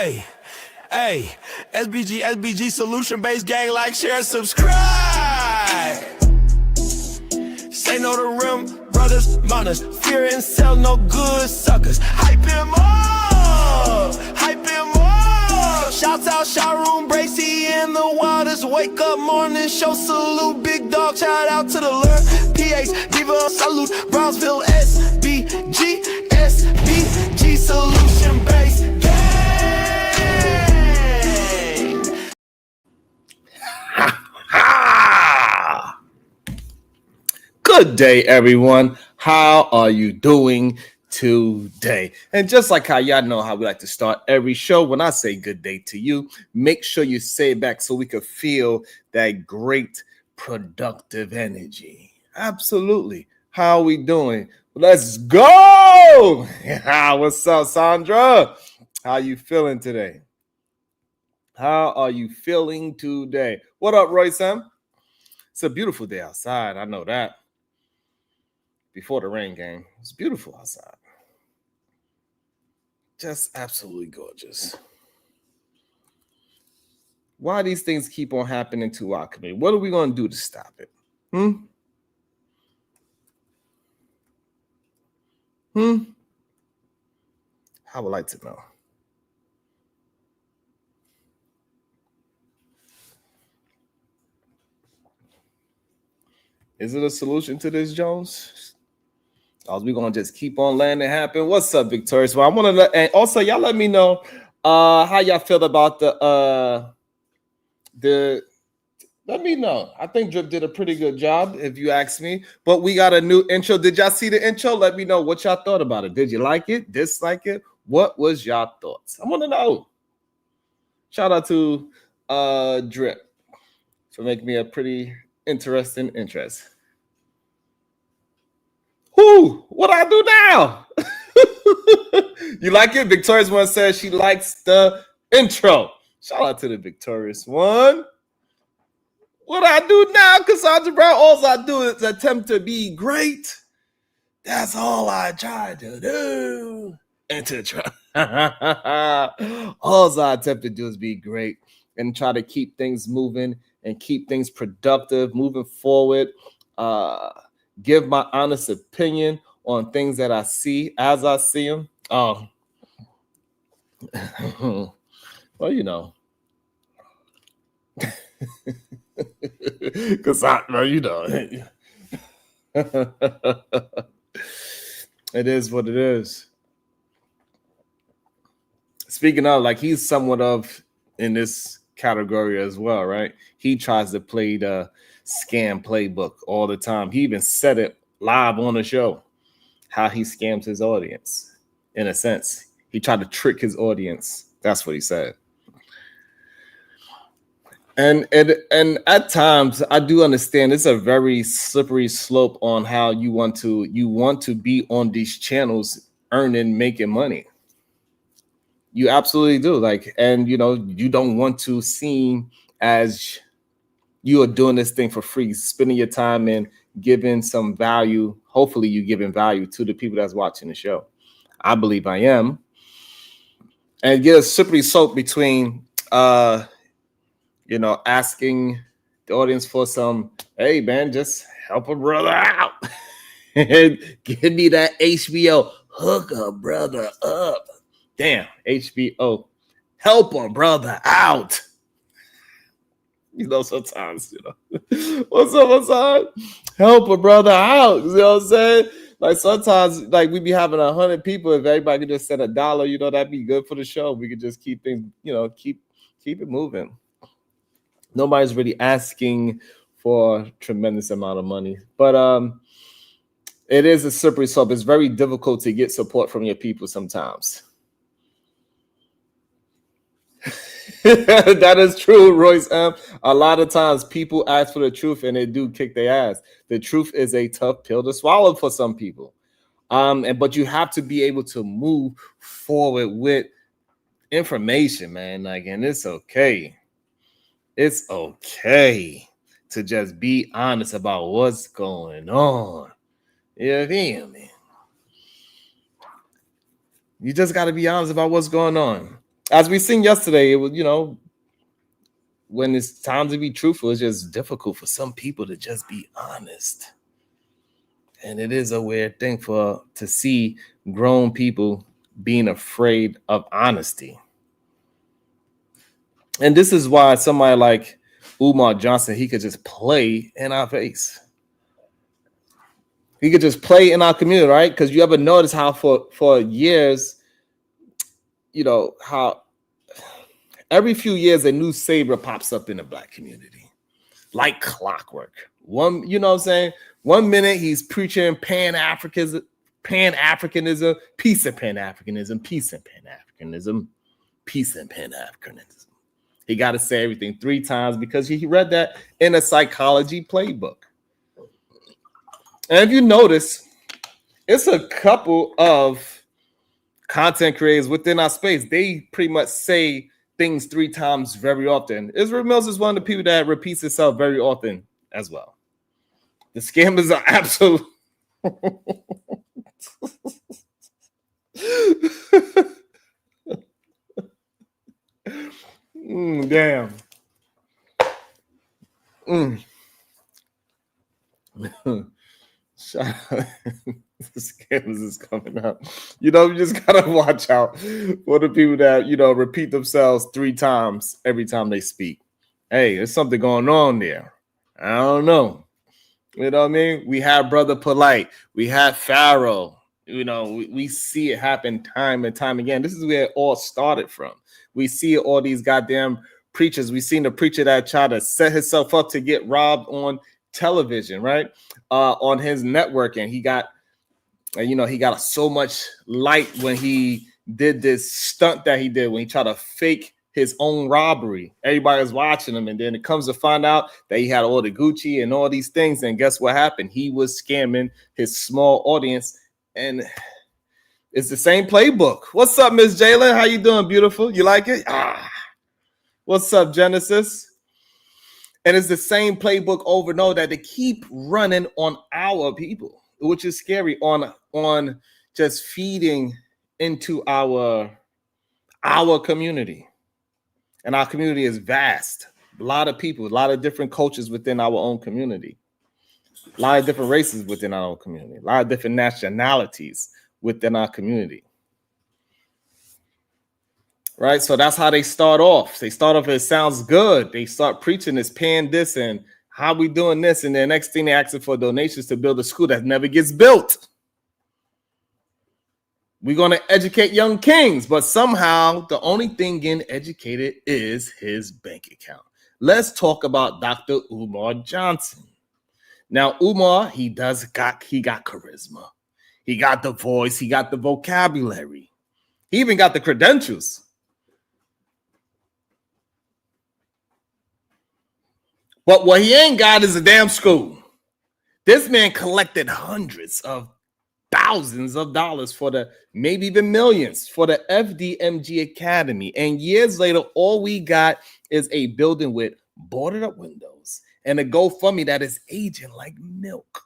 Hey, hey, SBG solution based gang, like, share, subscribe. Say no to rim, brothers, mothers, fear and sell no good suckers. Hype him up, hype him up. Shouts out Sharoon, Bracy, and the Waters. Wake up morning show, salute, big dog, shout out to the Lure. PH, Diva, salute, Brownsville, SBG solution based gang. Good day, everyone. How are you doing today? And just like how y'all know how we like to start every show, when I say good day to you, make sure you say it back so we can feel that great productive energy. Absolutely. How are we doing? Let's go. What's up, Sandra? How you feeling today? How are you feeling today? What up, Roy Sam? It's a beautiful day outside. I know that. Before the rain game, it's beautiful outside. Just absolutely gorgeous. Why these things keep on happening to our community? What are we going to do to stop it? I would like to know. Is it a solution to this, Jones? Or we gonna just keep on letting it happen? What's up, Victorious? Well, I want to and also y'all let me know how y'all feel about the let me know. I think Drip did a pretty good job, if you ask me. But we got a new intro. Did y'all see the intro? Let me know what y'all thought about it. Did you like it? Dislike it? What was y'all thoughts? I want to know. Shout out to Drip for making me a pretty interesting interest. Whoo, what I do now? You like it? Victorious one says she likes the intro. Shout out to the Victorious one. What I do now, Cassandra Brown, all I do is attempt to be great. That's all I try to do. And to try. All I attempt to do is be great and try to keep things moving and keep things productive, moving forward. Give my honest opinion on things that I see as I see them. Well, you know. Because you know. It is what it is. Speaking of, like, he's somewhat of in this category as well, right? He tries to play the Scam Playbook all the time. He even said it live on the show, how he scams his audience. In a sense, he tried to trick his audience. That's what he said. And at times, I do understand it's a very slippery slope on how you want to be on these channels, earning, making money. You absolutely do. Like, and you know, you don't want to seem as you are doing this thing for free, spending your time and giving some value. Hopefully you're giving value to the people that's watching the show. I believe I am. And get a slippery slope between, asking the audience for some, hey, man, just help a brother out. Give me that HBO, hook a brother up. Damn, HBO, help a brother out. You know, sometimes, what's up? Help a brother out. You know what I'm saying? Like, sometimes, like, we be having 100 people. If everybody could just send $1, that'd be good for the show. We could just keep things, keep it moving. Nobody's really asking for a tremendous amount of money. But it is a slippery slope. It's very difficult to get support from your people sometimes. That is true, Royce. A lot of times people ask for the truth and they do kick their ass. The truth is a tough pill to swallow for some people. But you have to be able to move forward with information, man. Like, and it's okay. It's okay to just be honest about what's going on. You feel me? You just got to be honest about what's going on. As we seen yesterday, it was, when it's time to be truthful, it's just difficult for some people to just be honest. And it is a weird thing to see grown people being afraid of honesty. And this is why somebody like Umar Johnson, he could just play in our face. He could just play in our community, right? Because you ever notice how for years, how every few years a new savior pops up in the Black community, like clockwork. One, you know what I'm saying? 1 minute he's preaching Pan-Africanism, peace and Pan-Africanism, peace and Pan-Africanism, peace and Pan-Africanism. He got to say everything 3 times because he read that in a psychology playbook. And if you notice, it's a couple of content creators within our space. They pretty much say things 3 times very often. Israel Mills is one of the people that repeats itself very often as well. The scammers are absolute. Damn. The scammers is coming out. You just gotta watch out for the people that repeat themselves 3 times every time they speak. Hey, there's something going on there. I don't know. You know what I mean? We have Brother Polite. We have Pharaoh. We see it happen time and time again. This is where it all started from. We see all these goddamn preachers. We seen the preacher that tried to set himself up to get robbed on television, right? On his network, and he got so much light when he did this stunt that he did when he tried to fake his own robbery. Everybody was watching him, and then it comes to find out that he had all the Gucci and all these things. And guess what happened? He was scamming his small audience, and it's the same playbook. What's up, Miss Jalen? How you doing, beautiful? You like it? What's up, Genesis? And it's the same playbook over and over that they keep running on our people, which is scary, on just feeding into our community. And our community is vast. A lot of people, a lot of different cultures within our own community. A lot of different races within our own community. A lot of different nationalities within our community. Right? So that's how they start off. They start off, it sounds good. They start preaching this, paying this, and how we doing this. And then next thing they're asking for donations to build a school that never gets built. We're going to educate young kings, but somehow the only thing getting educated is his bank account. Let's talk about Dr. Umar Johnson. Now, Umar, he got charisma. He got the voice. He got the vocabulary. He even got the credentials. But what he ain't got is a damn school. This man collected hundreds of thousands of dollars maybe even millions for the FDMG Academy. And years later, all we got is a building with boarded up windows and a GoFundMe that is aging like milk.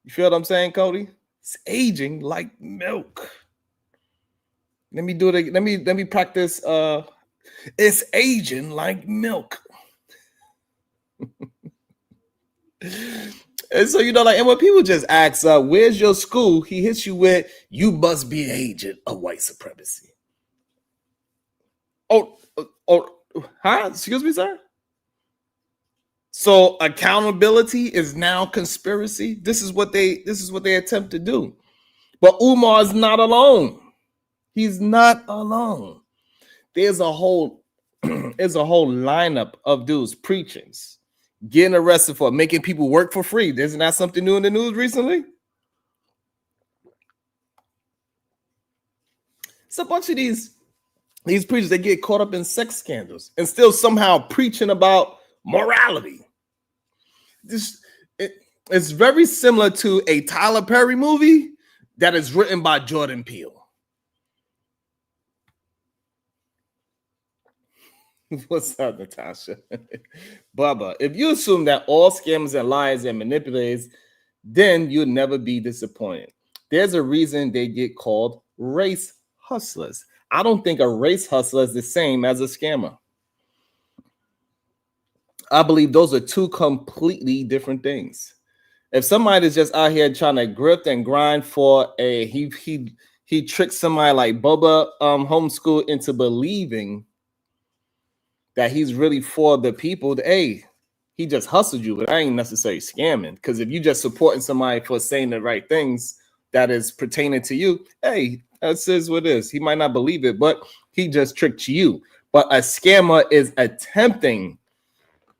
You feel what I'm saying, Cody? It's aging like milk. Let me do it. Let me practice. It's aging like milk. And so, and when people just ask, where's your school? He hits you with, you must be an agent of white supremacy. Oh, huh? Excuse me, sir? So accountability is now conspiracy. This is what they attempt to do. But Umar is not alone. He's not alone. There's a whole lineup of dudes, preachings, getting arrested for making people work for free. Isn't that something new in the news recently? It's a bunch of these preachers that get caught up in sex scandals and still somehow preaching about morality. It's very similar to a Tyler Perry movie that is written by Jordan Peele. What's up, Natasha? Bubba, if you assume that all scammers and liars and manipulators, then you'll never be disappointed. There's a reason they get called race hustlers. I don't think a race hustler is the same as a scammer. I believe those are two completely different things. If somebody's just out here trying to grift and grind for he tricks somebody like Bubba Homeschool into believing that he's really for the people, hey, he just hustled you, but I ain't necessarily scamming. Because if you just supporting somebody for saying the right things that is pertaining to you, hey, that says what it is. He might not believe it, but he just tricked you. But a scammer is attempting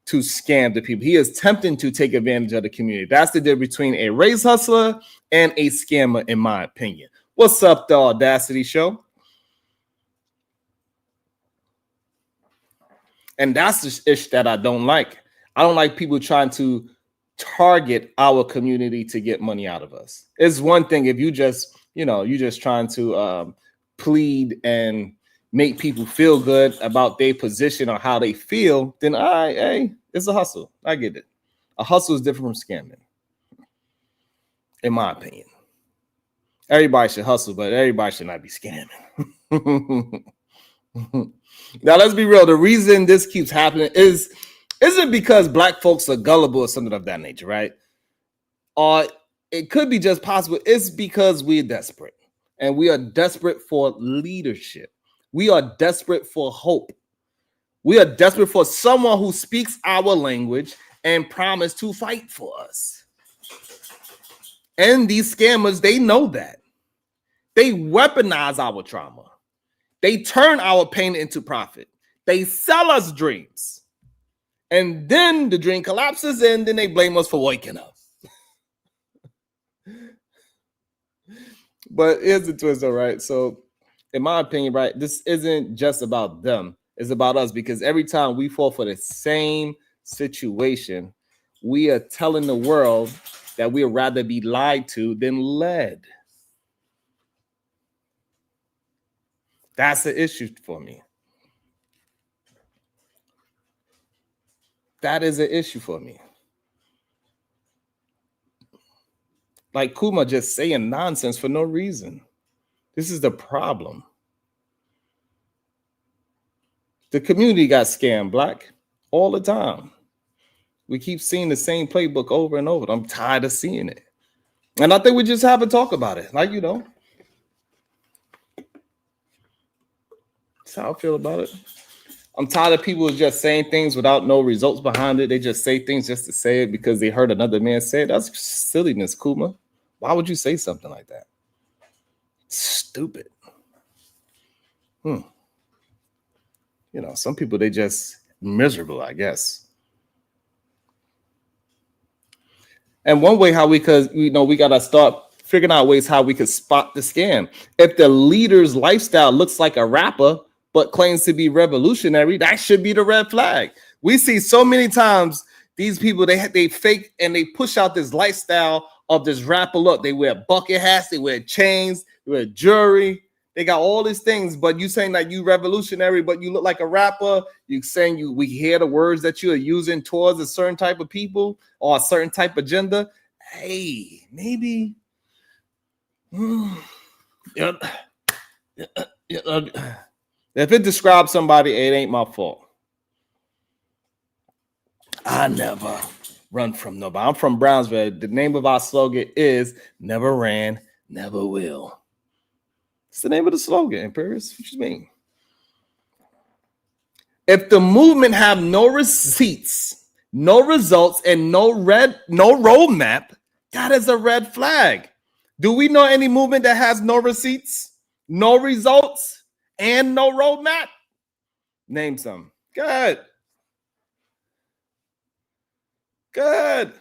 to scam the people. He is attempting to take advantage of the community. That's the difference between a race hustler and a scammer, in my opinion. What's up, the Audacity Show? And that's the issue that I don't like. I don't like people trying to target our community to get money out of us. It's one thing if you just, you just trying to plead and make people feel good about their position or how they feel, then hey, it's a hustle. I get it. A hustle is different from scamming, in my opinion. Everybody should hustle, but everybody should not be scamming. Now, let's be real. The reason this keeps happening isn't because black folks are gullible or something of that nature, right? Or it could be just possible. It's because we're desperate, and we are desperate for leadership. We are desperate for hope. We are desperate for someone who speaks our language and promise to fight for us. And these scammers, they know that. They weaponize our trauma. They turn our pain into profit. They sell us dreams. And then the dream collapses, and then they blame us for waking up. But here's the twist, all right? So, in my opinion, right, this isn't just about them. It's about us, because every time we fall for the same situation, we are telling the world that we'd rather be lied to than led. That's the issue for me. That is an issue for me. Like Kuma just saying nonsense for no reason. This is the problem. The community got scammed, Black, all the time. We keep seeing the same playbook over and over. I'm tired of seeing it. And I think we just have to talk about it. Like, that's how I feel about it. I'm tired of people just saying things without no results behind it. They just say things just to say it because they heard another man say it. That's silliness, Kuma. Why would you say something like that? Stupid. Some people, they just miserable, I guess. And one way how we could, we got to start figuring out ways how we could spot the scam. If the leader's lifestyle looks like a rapper, but claims to be revolutionary, that should be the red flag. We see so many times these people, they fake and they push out this lifestyle of this rapper look. They wear bucket hats, they wear chains, they wear jewelry. They got all these things, but you saying that you revolutionary, but you look like a rapper. You saying we hear the words that you are using towards a certain type of people or a certain type of agenda. Hey, maybe. If it describes somebody, it ain't my fault. I never run from nobody. I'm from Brownsville. The name of our slogan is never ran, never will. It's the name of the slogan, Paris. What you mean? If the movement have no receipts, no results, and no roadmap, that is a red flag. Do we know any movement that has no receipts, no results, and no roadmap? Name some. Good. I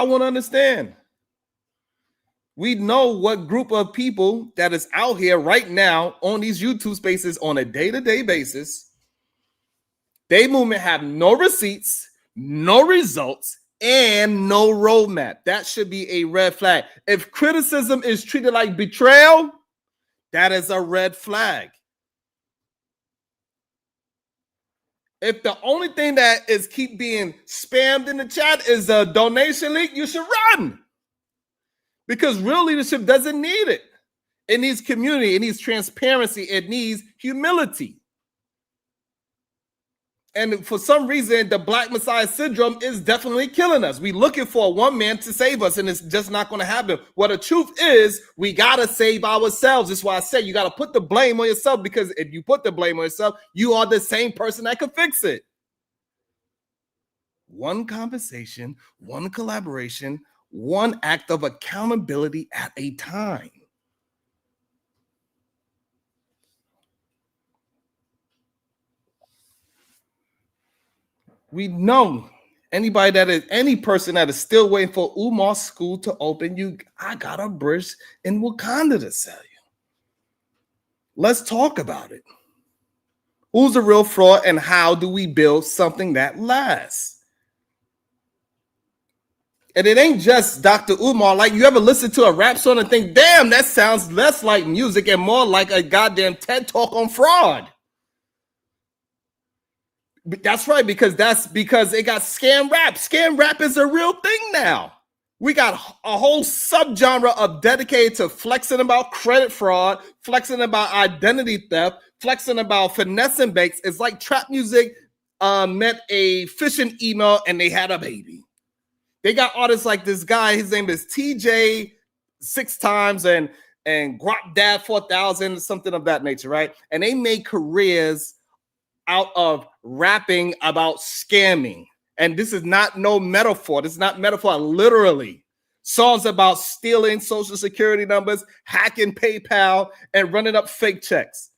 want to understand. We know what group of people that is out here right now on these YouTube spaces on a day-to-day basis. They movement have no receipts, no results, and no roadmap. That should be a red flag. If criticism is treated like betrayal, that is a red flag. If the only thing that is keep being spammed in the chat is a donation link, you should run. Because real leadership doesn't need it. It needs community. It needs transparency. It needs humility. And for some reason, the Black Messiah syndrome is definitely killing us. We're looking for one man to save us, and it's just not going to happen. Well, the truth is, we got to save ourselves. That's why I say you got to put the blame on yourself, because if you put the blame on yourself, you are the same person that can fix it. One conversation, one collaboration, one act of accountability at a time. We know any person that is still waiting for Umar school to open, I got a bridge in Wakanda to sell you. Let's talk about it. Who's the real fraud, and how do we build something that lasts? And it ain't just Dr. Umar. Like, you ever listen to a rap song and think, damn, that sounds less like music and more like a goddamn TED talk on fraud. That's right, because it got scam rap. Scam rap is a real thing now. We got a whole subgenre of dedicated to flexing about credit fraud, flexing about identity theft, flexing about finessing banks. It's like trap music met a phishing email and they had a baby. They got artists like this guy. His name is TJ 6 times and Guap Dad 4000, something of that nature, right? And they made careers out of rapping about scamming. And this is not no metaphor. This is not metaphor, literally. Songs about stealing social security numbers, hacking PayPal, and running up fake checks.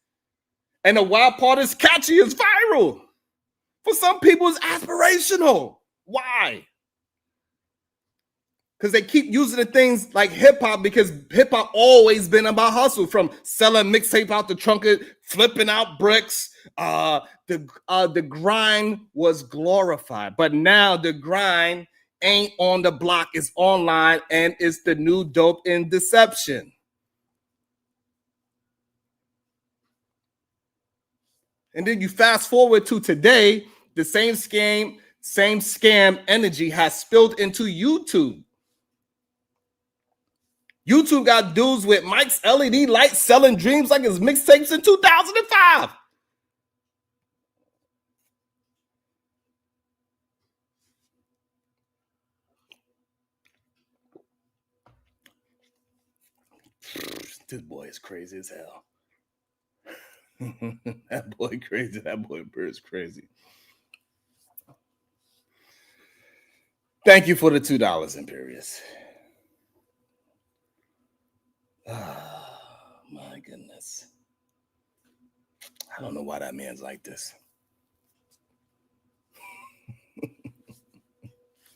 And the wild part is catchy, it's viral. For some people, it's aspirational. Why? Because they keep using the things like hip-hop, because hip-hop always been about hustle, from selling mixtape out the trunk, flipping out bricks. The grind was glorified, but now the grind ain't on the block, it's online, and it's the new dope in deception. And then you fast forward to today, the same scam energy has spilled into YouTube. YouTube got dudes with Mike's LED lights selling dreams like his mixtapes in 2005. This boy is crazy as hell. That boy crazy. That boy Bird's crazy. Thank you for the $2, Imperious. Oh, my goodness. I don't know why that man's like this.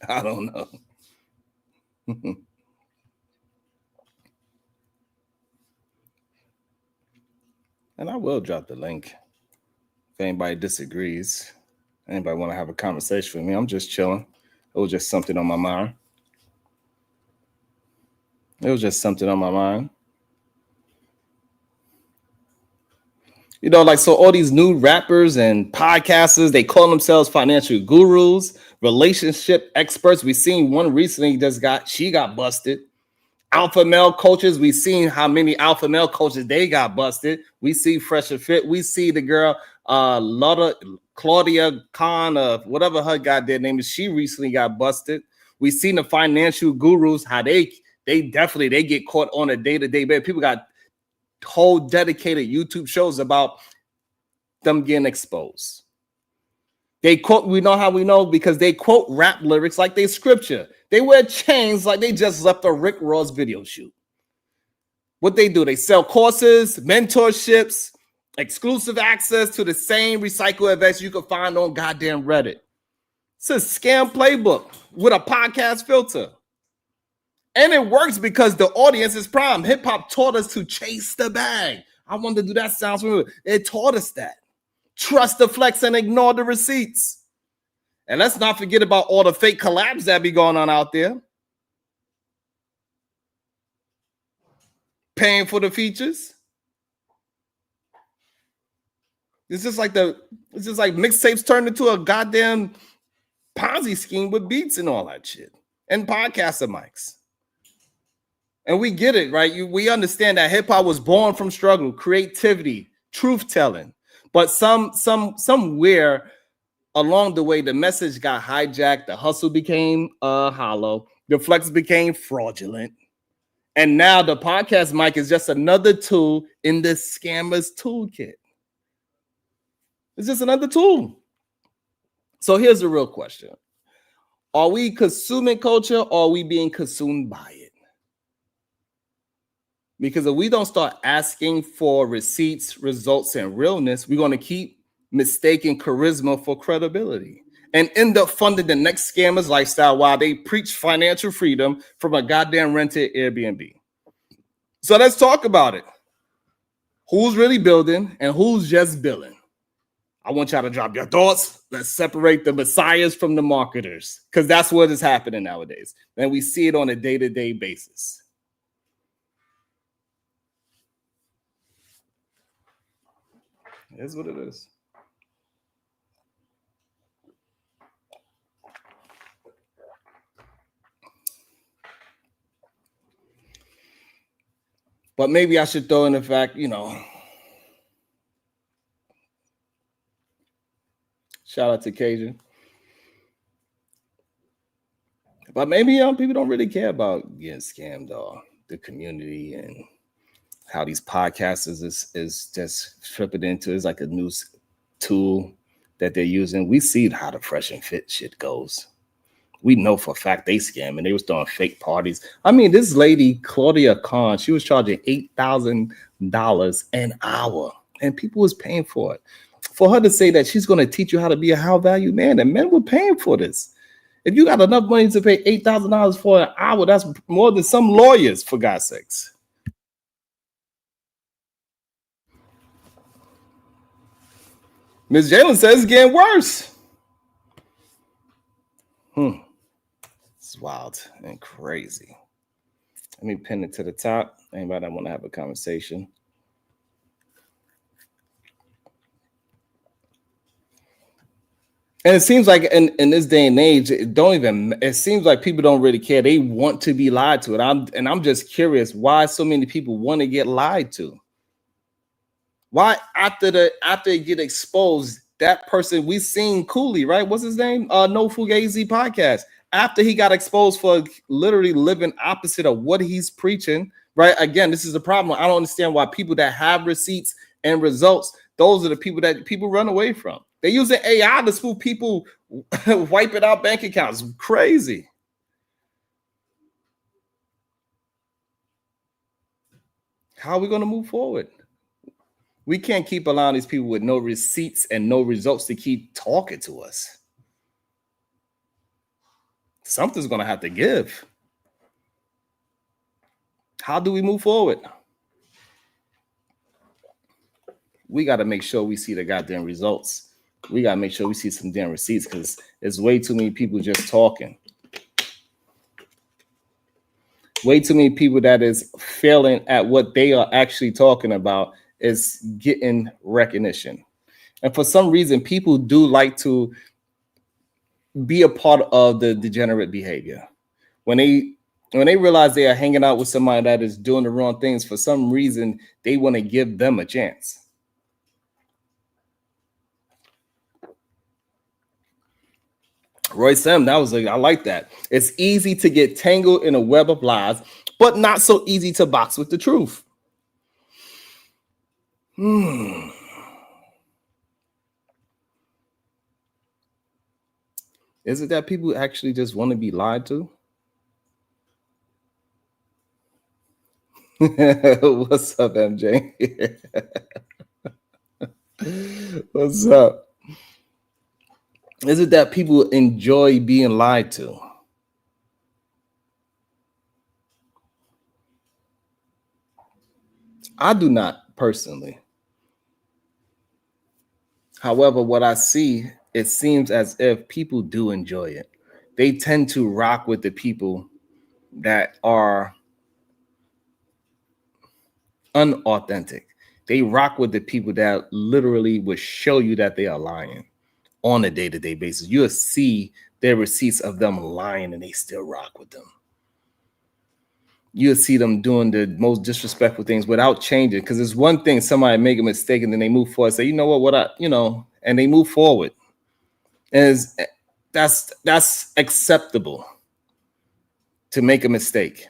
I don't know. And I will drop the link if anybody disagrees. Anybody want to have a conversation with me? I'm just chilling. It was just something on my mind. You know, like, so all these new rappers and podcasters, they call themselves financial gurus, relationship experts. We seen one recently she got busted. Alpha male coaches, we seen how many alpha male coaches they got busted. We see Fresh and Fit. We see the girl Claudia Khan, whatever her goddamn name is, she recently got busted. We seen the financial gurus, how they get caught on a day-to-day basis. People got whole dedicated YouTube shows about them getting exposed. They quote, we know how we know, because they quote rap lyrics like they scripture. They wear chains like they just left a Rick Ross video shoot. What they do, they sell courses, mentorships, exclusive access to the same recycle events you can find on goddamn Reddit. It's a Scam Playbook with a podcast filter. And it works because the audience is prime. Hip hop taught us to chase the bag. I wanted to do that, sounds familiar. It taught us that. Trust the flex and ignore the receipts. And let's not forget about all the fake collabs that be going on out there. Paying for the features. It's just like mixtapes turned into a goddamn Ponzi scheme with beats and all that shit. And podcaster mics. And we get it, right? We understand that hip hop was born from struggle, creativity, truth telling. But somewhere along the way, the message got hijacked. The hustle became hollow. The flex became fraudulent. And now the podcast mic is just another tool in the scammer's toolkit. It's just another tool. So here's the real question. Are we consuming culture or are we being consumed by it? Because if we don't start asking for receipts, results, and realness, we're going to keep mistaking charisma for credibility and end up funding the next scammer's lifestyle while they preach financial freedom from a goddamn rented Airbnb. So let's talk about it. Who's really building and who's just billing? I want y'all to drop your thoughts. Let's separate the messiahs from the marketers, because that's what is happening nowadays. And we see it on a day-to-day basis. It is what it is. But maybe I should throw in the fact, shout out to Cajun. But maybe people don't really care about getting scammed or the community and how these podcasters is just flipping into. It's like a new tool that they're using. We see how the fresh and fit shit goes. We know for a fact they scam and they was throwing fake parties. I mean, this lady, Claudia Khan, she was charging $8,000 an hour and people was paying for it. For her to say that she's going to teach you how to be a high value man, and men were paying for this. If you got enough money to pay $8,000 for an hour, that's more than some lawyers, for God's sakes. Ms. Jalen says it's getting worse. It's wild and crazy. Let me pin it to the top. Anybody that want to have a conversation? And it seems like in this day and age, it seems like people don't really care. They want to be lied to. And I'm just curious why so many people want to get lied to. Why after they get exposed, that person, we seen Cooley, right? What's his name? No Fugazi podcast. After he got exposed for literally living opposite of what he's preaching, right? Again, this is the problem. I don't understand why people that have receipts and results, those are the people that people run away from. They're using AI to spoof people, wiping out bank accounts. Crazy. How are we going to move forward? We can't keep allowing these people with no receipts and no results to keep talking to us. Something's going to have to give. How do we move forward? We got to make sure we see the goddamn results. We got to make sure we see some damn receipts, because there's way too many people just talking. Way too many people that is failing at what they are actually talking about is getting recognition. And for some reason, people do like to be a part of the degenerate behavior. When they realize they are hanging out with somebody that is doing the wrong things, for some reason, they want to give them a chance. Roy Sam, I like that. It's easy to get tangled in a web of lies, but not so easy to box with the truth. Is it that people actually just want to be lied to? What's up, MJ? What's up? Is it that people enjoy being lied to? I do not personally. However, what I see, it seems as if people do enjoy it. They tend to rock with the people that are unauthentic. They rock with the people that literally will show you that they are lying on a day-to-day basis. You'll see their receipts of them lying and they still rock with them. you'll see them doing the most disrespectful things without changing. Because it's one thing somebody make a mistake and then they move forward, say, you know what I, and they move forward. And that's acceptable to make a mistake,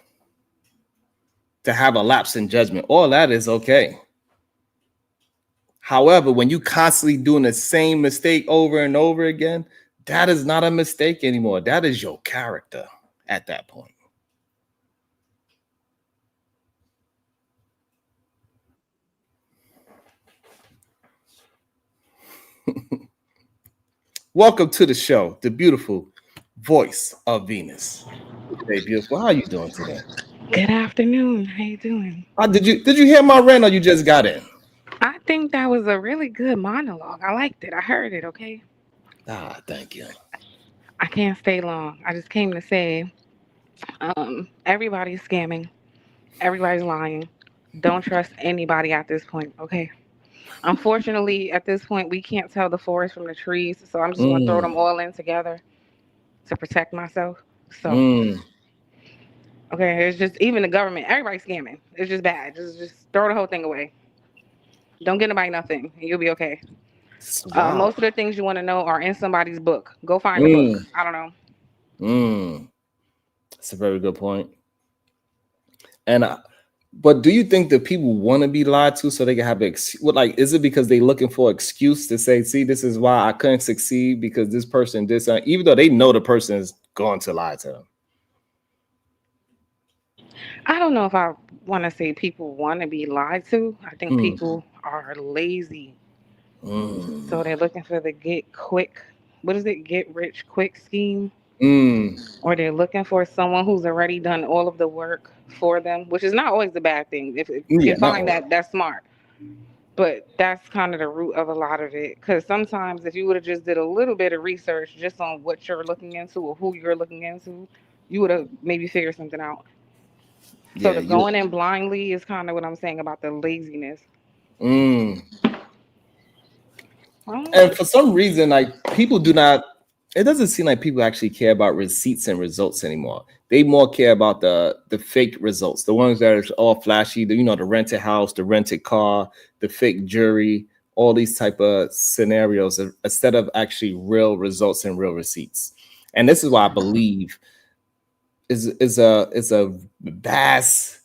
to have a lapse in judgment. All that is okay. However, when you constantly doing the same mistake over and over again, that is not a mistake anymore. That is your character at that point. Welcome to the show, the beautiful voice of Venus. Hey, beautiful. How are you doing today? Good afternoon. How you doing? Did you hear my rant or you just got in? I think that was a really good monologue. I liked it. I heard it, okay? Thank you. I can't stay long. I just came to say everybody's scamming. Everybody's lying. Don't trust anybody at this point, okay? Unfortunately, at this point, we can't tell the forest from the trees, so I'm just going to throw them all in together to protect myself. So, okay, it's just even the government, everybody's scamming. It's just bad. Just throw the whole thing away. Don't get nobody nothing, and you'll be okay. Wow. Most of the things you want to know are in somebody's book. Go find the book. I don't know. That's a very good point. And but do you think that people want to be lied to so they can have is it because they looking for an excuse to say, see, this is why I couldn't succeed because this person did something, even though they know the person is going to lie to them? I don't know if I want to say people want to be lied to. I think people are lazy. So they're looking for the get rich quick scheme. Or they're looking for someone who's already done all of the work for them, which is not always a bad thing. If you can find that, that's smart. But that's kind of the root of a lot of it. Because sometimes if you would have just did a little bit of research just on what you're looking into or who you're looking into, you would have maybe figured something out. So the going in blindly is kind of what I'm saying about the laziness. And for some reason, like people do not, it doesn't seem like people actually care about receipts and results anymore. They more care about the fake results, the ones that are all flashy, the rented house, the rented car, the fake jury, all these type of scenarios instead of actually real results and real receipts. And this is why I believe is a vast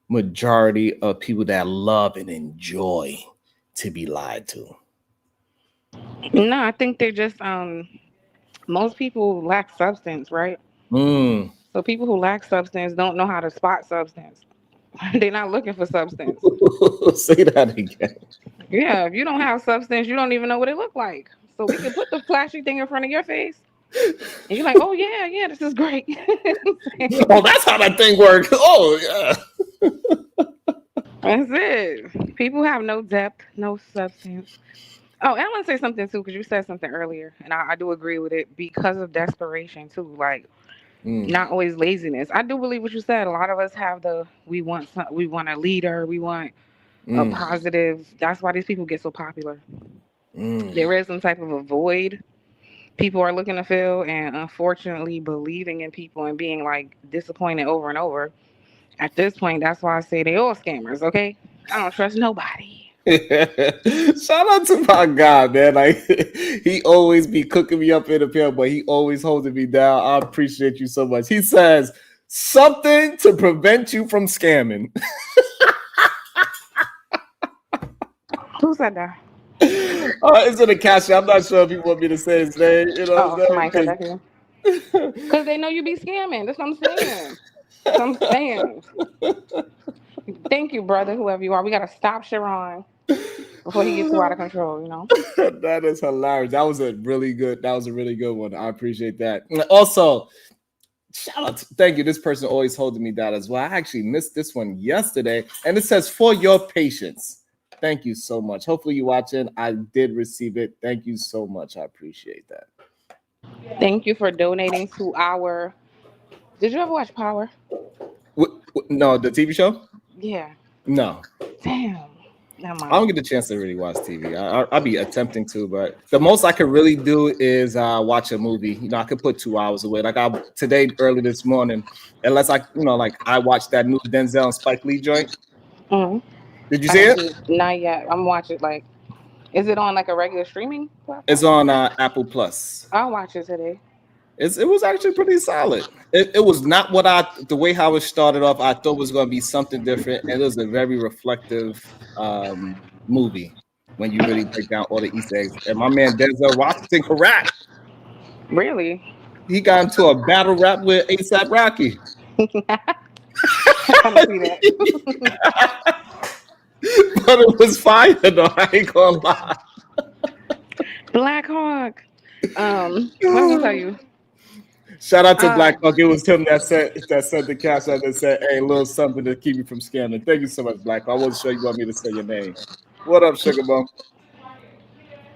majority of people that love and enjoy to be lied to. No, I think they're just most people lack substance, right? So people who lack substance don't know how to spot substance. They're not looking for substance. Say that again. Yeah, if you don't have substance, you don't even know what it looked like. So we can put the flashy thing in front of your face, and you're like, "Oh yeah, this is great." Oh, that's how that thing works. Oh yeah. That's it. People have no depth, no substance. Oh, and I want to say something too, because you said something earlier, and I do agree with it because of desperation too. Like, not always laziness. I do believe what you said. A lot of us have we want a leader, we want a positive. That's why these people get so popular. There is some type of a void people are looking to fill, and unfortunately, believing in people and being like disappointed over and over. At this point, that's why I say they all scammers. Okay, I don't trust nobody. Shout out to my guy, man. Like he always be cooking me up in the pill, but he always holding me down. I appreciate you so much. He says something to prevent you from scamming. Who said that? It's in the caption. I'm not sure if you want me to say his name. Somebody said that here. Because they know you be scamming. That's what I'm saying. Thank you, brother, whoever you are. We got to stop Sharon before he gets too out of control, That is hilarious. That was a really good one. I appreciate that. Also, shout out thank you. This person always holding me down as well. I actually missed this one yesterday, and it says for your patience. Thank you so much. Hopefully you're watching. I did receive it. Thank you so much. I appreciate that. Thank you for donating to our. Did you ever watch Power? No, the TV show? Yeah. No. Damn. Never I don't mind. get the chance to really watch TV. I'll be attempting to, but the most I could really do is watch a movie. You know, I could put 2 hours away. Like I today early this morning, unless like I watched that new Denzel and Spike Lee joint. Mm. Did you I see didn't it? see it. Not yet. I'm watching like, is it on like a regular streaming It's platform? on Apple Plus. I'll watch it today. It was actually pretty solid. It was not what the way how it started off. I thought was going to be something different, and it was a very reflective movie when you really break down all the Easter eggs. And my man Denzel Washington can rap. Really? He got into a battle rap with ASAP Rocky. I want to see that. But it was fire though. I ain't gonna lie. Black Hawk. What I'm gonna tell you? Shout out to Uh, Black Hawk. It was him that sent the cash out and said, "Hey, a little something to keep you from scamming." Thank you so much, Black Hawk. I wasn't sure you want me to say your name. What up, Sugar Bum?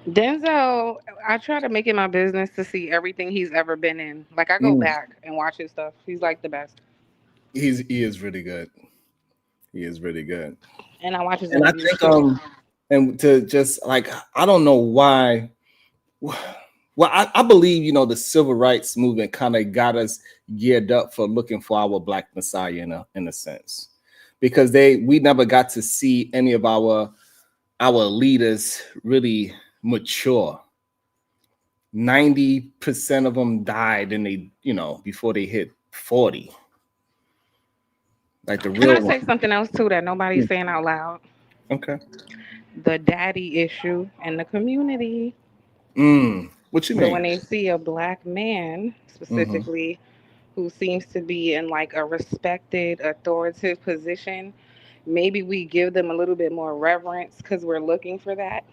Denzel, I try to make it my business to see everything he's ever been in. Like I go Mm, back and watch his stuff. He's like the best, he is really good. He is really good. and I watch his And I interviews think too. and to just like I don't know why. Well, I believe the civil rights movement kind of got us geared up for looking for our black messiah in a sense, because we never got to see any of our leaders really mature. 90% of them died and they before they hit 40, like the Can I real say one. something else too that nobody's saying out loud? Okay. The daddy issue in the community. What you So mean? when they see a black man Mm-hmm. specifically who seems to be in like a respected, authoritative position, maybe we give them a little bit more reverence because we're looking for that.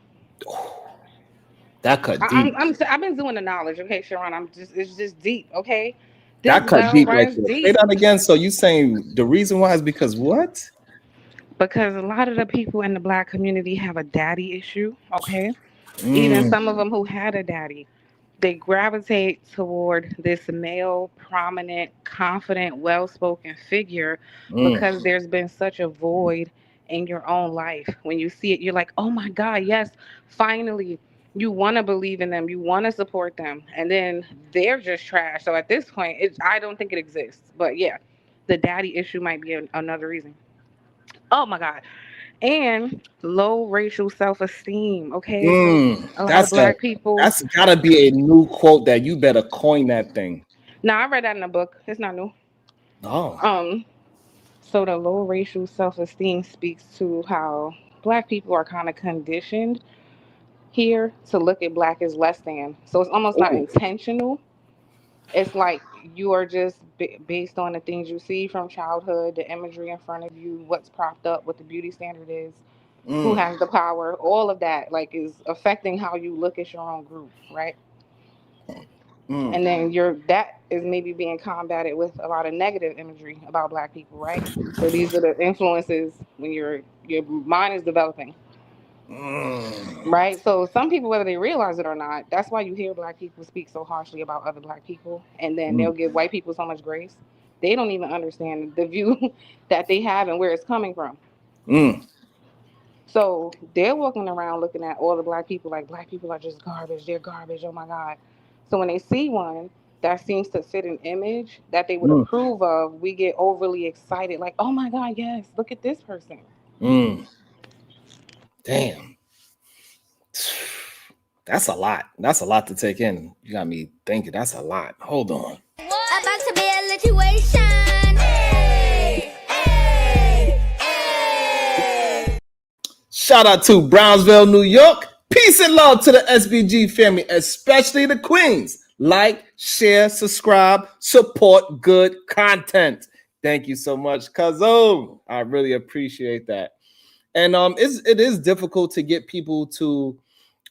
That cut deep. I've been doing the knowledge, okay, Sharon. It's just deep, okay. This That cut well deep right runs there. Say deep that again. So you saying the reason why is because what? because a lot of the people in the black community have a daddy issue, okay. Even Mm, some of them who had a daddy, they gravitate toward this male, prominent, confident, well spoken figure mm, because there's been such a void in your own life. When you see it, you're like, oh my God, yes, finally. You want to believe in them, you want to support them, and then they're just trash. So at this point, I don't think it exists. But yeah, the daddy issue might be another reason. Oh my God. And low racial self esteem. Okay. So a lot of black people. That's gotta be a new quote that you better coin that thing. Now I read that in a book. It's not new. Oh. Um, so the low racial self esteem speaks to how black people are kind of conditioned here to look at black as less than. So it's almost not Oh. intentional. It's like you are just based on the things you see from childhood, the imagery in front of you, what's propped up, what the beauty standard is, who Mm, has the power, all of that like is affecting how you look at your own group, right? mm, And then that is maybe being combated with a lot of negative imagery about black people, right? So these are the influences when your mind is developing, mm, right? So some people, whether they realize it or not, that's why you hear black people speak so harshly about other black people, and then mm, they'll give white people so much grace. They don't even understand the view that they have and where it's coming from. mm, So they're walking around looking at all the black people like black people are just garbage. They're garbage. Oh my God. So when they see one that seems to fit an image that they would mm, approve of, we get overly excited. Like, oh my God, yes, look at this person. mm. Damn. That's a lot. That's a lot to take in. You got me thinking. That's a lot. Hold on. About to be a situation. Hey, hey, hey. Shout out to Brownsville, New York. Peace and love to the SBG family, especially the Queens. Like, share, subscribe, support good content. Thank you so much, Kazoom. I really appreciate that. And it is difficult to get people to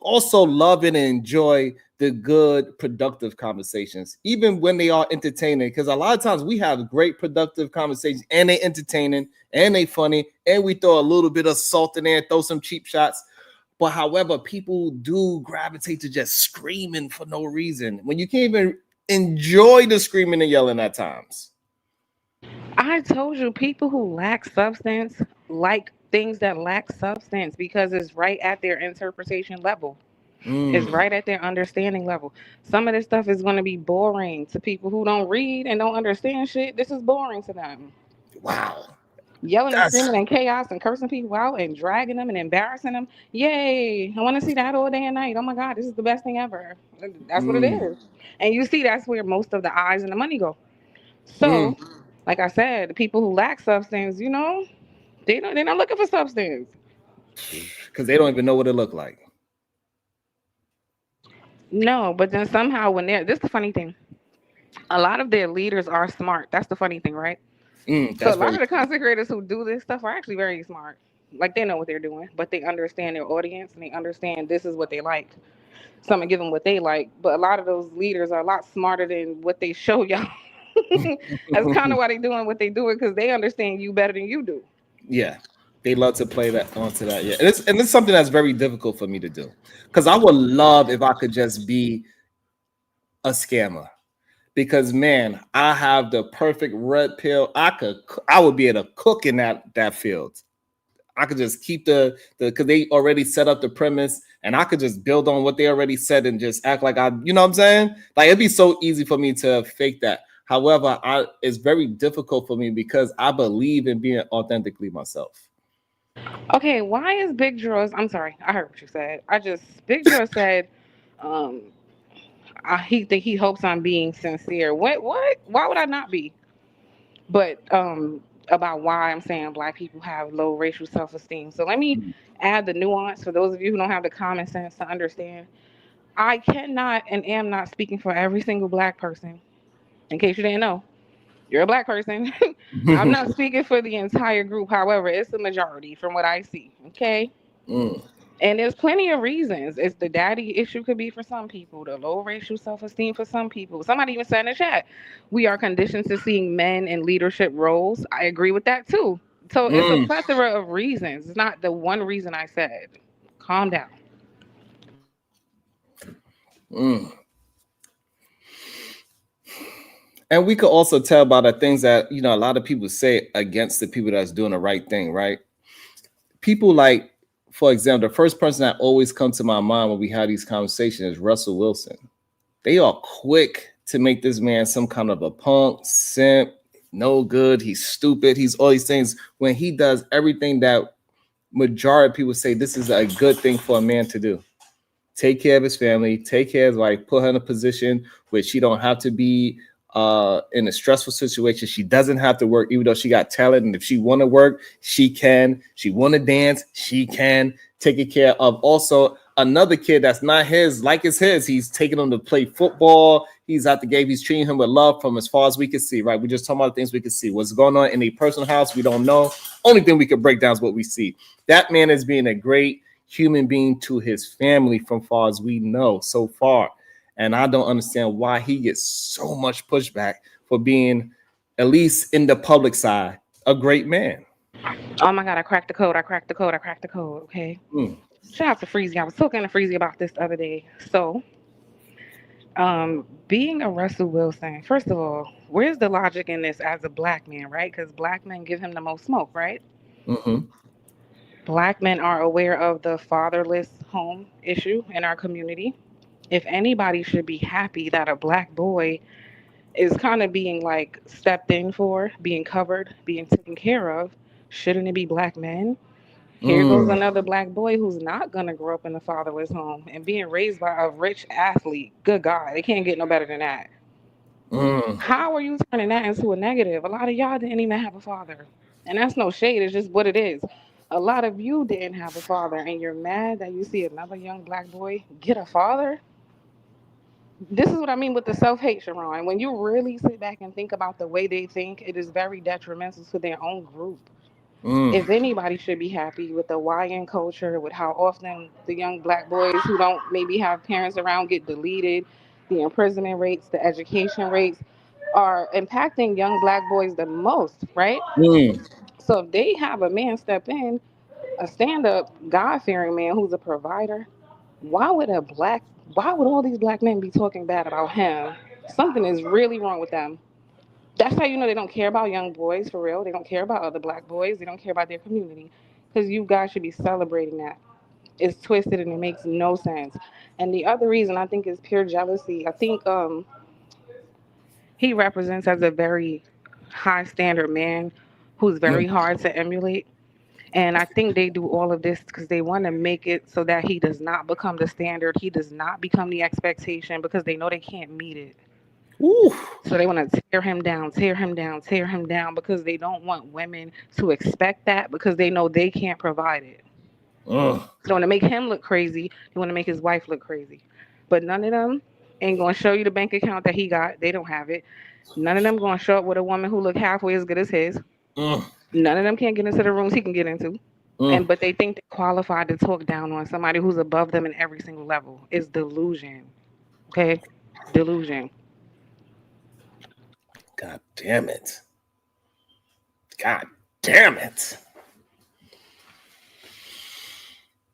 also love and enjoy the good, productive conversations, even when they are entertaining. Because a lot of times we have great, productive conversations, and they entertaining, and they funny, and we throw a little bit of salt in there, throw some cheap shots. But however, people do gravitate to just screaming for no reason when you can't even enjoy the screaming and yelling at times. I told you, people who lack substance like things that lack substance because it's right at their interpretation level. It's Mm. right at their understanding level. Some of this stuff is going to be boring to people who don't read and don't understand shit. This is boring to them. Wow. Yelling and That's screaming and chaos and cursing people out and dragging them and embarrassing them. Yay. I want to see that all day and night. Oh my God, this is the best thing ever. That's what it mm, is. And you see, that's where most of the eyes and the money go. mm. So, like I said, the people who lack substance, they're not looking for substance. Because they don't even know what it looked like. No, but then somehow when they're this is the funny thing. A lot of their leaders are smart. That's the funny thing, right? So a That's lot very of the consecrators who do this stuff are actually very smart. Like they know what they're doing, but they understand their audience and they understand this is what they like. So I'm gonna give them what they like. But a lot of those leaders are a lot smarter than what they show y'all. That's kind of why they doing what they doing because they understand you better than you do. yeah. They love to play that onto that. Yeah. And it's something that's very difficult for me to do. Because I would love if I could just be a scammer. Because man, I have the perfect red pill. I would be able to cook in that field. I could just keep the because they already set up the premise and I could just build on what they already said and just act like you know what I'm saying? Like it'd be so easy for me to fake that. However, it's very difficult for me because I believe in being authentically myself. Okay, why is Big Draws? I'm sorry, I heard what you said. Big Draw said, um, he hopes I'm being sincere. What? What? Why would I not be? But about why I'm saying black people have low racial self-esteem. So let me add the nuance for those of you who don't have the common sense to understand. I cannot and am not speaking for every single black person. In case you didn't know, you're a black person. I'm not speaking for the entire group. However, it's the majority from what I see. Okay. Mm, And there's plenty of reasons. It's the daddy issue could be for some people, the low racial self-esteem for some people. Somebody even said in the chat, we are conditioned to seeing men in leadership roles. I agree with that too. So it's a mm, plethora of reasons. It's not the one reason I said. Calm down. mm. And we could also tell by the things that a lot of people say against the people that's doing the right thing, right? People like, for example, the first person that always comes to my mind when we have these conversations is Russell Wilson. They are quick to make this man some kind of a punk, simp, no good. He's stupid. He's all these things when he does everything that majority of people say this is a good thing for a man to do. Take care of his family, take care of his wife, put her in a position where she don't have to be in a stressful situation. She doesn't have to work, even though she got talent. And if she want to work, she can. She want to dance, she can. Taking care of also another kid that's not his, like it's his. He's taking him to play football. He's at the game. He's treating him with love from as far as we can see, right? We just talking about the things we can see. What's going on in a personal house, we don't know. Only thing we can break down is what we see. That man is being a great human being to his family from far as we know so far. And I don't understand why he gets so much pushback for being, at least in the public side, a great man. Oh my God, I cracked the code. I cracked the code. I cracked the code. Okay. Mm, Shout out to Freezy. I was talking to Freezy about this the other day. So, being a Russell Wilson, first of all, where's the logic in this as a black man, right? Because black men give him the most smoke, right? mm-hmm, Black men are aware of the fatherless home issue in our community. If anybody should be happy that a black boy is kind of being like stepped in for, being covered, being taken care of, shouldn't it be black men? Here goes mm, another black boy who's not gonna grow up in a fatherless home and being raised by a rich athlete. Good God, they can't get no better than that. mm, How are you turning that into a negative? A lot of y'all didn't even have a father. And that's no shade, it's just what it is. A lot of you didn't have a father, and you're mad that you see another young black boy get a father. This is what I mean with the self hate, Sharon. When you really sit back and think about the way they think, it is very detrimental to their own group. mm, If anybody should be happy with the YN culture, with how often the young black boys who don't maybe have parents around get deleted, the imprisonment rates, the education rates are impacting young black boys the most, right? mm, So if they have a man step in, a stand up, God fearing man who's a provider, why would why would all these black men be talking bad about him? Something is really wrong with them. That's how you know they don't care about young boys for real. They don't care about other black boys. They don't care about their community. because you guys should be celebrating that. It's twisted and it makes no sense. And the other reason I think is pure jealousy. I think he represents as a very high standard man who's very Mm. hard to emulate. And I think they do all of this because they want to make it so that he does not become the standard. He does not become the expectation because they know they can't meet it. Ooh. So they want to tear him down, tear him down, tear him down because they don't want women to expect that because they know they can't provide it. Mm. So they want to make him look crazy. They want to make his wife look crazy. But none of them ain't going to show you the bank account that he got. They don't have it. None of them going to show up with a woman who look halfway as good as his. Mm. None of them can't get into the rooms he can get into. Mm. But they think they're qualified to talk down on somebody who's above them in every single level. It's delusion. Okay? Delusion. God damn it. God damn it.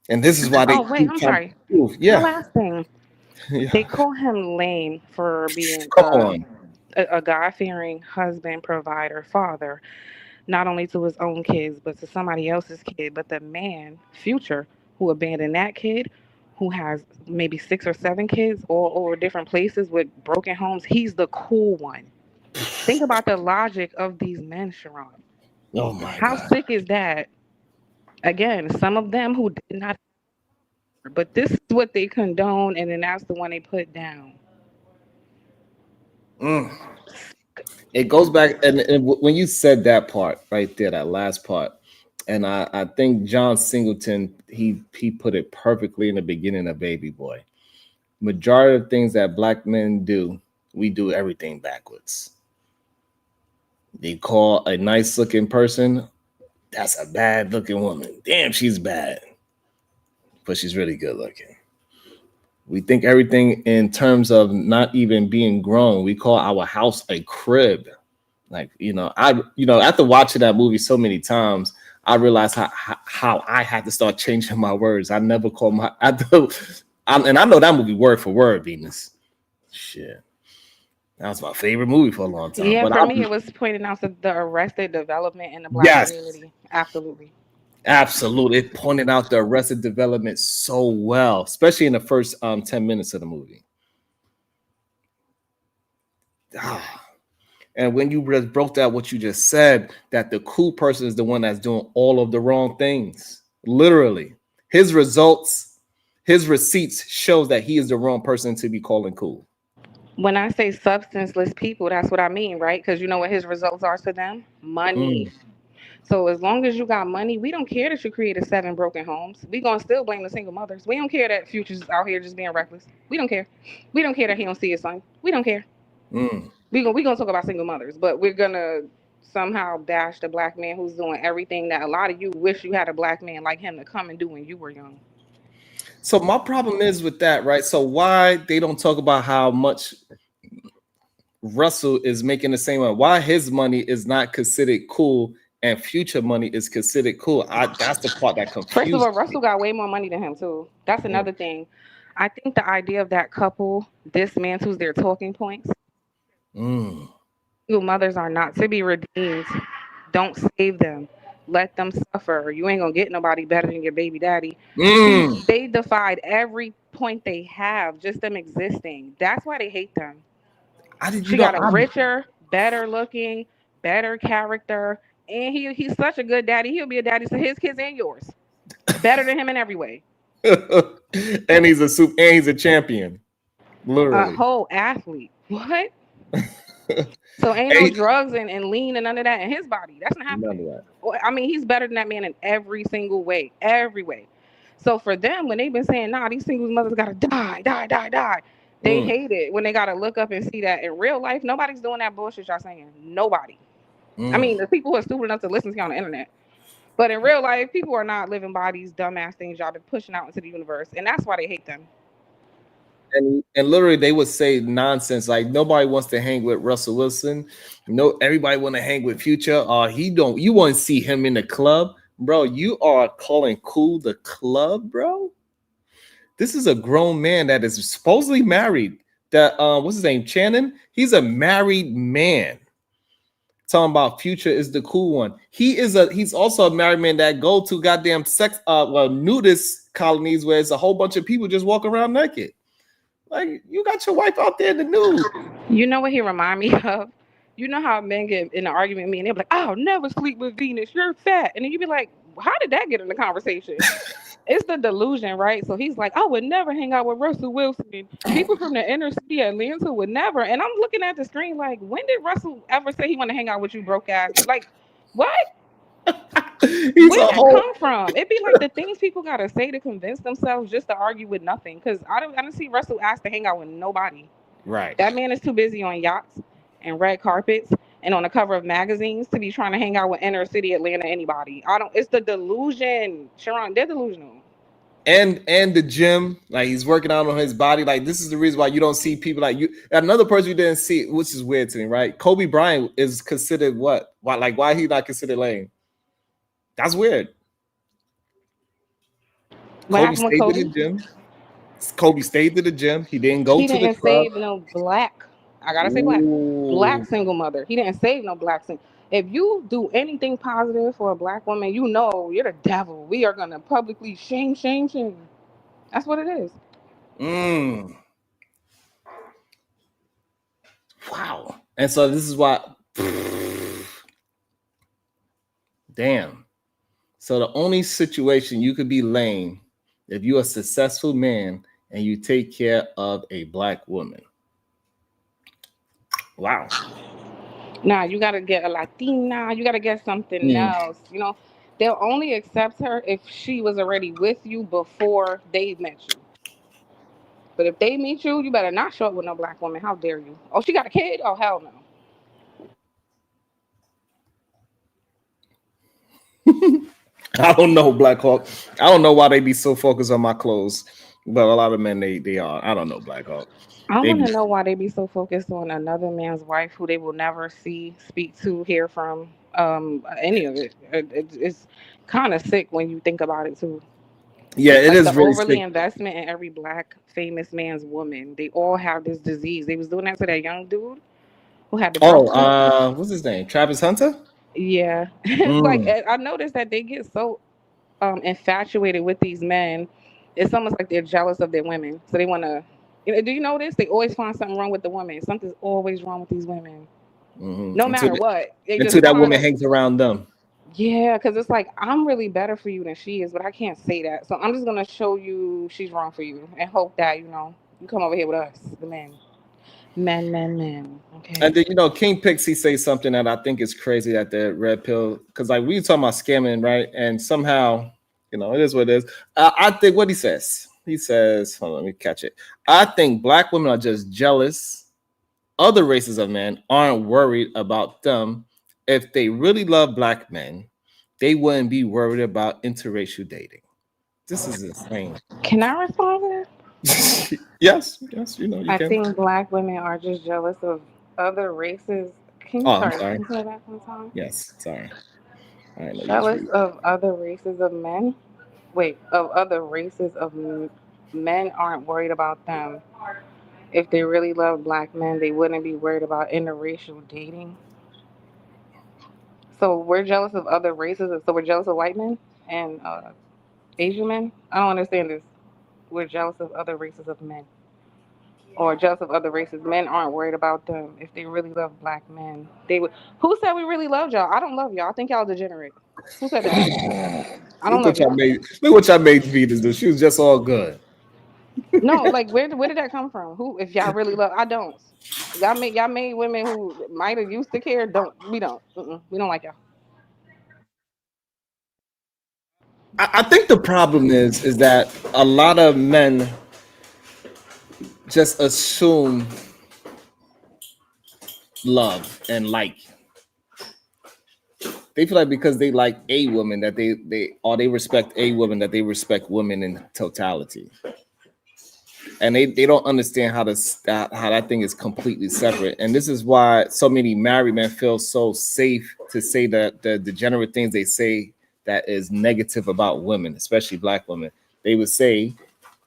And this is why they. Oh, wait, I'm sorry. Ooh, The yeah. last thing. Yeah. They call him lame for being Come on. a God-fearing husband, provider, father, not only to his own kids, but to somebody else's kid. But the man, future, who abandoned that kid, who has maybe 6 or 7 kids all over different places with broken homes, he's the cool one. Think about the logic of these men, Sharon. Oh my How God. sick is that? Again, some of them who did not, but this is what they condone, and then that's the one they put down. Mm. It goes back, and when you said that part right there, that last part, and I think John Singleton, he put it perfectly in the beginning of Baby Boy. Majority of things that black men do, we do everything backwards. They call a nice looking person, that's a bad looking woman. Damn, she's bad, but she's really good looking. We think everything in terms of not even being grown. We call our house a crib. Like, after watching that movie so many times, I realized how I had to start changing my words. I never call my, and I know that movie word for word, Venus. Shit. That was my favorite movie for a long time. Yeah, But for me, it was pointing out the arrested development in the black yes, community. Absolutely. absolutely. It pointed out the Arrested Development so well, especially in the first 10 minutes of the movie. And when you broke down what you just said, that the cool person is the one that's doing all of the wrong things. Literally. His results, his receipts shows that he is the wrong person to be calling cool. When I say substanceless people, that's what I mean, right? Because you know what his results are to them? Money. Mm. So as long as you got money, we don't care that you created 7 broken homes. We gonna still blame the single mothers. We don't care that Future's out here just being reckless. We don't care. We don't care that he don't see his son. We don't care. Mm. We gonna talk about single mothers, but we're gonna somehow bash the black man who's doing everything that a lot of you wish you had a black man like him to come and do when you were young. So my problem is with that, right? So why they don't talk about how much Russell is making the same money? Why his money is not considered cool and Future money is considered cool? That's the part that First of confused all, Russell got way more money than him too. That's me. another thing. I think the idea of that couple dismantles their talking points. Mm. Single mothers are not to be redeemed. Don't save them. Let them suffer. You ain't gonna get nobody better than your baby daddy. Mm. They defied every point they have, just them existing. That's why they hate them. I did, She got a richer, better looking, better character, and he's such a good daddy. He'll be a daddy to his kids and yours. Better than him in every way. and he's a champion. A Literally. whole athlete. What? So ain't no Hey, drugs and lean and none of that in his body. That's not none of happening. that. Well, I mean, he's better than that man in every single way. Every way. So for them, when they've been saying, nah, these single mothers gotta die, die, die, die, they Mm. hate it when they gotta look up and see that in real life, nobody's doing that bullshit y'all saying. Nobody. I Mm. mean, the people who are stupid enough to listen to you on the internet. But in real life, people are not living by these dumbass things y'all been pushing out into the universe. And that's why they hate them. And literally they would say nonsense like nobody wants to hang with Russell Wilson. No, everybody want to hang with Future. You want to see him in the club, bro. You are calling cool the club, bro. This is a grown man that is supposedly married. That what's his name? Channing. He's a married man. talking about Future is the cool one. He's also a married man that go to goddamn sex nudist colonies where it's a whole bunch of people just walking around naked. Like, you got your wife out there in the nude. You know what he remind me of? You know how men get in an argument with me and they'll be like, I'll never sleep with Venus, you're fat. And then you be like, how did that get in the conversation? It's the delusion, right? So he's like, I would never hang out with Russell Wilson. People from the inner city Atlanta would never. And I'm looking at the screen like, when did Russell ever say he want to hang out with you, broke ass? Like, what? Where did that come from? It'd be like the things people gotta say to convince themselves just to argue with nothing. Because I don't see Russell ask to hang out with nobody. Right. That man is too busy on yachts and red carpets and on the cover of magazines to be trying to hang out with inner city Atlanta anybody. It's the delusion. Sharon, they're delusional. And the gym, like he's working out on his body. Like, this is the reason why you don't see people like you. Another person you didn't see, which is weird to me, right? Kobe Bryant is considered what? Why he not considered lame? That's weird. Kobe stayed to the gym. Kobe stayed to the gym. He didn't go to the club. He didn't save no black. I gotta say black single mother. He didn't save no black single. If you do anything positive for a black woman, you know you're the devil. We are gonna publicly shame. That's what it is. Wow. And so this is why. Damn. So the only situation you could be lame if you're a successful man and you take care of a black woman. Wow. Nah, you gotta get a Latina. You gotta get something else. You know, they'll only accept her if she was already with you before they met you. But if they meet you, you better not show up with no black woman. How dare you? Oh, she got a kid? Oh, hell no. I don't know, Black Hawk. I don't know why they be so focused on my clothes, but a lot of men they are. I don't know, Black Hawk. I want to know why they be so focused on another man's wife who they will never see, speak to, hear from, any of it. It's kind of sick when you think about it too. Yeah, it is the really overly sick. investment in every black famous man's woman. They all have this disease. They was doing that to that young dude who had the what's his name? Travis Hunter? Yeah. It's like I noticed that they get so infatuated with these men. It's almost like they're jealous of their women. So they want to, do you know this? They always find something wrong with the woman. Something's always wrong with these women. No matter what. Until that woman hangs around them. Yeah, because it's like, I'm really better for you than she is, but I can't say that. So I'm just going to show you she's wrong for you and hope that, you come over here with us, the men. Men. Okay. And then, King Pixie says something that I think is crazy at the red pill. Because, like, we were talking about scamming, right? And somehow, it is what it is. I think what he says. He says, hold on, let me catch it. I think black women are just jealous. Other races of men aren't worried about them. If they really love black men, they wouldn't be worried about interracial dating. This is insane. Can I respond to that? Yes, you can. I think black women are just jealous of other races. Can you Can you play that one time? Yes, sorry. Jealous of other races of men? Wait, of other races of men aren't worried about them. If they really love black men, they wouldn't be worried about interracial dating. So we're jealous of other races. So we're jealous of white men and Asian men? I don't understand this. We're jealous of other races of men. Or jealous of other races. Men aren't worried about them. If they really love black men, they would. Who said we really loved y'all? I don't love y'all. I think y'all degenerate. Who said that? I don't love y'all. Look what y'all made Venus do. She was just all good. No, like where did that come from? Who, if y'all really love? I don't. Y'all made women who might have used to care. We don't like y'all. I think the problem is that a lot of men just assume love and like. They feel like because they like a woman that they respect a woman that they respect women in totality. And they don't understand how that thing is completely separate. And this is why so many married men feel so safe to say that the degenerate things they say that is negative about women, especially black women. They would say,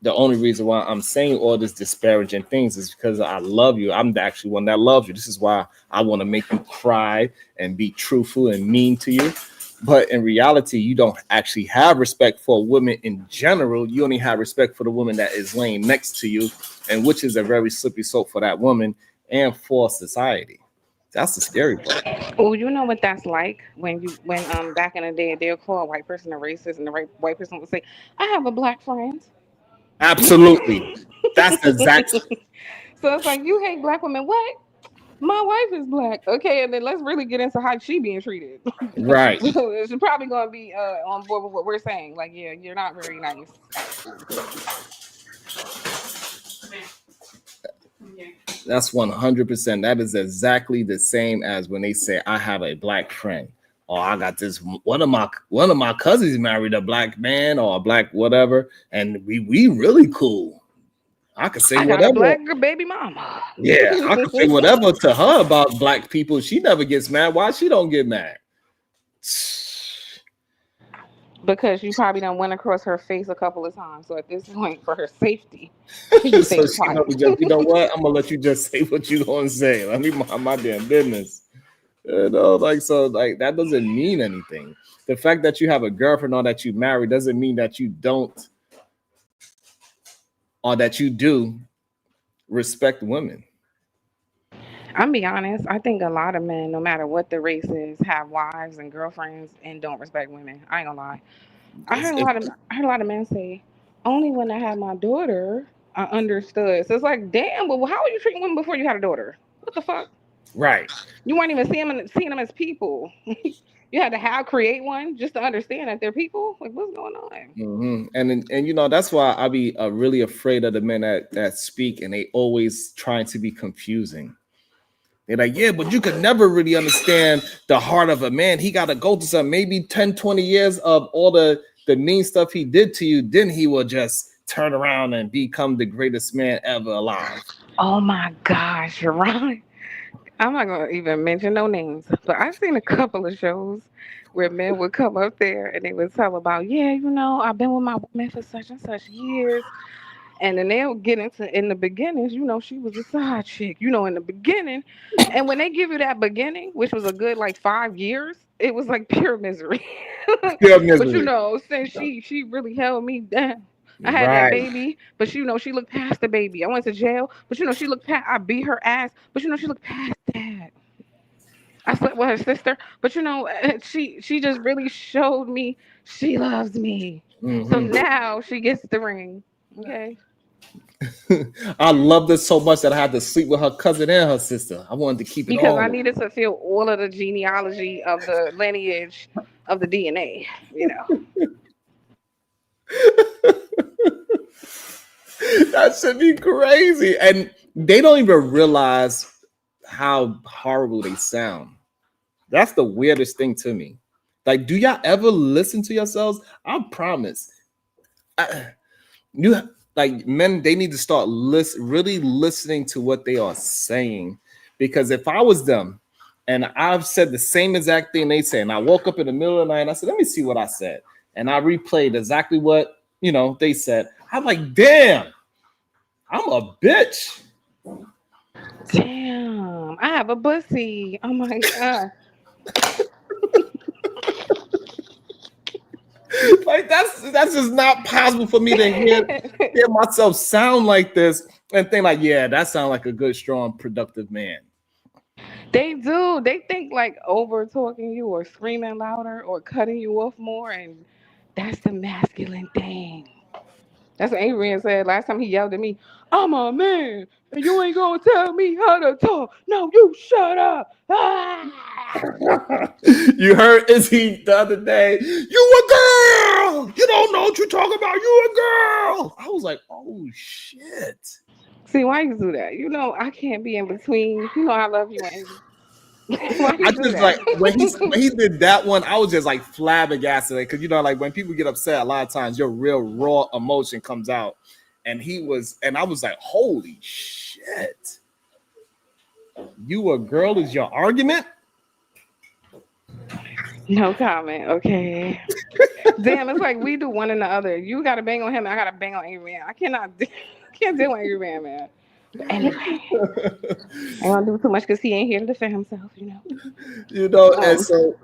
the only reason why I'm saying all this disparaging things is because I love you. I'm the actual one that loves you. This is why I want to make you cry and be truthful and mean to you. But in reality, you don't actually have respect for women in general. You only have respect for the woman that is laying next to you, and which is a very slippery slope for that woman and for society. That's the scary part. Oh, you know what that's like when back in the day they'll call a white person a racist and the white person will say, "I have a black friend." Absolutely. That's the exact So it's like, you hate black women. What? My wife is black. Okay, and then let's really get into how she being treated. right. She's probably gonna be on board with what we're saying. Like, yeah, you're not very nice. That's 100%. That is exactly the same as when they say, I have a black friend. Or I got this one of my cousins married a black man or a black whatever, and we really cool. I could say I got a whatever. black baby mama. Yeah, I could say whatever to her about black people. She never gets mad. Why she don't get mad? Because you probably done went across her face a couple of times. So at this point, for her safety, she So stays she quiet. just, you know what? I'm gonna let you just say what you gonna say. Let me mind my damn business. You know, like so, like that doesn't mean anything. The fact that you have a girlfriend or that you married doesn't mean that you don't or that you do respect women. I'm be honest. I think a lot of men, no matter what the race is, have wives and girlfriends and don't respect women. I ain't gonna lie. It's, it, I heard a lot of men say, only when I had my daughter, I understood. So it's like, damn. Well, how were you treating women before you had a daughter? What the fuck? right. You weren't even seeing them as people. You had to create one just to understand that they're people. Like, what's going on? Mm-hmm. And you know that's why I be really afraid of the men that speak and they always trying to be confusing. They're like, yeah, but you could never really understand the heart of a man. He got to go to some maybe 10, 20 years of all the mean stuff he did to you. Then he will just turn around and become the greatest man ever alive. Oh my gosh, you're right. I'm not gonna even mention no names, but I've seen a couple of shows where men would come up there and they would tell about, yeah, I've been with my woman for such and such years. And then they'll get into in the beginnings, she was a side chick, in the beginning. And when they give you that beginning, which was a good like 5 years, it was like pure misery. Pure But misery. since she really held me down. I had that Right. baby, but she looked past the baby. I went to jail, but she looked past. I beat her ass, but she looked past that. I slept with her sister, but she just really showed me she loves me. So Mm-hmm. now she gets the ring. Okay. I loved her so much that I had to sleep with her cousin and her sister. I wanted to keep it Because I all. needed to feel all of the genealogy of the lineage of the DNA. That should be crazy. And they don't even realize how horrible they sound. That's the weirdest thing to me. Like, do y'all ever listen to yourselves? I promise. You like men, they need to start really listening to what they are saying. Because if I was them and I've said the same exact thing they say, and I woke up in the middle of the night and I said, let me see what I said. And I replayed exactly what they said. I'm like, damn, I'm a bitch. Damn, I have a pussy. Oh my god. Like that's just not possible for me to hear myself sound like this and think like, yeah, that sounds like a good, strong, productive man. They do. They think like over talking you or screaming louder or cutting you off more, and that's the masculine thing. That's what Adrian said last time he yelled at me. I'm a man, and you ain't gonna tell me how to talk. No, you shut up. Ah! You heard Izzy the other day. You a girl. You don't know what you're talking about. You a girl. I was like, oh shit. See, why you do that? I can't be in between. I love you, Andy. Why I you do just like when he that? did that one, I was just like flabbergasted because like when people get upset, a lot of times your real raw emotion comes out, and I was like, holy shit, you a girl is your argument? No comment. Okay. Damn, it's like we do one and the other. You gotta bang on him, I gotta bang on angry man. I cannot, can't deal with angry man, man. But anyway, I ain't gonna do too much because he ain't here to defend himself, you know. You know, and Um, so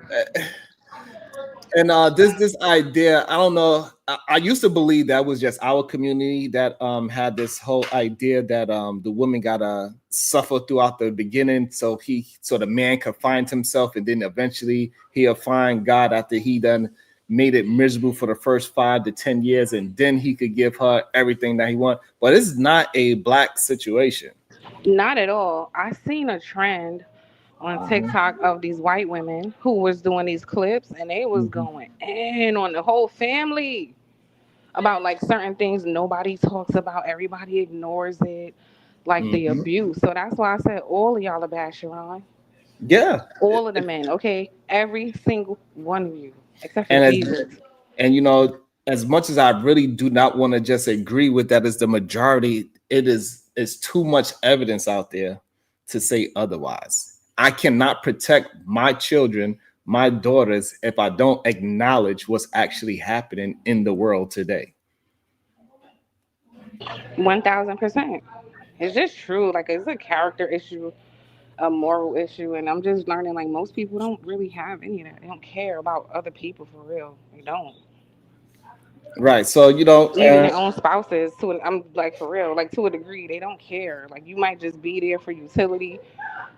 and this idea, I don't know. I used to believe that was just our community that had this whole idea that the woman gotta suffer throughout the beginning, so the man could find himself, and then eventually he'll find God after he done made it miserable for the first 5 to 10 years, and then he could give her everything that he want. But it's not a black situation. Not at all. I seen a trend on TikTok of these white women who was doing these clips and they was Mhm. going in on the whole family about like certain things nobody talks about, everybody ignores it, like the Mhm. abuse. So that's why I said all of y'all are bad, Sharon. Yeah, All of the men, okay? Every single one of you, except for and as Jesus. and you know, as much as I really do not want to just agree with that as the majority, it's too much evidence out there to say otherwise. I cannot protect my children, my daughters, if I don't acknowledge what's actually happening in the world today. 1000%. It's just true. Like it's a character issue, a moral issue, and I'm just learning like most people don't really have any of that. They don't care about other people for real. They don't. Right. So you know, Even their own spouses I'm like for real, like to a degree, they don't care. Like you might just be there for utility.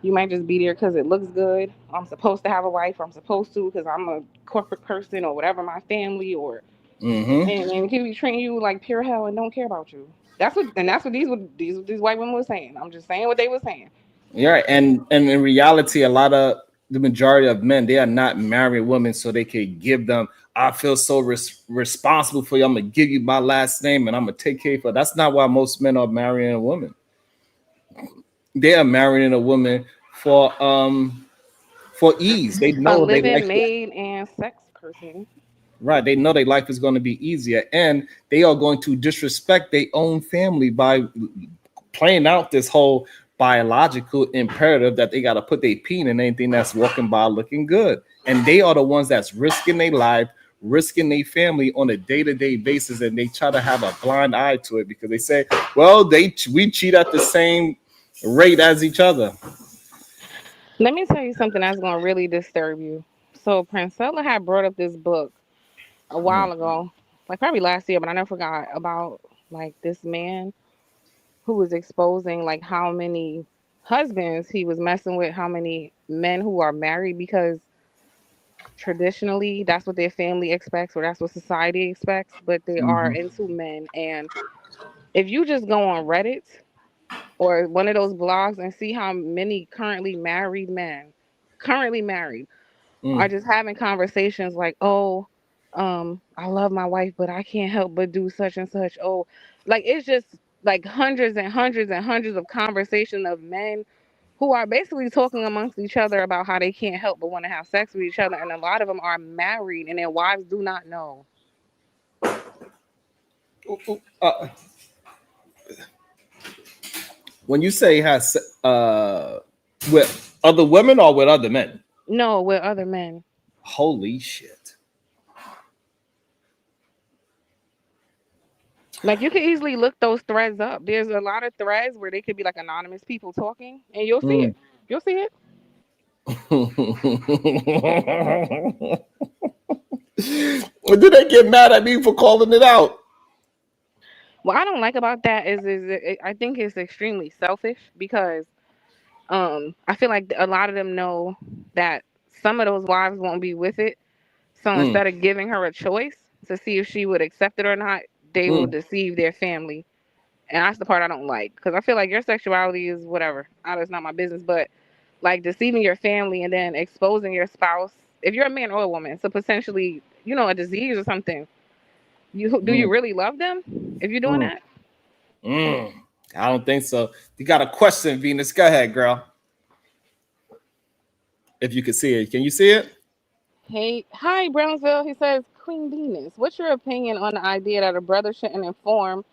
You might just be there because it looks good. I'm supposed to have a wife, or I'm supposed to because I'm a corporate person or whatever, my family, or mhm. and he be treating you like pure hell and don't care about you. That's what these white women were saying. I'm just saying what they were saying. You're right. And in reality, a lot of the majority of men, they are not married women, so they can give them. I feel so responsible for you. I'm gonna give you my last name, and I'm gonna take care of you. That's not why most men are marrying a woman. They are marrying a woman for ease. They A know they like living it. maid and sex person. Right. They know their life is going to be easier, and they are going to disrespect their own family by playing out this whole biological imperative that they got to put their peen in anything that's walking by looking good. And they are the ones that's risking their life, risking their family on a day-to-day basis, and they try to have a blind eye to it because they say, well, we cheat at the same rate as each other. Let me tell you something that's gonna really disturb you. So Princella had brought up this book a while ago, like probably last year, but I never forgot about like this man who was exposing like how many husbands he was messing with, how many men who are married because traditionally that's what their family expects or that's what society expects, but they are Mhm. into men. And if you just go on Reddit or one of those blogs and see how many currently married men, currently married, are Mm, just having conversations like, oh, I love my wife, but I can't help but do such and such. Oh, like it's just like hundreds and hundreds and hundreds of conversation of men who are basically talking amongst each other about how they can't help but want to have sex with each other, and a lot of them are married and their wives do not know. uh, when you say has with other women or with other men, No, with other men. holy shit. Like you can easily look those threads up. There's a lot of threads where they could be like anonymous people talking, and you'll see Mm. it. You'll see it. Or did they get mad at me for calling it out? What I don't like about that is I think it's extremely selfish because I feel like a lot of them know that some of those wives won't be with it. So Mm, instead of giving her a choice to see if she would accept it or not, they will mm, deceive their family. And that's the part I don't like because I feel like your sexuality is whatever. It's not my business, but like deceiving your family and then exposing your spouse, if you're a man or a woman, so potentially, a disease or something. Do you mm, really love them if you're doing mm, that? mm. I don't think so. You got a question, Venus. Go ahead, girl. If you can see it, can you see it? Hey, hi Brownsville. He says, Queen Venus, what's your opinion on the idea that a brother shouldn't inform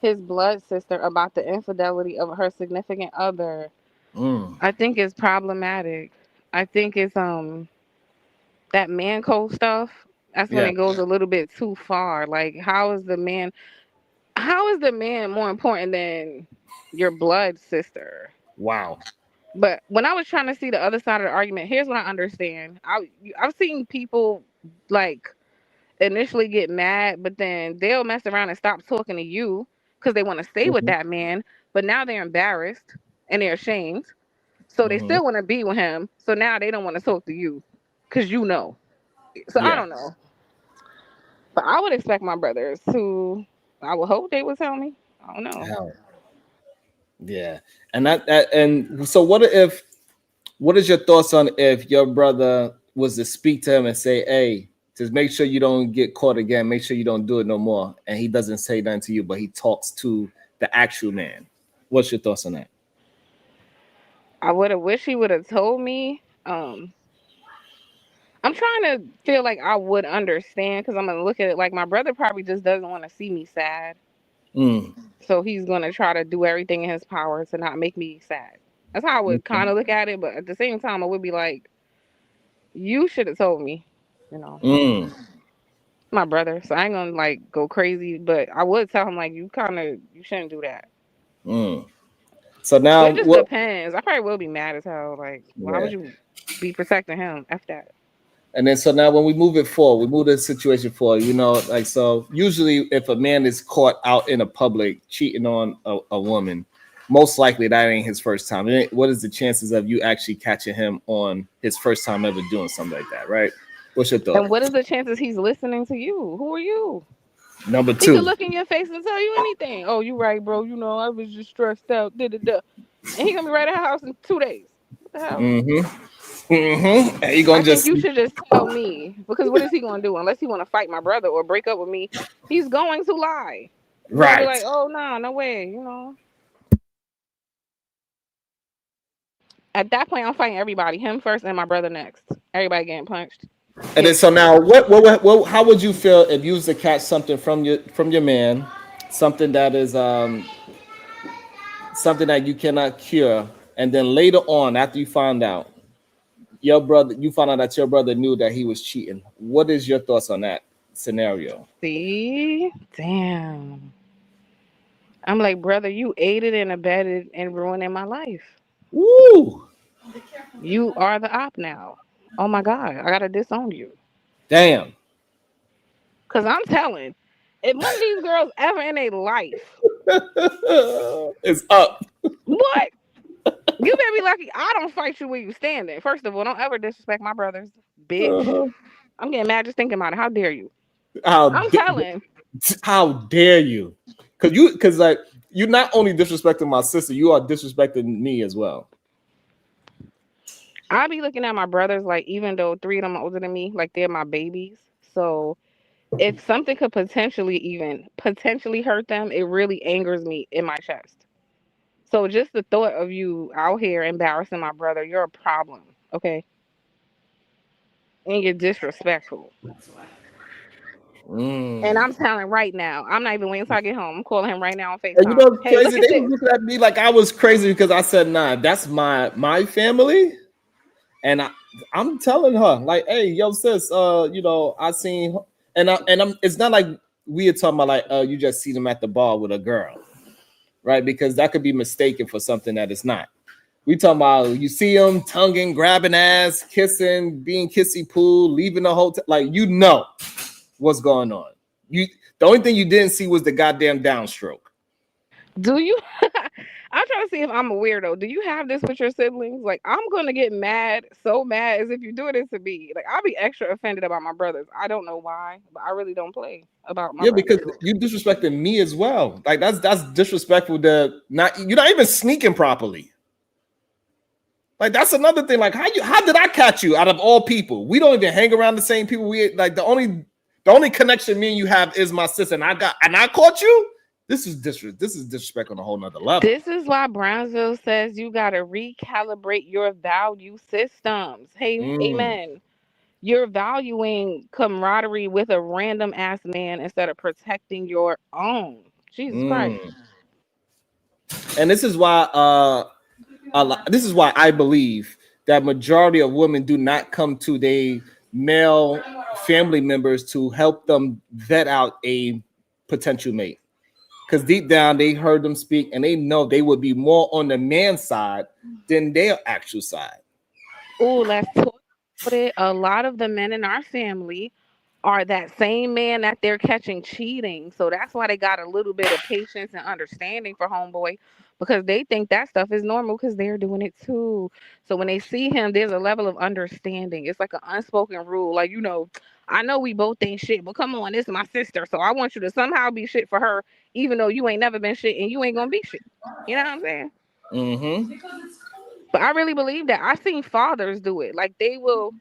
his blood sister about the infidelity of her significant other? Mm, I think it's problematic. I think it's that man code stuff. That's when Yeah. it goes a little bit too far. Like, how is the man more important than your blood sister? Wow. But when I was trying to see the other side of the argument, here's what I understand. I've seen people like initially get mad, but then they'll mess around and stop talking to you because they want to stay with Mm-hmm. that man. But now they're embarrassed and they're ashamed, so they Mm-hmm. still want to be with him. So now they don't want to talk to you because you know. So I Yeah. don't know, but I would expect my brothers to. I would hope they would tell me. I don't know. Hell, yeah. And and so what is your thoughts on if your brother was to speak to him and say, hey, just make sure you don't get caught again, make sure you don't do it no more, and he doesn't say nothing to you, but he talks to the actual man? What's your thoughts on that? I would have wished he would have told me. I'm trying to feel like I would understand because I'm gonna look at it like my brother probably just doesn't want to see me sad, Mm. so he's gonna try to do everything in his power to not make me sad. That's how I would Okay. kind of look at it, but at the same time, I would be like, "You should have told me," you know, Mm. my brother. So I ain't gonna like go crazy, but I would tell him like, you shouldn't do that." Mm. So But now it just what? depends. I probably will be mad as hell. Like, why would Yeah. you be protecting him? F that. And then so now when we move it forward, we move the situation forward, like so usually if a man is caught out in a public cheating on a woman, most likely that ain't his first time. What is the chances of you actually catching him on his first time ever doing something like that, right? What's your thought? And what is the chances he's listening to you? Who are you? Number He could two. look in your face and tell you anything. Oh, you right, bro. You know, I was just stressed out. Da da da. And he gonna be right at her house in 2 days. What the hell? Mm-hmm. Mm-hmm. And you I gonna think just you should just tell me because what is he gonna do unless he want to fight my brother or break up with me? He's going to lie. He's gonna be right. like, oh no, no way. You know. At that point, I'm fighting everybody. Him first and my brother next. Everybody getting punched. And then Getting so killed. now how would you feel if you was to catch something from your man, something that is something that you cannot cure, and then later on, after you find out you found out that your brother knew that he was cheating. What is your thoughts on that scenario? See, damn. I'm like, brother, you aided and abetted and ruining my life. Woo! You are the op now. Oh my God, I gotta disown you. Damn. Cause I'm telling, if one of these girls ever in a life, It's up. what? You better be lucky I don't fight you where you standing. First of all, don't ever disrespect my brothers, bitch. Uh-huh. I'm getting mad just thinking about it. How dare you? How I'm d- telling. how dare you? Because like you're not only disrespecting my sister, you are disrespecting me as well. I be looking at my brothers like, even though three of them are older than me, like they're my babies. So if something could potentially hurt them, it really angers me in my chest. So just the thought of you out here embarrassing my brother, you're a problem, okay? And you're disrespectful. And Mm. I'm telling right now, I'm not even waiting until I get home. I'm calling him right now on And you FaceTime. know what's Hey, look crazy? at They was this. looking at me like I was crazy because I said, "Nah, that's my family." And I'm telling her, like, hey, yo, sis, I seen, and I'm. It's not like we are talking about like, you just see them at the bar with a girl, right? Because that could be mistaken for something that it's not. We talking about you see them tonguing, grabbing ass, kissing, being kissy pool, leaving the hotel, like what's going on. You the only thing you didn't see was the goddamn downstroke. Do you? I'm trying to see if I'm a weirdo. Do you have this with your siblings? Like, I'm gonna get mad, so mad, as if you're doing it to me. Like, I'll be extra offended about my brothers. I don't know why, but I really don't play about my Yeah, because brothers. you disrespecting me as well. Like that's disrespectful. To not you're not even sneaking properly. Like that's another thing. Like how did I catch you out of all people? We don't even hang around the same people. We like the only connection me and you have is my sister, and I caught you. This is disrespect on a whole nother level. This is why Brownsville says you gotta recalibrate your value systems. Hey, Mm, amen. You're valuing camaraderie with a random ass man instead of protecting your own. Jesus Christ. mm. And this is why I believe that majority of women do not come to they male family members to help them vet out a potential mate. Because deep down, they heard them speak and they know they would be more on the man's side than their actual side. Oh, let's talk about it. A lot of the men in our family are that same man that they're catching cheating. So that's why they got a little bit of patience and understanding for homeboy because they think that stuff is normal because they're doing it too. So when they see him, there's a level of understanding. It's like an unspoken rule. Like, I know we both ain't shit, but come on, this is my sister. So I want you to somehow be shit for her, even though you ain't never been shit and you ain't gonna be shit. You know what I'm saying? Mm-hmm. But I really believe that. I seen fathers do it. Like they will,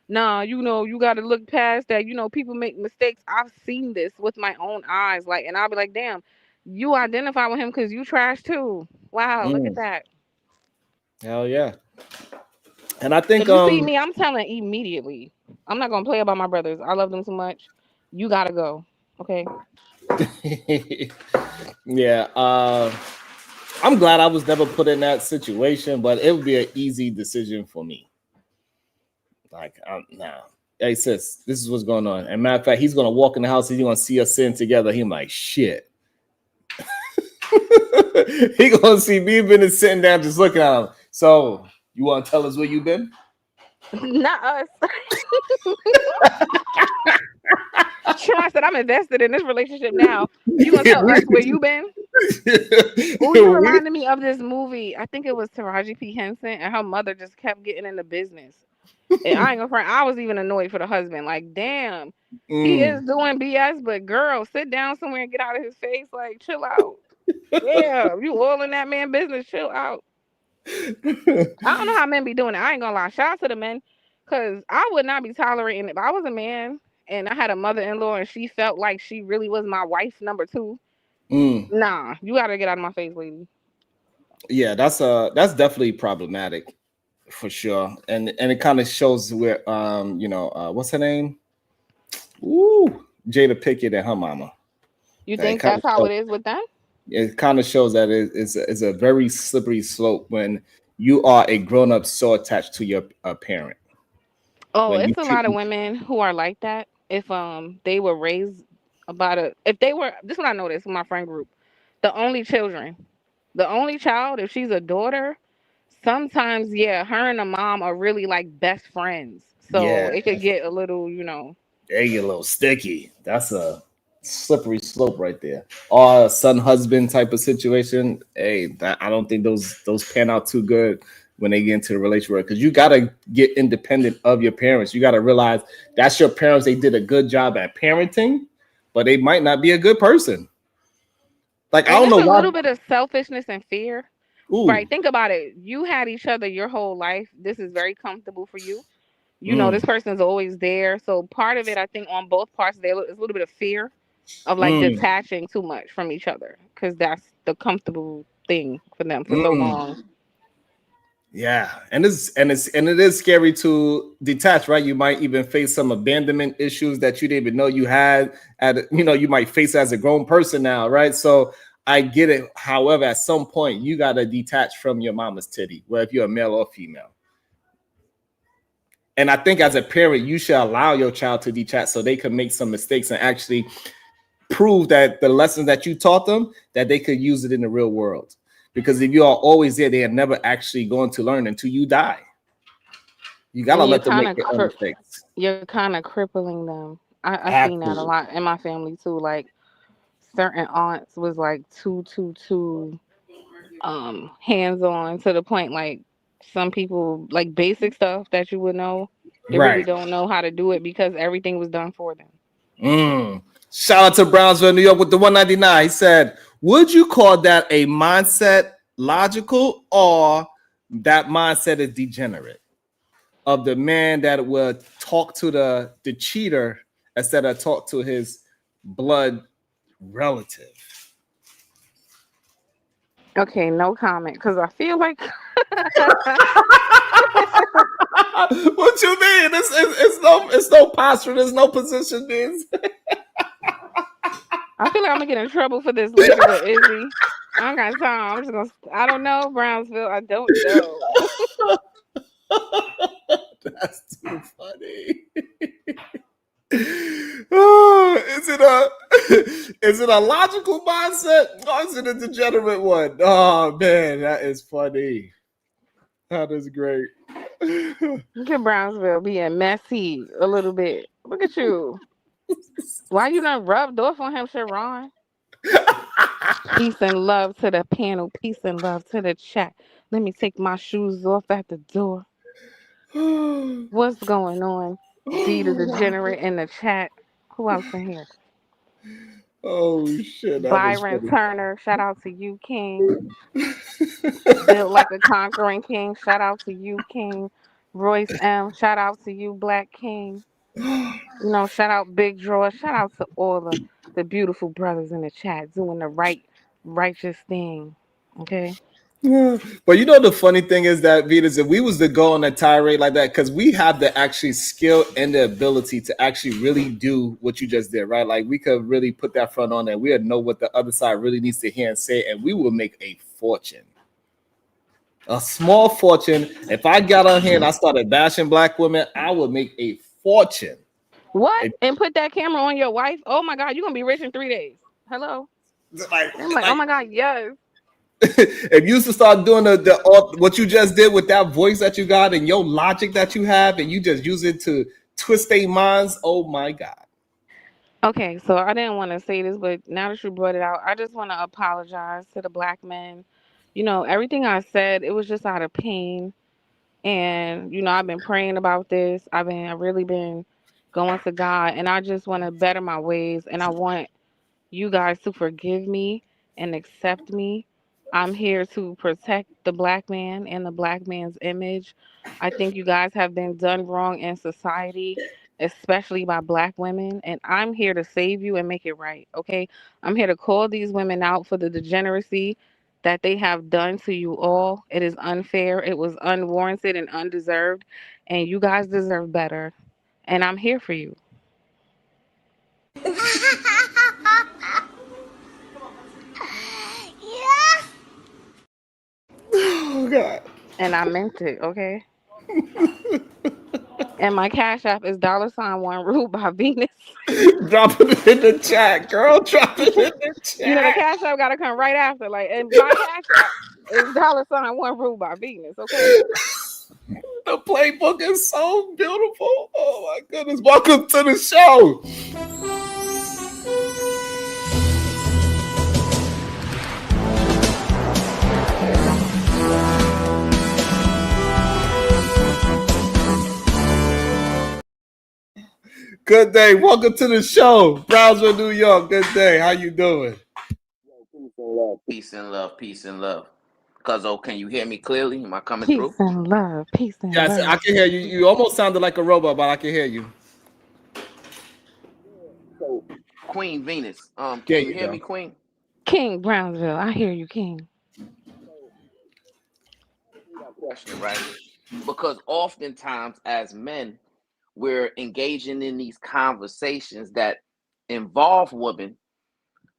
nah, you got to look past that. People make mistakes. I've seen this with my own eyes. Like, and I'll be like, damn, you identify with him because you trash too. Wow, look at Mm. that. Hell yeah. And I think If you see me, I'm telling immediately. I'm not gonna play about my brothers. I love them too much. You gotta go. Okay. yeah, I'm glad I was never put in that situation, but it would be an easy decision for me. Like, nah. Hey sis, this is what's going on. And matter of fact, he's gonna walk in the house, he's gonna see us sitting together. He's like, shit. He gonna see me been sitting down just looking at him. So you want to tell us where you been? Not us. Sean said, I'm invested in this relationship now. You gonna tell us where you been? Oh, you reminded me of this movie. I think it was Taraji P. Henson, and her mother just kept getting into business. And I ain't gonna front. I was even annoyed for the husband. Like, damn, he is doing BS, but girl, sit down somewhere and get out of his face. Like, chill out. Yeah, you all in that man business. Chill out. I don't know how men be doing it. I ain't gonna lie. Shout out to the men, cause I would not be tolerating it. If I was a man and I had a mother-in-law and she felt like she really was my wife number two, nah, you gotta get out of my face, lady. Yeah, that's definitely problematic for sure. And it kind of shows where what's her name? Ooh, Jada Pickett and her mama. You That think that's how it is with them? it kind of shows that it's a very slippery slope when you are a grown-up so attached to your parent. Oh, When you it's a treat lot of women who are like that. If they were raised if they were, this is what I noticed with my friend group, the only children, the only child, if she's a daughter, sometimes yeah, her and the mom are really like best friends. So yeah, it could get a little, they get a little sticky. That's a slippery slope right there. Or a son husband type of situation. Hey, I don't think those pan out too good when they get into the relationship because you gotta get independent of your parents. You gotta realize that's your parents. They did a good job at parenting, but they might not be a good person. Like I and don't it's know a why. little bit of selfishness and fear. Ooh, Right. Think about it. You had each other your whole life. This is very comfortable for you. This mm, person's always there. So part of it, I think, on both parts, there is a little bit of fear of like mm, detaching too much from each other because that's the comfortable thing for them for so mm. long. Yeah, and it is scary to detach, right? You might even face some abandonment issues that you didn't even know you had. You might face as a grown person now, right? So I get it. However, at some point, you got to detach from your mama's titty, whether if you're a male or female. And I think as a parent, you should allow your child to detach so they can make some mistakes and actually prove that the lessons that you taught them that they could use it in the real world. Because if you are always there, they are never actually going to learn until you die. You gotta And let them make their own mistakes. you're kind of crippling them. I seen that a Absolutely. lot in my family too. Like certain aunts was like too hands on to the point like some people like basic stuff that you would know, they really Right. don't know how to do it because everything was done for them. Shout out to Brownsville, New York with the 199. He said, would you call that a mindset logical or that mindset is degenerate? Of the man that will talk to the cheater instead of talk to his blood relative. Okay, no comment because I feel like What you mean? It's no posture. There's no position. Means I feel like I'm gonna get in trouble for this later with Izzy. I don't got time. I'm just gonna. I don't know Brownsville. I don't know. that's too funny. is it a logical mindset or is it a degenerate one? Oh man, that is funny. That is great. Look at Brownsville being messy a little bit. Look at you. Why you done rubbed off on him, Sharon? Peace and love to the panel. Peace and love to the chat. Let me take my shoes off at the door. What's going on? D the degenerate in the chat. Who else in here? Oh shit, that was Byron funny. Turner. Shout out to you, King. Built like a conquering king. Shout out to you, King. Royce M. Shout out to you, Black King. You know, shout out Big Draw. Shout out to all the beautiful brothers in the chat doing the righteous thing. Okay. But you know the funny thing is that Venus, if we was to go on a tirade like that, because we have the actually skill and the ability to actually really do what you just did, right? Like we could really put that front on and we'd know what the other side really needs to hear and say, and we will make a fortune. A small fortune. If I got on here and I started bashing black women, I would make a fortune. What? And put that camera on your wife? Oh my God, you're gonna be rich in 3 days. Hello? I'm like, oh my God, yes. If you used to start doing what you just did with that voice that you got and your logic that you have, and you just use it to twist their minds, oh my God. Okay, so I didn't want to say this, but now that you brought it out, I just want to apologize to the black men. You know, everything I said, it was just out of pain. And, you know, I've been praying about this. I've really been going to God, and I just want to better my ways. And I want you guys to forgive me and accept me. I'm here to protect the black man and the black man's image. I think you guys have been done wrong in society, especially by black women, and I'm here to save you and make it right, okay? I'm here to call these women out for the degeneracy that they have done to you all. It is unfair, it was unwarranted and undeserved, and you guys deserve better. And I'm here for you. Oh God. And I meant it, okay? And my cash app is $1 ruled by Venus. Drop it in the chat, girl. Drop it in the You know, the chat. cash app gotta come right after. Like, and my cash app is $1 ruled by Venus, okay? The playbook is so beautiful. Oh my goodness. Welcome to the show. Good day. Welcome to the show. Brownsville, New York. Good day. How you doing? Peace and love, peace and love. Cuzzo, can you hear me clearly? Am I coming Peace through? and love. Peace and Yes, love. I can hear you. You almost sounded like a robot, but I can hear you. So, Queen Venus, There can you you hear go. me, Queen? King Brownsville. I hear you, King. Question, right? Because oftentimes as men, we're engaging in these conversations that involve women,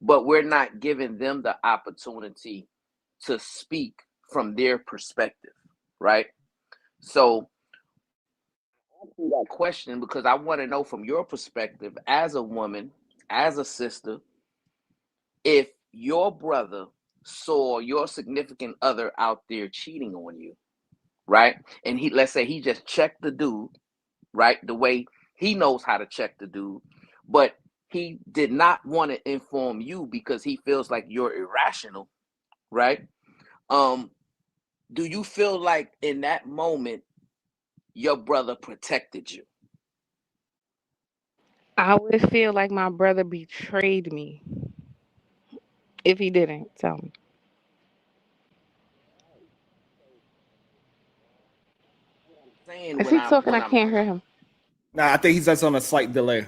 but we're not giving them the opportunity to speak from their perspective, right? So that question because I want to know from your perspective as a woman, as a sister, if your brother saw your significant other out there cheating on you, right? And he, let's say he just checked the dude, right? The way he knows how to check the dude, but he did not want to inform you because he feels like you're irrational, right? Do you feel like in that moment your brother protected you? I would feel like my brother betrayed me if he didn't tell me. Saying Is he talking? I when I'm can't hear him. Nah, I think he's just on a slight delay.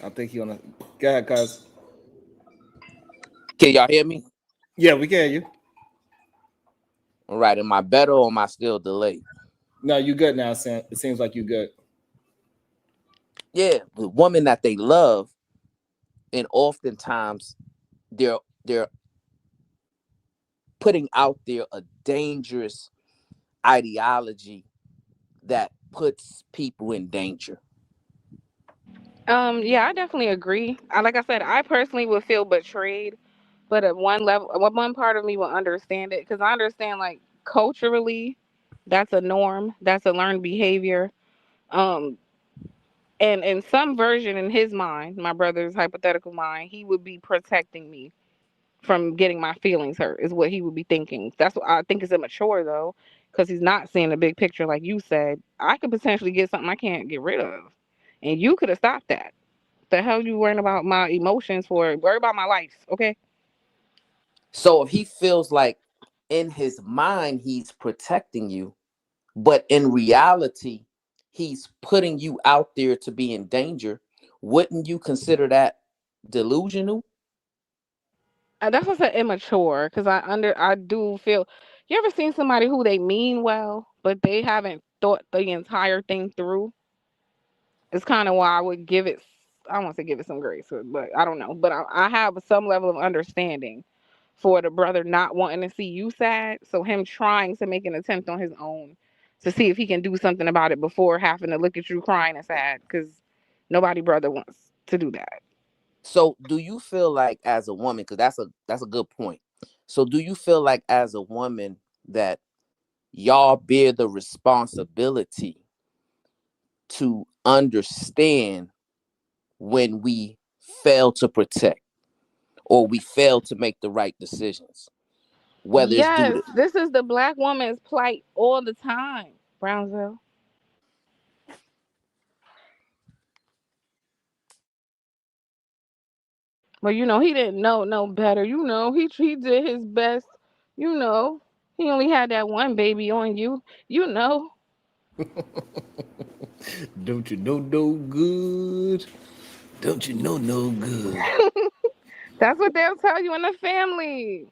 I think he on a. Go ahead, cuz. Can y'all hear me? Yeah, we can hear you. All right, am I better or am I still delayed? No, you good now, Sam. It seems like you good. Yeah, the woman that they love, and oftentimes they're putting out there a dangerous ideology that puts people in danger. Yeah, I definitely agree. Like I said, I personally would feel betrayed, but at one level, one part of me will understand it because I understand like culturally, that's a norm, that's a learned behavior. Um, and in some version in his mind, my brother's hypothetical mind, he would be protecting me from getting my feelings hurt. Is what he would be thinking. That's what I think is immature though, because he's not seeing the big picture. Like you said, I could potentially get something I can't get rid of, and you could have stopped that. The hell you worrying about my emotions for? Worry about my life, okay? So if he feels like in his mind he's protecting you, but in reality he's putting you out there to be in danger, wouldn't you consider that delusional? That's what's immature. Cause I do feel. You ever seen somebody who they mean well, but they haven't thought the entire thing through? It's kind of why I would give it. I don't want to say give it some grace, but I don't know. But I have some level of understanding for the brother not wanting to see you sad. So him trying to make an attempt on his own to see if he can do something about it before having to look at you crying and sad. Cause nobody brother wants to do that. So do you feel like as a woman, because that's a good point. So do you feel like as a woman that y'all bear the responsibility to understand when we fail to protect or we fail to make the right decisions, whether it's due Yes, to. this is the black woman's plight all the time, Brownsville. Well, he didn't know no better. He did his best. You know, he only had that one baby on you. You know, Don't you know no good? Don't you know no good? that's what they'll tell you in the family.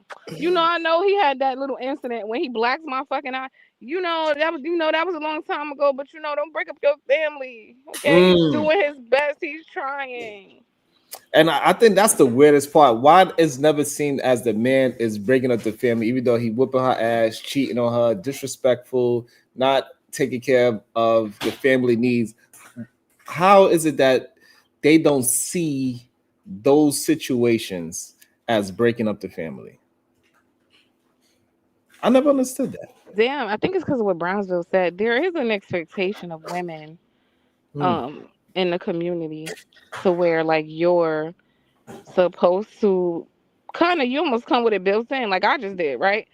I know he had that little incident when he blacked my fucking eye. That was a long time ago. But don't break up your family. Okay, he's Mm. doing his best. He's trying. And I think that's the weirdest part. Why is never seen as the man is breaking up the family, even though he whooping her ass, cheating on her, disrespectful, not taking care of the family needs. How is it that they don't see those situations as breaking up the family? I never understood that. Damn, I think it's because of what Brownsville said. There is an expectation of women Mm, in the community to where like you're supposed to kind of you almost come with it built in like I just did, right?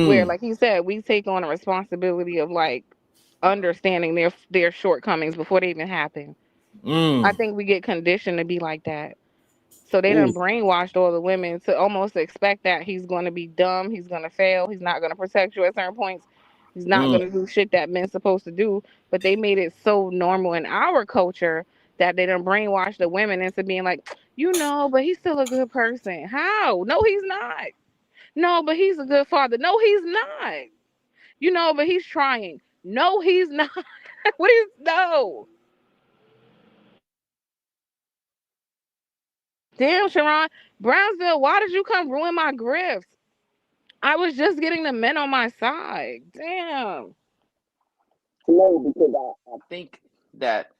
Where mm, like he said, we take on a responsibility of like understanding their shortcomings before they even happen. I mm. think we get conditioned to be like that. So they Ooh, done brainwashed all the women to almost expect that he's going to be dumb, he's going to fail, he's not going to protect you at certain points, he's not mm, going to do shit that men's supposed to do. But they made it so normal in our culture that they done brainwash the women into being like, but he's still a good person. How? No, he's not. No, but he's a good father. No, he's not. But he's trying. No, he's not. What is no? Damn, Sharon Brownsville, why did you come ruin my grifts? I was just getting the men on my side. Damn. No, because I think that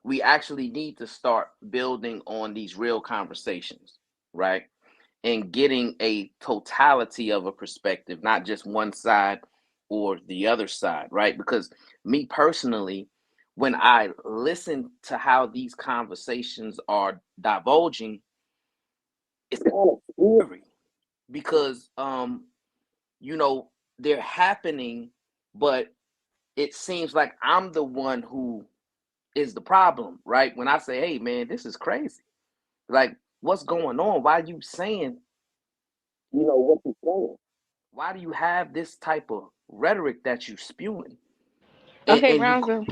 we actually need to start building on these real conversations, right? And getting a totality of a perspective, not just one side or the other side, right? Because me personally, when I listen to how these conversations are divulging, it's kind of scary because you know, they're happening, but it seems like I'm the one who is the problem, right? When I say, hey man, this is crazy. Like, what's going on? Why are you saying, what you're saying? Why do you have this type of rhetoric that you spewing? And, Okay, and you Brownsville.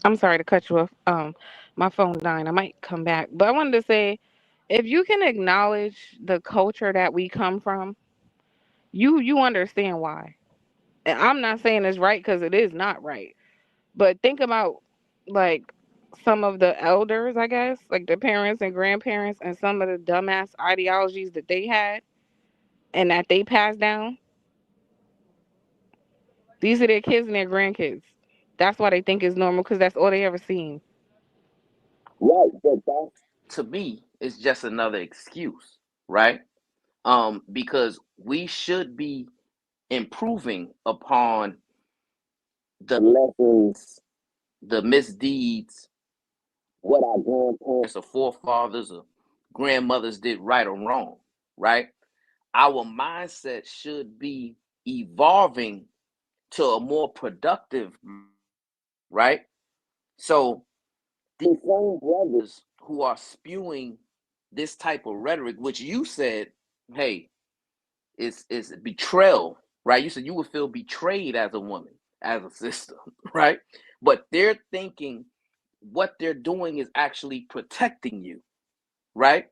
I'm sorry to cut you off. My phone dying. I might come back. But I wanted to say, if you can acknowledge the culture that we come from, you understand why. And I'm not saying it's right because it is not right. But think about like some of the elders, I guess, like the parents and grandparents and some of the dumbass ideologies that they had and that they passed down. These are their kids and their grandkids. That's why they think it's normal because that's all they ever seen. Right, but that to me is just another excuse, right? Because we should be improving upon the lessons, the misdeeds, what our grandparents or forefathers or grandmothers did right or wrong, right? Our mindset should be evolving to a more productive, right? So these same brothers who are spewing this type of rhetoric, which you said, hey, it's betrayal, right? You said you would feel betrayed as a woman, as a sister, right? But they're thinking what they're doing is actually protecting you, right?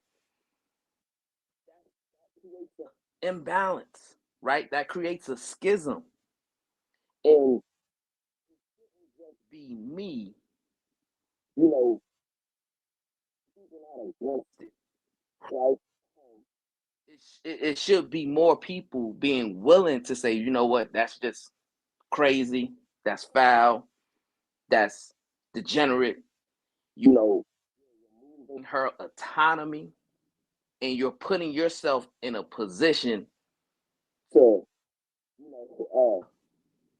Imbalance, right? That creates a schism. And be me, you know, against it, right? It should be more people being willing to say, you know what, that's just crazy, that's foul, that's degenerate, you know, removing her autonomy, and you're putting yourself in a position to, you know,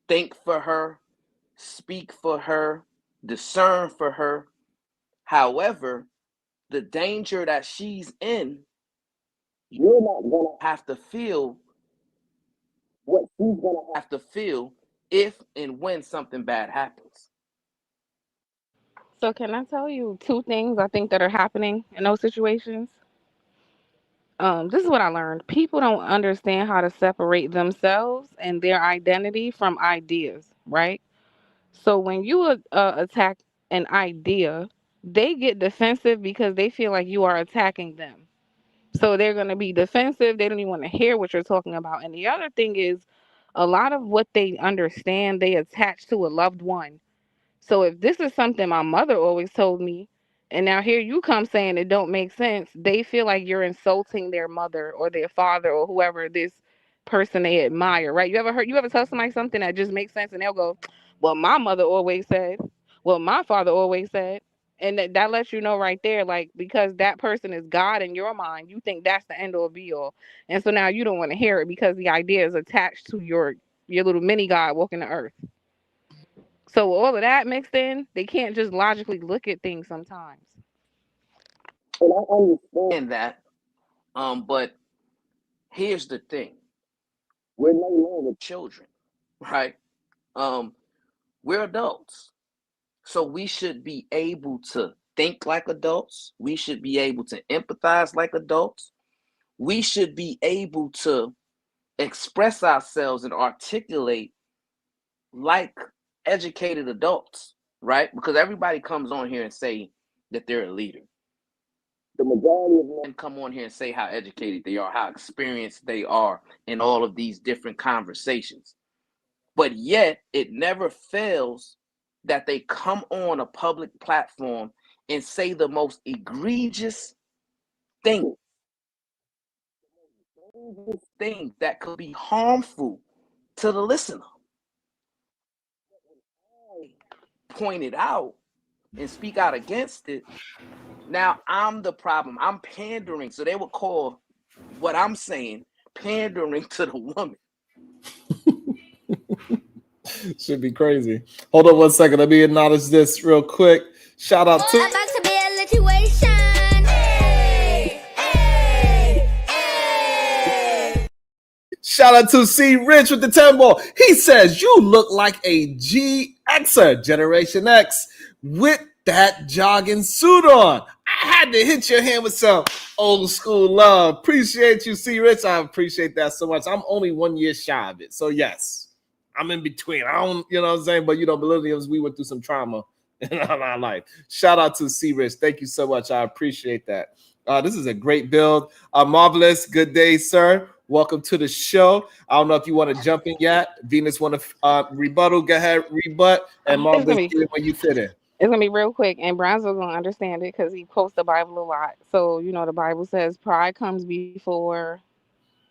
think for her, speak for her, discern for her. However, the danger that she's in, you're not gonna have to feel what she's gonna have to feel if and when something bad happens. So can I tell you two things I think that are happening in those situations? This is what I learned. People don't understand how to separate themselves and their identity from ideas, right? So when you attack an idea, they get defensive because they feel like you are attacking them. So they're going to be defensive. They don't even want to hear what you're talking about. And the other thing is, a lot of what they understand, they attach to a loved one. So if this is something my mother always told me, and now here you come saying it don't make sense, they feel like you're insulting their mother or their father or whoever this person they admire, right? You ever tell somebody something that just makes sense and they'll go, well, my mother always said, well, my father always said. And that lets you know right there, like, because that person is God in your mind, you think that's the end all be all. And so now you don't want to hear it because the idea is attached to your little mini God walking the earth. So with all of that mixed in, they can't just logically look at things sometimes. And I understand that. But here's the thing: we're no longer children, right? Um, we're adults, so we should be able to think like adults. We should be able to empathize like adults. We should be able to express ourselves and articulate like educated adults, right? Because everybody comes on here and say that they're a leader. The majority of men come on here and say how educated they are, how experienced they are in all of these different conversations. But yet, it never fails that they come on a public platform and say the most egregious thing, things that could be harmful to the listener. Point it out and speak out against it. Now I'm the problem. I'm pandering. So they would call what I'm saying pandering to the woman. Should be crazy. Hold on one second. Let me acknowledge this real quick. Shout out to About to be a situation. Hey, hey, hey. Shout out to C Rich with the 10 ball. He says, you look like a G Xer, Generation X, with that jogging suit on. I had to hit your hand with some old school love. Appreciate you, C Rich. I appreciate that so much. I'm only 1 year shy of it. So, yes, I'm in between. I don't, you know what I'm saying? But, millennials, we went through some trauma in our life. Shout out to C Rich. Thank you so much. I appreciate that. This is a great build. Marvelous. Good day, sir. Welcome to the show. I don't know if you want to jump in yet. Venus want to rebuttal. Go ahead, rebut. And It's gonna Marvelous, be get it when you fit in. it's gonna be real quick, and Bronzo's gonna understand it because he quotes the Bible a lot. So the Bible says pride comes before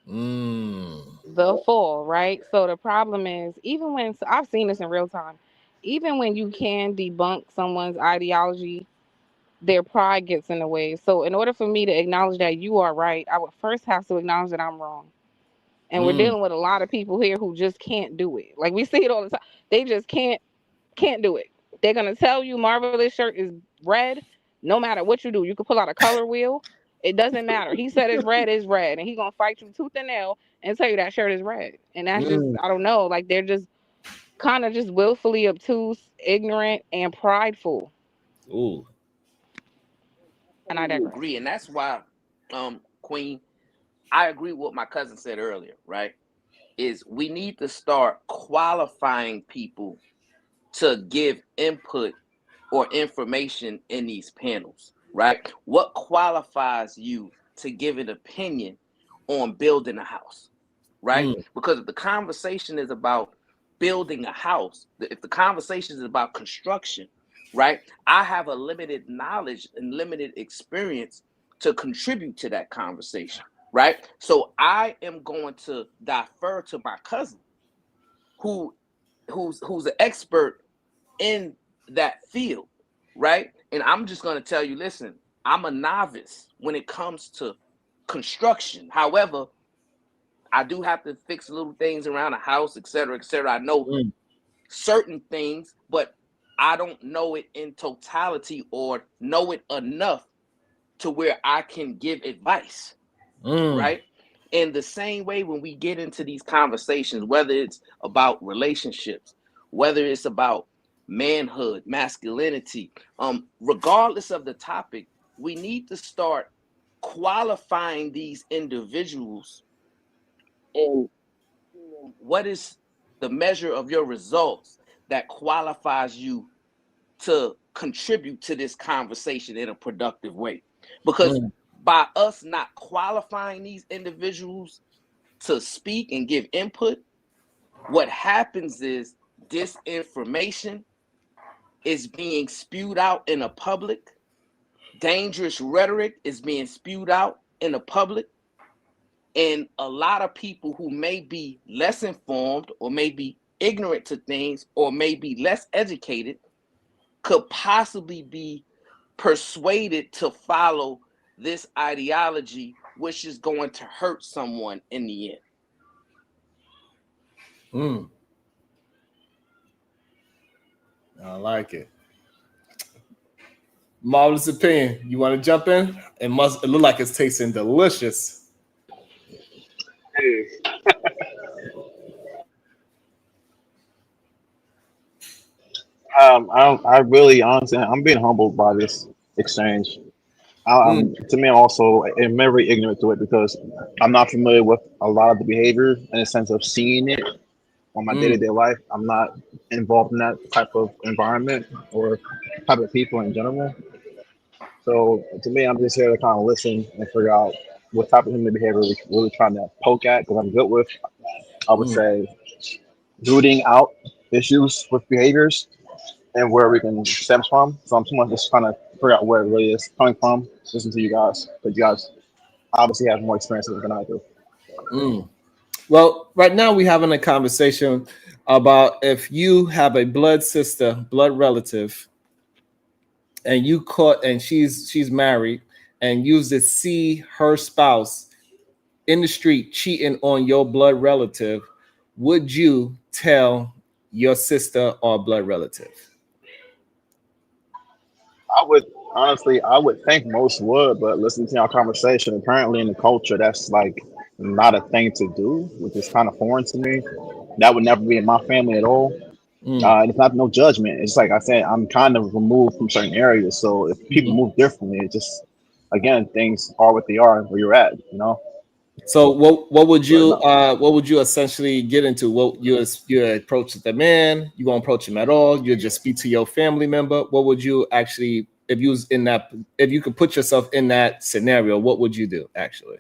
the fall, right? So the problem is, even when so I've seen this in real time, even when you can debunk someone's ideology, their pride gets in the way. So in order for me to acknowledge that you are right, I would first have to acknowledge that I'm wrong. And we're dealing with a lot of people here who just can't do it. Like we see it all the time. They just can't do it. They're gonna tell you Marvelous shirt is red, no matter what you do. You can pull out a color wheel. It doesn't matter. He said it's red, and he's gonna fight you tooth and nail and tell you that shirt is red. And that's just, I don't know. Like they're just kind of just willfully obtuse, ignorant, and prideful. Ooh. And I digress. Agree, and that's why, Queen, I agree with what my cousin said earlier. Right, is we need to start qualifying people to give input or information in these panels. Right, what qualifies you to give an opinion on building a house? Right, because if the conversation is about building a house, if the conversation is about construction, right, I have a limited knowledge and limited experience to contribute to that conversation, right? So I am going to defer to my cousin who's an expert in that field, right? And I'm just going to tell you, listen, I'm a novice when it comes to construction. However, I do have to fix little things around the house, et cetera, et cetera. I know certain things, but I don't know it in totality or know it enough to where I can give advice, right? In the same way, when we get into these conversations, whether it's about relationships, whether it's about manhood, masculinity, regardless of the topic, we need to start qualifying these individuals. And what is the measure of your results that qualifies you to contribute to this conversation in a productive way? Because by us not qualifying these individuals to speak and give input, what happens is disinformation is being spewed out in the public. Dangerous rhetoric is being spewed out in the public. And a lot of people who may be less informed or may be ignorant to things or may be less educated could possibly be persuaded to follow this ideology, which is going to hurt someone in the end. I like it. Marvelous opinion. You want to jump in? It look like it's tasting delicious. I really, honestly, I'm being humbled by this exchange. To me, I'm also am very ignorant to it because I'm not familiar with a lot of the behavior in the sense of seeing it on my day-to-day life. I'm not involved in that type of environment or type of people in general. So to me, I'm just here to kind of listen and figure out what type of human behavior we're really trying to poke at. Because I'm good with, I would say, rooting out issues with behaviors and where we can stem from. So I'm someone just trying to figure out where it really is coming from. Listen to you guys, because you guys obviously have more experiences than I do. Well, right now we're having a conversation about if you have a blood sister, blood relative, and you caught and she's married, and you to see her spouse in the street cheating on your blood relative, would you tell your sister or blood relative? I would honestly, I would think most would, but listening to our conversation, apparently in the culture, that's like not a thing to do, which is kind of foreign to me. That would never be in my family at all. And it's not no judgment. It's like I said, I'm kind of removed from certain areas. So if people move differently, it just again things are what they are where you're at, you know. So what would you essentially get into? What you approach the man? You won't approach him at all? You just speak to your family member? What would you actually, if you was in that, if you could put yourself in that scenario, what would you do actually?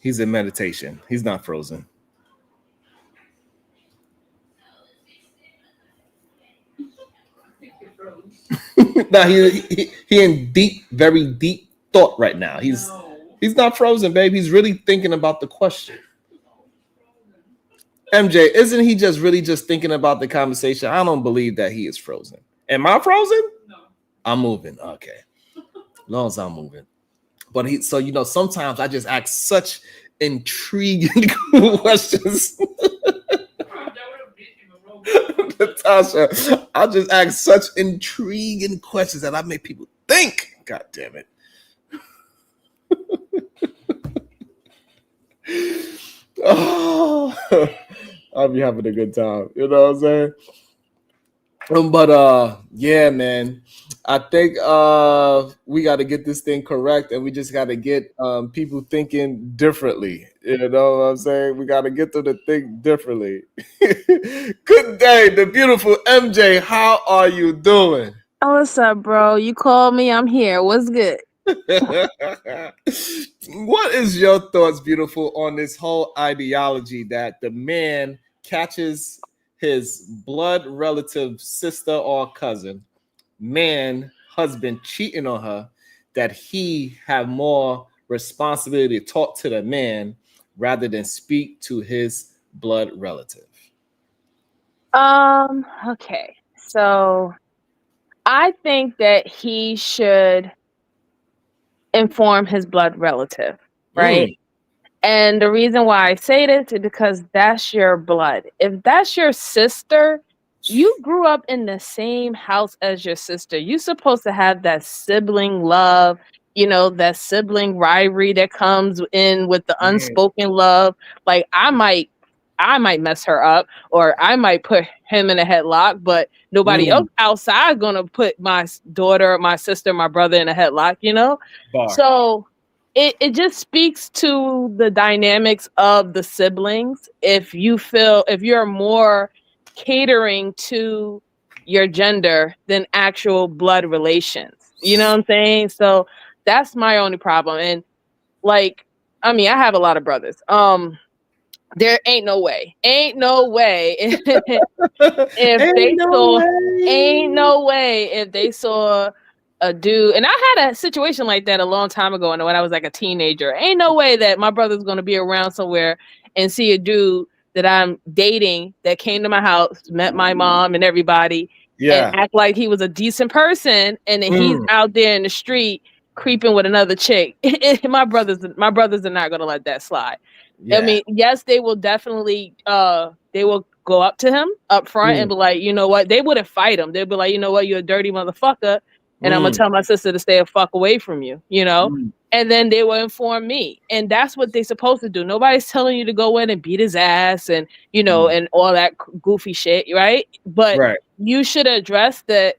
He's in meditation. He's not frozen. Now he in deep, very deep thought right now. He's not frozen, babe. He's really thinking about the question. MJ, isn't he just really just thinking about the conversation? I don't believe that he is frozen. Am I frozen? No. I'm moving. Okay. As long as I'm moving. But sometimes I just ask such intriguing questions. Natasha, I just ask such intriguing questions that I make people think. God damn it. Oh, I'll be having a good time. You know what I'm saying? But yeah, man. I think we got to get this thing correct, and we just got to get people thinking differently. You know what I'm saying? We got to get them to think differently. Good day, the beautiful MJ. How are you doing? Oh, what's up, bro? You called me. I'm here. What's good? What is your thoughts, beautiful, on this whole ideology that the man catches his blood relative sister or cousin, husband cheating on her, that he have more responsibility to talk to the man rather than speak to his blood relative? Okay. So I think that he should inform his blood relative, right? And the reason why I say this is because that's your blood. If that's your sister, you grew up in the same house as your sister. You're supposed to have that sibling love, that sibling rivalry that comes in with the unspoken love. Like I might mess her up, or I might put him in a headlock, but nobody else outside gonna put my daughter, my sister, my brother in a headlock, So it just speaks to the dynamics of the siblings. If you're more catering to your gender than actual blood relations, you know what I'm saying? So that's my only problem. And I have a lot of brothers. There ain't no way if they saw a dude. And I had a situation like that a long time ago when I was like a teenager. Ain't no way that my brother's going to be around somewhere and see a dude that I'm dating that came to my house, met my mom and everybody, and act like he was a decent person, and then he's out there in the street creeping with another chick. My brothers are not going to let that slide. Yeah. I mean, yes, they will definitely they will go up to him up front and be like, you know what? They wouldn't fight him. They'd be like, you know what? You're a dirty motherfucker. And I'm going to tell my sister to stay the fuck away from you, And then they will inform me. And that's what they're supposed to do. Nobody's telling you to go in and beat his ass and, and all that goofy shit, right? But you should address that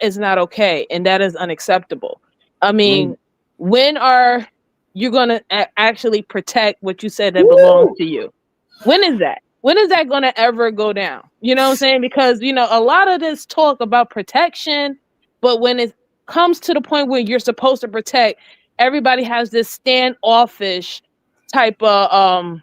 is not okay. And that is unacceptable. I mean, when are you going to actually protect what you said that belongs to you? When is that? When is that going to ever go down? You know what I'm saying? Because, a lot of this talk about protection, but when it comes to the point where you're supposed to protect, everybody has this standoffish type of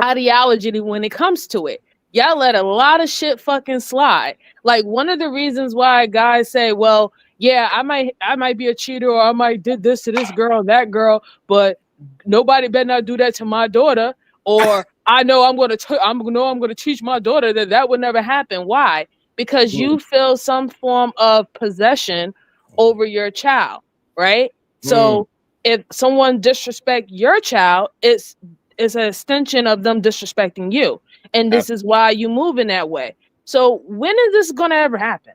ideology when it comes to it. Y'all let a lot of shit fucking slide. Like one of the reasons why guys say, well, yeah, I might be a cheater, or I might did this to this girl, that girl, but nobody better not do that to my daughter. Or I know I'm going to teach my daughter that would never happen. Why? Because you feel some form of possession over your child, right? So if someone disrespect your child, it's an extension of them disrespecting you. And this is why you move in that way. So when is this going to ever happen?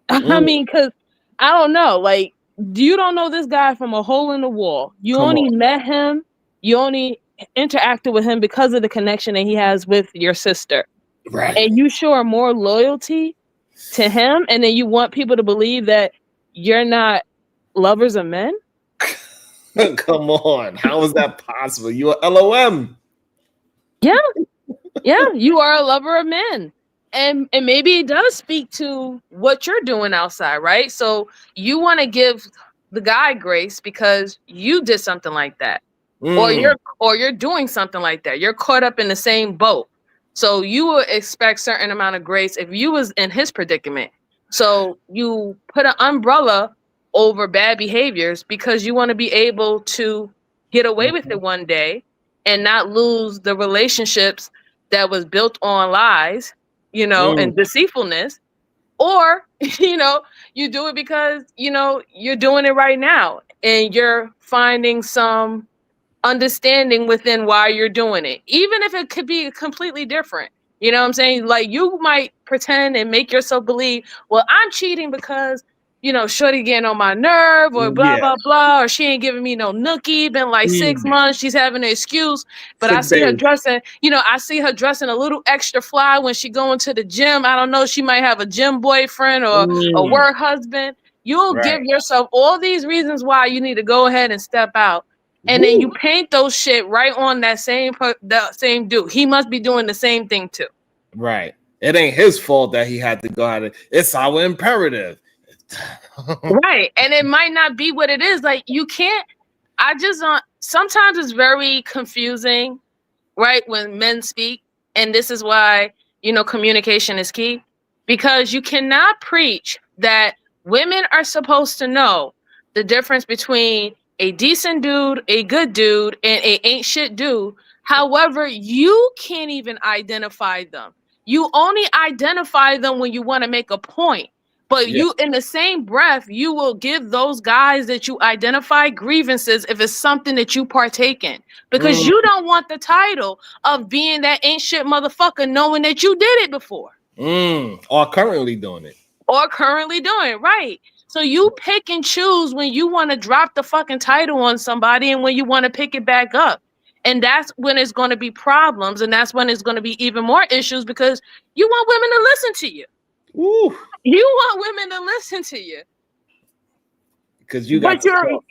I mean, because I don't know. Like, you don't know this guy from a hole in the wall. You only met him. You only interacted with him because of the connection that he has with your sister. Right. And you show more loyalty to him, and then you want people to believe that you're not lovers of men? Come on. How is that possible? You are LOM. Yeah. Yeah, you are a lover of men. And maybe it does speak to what you're doing outside, right? So you want to give the guy grace because you did something like that. Or you're doing something like that. You're caught up in the same boat. So you will expect certain amount of grace if you was in his predicament. So you put an umbrella over bad behaviors because you want to be able to get away with it one day and not lose the relationships that was built on lies, you know, and deceitfulness, or, you know, you do it because, you know, you're doing it right now and you're finding some understanding within why you're doing it, even if it could be completely different. You know what I'm saying? Like, you might pretend and make yourself believe, well, I'm cheating because, you know, shorty getting on my nerve, or blah, Yeah. blah, blah, or she ain't giving me no nookie, been like 6 months, she's having an excuse. But I 6 see her days. dressing, you know, I see her dressing a little extra fly when she going to the gym. I don't know, she might have a gym boyfriend or a work husband. You'll give yourself all these reasons why you need to go ahead and step out. And then you paint those shit right on that same dude. He must be doing the same thing too. Right. It ain't his fault that he had to go out. It's our imperative. Right. And it might not be what it is. Like, you can't. Sometimes it's very confusing, right, when men speak. And this is why, you know, communication is key. Because you cannot preach that women are supposed to know the difference between a decent dude, a good dude, and a ain't shit dude. However, you can't even identify them. You only identify them when you want to make a point. But you, in the same breath, you will give those guys that you identify grievances if it's something that you partake in. Because you don't want the title of being that ain't shit motherfucker knowing that you did it before. Or currently doing it. Right. So you pick and choose when you want to drop the fucking title on somebody and when you want to pick it back up. And that's when it's going to be problems. And that's when it's going to be even more issues, because you want women to listen to you. Ooh. You want women to listen to you. Because you got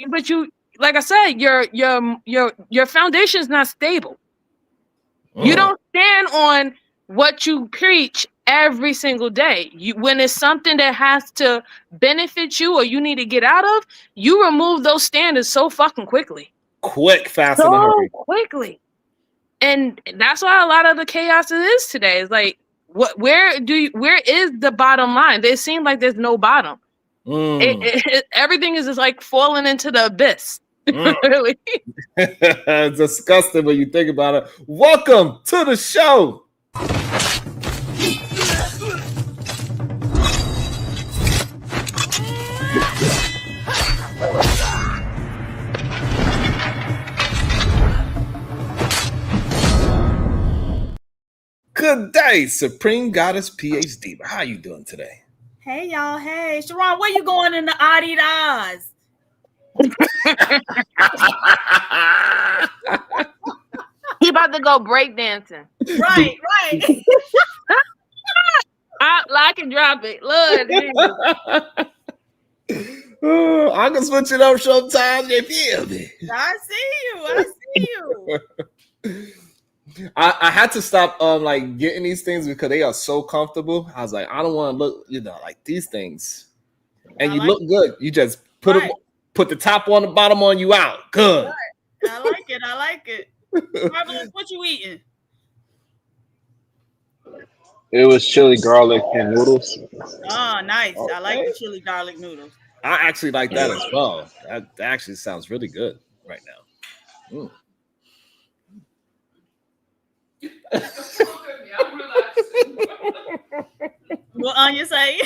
but you, like I said, your foundation is not stable. You don't stand on what you preach every single day. When it's something that has to benefit you or you need to get out of, you remove those standards so fucking quickly. Fast, and hurry. Quickly. And that's why a lot of the chaos is today. It's like, where is the bottom line? It seems like there's no bottom. Everything is just like falling into the abyss. Really. It's disgusting when you think about it. Welcome to the show. Good day, Supreme Goddess PhD. How you doing today? Hey, y'all. Hey, Sharon, where you going in the Adidas? He about to go breakdancing. Right. I can drop it. Lord. I can switch it up sometimes. You feel me? I see you. I had to stop like getting these things because they are so comfortable. I was like, I don't want to look, like these things. And you look good. You just put the top on, the bottom on, you out. Good. Right. I like it. Marvelous, what you eating? It was chili, garlic, and noodles. Oh, nice. I like the chili garlic noodles. I actually like that as well. That actually sounds really good right now. What Anya say?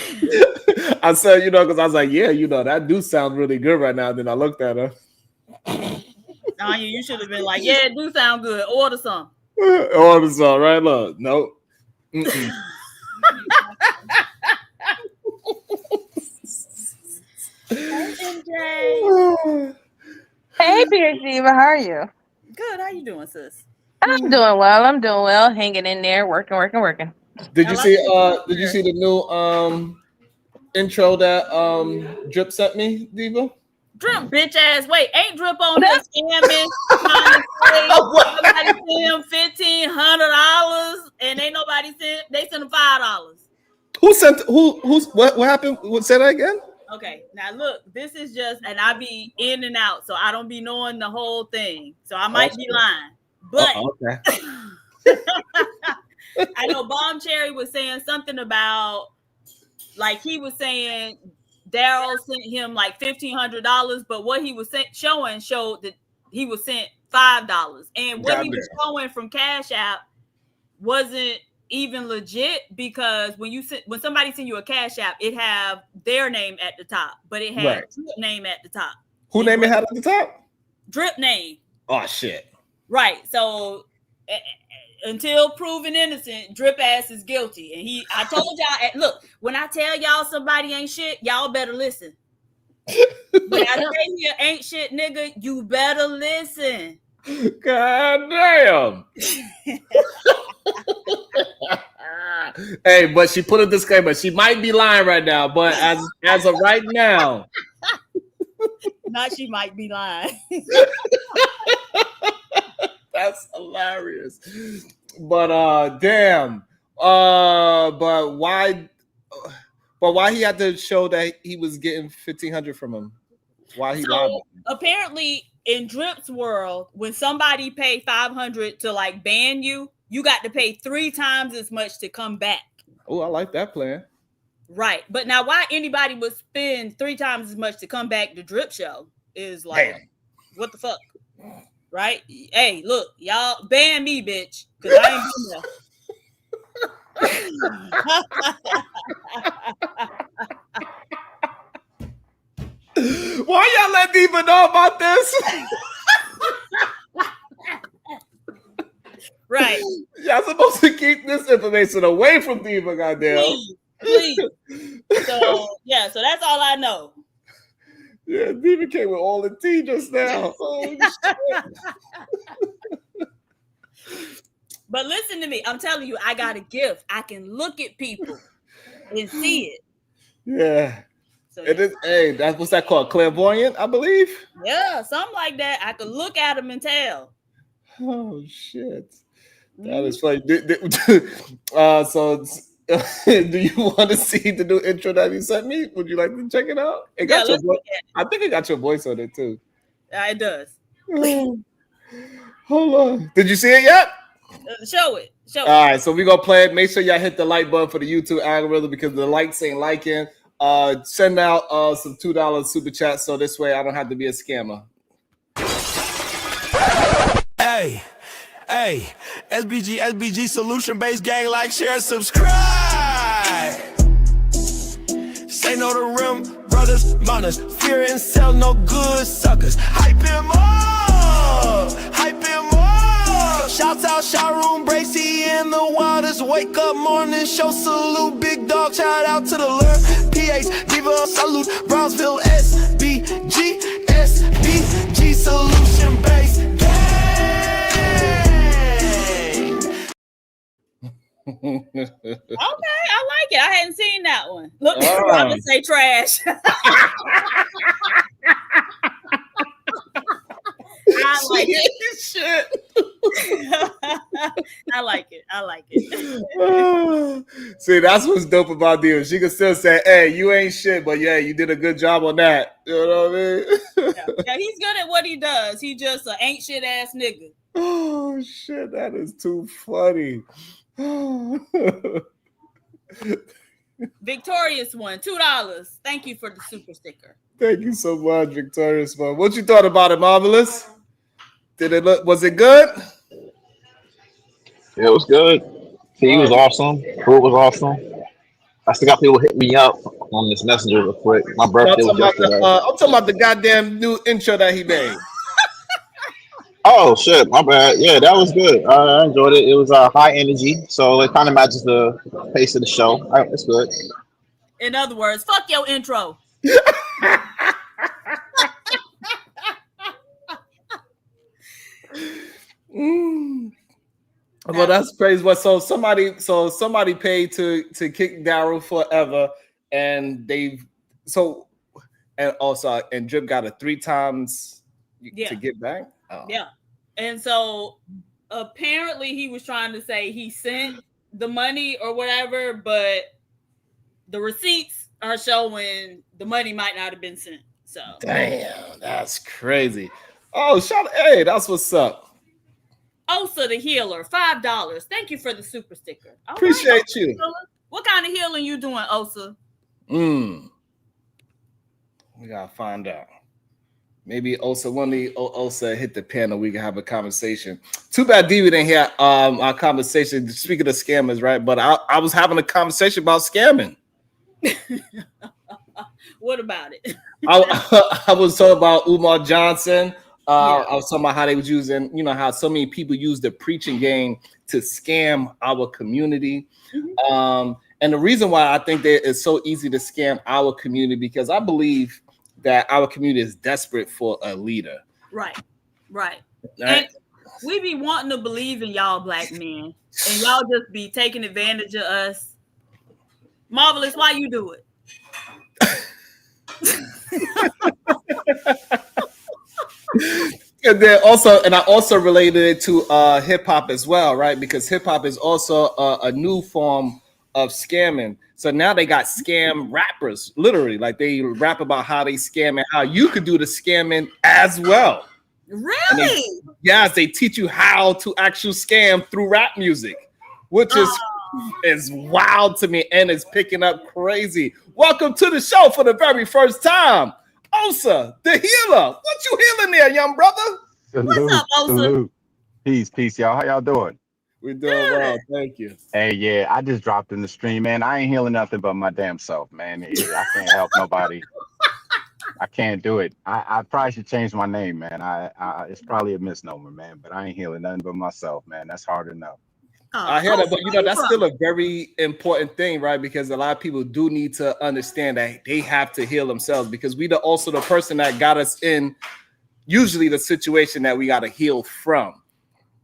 I said, because I was like, yeah, that do sound really good right now. Then I looked at her. Anya, you should have been like, yeah, it do sound good. Order some. Order some, right? Look, no. Hey, MJ. Hey, PhD, how are you? Good. How you doing, sis? I'm doing well. Hanging in there, working. Did you see the new intro that Drip sent me, Diva? Drip, bitch ass. Wait, ain't Drip on here scamming? Somebody sent him $1,500 and ain't nobody sent. They sent him $5. What happened? Say that again. Okay, now look, this is just, and I be in and out, so I don't be knowing the whole thing, so I might be lying. But okay. I know Bomb Cherry was saying something about, like, he was saying Daryl sent him like $1,500, but what he was showed that he was sent $5, and what he was showing from Cash App wasn't even legit because when somebody send you a cash app, it have their name at the top, but it had Drip name at the top. Who name it had at the top? Drip name. Oh shit. Right. So until proven innocent, Drip ass is guilty. And I told y'all, look, when I tell y'all somebody ain't shit, y'all better listen. When I say you ain't shit, nigga, you better listen. God damn. Hey, but she put a disclaimer. She might be lying right now, but as of right now. Not she might be lying. That's hilarious. But damn. But why he had to show that he was getting $1,500 from him? Why he lied? Apparently in Drip's world, when somebody paid $500 to like ban you, you got to pay 3 times as much to come back. Oh, I like that plan. Right. But now why anybody would spend 3 times as much to come back to Drip show is like, damn. What the fuck? Right? Hey, look, y'all ban me, bitch, because I ain't doing that. Why y'all let Diva know about this? Right. Y'all supposed to keep this information away from Diva, goddamn. Please. So that's all I know. Yeah, Diva came with all the tea just now. Oh, but listen to me. I'm telling you, I got a gift. I can look at people and see it. Yeah. So, it is. Hey, what's that called? Clairvoyant, I believe. Yeah, something like that. I could look at them and tell. Oh shit, that is funny. So, do you want to see the new intro that you sent me? Would you like to check it out? It got your voice. I think it got your voice on it too. It does. Hold on. Did you see it yet? Show it. All right, so we're gonna play it. Make sure y'all hit the like button for the YouTube algorithm because the likes ain't liking. Send out some $2 super chats so this way I don't have to be a scammer. Hey, SBG solution based gang, like, share, subscribe. Say no to rim, brothers, mothers, fear and sell no good suckers. Hype him up, Shouts out Sharoon, Bracy, and the Waters. Wake up morning, show salute, big dog, shout out to the lure. PH, Diva, salute, Brownsville, SBG solution based gang. Okay, I like it. I hadn't seen that one. Look, I'm gonna say trash. I like it. Shit. I like it. See, that's what's dope about Diva. She can still say, "Hey, you ain't shit," but yeah, you did a good job on that. You know what I mean? Yeah, he's good at what he does. He just an ain't shit ass nigga. Oh shit, that is too funny. Victorious one, $2. Thank you for the super sticker. Thank you so much, Victorious one. What you thought about it, Marvelous? Was it good? It was good. He was awesome. Food was awesome. I still got people hit me up on this messenger real quick. My birthday was yesterday. I'm talking about the goddamn new intro that he made. Oh shit, my bad. Yeah, that was good. I enjoyed it. It was high energy, so it kind of matches the pace of the show. It's good. In other words, fuck your intro. Well, that's crazy. So somebody paid to kick Daryl forever, and Drip got a 3 times to get back. Oh. Yeah, and so apparently he was trying to say he sent the money or whatever, but the receipts are showing the money might not have been sent. So damn, that's crazy. Oh, hey, that's what's up. Osa the healer, $5. Thank you for the super sticker. All Appreciate right, you. What kind of healing you doing, Osa? We gotta find out. Maybe also one of the Osa hit the panel. We can have a conversation. Too bad David didn't hear our conversation. Speaking of scammers, right? But I was having a conversation about scamming. What about it? I was talking about Umar Johnson. Yeah. I was talking about how they was using, how so many people use the preaching game to scam our community. And the reason why I think that it's so easy to scam our community, because I believe that our community is desperate for a leader. Right. And we be wanting to believe in y'all black men, and y'all just be taking advantage of us. Marvelous, why you do it? And then also, and I also related it to hip hop as well, right? Because hip hop is also a new form of scamming. So now they got scam rappers, literally, like they rap about how they scam and how you could do the scamming as well. Really? Yes, they teach you how to actually scam through rap music, which is wild to me, and it's picking up crazy. Welcome to the show for the very first time, Osa, the healer. What you healing there, young brother? Salute, What's up, Osa? salute. Peace, y'all. How y'all doing? We're doing well, thank you. Hey, yeah, I just dropped in the stream, man. I ain't healing nothing but my damn self, man. I can't help nobody. I can't do it. I probably should change my name, man. It's probably a misnomer, man. But I ain't healing nothing but myself, man. That's hard enough. I hear that, but that's still a very important thing, right? Because a lot of people do need to understand that they have to heal themselves, because we also the person that got us in usually the situation that we got to heal from.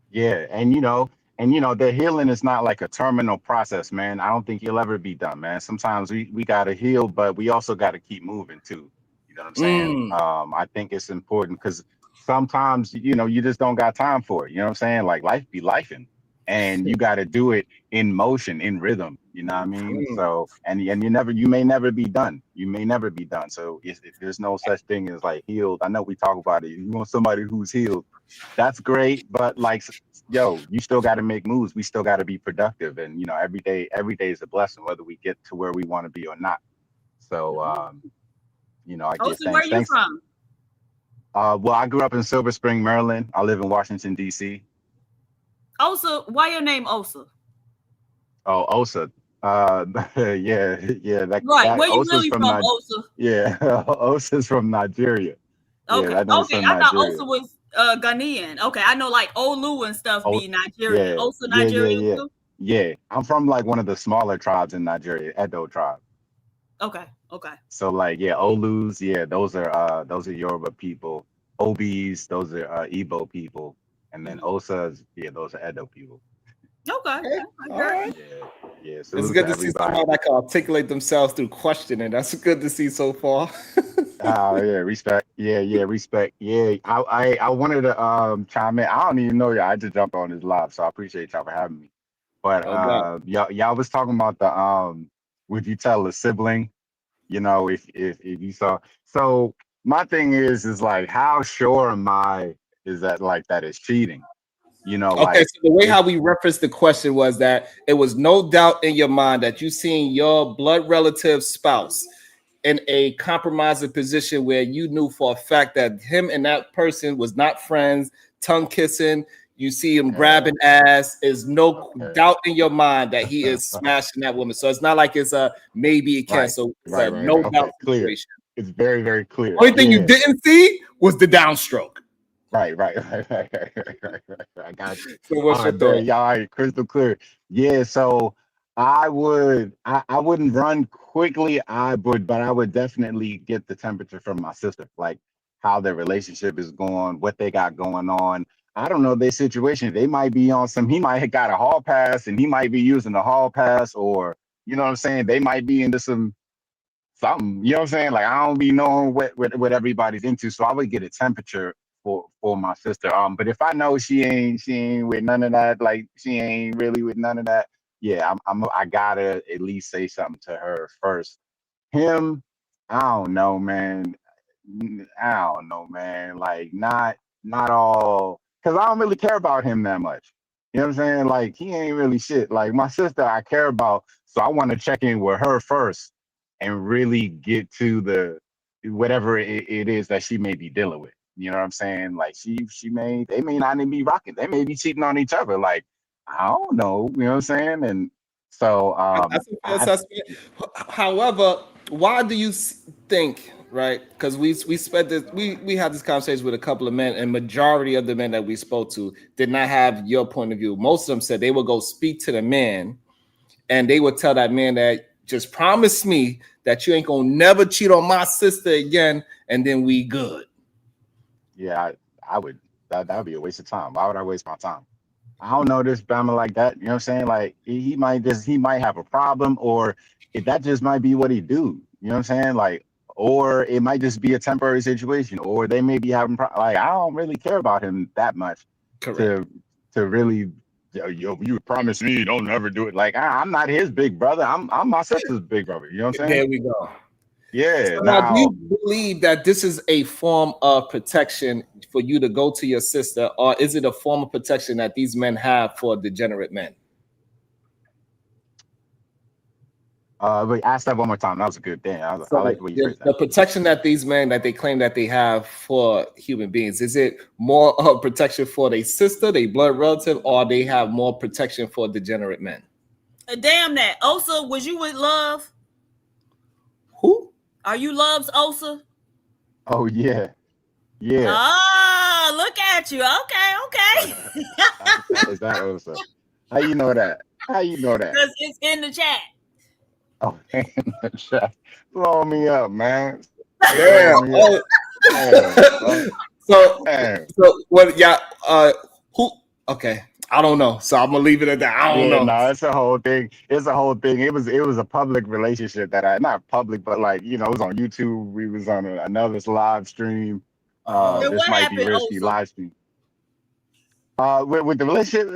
Yeah, and the healing is not like a terminal process, man. I don't think you'll ever be done, man. Sometimes we gotta heal, but we also gotta keep moving too. You know what I'm saying? I think it's important because sometimes you just don't got time for it. You know what I'm saying? Like life be lifing, and you got to do it in motion, in rhythm. You know what I mean? So and you may never be done. You may never be done. So if there's no such thing as like healed. I know we talk about it. You want somebody who's healed. That's great, but like, yo, you still got to make moves. We still got to be productive, and every day is a blessing, whether we get to where we want to be or not. So, I get Osa, where you from? Well, I grew up in Silver Spring, Maryland. I live in Washington, D.C. Osa, why your name Osa? Oh, Osa. Yeah. Right. Where you Osa's really from, Osa? Yeah, Osa's from Nigeria. Okay. Yeah, Okay. I thought Osa was Ghanaian. Okay. I know like Olu and stuff be Nigerian. Yeah, Osa Nigerian too? Yeah. I'm from like one of the smaller tribes in Nigeria, Edo tribe. Okay. So like, yeah, Olus, yeah, those are Yoruba people. Obis, those are Igbo people, and then Osas, yeah, those are Edo people. Okay. All right. Yeah. It's good to see somebody that can articulate themselves through questioning. That's good to see so far. Oh yeah, respect. Yeah, respect. Yeah, I wanted to chime in. I don't even know y'all. I just jumped on this live, so I appreciate y'all for having me. But y'all was talking about the would you tell a sibling? If you saw. So my thing is like, how sure am I is that like that is cheating? Okay, like, so the way how we referenced the question was that it was no doubt in your mind that you seen your blood relative spouse in a compromising position where you knew for a fact that him and that person was not friends, tongue kissing. You see him grabbing ass. Is no doubt in your mind that he is smashing that woman. So it's not like it's a maybe it can. So it's a no doubt situation. It's very, very clear. Only thing you didn't see was the downstroke. Right. I got you. So what's your thought? Y'all, all right, crystal clear. Yeah, so I wouldn't run quickly, but I would definitely get the temperature from my sister, like how their relationship is going, what they got going on. I don't know their situation. They might be on he might have got a hall pass and he might be using the hall pass, or you know what I'm saying? They might be into something, you know what I'm saying? Like I don't be knowing what everybody's into. So I would get a temperature for my sister. But if I know she ain't with none of that, like she ain't really with none of that, yeah, I gotta at least say something to her first. Him, I don't know, man. Like not all, because I don't really care about him that much. You know what I'm saying? Like he ain't really shit. Like my sister, I care about, so I want to check in with her first and really get to the whatever it is that she may be dealing with. You know what I'm saying? Like they may not even be rocking. They may be cheating on each other. Like, I don't know. You know what I'm saying? And so That's a fair assessment. However, why do you think, right? Because we spent this, we had this conversation with a couple of men, and majority of the men that we spoke to did not have your point of view. Most of them said they would go speak to the man, and they would tell that man that just promise me that you ain't gonna never cheat on my sister again, and then we good. Yeah, I would. That would be a waste of time. Why would I waste my time? I don't know this Bama like that. You know what I'm saying? Like he might have a problem, or that just might be what he do. You know what I'm saying? Like, or it might just be a temporary situation, or they may be having like I don't really care about him that much to really. Yo, you promise me don't ever do it. Like I'm not his big brother. I'm my sister's big brother. You know what I'm saying? There we go. Yeah. So now, do you believe that this is a form of protection for you to go to your sister, or is it a form of protection that these men have for degenerate men? Wait, ask that one more time. That was a good thing. I like the way you phrased that. The protection that these men that they claim that they have for human beings, is it more of protection for their sister, their blood relative, or they have more protection for degenerate men? Damn that. Osa, was you with Love? Who? Are you Love's Osa? Oh yeah. Yeah. Oh, look at you. Okay. Is that Osa? How you know that? Because it's in the chat. Oh, in the chat. Blow me up, man. Damn. So what? Yeah. Who? Okay. I don't know. So I'm gonna leave it at that. I don't know. No, it's a whole thing. It was a public relationship that not public, but like it was on YouTube. We was on another live stream. This might be risky live stream. With the relationship,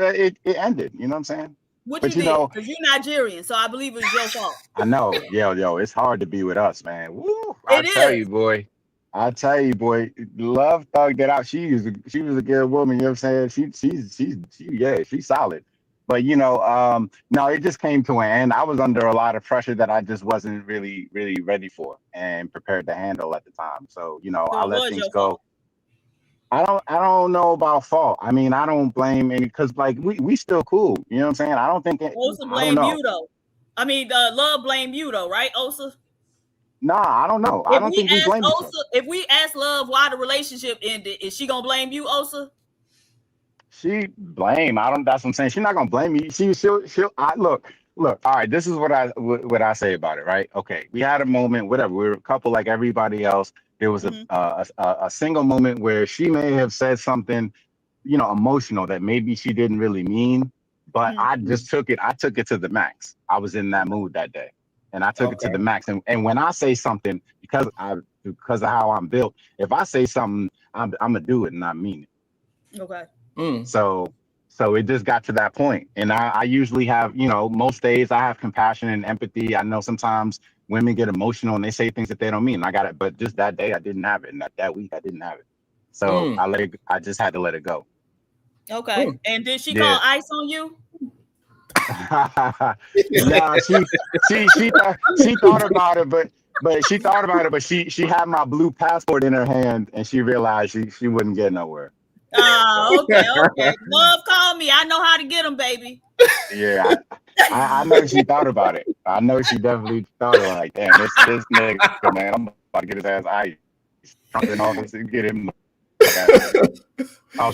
it ended. You know what I'm saying? What you did? Because you're Nigerian, so I believe it's your fault. I know. Yo, it's hard to be with us, man. Woo! I tell you, boy. Love thugged it out. She was a good woman. You know what I'm saying? She's solid. But no, it just came to an end. I was under a lot of pressure that I just wasn't really ready for and prepared to handle at the time. So I let things go. Fault. I don't know about fault. I mean, I don't blame any because like we still cool. You know what I'm saying? I don't think Osa blame you though. I mean, Love blame you though, right, Osa? Nah, I don't know. I don't think we blame Osa. If we ask Love why the relationship ended, is she gonna blame you, Osa? She blame. That's what I'm saying. She's not gonna blame me. She'll. Look. All right. This is what I say about it. Right. Okay. We had a moment. Whatever. We were a couple like everybody else. There was a single moment where she may have said something, emotional that maybe she didn't really mean, but I just took it. I took it to the max. I was in that mood that day, and I took it to the max. And when I say something, because of how I'm built, if I say something, I'm gonna do it and I mean it. Okay. So it just got to that point. And I usually have, most days I have compassion and empathy. I know sometimes women get emotional and they say things that they don't mean. I got it. But just that day I didn't have it. And that week I didn't have it. So I just had to let it go. Okay. And did she call ice on you? No, she thought about it, but she had my blue passport in her hand and she realized she wouldn't get nowhere. Oh, okay. Love called me. I know how to get them, baby. Yeah, I know she thought about it. I know she definitely thought about it. Like, damn, this nigga, man, I'm about to get his ass ice. Something all this and get him. I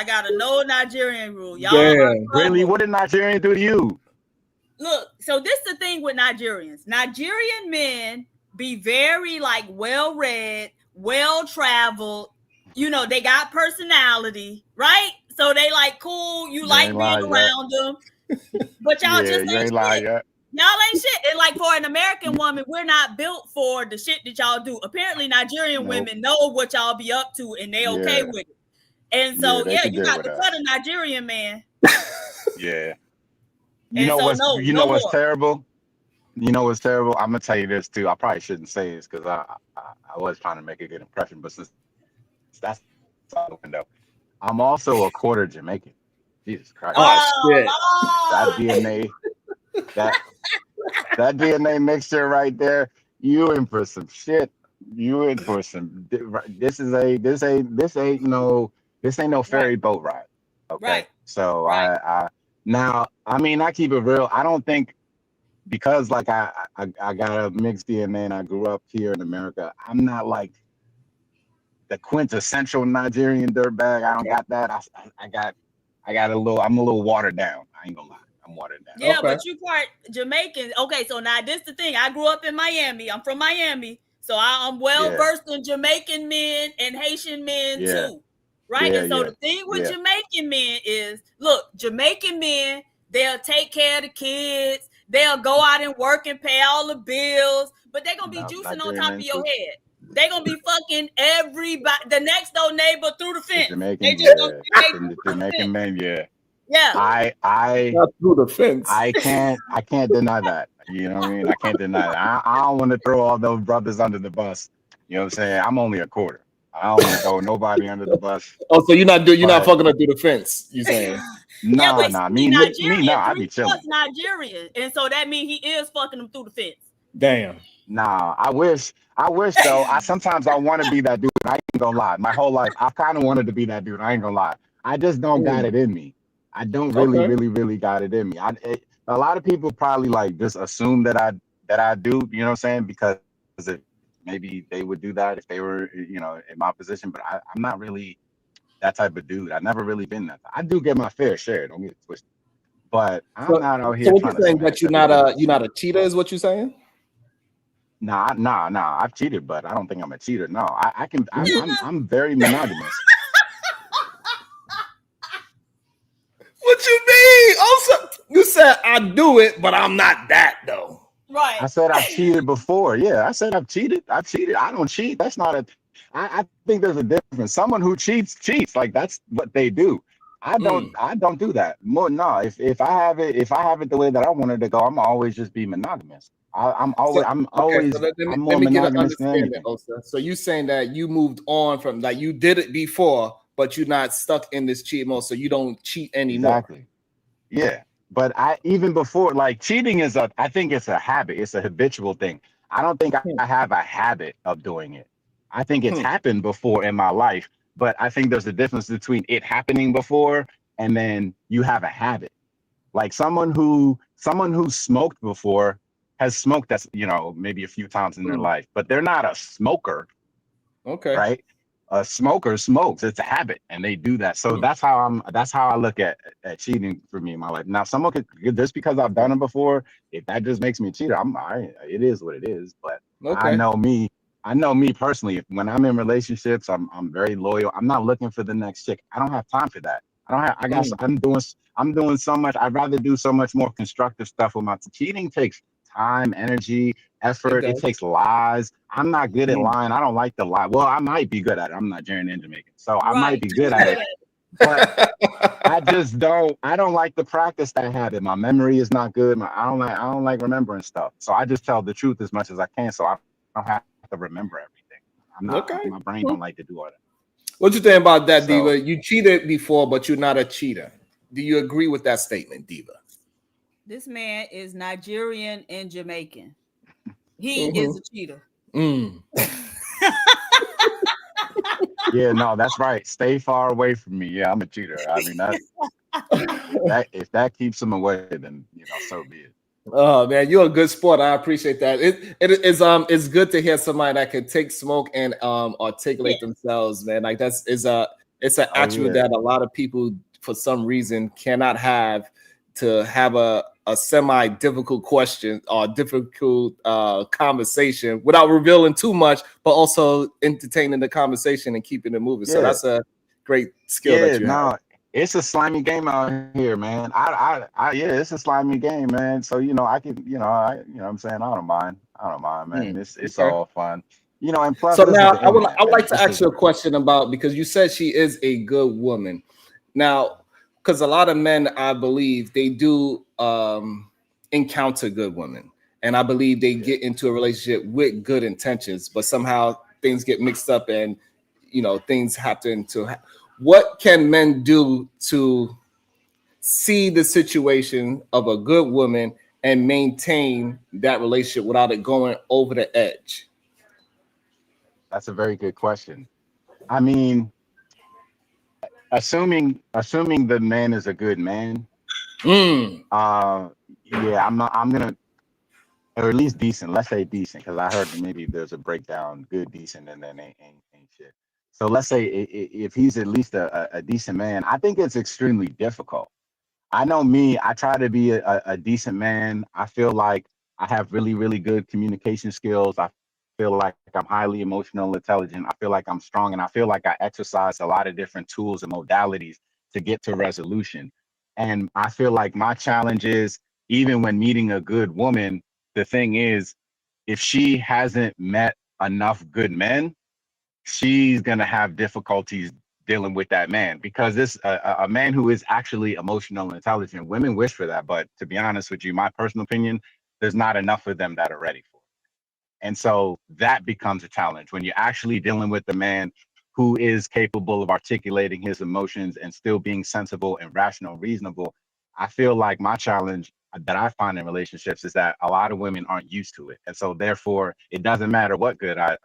got a no Nigerian rule. Y'all damn, really? What did Nigerian do to you? Look, so this is the thing with Nigerians. Nigerian men be very like well-read, well-traveled. They got personality, right? So they like cool. You like being around them. But y'all just ain't shit. Y'all ain't shit. And like for an American woman, we're not built for the shit that y'all do. Apparently, Nigerian women know what y'all be up to and they okay with it. And so, you got to cut a Nigerian man. Yeah. You know what's terrible? You know what's terrible? I'm gonna tell you this too. I probably shouldn't say this because I was trying to make a good impression, but since that's out the window, I'm also a quarter Jamaican. Jesus Christ! Shit! That DNA, that DNA mixture right there. You in for some shit. You in for some. This ain't no Right. ferry boat ride. Okay, Right. so Right. I now I mean I keep it real. I don't think because like I got a mixed DNA and I grew up here in America. I'm not like the quintessential Nigerian dirtbag. I don't Okay. got that. I got a little. I'm a little watered down. I ain't gonna lie. I'm watered down. Yeah, Okay. but you part Jamaican. Okay, so now this the thing. I grew up in Miami. I'm from Miami, so I'm well Yeah, versed in Jamaican men and Haitian men yeah, too, right? yeah, And so yeah, the thing with yeah. Jamaican men is, look, Jamaican men, they'll take care of the kids, they'll go out and work and pay all the bills, but they're gonna be No, juicing on Nigerian top of men your too. head. They're gonna be fucking everybody, the next door neighbor through the The fence. They Jamaican, just gonna yeah. stick their The through the Jamaican fence. men, yeah. Yeah. I Not through the fence. can't deny that. You know what I mean? I can't deny that. I don't want to throw all those brothers under the bus. You know what I'm saying? I'm only a quarter. I don't want to throw nobody under the bus. Oh, so you're not But fucking up through the fence. You saying? Yeah, but nah. he Me, no. Nigerian, I be chilling. 3/4 Nigerian, and so that means he is fucking them through the fence. Damn. Nah, I wish though. Sometimes I want to be that dude. I ain't gonna lie. My whole life, I kind of wanted to be that dude. I ain't gonna lie. I just don't got it in me. I don't really, Okay. really, really got it in me. A lot of people probably like just assume that I do. You know what I'm saying? Because maybe they would do that if they were, in my position. But I'm not really that type of dude. I've never really been that. I do get my fair share. Don't get it twisted. But I'm So, not out so here what you trying to saying that smash everybody's you're not shit. a cheater is what you saying? Nah. I've cheated, but I don't think I'm a cheater. No, I can. I'm very monogamous. What you mean? Also, you said I do it, but I'm not that though. Right. I said I've cheated before. Yeah, I said I've cheated. I don't cheat. That's not a. I think there's a difference. Someone who cheats. Like that's what they do. I don't do that. More no. If I have it the way that I wanted to go, I'm always just be monogamous. I'm So always okay, so I'm let more me get an monogamous than understanding, anything. Osa. So you saying that you moved on from like you did it before, but you're not stuck in this cheat mode, so you don't cheat anymore. Exactly. Yeah. But I even before like cheating is I think it's a habit. It's a habitual thing. I don't think I have a habit of doing it. I think it's happened before in my life, but I think there's a difference between it happening before and then you have a habit. Like someone who smoked before has smoked that's maybe a few times in their life, but they're not a smoker, Okay. right? A smoker smokes. It's a habit, and they do that. So that's how I look at cheating for me in my life. Now, someone could just because I've done it before, if that just makes me a cheater, it is what it is. But I Okay. know me. I know me personally. When I'm in relationships, I'm very loyal. I'm not looking for the next chick. I don't have time for that. I don't have. I got. I'm doing so much. I'd rather do so much more constructive stuff with my cheating takes time, energy, It effort. It does. takes lies. I'm not good at lying. I don't like to lie. Well, I might be good at it. I'm Nigerian and Jamaican, so I might Right. be good at it. But I just don't. I don't like to practice that habit. My memory is not good. I don't like remembering stuff. So I just tell the truth as much as I can, so I don't have to remember everything. Okay. My brain don't like to do all that. What you think about that, So Diva? You cheated before, but you're not a cheater. Do you agree with that statement, Diva? This man is Nigerian and Jamaican. He is a cheater. yeah, no, that's right. Stay far away from me. Yeah, I'm a cheater. I mean that if that keeps him away, then so be it. Oh man, you're a good sport. I appreciate that. It's good to hear somebody that can take smoke and articulate themselves, man. Like it's an attribute that a lot of people for some reason cannot have, to have a semi-difficult question or difficult conversation without revealing too much, but also entertaining the conversation and keeping it moving. So that's a great skill that you have. It's a slimy game out here, man. It's a slimy game, man. So I can, what I'm saying, I don't mind, man. It's all fun, and plus so this now is the internet, I would like man. to ask you a question about, because you said she is a good woman. Now, because a lot of men, I believe, they do encounter good women, and I believe they get into a relationship with good intentions, but somehow things get mixed up and things happen to. What can men do to see the situation of a good woman and maintain that relationship without it going over the edge? That's a very good question. I mean, assuming the man is a good man, Mm. yeah, I'm gonna, or at least decent. Let's say decent, because I heard that maybe there's a breakdown, good, decent, and then ain't shit. So let's say if he's at least a decent man, I think it's extremely difficult. I know me, I try to be a decent man. I feel like I have really, really good communication skills. I feel like I'm highly emotional intelligent. I feel like I'm strong, and I feel like I exercise a lot of different tools and modalities to get to resolution. And I feel like my challenge is, even when meeting a good woman, the thing is, if she hasn't met enough good men, she's going to have difficulties dealing with that man, because this a man who is actually emotional and intelligent. Women wish for that, but to be honest with you, my personal opinion, there's not enough of them that are ready for it. And so that becomes a challenge when you're actually dealing with the man who is capable of articulating his emotions and still being sensible and rational and reasonable. I feel like my challenge that I find in relationships is that a lot of women aren't used to it. And so therefore it doesn't matter what good I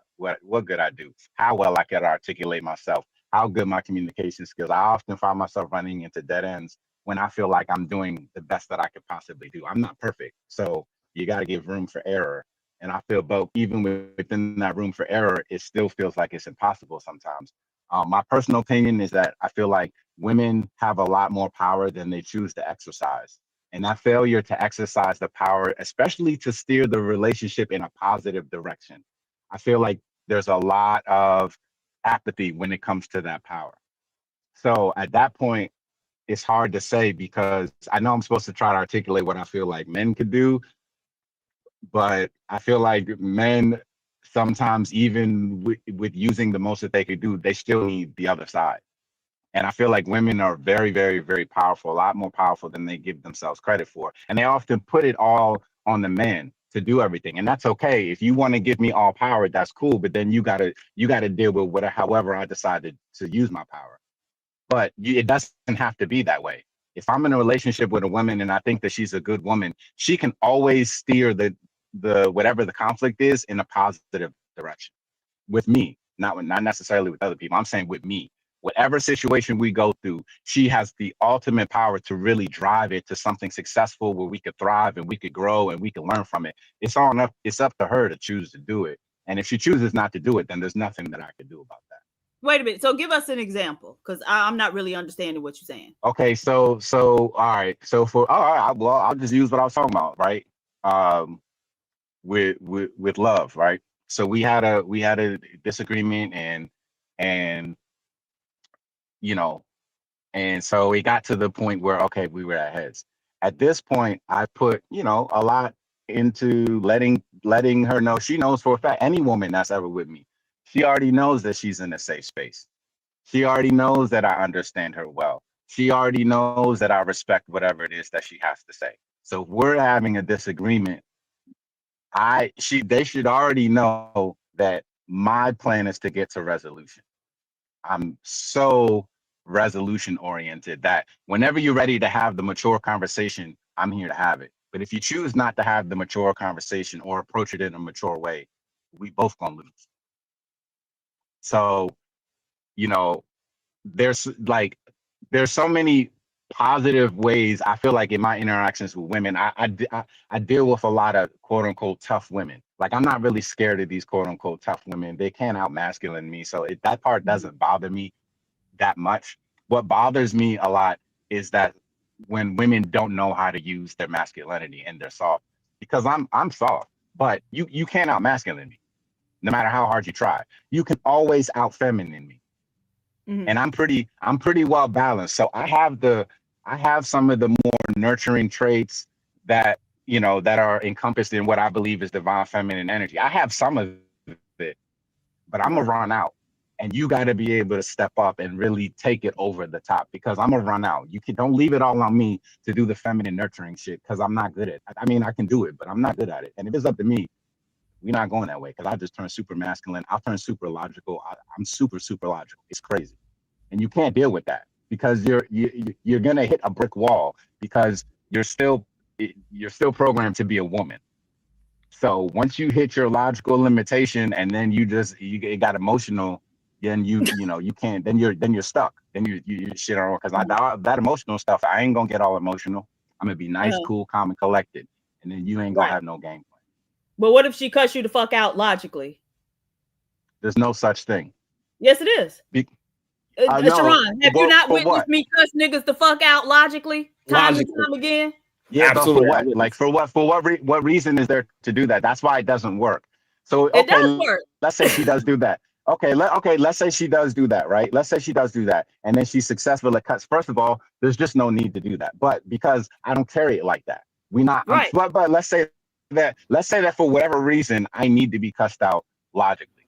do, how well I can articulate myself, how good my communication skills. I often find myself running into dead ends when I feel like I'm doing the best that I could possibly do. I'm not perfect. So you got to give room for error. And I feel both, even within that room for error, it still feels like it's impossible sometimes. My personal opinion is that I feel like women have a lot more power than they choose to exercise. And that failure to exercise the power, especially to steer the relationship in a positive direction, I feel like there's a lot of apathy when it comes to that power. So at that point, it's hard to say, because I know I'm supposed to try to articulate what I feel like men could do, but I feel like men sometimes, even with using the most that they could do, they still need the other side. And I feel like women are very, very, very powerful, a lot more powerful than they give themselves credit for. And they often put it all on the man to do everything. And that's okay. If you want to give me all power, that's cool. But then you gotta deal with whatever, however I decided to use my power. But it doesn't have to be that way. If I'm in a relationship with a woman and I think that she's a good woman, she can always steer the whatever the conflict is in a positive direction with me, not necessarily with other people. I'm saying with me. Whatever situation we go through, she has the ultimate power to really drive it to something successful where we could thrive and we could grow and we could learn from it. It's up to her to choose to do it. And if she chooses not to do it, then there's nothing that I could do about that. Wait a minute. So give us an example, because I'm not really understanding what you're saying. Okay, so all right. So all right, well, I'll just use what I was talking about, right? With love, right? So we had a disagreement, and you know, and so it got to the point where, okay, we were at heads. At this point, I put, a lot into letting her know. She knows for a fact, any woman that's ever with me, she already knows that she's in a safe space. She already knows that I understand her well. She already knows that I respect whatever it is that she has to say. So if we're having a disagreement, they should already know that my plan is to get to resolution. I'm so resolution oriented that whenever you're ready to have the mature conversation, I'm here to have it. But if you choose not to have the mature conversation or approach it in a mature way, we both gonna lose. So, you know, there's like there's so many positive ways. I feel like in my interactions with women, I deal with a lot of quote unquote tough women. Like, I'm not really scared of these quote unquote tough women. They can't out masculine me, so that part doesn't bother me that much. What bothers me a lot is that when women don't know how to use their masculinity and their soft, because I'm soft, but you can't out masculine me, no matter how hard you try. You can always out feminine me. Mm-hmm. And I'm pretty well balanced. So I have some of the more nurturing traits that that are encompassed in what I believe is divine feminine energy. I have some of it, but I'm gonna run out. And you got to be able to step up and really take it over the top, because I'm gonna run out. Don't leave it all on me to do the feminine nurturing shit, because I'm not good at it. I mean, I can do it, but I'm not good at it. And if it's up to me, we're not going that way, because I just turn super masculine. I'll turn super logical. I'm super, super logical. It's crazy. And you can't deal with that, because you're gonna hit a brick wall, because you're still you're still programmed to be a woman. So once you hit your logical limitation, and then you it got emotional, then you can't. Then you're stuck. Then you shit on, because that emotional stuff, I ain't gonna get all emotional. I'm gonna be nice, cool, calm, and collected, and then you ain't gonna have no game plan. But what if she cuts you the fuck out logically? There's no such thing. Yes, it is. Sharon, have you not witnessed me cuss niggas the fuck out logically, time and time again? Yeah, absolutely. But for what? Like for what reason is there to do that? That's why it doesn't work. So okay, it does work. Let's say she does do that. Let's say she does do that, right? Let's say she does do that, and then she's successful at cuts. First of all, there's just no need to do that. But because I don't carry it like that, we not. Right. But let's say that for whatever reason, I need to be cussed out logically.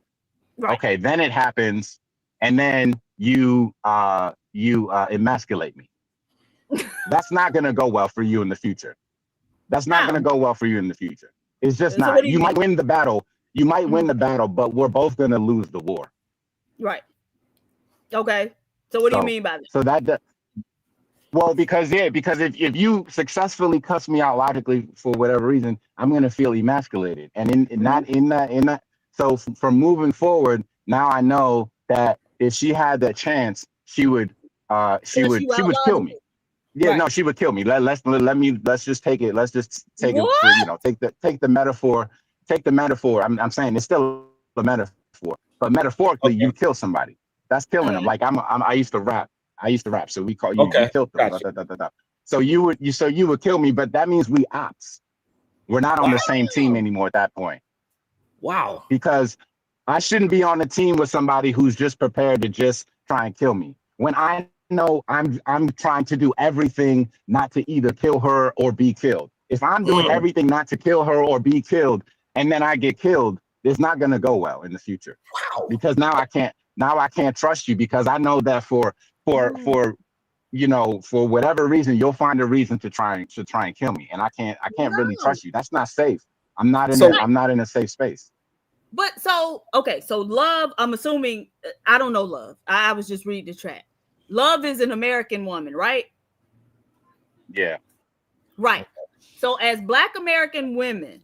Right. Okay, then it happens, and then you emasculate me. That's not gonna go well for you in the future. That's not gonna go well for you in the future. It's just so not. You might win the battle. You might win the battle, but we're both gonna lose the war. Right. Okay. So what do you mean by that? So well, because if you successfully cuss me out logically for whatever reason, I'm gonna feel emasculated, and not in that. So from moving forward, now I know that if she had that chance, she would kill me. Yeah, right. No, she would kill me. Let's just take it. Let's just take it. Take the metaphor. Take the metaphor. I'm saying it's still a metaphor, but metaphorically, you kill somebody. That's killing them. Like I used to rap. So we call you killed them. Gotcha. So you would kill me, but that means we ops. We're not on the same team anymore at that point. Wow. Because I shouldn't be on a team with somebody who's just prepared to just try and kill me. When I know I'm trying to do everything not to either kill her or be killed. If I'm doing everything not to kill her or be killed, and then I get killed, it's not going to go well in the future. Wow. Because now I can't trust you, because I know that for whatever reason, you'll find a reason to try and kill me, and I can't really trust you. That's not safe. I'm not in a safe space. But so love, I'm assuming, I don't know love. I was just reading the track. Love is an American woman, right? Yeah. Right. So as Black American women,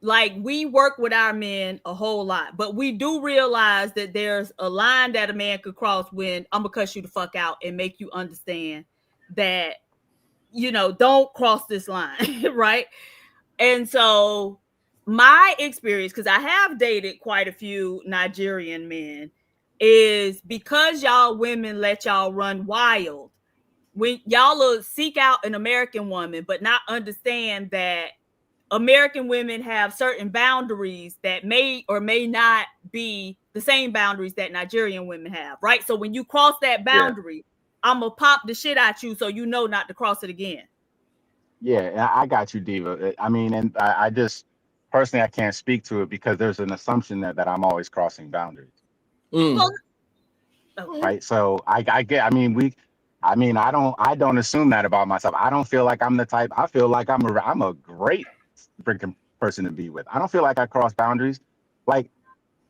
like, we work with our men a whole lot, but we do realize that there's a line that a man could cross when I'm gonna cuss you the fuck out and make you understand that, don't cross this line, right? And so my experience, because I have dated quite a few Nigerian men, is because y'all women let y'all run wild, when y'all will seek out an American woman, but not understand that American women have certain boundaries that may or may not be the same boundaries that Nigerian women have, right? So when you cross that boundary, I'm gonna pop the shit at you so you know not to cross it again. Yeah, I got you, Diva. I mean, and I just personally, I can't speak to it because there's an assumption that I'm always crossing boundaries. Right. So I don't assume that about myself. I don't feel like I'm the type. I feel like I'm a great freaking person to be with. I don't feel like I cross boundaries. Like,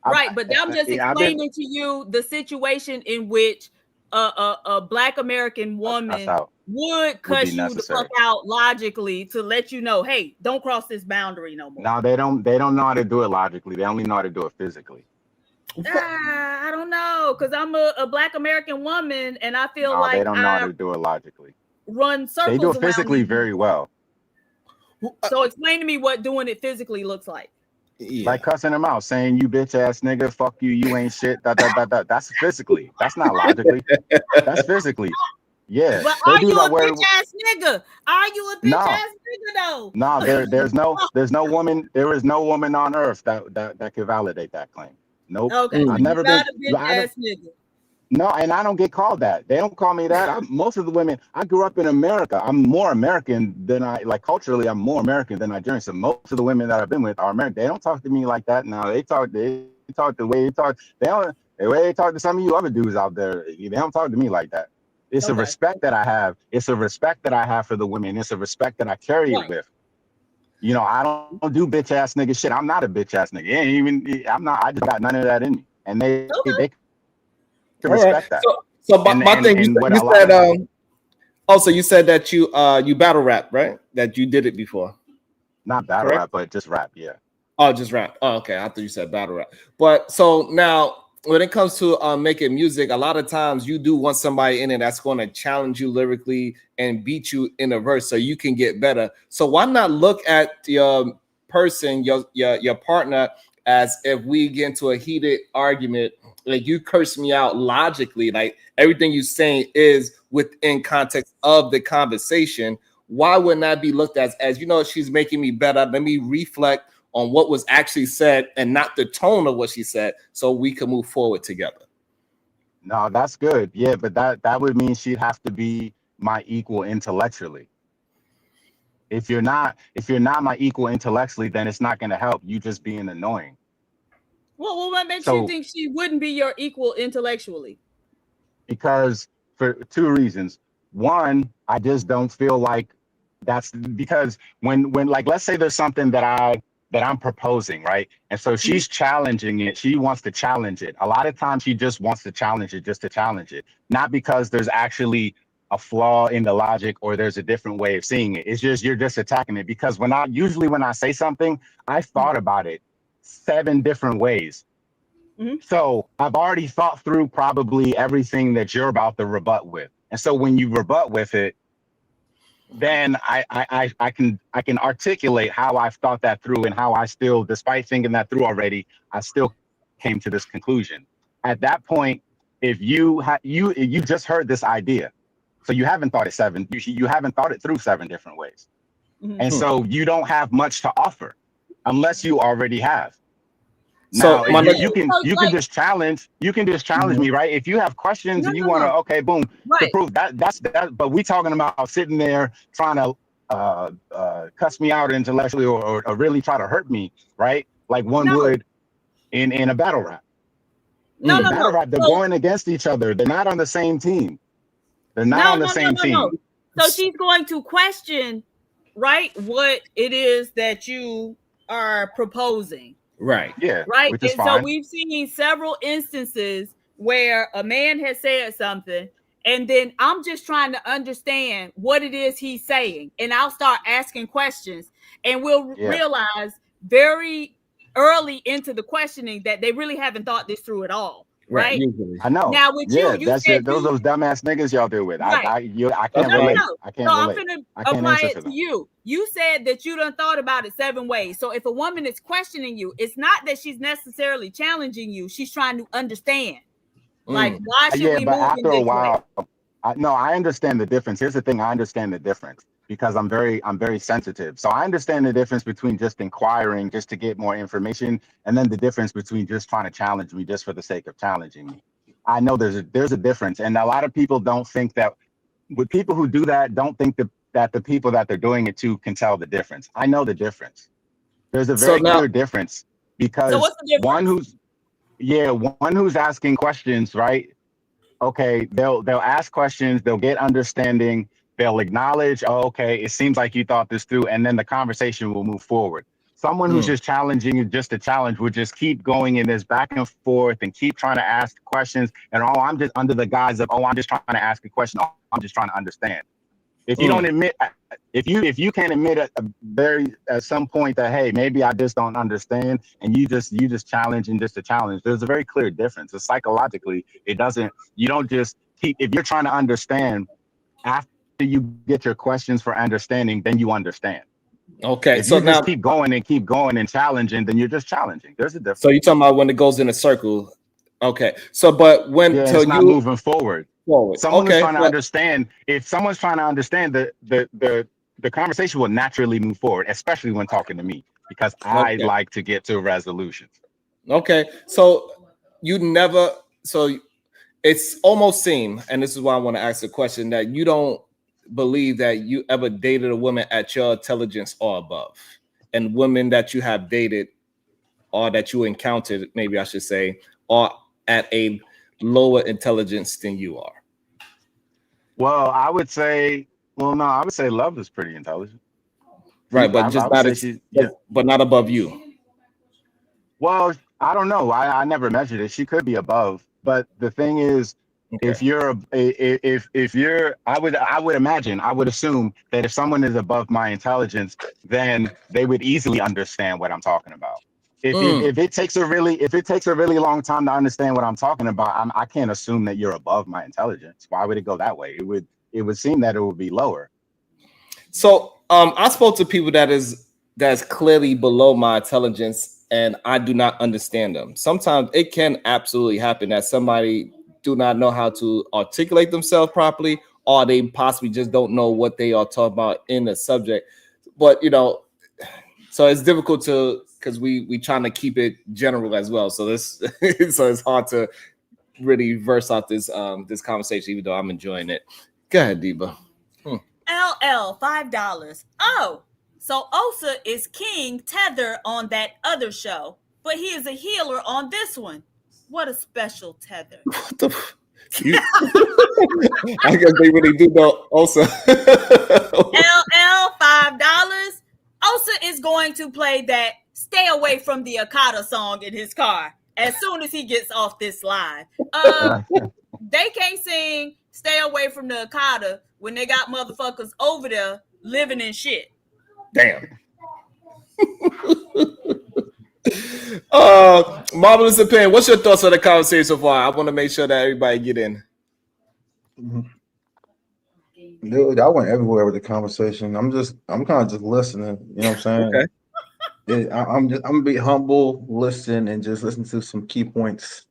right. But I'm just explaining to you the situation in which a Black American woman would cuss you the fuck out logically to let you know, hey, don't cross this boundary no more. No, they don't know how to do it logically. They only know how to do it physically. I don't know, because I'm a Black American woman, and I feel like they don't know how to do it logically. Run circles. They do it physically very well. So explain to me what doing it physically looks like. Like cussing them out, saying you bitch ass nigga, fuck you, you ain't shit. That's physically. That's not logically. That's physically. Yeah. But are you a bitch ass nigga? Are you a bitch ass nigga though? No, there is no woman on earth that can validate that claim. Nope. Okay. I've never been a bitch ass nigga. No, and I don't get called that. They don't call me that. Most of the women, I grew up in America. I'm more American than culturally, I'm more American than Nigerian. So most of the women that I've been with are American. They don't talk to me like that. No, they talk the way they talk. The way they talk to some of you other dudes out there. They don't talk to me like that. It's a respect that I have. It's a respect that I have for the women. It's a respect that I carry it with. I don't do bitch ass nigga shit. I'm not a bitch ass nigga. I'm not. I just got none of that in me. And they can respect that. So my thing, you said Also, you said that you battle rap, right? That you did it before. Not battle Correct? rap, but just rap. Yeah. Oh, just rap. Oh, okay. I thought you said battle rap. But so now, when it comes to making music, a lot of times you do want somebody in it that's going to challenge you lyrically and beat you in a verse so you can get better. So why not look at your person, your partner, as if we get into a heated argument, like you curse me out logically, like everything you're saying is within context of the conversation. Why wouldn't that be looked at as, you know, she's making me better? Let me reflect on what was actually said and not the tone of what she said, so we can move forward together. No, that's good. Yeah, but that would mean she'd have to be my equal intellectually. If you're not my equal intellectually, then it's not going to help. You just being annoying. Well, what makes you think she wouldn't be your equal intellectually? Because for two reasons. One, I just don't feel like that's because when like, let's say there's something that I'm proposing, right? And so she's challenging it. She wants to challenge it. A lot of times she just wants to challenge it just to challenge it, not because there's actually a flaw in the logic or there's a different way of seeing it. It's just, you're just attacking it. Because when I say something, I thought about it 7 different ways. So I've already thought through probably everything that you're about to rebut with. And so when you rebut with it, then I can articulate how I've thought that through and how I still, despite thinking that through already, I still came to this conclusion. At that point, if you just heard this idea, so you haven't thought it you haven't thought it through 7 different ways, and so you don't have much to offer unless you already have. Now, so you can just challenge me, right? If you have questions and you want to, okay, boom, to prove that's that. But we talking about sitting there trying to cuss me out intellectually or really try to hurt me, right? Like one would in a battle rap. Battle rap, they're going against each other. They're not on the same team. They're not on the same team. So she's going to question, right, what it is that you are proposing. Right. Yeah. Right. Which is and fine. So we've seen several instances where a man has said something, and then I'm just trying to understand what it is he's saying. And I'll start asking questions, and we'll realize very early into the questioning that they really haven't thought this through at all. Right. I know. Now with you said those dumbass niggas y'all deal with. Right. I can't relate. I can't relate. I'm gonna apply it to you. You said that you done thought about it 7 ways. So if a woman is questioning you, it's not that she's necessarily challenging you. She's trying to understand. Like, why should we but move after in a this while, way? I understand the difference. Here's the thing. I understand the difference because I'm very sensitive. So I understand the difference between just inquiring just to get more information, and then the difference between just trying to challenge me just for the sake of challenging me. I know there's a difference, and a lot of people don't think that. With people who do that, don't think that the people that they're doing it to can tell the difference. I know the difference. There's a very clear difference because what's the difference? one who's asking questions, right? Okay, they'll ask questions, they'll get understanding, they'll acknowledge, oh, okay, it seems like you thought this through, and then the conversation will move forward. Someone who's just challenging you just to challenge would just keep going in this back and forth and keep trying to ask questions. And I'm just under the guise of, I'm just trying to ask a question. I'm just trying to understand. If you don't admit, if you can't admit at some point that, hey, maybe I just don't understand, and you just challenge and just to challenge, there's a very clear difference. It's psychologically, you don't just keep, if you're trying to understand, after you get your questions for understanding, then you understand. Okay, if you just keep going and challenging, then you're just challenging. There's a difference. So you're talking about when it goes in a circle. Okay. So, but when it's not moving forward. Someone is trying to understand. If someone's trying to understand, the conversation will naturally move forward, especially when talking to me, because I like to get to resolutions. Okay. So it's almost seemed, and this is why I want to ask the question, that you don't believe that you ever dated a woman at your intelligence or above, and women that you have dated or that you encountered, maybe I should say, are at a lower intelligence than you are. Well, I would say Love is pretty intelligent. Right, but but not above you. Well, I don't know. I never measured it. She could be above, but the thing is, if you're I would assume that if someone is above my intelligence, then they would easily understand what I'm talking about. If it takes a really long time to understand what I'm talking about, I can't assume that you're above my intelligence. Why would it go that way? It would seem that it would be lower. So I spoke to people that's clearly below my intelligence, and I do not understand them. Sometimes it can absolutely happen that somebody do not know how to articulate themselves properly, or they possibly just don't know what they are talking about in the subject. But so it's difficult because we trying to keep it general as well. So so it's hard to really verse out this conversation, even though I'm enjoying it. Go ahead, Diva. LL $5. Oh, so Osa is King Tether on that other show, but he is a healer on this one. What a special tether. What the I guess they really do know also. LL $5. Osa is going to play that Stay Away from the Okada song in his car as soon as he gets off this live. They can't sing Stay Away from the Okada when they got motherfuckers over there living in shit. Damn. Marvelous opinion. What's your thoughts on the conversation so far? I want to make sure that everybody get in. Dude, I went everywhere with the conversation. I'm kind of just listening. You know what I'm saying? Okay. I'm gonna be humble, listen, and just listen to some key points.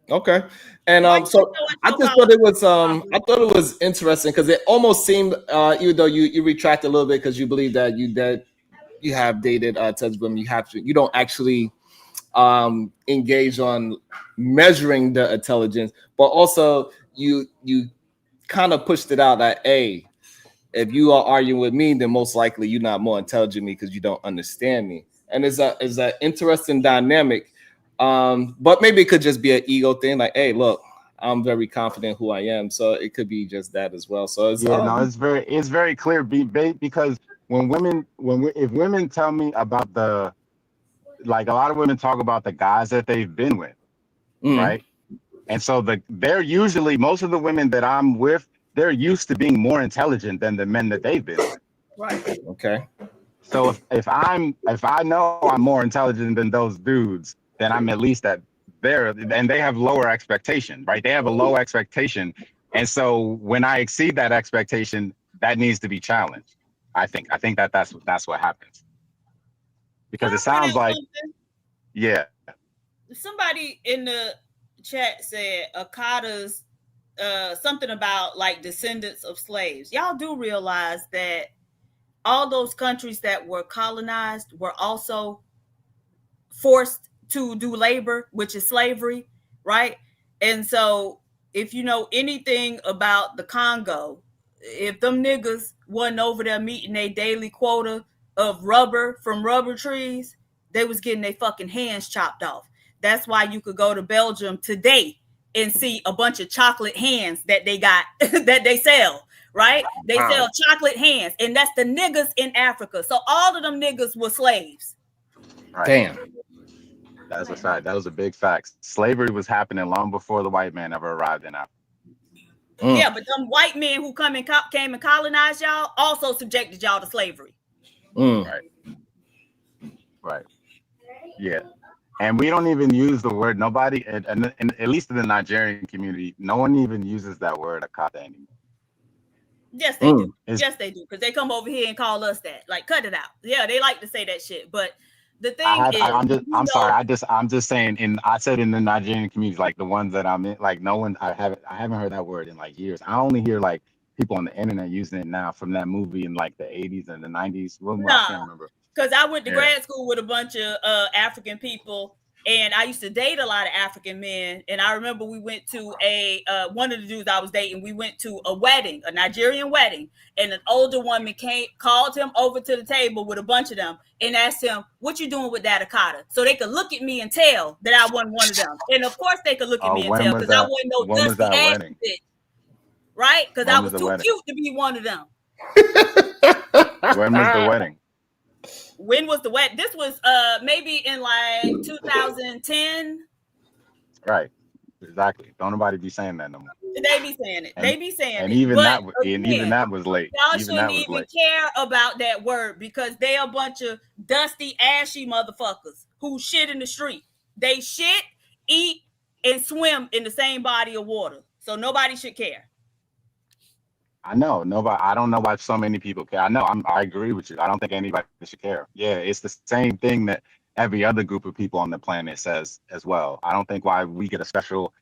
Okay. And so I just thought it was interesting because it almost seemed even though you retract a little bit because you believe that you have dated touch women, you don't actually engage on measuring the intelligence, but also you kind of pushed it out that hey, if you are arguing with me, then most likely you're not more intelligent than me because you don't understand me. And it's an interesting dynamic. But maybe it could just be an ego thing, like, hey, look, I'm very confident who I am, so it could be just that as well. So it's very clear because if women tell me about a lot of women talk about the guys that they've been with, right? And so they're usually, most of the women that I'm with, they're used to being more intelligent than the men that they've been with. Right. Okay. So if I know I'm more intelligent than those dudes, then I'm at least at there, and they have lower expectation, right? They have a low expectation. And so when I exceed that expectation, that needs to be challenged. I think that's what happens. Because it sounds like, yeah. Somebody in the chat said Okada's something about like descendants of slaves. Y'all do realize that all those countries that were colonized were also forced to do labor, which is slavery, right? And so if you know anything about the Congo, if them niggas wasn't over there meeting their daily quota of rubber from rubber trees, they was getting their fucking hands chopped off. That's why you could go to Belgium today and see a bunch of chocolate hands that they got that they sell, right? They sell chocolate hands, and that's the niggas in Africa. So all of them niggas were slaves. Right. Damn. That's a fact. That was a big fact. Slavery was happening long before the white man ever arrived in Africa. Yeah, but them white men who came and colonized y'all also subjected y'all to slavery. Right. Yeah. And we don't even use the word, nobody, and at least in the Nigerian community, no one even uses that word Akata anymore. Yes, they do. Yes, they do. Because they come over here and call us that. Like, cut it out. Yeah, they like to say that shit. But the thing I'm just saying, I said in the Nigerian community, like the ones that I'm in, like no one, I haven't heard that word in like years. I only hear like people on the internet using it now from that movie in like the 80s and the 90s. I can't remember. Because I went to grad school with a bunch of African people, and I used to date a lot of African men. And I remember we went to one of the dudes I was dating, we went to a wedding, a Nigerian wedding, and an older woman called him over to the table with a bunch of them and asked him, "What you doing with that Akata?" So they could look at me and tell that I wasn't one of them. And of course they could look at me and tell, because I wasn't no dusty ass bitch, right? Because I was too cute to be one of them. When was the wedding? When was the wedding? This was maybe in like 2010. Right. Exactly. Don't nobody be saying that no more. They be saying it. They be saying And it. even But even again, that was late. y'all Even shouldn't that was even late. care about that word because they a bunch of dusty, ashy motherfuckers who shit in the street. They shit, eat, and swim in the same body of water. So nobody should care. I know nobody. I don't know why so many people care. I agree with you. I don't think anybody should care. Yeah, it's the same thing that every other group of people on the planet says as well. I don't think why we get a special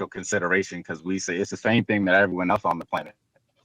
consideration because we say it's the same thing that everyone else on the planet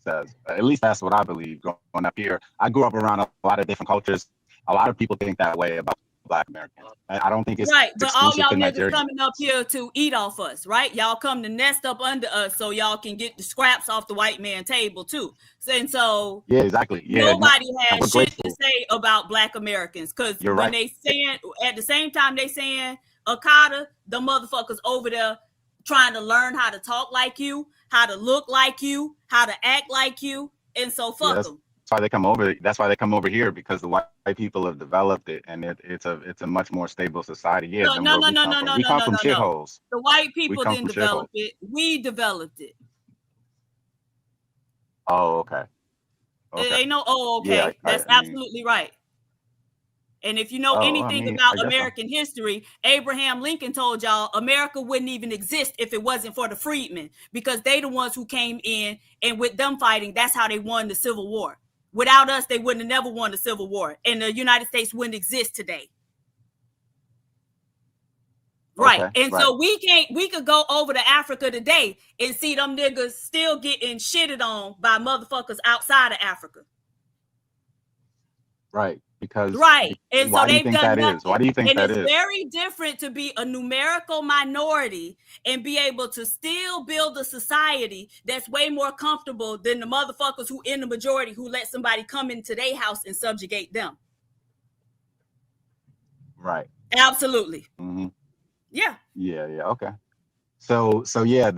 says. At least that's what I believe. Growing up here, I grew up around a lot of different cultures. A lot of people think that way about Black Americans. I don't think it's Right, but all exclusive y'all to niggas Nigeria. coming up here to eat off us, right? Y'all come to nest up under us so y'all can get the scraps off the white man table too. And so Yeah, exactly. Yeah, nobody and we're has shit to grateful. say about Black Americans because You're when right. they saying at the same time they saying Okada, the motherfuckers over there trying to learn how to talk like you, how to look like you, how to act like you, and so Yeah, fuck that's them. why they come over. That's why they come over here because the white people have developed it, and it's a much more stable society. Yeah, than No, where no, we no, come no, from. no, We no, come no, from no, no. shitholes. The white We people come didn't from develop shitholes. it. We developed it. Oh, okay, It okay. ain't no, oh, Yeah, okay. That's I mean, absolutely right. And if you know oh, I anything mean, about I guess so. American history, Abraham Lincoln told y'all America wouldn't even exist if it wasn't for the freedmen because they the ones who came in and with them fighting, that's how they won the Civil War. Without us, they wouldn't have never won the Civil War and the United States wouldn't exist today. Right. Okay, And right, so we could go over to Africa today and see them niggas still getting shitted on by motherfuckers outside of Africa. right. Right. And so Why do you they've think done that is? Why nothing. do you think And that it's is? very different to be a numerical minority and be able to still build a society that's way more comfortable than the motherfuckers who in the majority who let somebody come into their house and subjugate them. Right. Absolutely. Mm-hmm. Yeah. Yeah. Yeah. Okay. So yeah,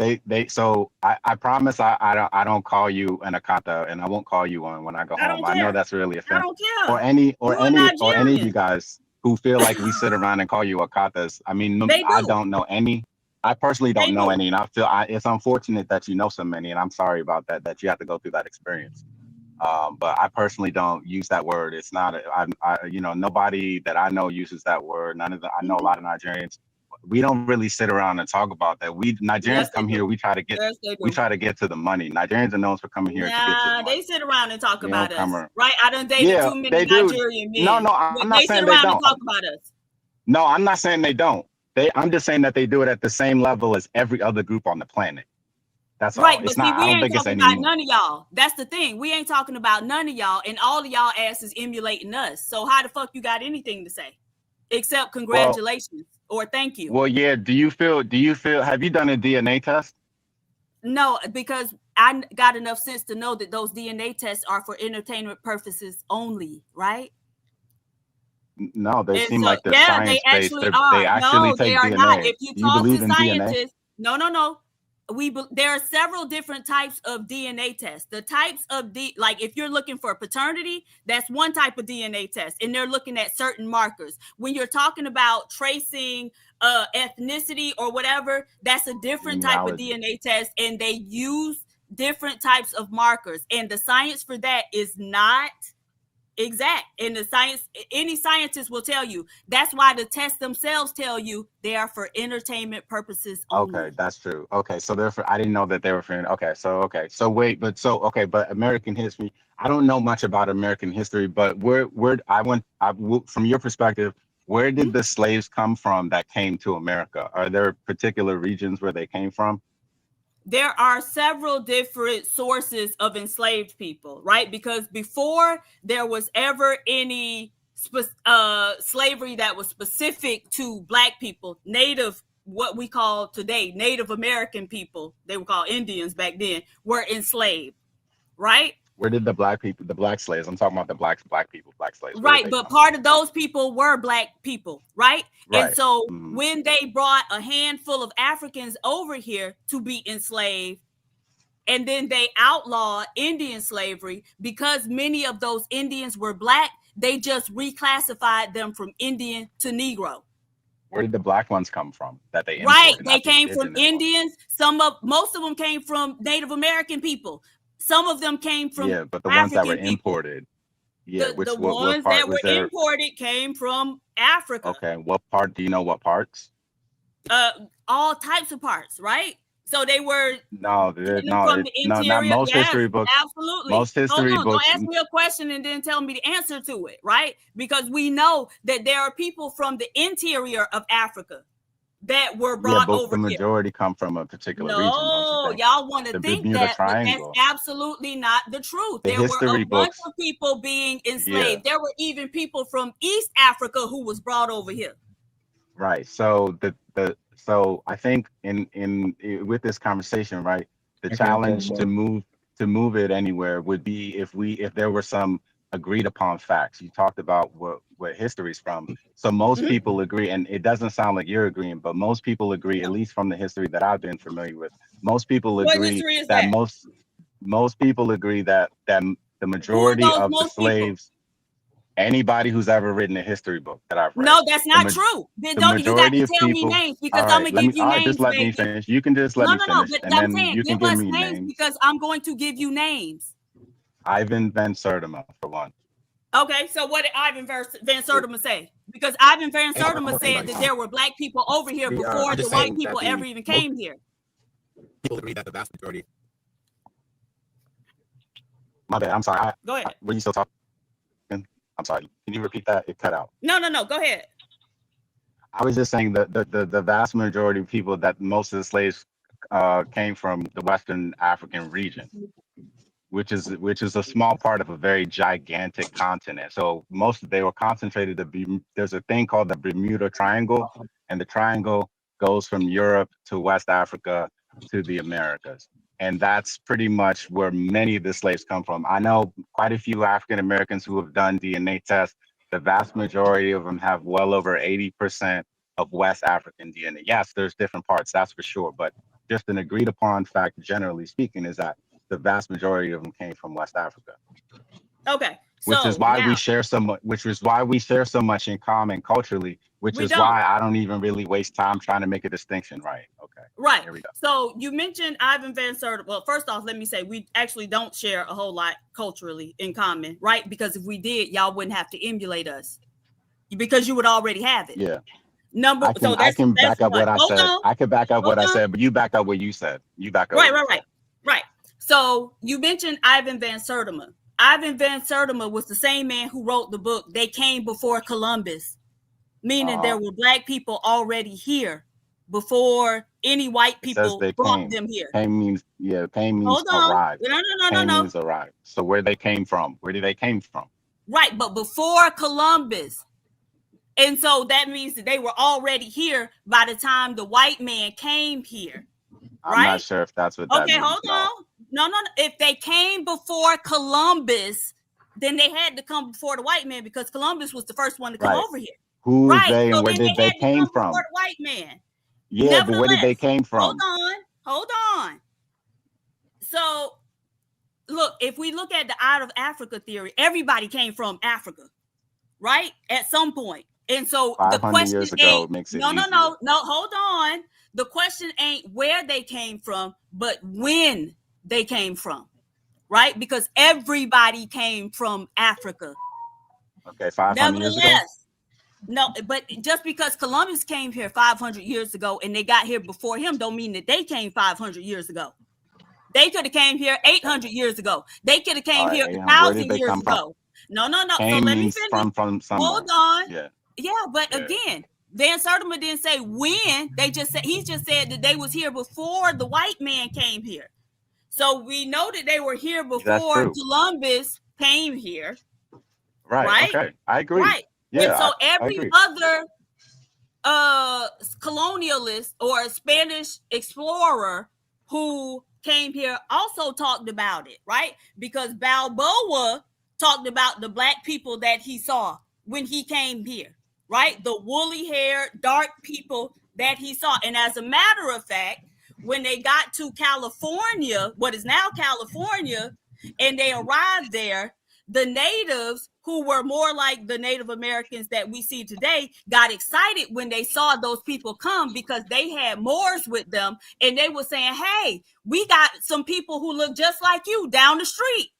so I promise I don't call you an akata and I won't call you one when I go I home. don't I know care. that's really I offensive. don't care. Or any of you Nigerian. guys who feel like we sit around and call you akatas. I mean, They I do. don't know any. I personally They don't know do. any, and it's unfortunate that you know so many, and I'm sorry about that you have to go through that experience. But I personally don't use that word. It's not. Nobody that I know uses that word. I know a lot of Nigerians. We don't really sit around and talk about that. We Yes, Nigerians they come here. do. Yes, they We do. try to get to the money. Nigerians are known for coming here to get to the Nah, they money. sit around and talk We don't about come us. around. Right? I done dated Yeah, too many they do. Nigerian No, men. no, I'm not They sit saying they around and don't. talk about us. No, I'm not saying they don't. I'm just saying that they do it at the same level as every other group on the planet. That's Right, all. but It's see, not. I we don't ain't think it's talking any about more. none of y'all. That's the thing. We ain't talking about none of y'all, and all of y'all asses emulating us. So how the fuck you got anything to say? Except Well, congratulations or thank you. well, yeah. Do you feel? Have you done a DNA test? No, because I got enough sense to know that those DNA tests are for entertainment purposes only, right? No, they And seem so, like they're yeah, they science based. actually They are. actually No, they take are not. DNA. If you Do you talk to believe in DNA? scientists, no. There are several different types of DNA tests. The types of like if you're looking for paternity, that's one type of DNA test, and they're looking at certain markers. When you're talking about tracing ethnicity or whatever, that's a different type of Genealogy. DNA test, and they use different types of markers. And the science for that is not exact. And the science, any scientist will tell you that's why the tests themselves tell you they are for entertainment purposes Okay, only. that's true. Okay, so therefore, I didn't know that they were from. So wait, but American history. I don't know much about American history, but from your perspective, where Mhm. did the slaves come from that came to America? Are there particular regions where they came from? There are several different sources of enslaved people, right? Because before there was ever any slavery that was specific to Black people, Native, what we call today Native American people, they were called Indians back then, were enslaved, right? Where did the black slaves? I'm talking about the black people, black slaves. Where did Right, they but come from? part of those people were Black people, right? And Right. so Mhm. when they brought a handful of Africans over here to be enslaved, and then they outlawed Indian slavery because many of those Indians were Black, they just reclassified them from Indian to Negro. Where did the black ones come from that they Right, imported? they came from Indians. Most of them came from Native American people. Some of them came from but the African ones that were people. imported. Yeah, The what ones part that was were there? imported came from Africa. Okay, what part? Do you know what parts? All types of parts, right? So they were No, from the interior. not most Yes, history books. absolutely. Most history Hold on, books. don't ask me a question and then tell me the answer to it, right? Because we know that there are people from the interior of Africa that were brought over the here. majority come from a particular region. No, y'all want to think Bermuda that, Triangle. but that's absolutely not the truth. The There were history a bunch books. of people being enslaved. Yeah. There were even people from East Africa who was brought over here. Right. So so I think in with this conversation, right, the challenge to move it anywhere would be if there were some agreed upon facts. You talked about what history's from. So most people agree, and it doesn't sound like you're agreeing, but most people agree, at least from the history that I've been familiar with. Most people agree that most people agree that the majority of the slaves. Anybody who's ever written a history book that I've read. No, that's not true. Then you got to tell me names because I'm gonna give you names. Just let me finish. You can just let me finish, but and I'm then saying, you can give give us me names because I'm going to give you names. Ivan Van Sertima, for one. Okay, so what did Ivan Van Sertima say? Because Ivan Van Sertima said that there were black people over here before the white people ever even came here. People agree that the vast majority. My bad. I'm sorry. Go ahead. Were you still talking? I'm sorry. Can you repeat that? It cut out. No. Go ahead. I was just saying that the vast majority of people that most of the slaves came from the Western African region, which is a small part of a very gigantic continent. So they were concentrated. There's a thing called the Bermuda Triangle, and the triangle goes from Europe to West Africa to the Americas. And that's pretty much where many of the slaves come from. I know quite a few African Americans who have done DNA tests. The vast majority of them have well over 80% of West African DNA. Yes, there's different parts, that's for sure. But just an agreed upon fact, generally speaking, is that the vast majority of them came from West Africa. Okay. Which is why we share so much in common culturally, which is why I don't even really waste time trying to make a distinction. Right. Okay. Right. Here we go. So you mentioned Ivan Van Sertima. Well, first off, let me say we actually don't share a whole lot culturally in common, right? Because if we did, y'all wouldn't have to emulate us because you would already have it. Yeah. I can back up what I said. I can back up what I said, but you back up what you said. You back up. Right. So you mentioned Ivan Van Sertima. Ivan Van Sertima was the same man who wrote the book They Came Before Columbus, meaning there were black people already here before any white people brought them here. Pain means arrive. No. Means arrive. So where they came from? Where did they came from? Right, but before Columbus. And so that means that they were already here by the time the white man came here. I'm not sure if that's what that means. Okay, hold on. No. If they came before Columbus, then they had to come before the white man because Columbus was the first one to come over here. Who is they and where did they came from? The white man. Yeah, but where did they came from? Hold on. So, look, if we look at the out of Africa theory, everybody came from Africa, right? At some point. And so the question ain't, no, hold on. The question ain't where they came from, but when they came from, right? Because everybody came from Africa. Okay, 500 years ago? No, but just because Columbus came here 500 years ago and they got here before him don't mean that they came 500 years ago. They could have came here 800 years ago. They could have came here 1,000 years ago. No. So let me finish. From hold on. Yeah, but again, Van Sertima didn't say when. He just said that they was here before the white man came here. So we know that they were here before Columbus came here. Right. Okay. I agree. Right. Yeah, and so every other colonialist or Spanish explorer who came here also talked about it, right? Because Balboa talked about the black people that he saw when he came here, right? The woolly hair, dark people that he saw. And as a matter of fact, when they got to California, what is now California, and they arrived there, the natives who were more like the Native Americans that we see today got excited when they saw those people come because they had Moors with them, and they were saying, hey, we got some people who look just like you down the street.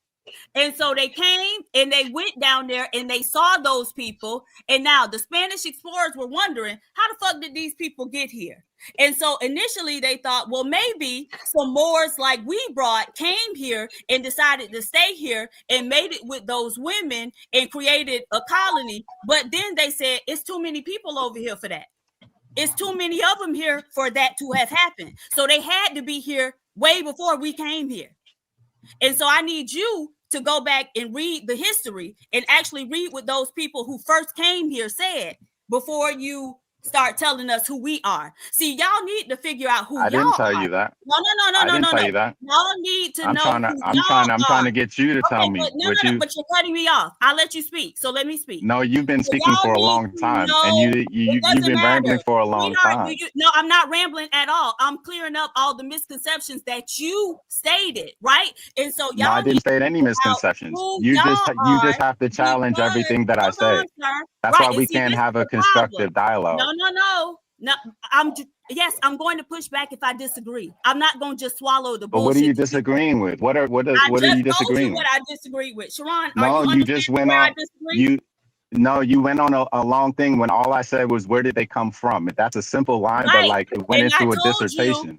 And so they came and they went down there and they saw those people. And now the Spanish explorers were wondering, how the fuck did these people get here? And so initially they thought, well, maybe some Moors like we brought came here and decided to stay here and made it with those women and created a colony. But then they said, it's too many people over here for that. It's too many of them here for that to have happened. So they had to be here way before we came here. And so I need you to go back and read the history and actually read what those people who first came here said before you start telling us who we are. See, y'all need to figure out who I y'all didn't tell are. you that. No. I didn't tell you that. Y'all need to I'm know trying to. who I'm y'all trying. I'm trying are. to get you to tell Okay, me but what you. but you're cutting me off. I'll let you speak. So let me speak. No, you've been So speaking y'all for a need long to time, know, and it you've doesn't been rambling matter. for a long Sweetheart, time. no, I'm not rambling at all. I'm clearing up all the misconceptions that you stated, right? And so No, I y'all need didn't to state any figure out misconceptions. who You y'all just are have to challenge because, everything that I hold say. on, sir. That's Right, why and we see, can't this have is a the problem. constructive dialogue. No, yes, I'm going to push back if I disagree. I'm not going to just swallow the But what are you bullshit that you say. disagreeing with? What are I you just told you disagreeing what with? I disagree with. Sharon, are No, you you just understanding went where I on. disagree? You went on a long thing when all I said was, where did they come from? That's a simple line, but Right. like it went And I into a told you, dissertation.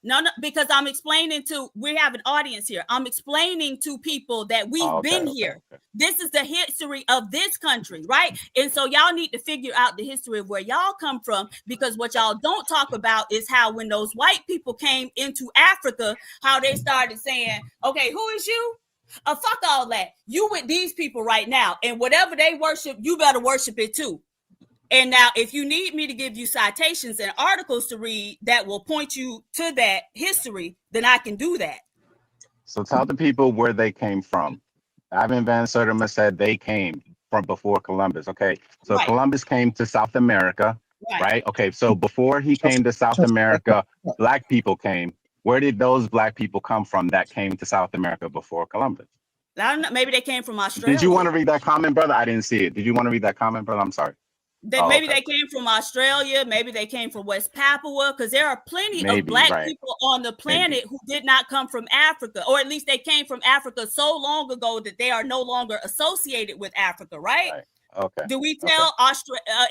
no, because I'm explaining we have an audience here. I'm explaining to people that we've been here. This is the history of this country, right? And so y'all need to figure out the history of where y'all come from, because what y'all don't talk about is how when those white people came into Africa, how they started saying, okay, who is you? Fuck all that. You with these people right now, and whatever they worship, you better worship it too. And now, if you need me to give you citations and articles to read that will point you to that history, then I can do that. So tell the people where they came from. Ivan Van Sertima said they came from before Columbus. Okay, so Right. Columbus came to South America, Right. right? Okay, so before he came to South America, black people came. Where did those black people come from that came to South America before Columbus? I don't know. Maybe they came from Australia. Did you want to read that comment, brother? I didn't see it. Did you want to read that comment, brother? I'm sorry. Maybe they came from Australia. Maybe they came from West Papua, because there are plenty of black people on the planet who did not come from Africa, or at least they came from Africa so long ago that they are no longer associated with Africa, right? Okay. Do we tell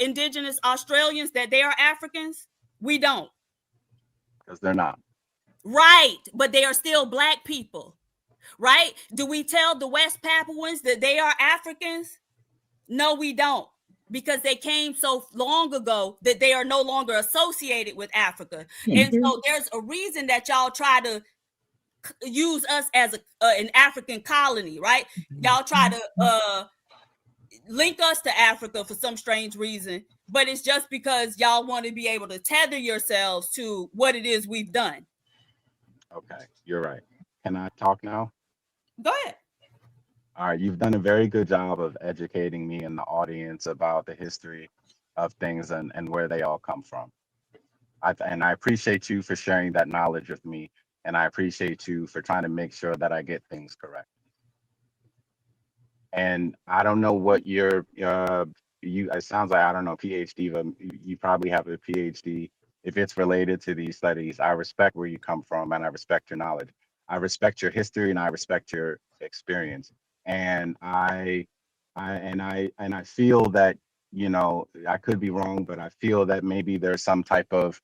indigenous Australians that they are Africans? We don't. Because they're not. Right, but they are still black people, right? Do we tell the West Papuans that they are Africans? No, we don't, because they came so long ago that they are no longer associated with Africa. And so there's a reason that y'all try to use us as an African colony, right? Y'all try to link us to Africa for some strange reason, but it's just because y'all want to be able to tether yourselves to what it is we've done. Okay, you're right. Can I talk now? Go ahead. All right, you've done a very good job of educating me and the audience about the history of things and where they all come from. And I appreciate you for sharing that knowledge with me, and I appreciate you for trying to make sure that I get things correct. And I don't know what it sounds like, I don't know, PhD, but you probably have a PhD. If it's related to these studies, I respect where you come from and I respect your knowledge. I respect your history and I respect your experience. And I feel that, you know, I could be wrong, but I feel that maybe there's some type of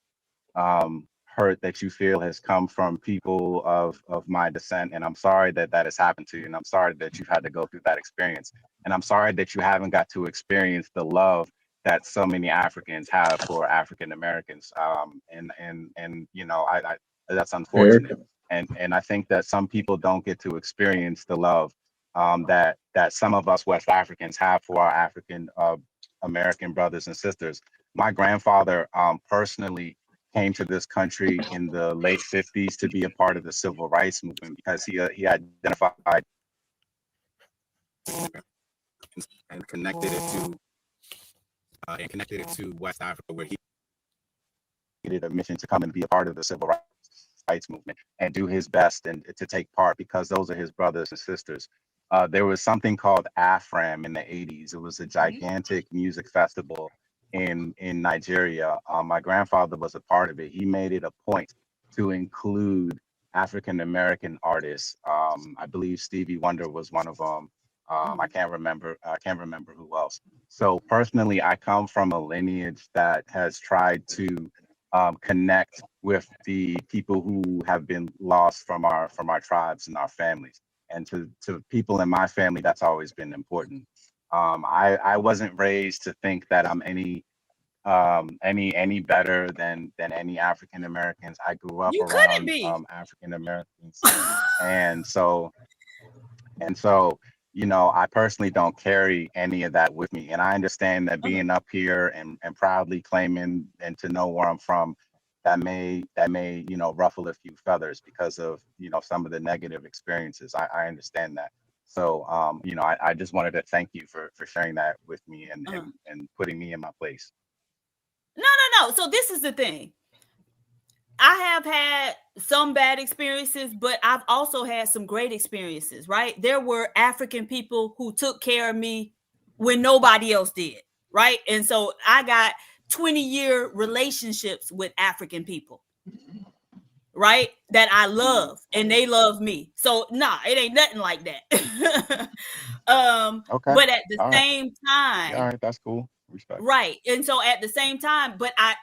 hurt that you feel has come from people of my descent. And I'm sorry that that has happened to you. And I'm sorry that you've had to go through that experience. And I'm sorry that you haven't got to experience the love that so many Africans have for African Americans. And you know, I that's unfortunate. And I think that some people don't get to experience the love that some of us West Africans have for our African American brothers and sisters. My grandfather personally came to this country in the late 50s to be a part of the civil rights movement because he identified and connected it to West Africa, where he needed a mission to come and be a part of the civil rights movement and do his best and to take part, because those are his brothers and sisters. there was something called AFRAM in the 80s. It was a gigantic music festival in Nigeria. My grandfather was a part of it. He made it a point to include African American artists. I believe Stevie Wonder was one of them. I can't remember who else. So personally, I come from a lineage that has tried to connect with the people who have been lost from our tribes and our families. And to people in my family, that's always been important. I wasn't raised to think that I'm any better than any African Americans. I grew up You couldn't around be. African Americans, and so you know, I personally don't carry any of that with me. And I understand that being up here and proudly claiming and to know where I'm from, that may you know, ruffle a few feathers because of, you know, some of the negative experiences. I understand that. So you know, I just wanted to thank you for sharing that with me and putting me in my place. No. So this is the thing. I have had some bad experiences, but I've also had some great experiences, right? There were African people who took care of me when nobody else did, right? And so I got 20-year relationships with African people, right? That I love and they love me. So nah, it ain't nothing like that. Okay. But at the All right. same time, All right, that's cool. Respect. right. And so at the same time, but I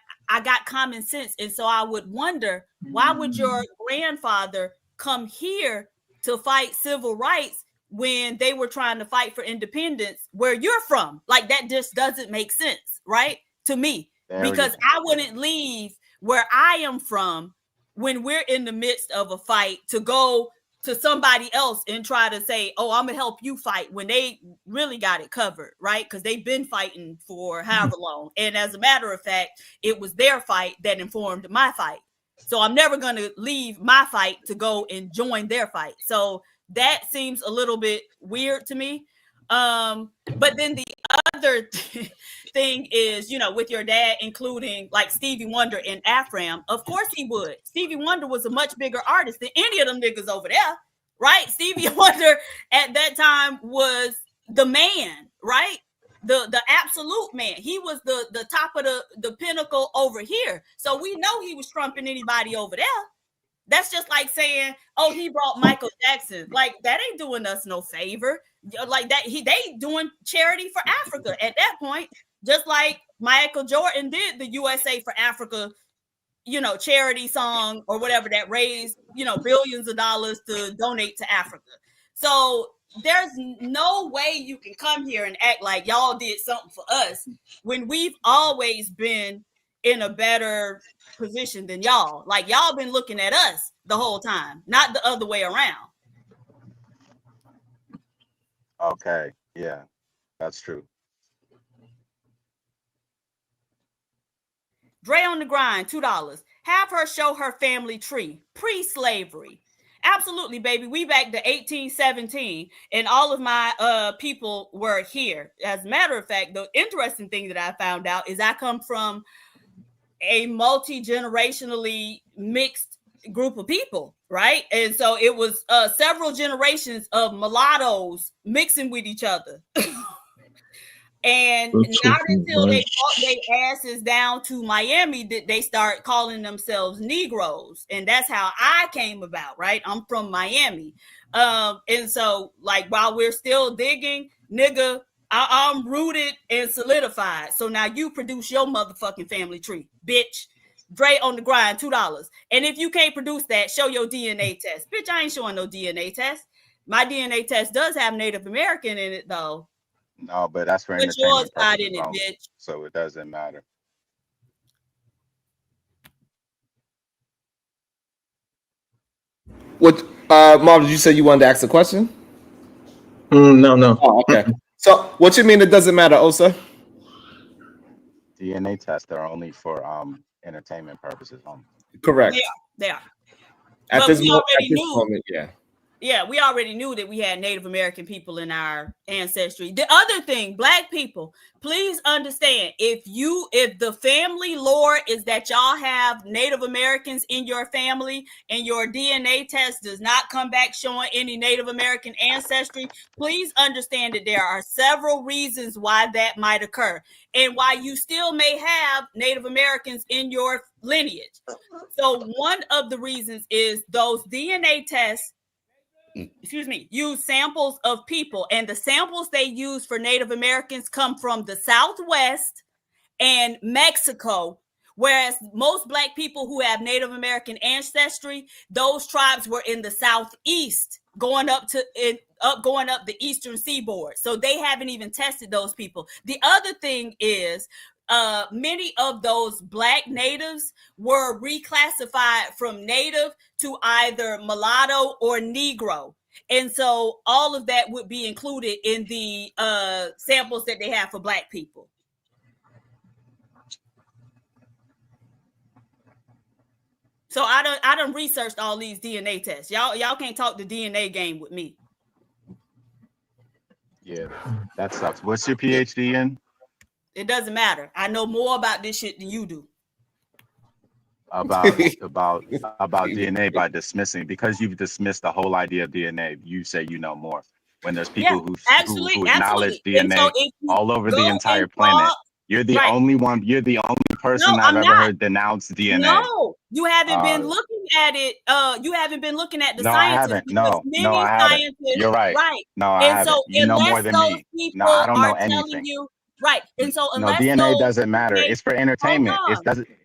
got common sense. And so I would wonder, why would your grandfather come here to fight civil rights when they were trying to fight for independence where you're from? Like, that just doesn't make sense, right? To me, because I wouldn't leave where I am from when we're in the midst of a fight to go to somebody else and try to say, oh, I'm gonna help you fight, when they really got it covered, right? Because they've been fighting for however long. And as a matter of fact, it was their fight that informed my fight. So I'm never gonna leave my fight to go and join their fight. So that seems a little bit weird to me. But then the other thing is, you know, with your dad including like Stevie Wonder and Afram, of course he would. Stevie Wonder was a much bigger artist than any of them niggas over there, right? Stevie Wonder at that time was the man, right? The absolute man. He was the top of the pinnacle over here. So we know he was trumping anybody over there. That's just like saying, oh, he brought Michael Jackson. Like, that ain't doing us no favor. Like that, they doing charity for Africa at that point, just like Michael Jordan did the USA for Africa, you know, charity song or whatever that raised, you know, billions of dollars to donate to Africa. So there's no way you can come here and act like y'all did something for us when we've always been in a better position than y'all. Like, y'all been looking at us the whole time, not the other way around. Okay, yeah, that's true. Dre on the grind, $2. Have her show her family tree, pre-slavery. Absolutely, baby. We back to 1817, and all of my people were here. As a matter of fact, the interesting thing that I found out is I come from a multi-generationally mixed group of people, right? And so it was several generations of mulattoes mixing with each other. And not until they brought their asses down to Miami did they start calling themselves Negroes. And that's how I came about, right? I'm from Miami. And so, like, while we're still digging, nigga, I'm rooted and solidified. So now you produce your motherfucking family tree, bitch. Dre on the grind, $2. And if you can't produce that, show your DNA test. Bitch, I ain't showing no DNA test. My DNA test does have Native American in it, though. No, but that's for But yours entertainment not in purposes it, only, bitch. so it doesn't matter. What, Mom? Did you say you wanted to ask a question? No. Oh, okay. So, what you mean it doesn't matter, Osa? DNA tests are only for entertainment purposes only. Correct. They are. At But this we already knew. moment, yeah. Yeah, we already knew that we had Native American people in our ancestry. The other thing, Black people, please understand, if the family lore is that y'all have Native Americans in your family and your DNA test does not come back showing any Native American ancestry, please understand that there are several reasons why that might occur and why you still may have Native Americans in your lineage. So one of the reasons is those DNA tests use samples of people, and the samples they use for Native Americans come from the Southwest and Mexico, whereas most Black people who have Native American ancestry, those tribes were in the Southeast, going up the Eastern Seaboard. So they haven't even tested those people. The other thing is many of those Black natives were reclassified from native to either mulatto or Negro. And so all of that would be included in the samples that they have for Black people. So I done researched all these DNA tests. Y'all can't talk the DNA game with me. Yeah, that sucks. What's your PhD in? It doesn't matter. I know more about this shit than you do. About DNA by dismissing, because you've dismissed the whole idea of DNA. You say you know more when there's people who acknowledge DNA all over the entire planet. You're the only one. You're the only person I've ever heard denounce DNA. No, you haven't been looking at it. You haven't been looking at the scientists. I haven't. No, I haven't. You're right. No, I haven't. So you know more than me. No, I don't know anything. Right. And so DNA doesn't matter. It's for entertainment.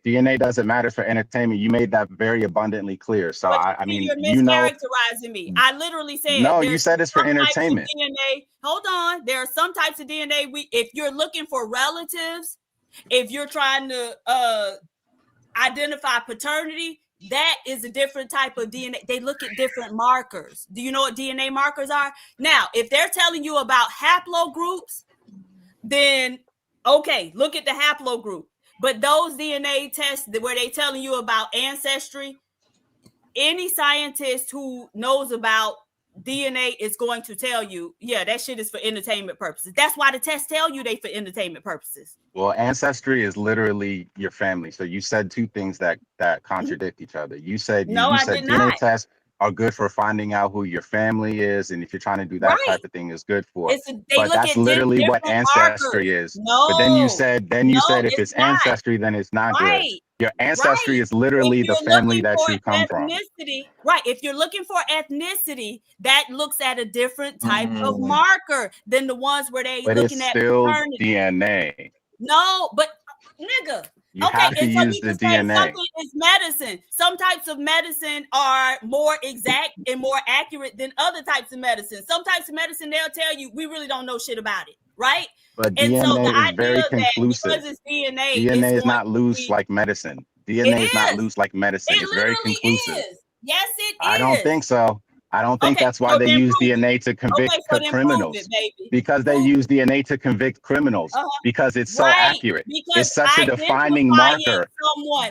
DNA doesn't matter for entertainment. You made that very abundantly clear. So I mean, you're mischaracterizing me. I literally said no. You said it's for entertainment. DNA. Hold on. There are some types of DNA. If you're looking for relatives, if you're trying to identify paternity, that is a different type of DNA. They look at different markers. Do you know what DNA markers are? Now, if they're telling you about haplogroups, then okay, look at the haplogroup. But those DNA tests where they telling you about ancestry, any scientist who knows about DNA is going to tell you, yeah, that shit is for entertainment purposes. That's why the tests tell you they for entertainment purposes. Well, ancestry is literally your family. So you said two things that contradict each other. You said DNA tests are good for finding out who your family is, and if you're trying to do that type of thing, is good for. But that's literally what ancestry is. No, but then you said if it's ancestry, then it's not good. Your ancestry is literally the family that you come from. Right. If you're looking for ethnicity, that looks at a different type of marker than the ones where they looking at still paternity. DNA. No, but nigga. You have to use the DNA. Something is medicine. Some types of medicine are more exact and more accurate than other types of medicine. Some types of medicine, they'll tell you, we really don't know shit about it, right? But DNA is very conclusive. DNA is not loose like medicine. DNA is not loose like medicine. It's very conclusive. Yes, it is. I don't think so. I don't think that's why they use DNA to convict criminals. Because they use DNA to convict criminals. Because it's so accurate. It's such a defining marker.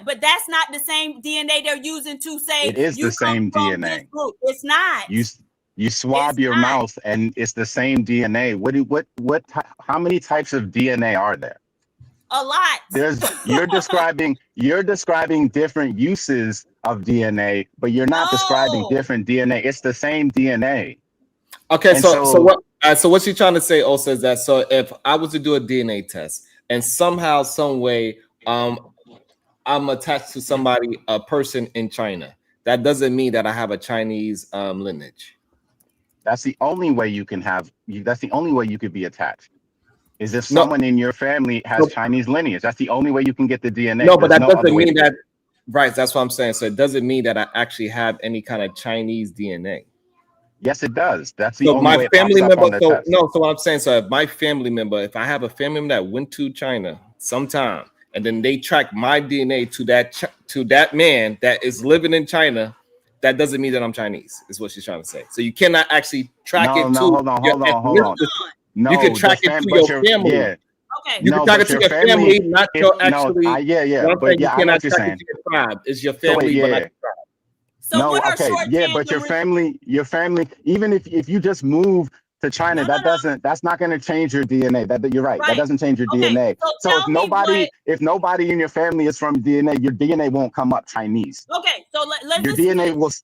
But that's not the same DNA they're using to say it is the same DNA. It's not. You swab your mouth and it's the same DNA. How many types of DNA are there? A lot. You're describing different uses of DNA, but you're not describing different DNA. It's the same DNA. Okay, so what she's trying to say also is that, so if I was to do a DNA test and somehow, some way, I'm attached to a person in China, that doesn't mean that I have a Chinese lineage. That's the only way you can that's the only way you could be attached. Is if someone in your family has Chinese lineage. That's the only way you can get the DNA. No, but that doesn't mean that. Right, that's what I'm saying. So it doesn't mean that I actually have any kind of Chinese DNA. Yes, it does. That's the only way. So what I'm saying, so if my family member, if I have a family member that went to China sometime, and then they track my DNA to that man that is living in China, that doesn't mean that I'm Chinese. Is what she's trying to say. So you cannot actually track it to. Hold on. No, you can track it to your family. Yeah. Okay. You can track it to your family, not your actually. But you cannot track it to your tribe. It's your family, but not your tribe. So No, what are okay, short yeah, but tandem your family, even if you just move to China, no. that's not going to change your DNA. You're right. That Right. doesn't change your Okay. DNA. So So tell me what. if nobody in your family is from DNA, your DNA won't come up Chinese. Okay. So let's Your listen to DNA this.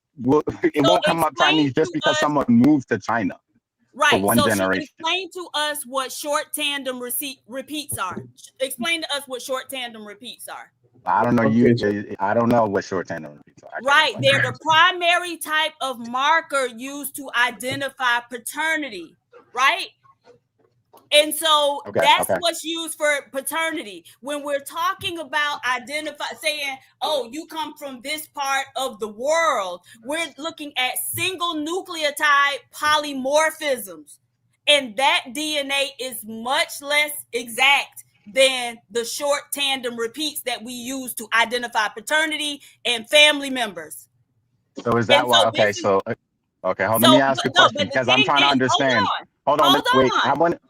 it So won't come up explain Chinese just to because us. someone moved to China for Right. one So generation. explain to us what short tandem repeats are. Explain to us what short tandem repeats are. I don't know Okay. I don't know what short tandem repeats are. Right. They're the primary type of marker used to identify paternity. Right. And so that's Okay. what's used for paternity. When we're talking about saying, oh, you come from this part of the world, we're looking at single nucleotide polymorphisms. And that DNA is much less exact than the short tandem repeats that we use to identify paternity and family members. So is that why? Okay, let me ask a question because I'm trying to understand. Hold on.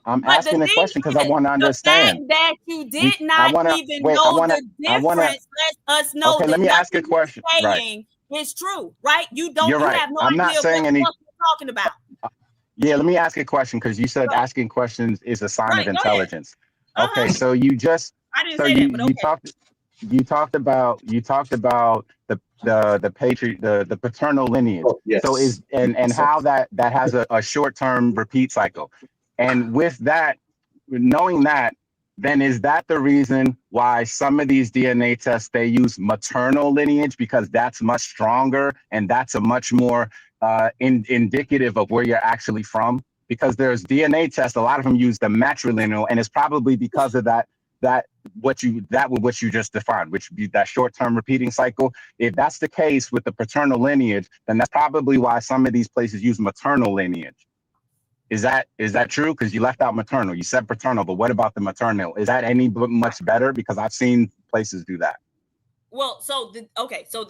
I'm asking a question because I want to understand. The fact that you did not even know the difference lets us know that let me ask a nothing you're question. saying is true, right? You You're right. have no I'm not idea saying what the fuck you're talking about. Yeah, let me ask a question because you said asking questions is a sign of intelligence. Okay, so you just I didn't say that, but okay. You talked about the paternal lineage. Oh, yes. So and how that has a short-term repeat cycle. And with that, knowing that, then is that the reason why some of these DNA tests, they use maternal lineage because that's much stronger and that's a much more indicative of where you're actually from? Because there's DNA tests, a lot of them use the matrilineal, and it's probably because of what you just defined, which would be that short-term repeating cycle. If that's the case with the paternal lineage, then that's probably why some of these places use maternal lineage. Is that true? Because you left out maternal. You said paternal, but what about the maternal? Is that any much better? Because I've seen places do that. Well, so the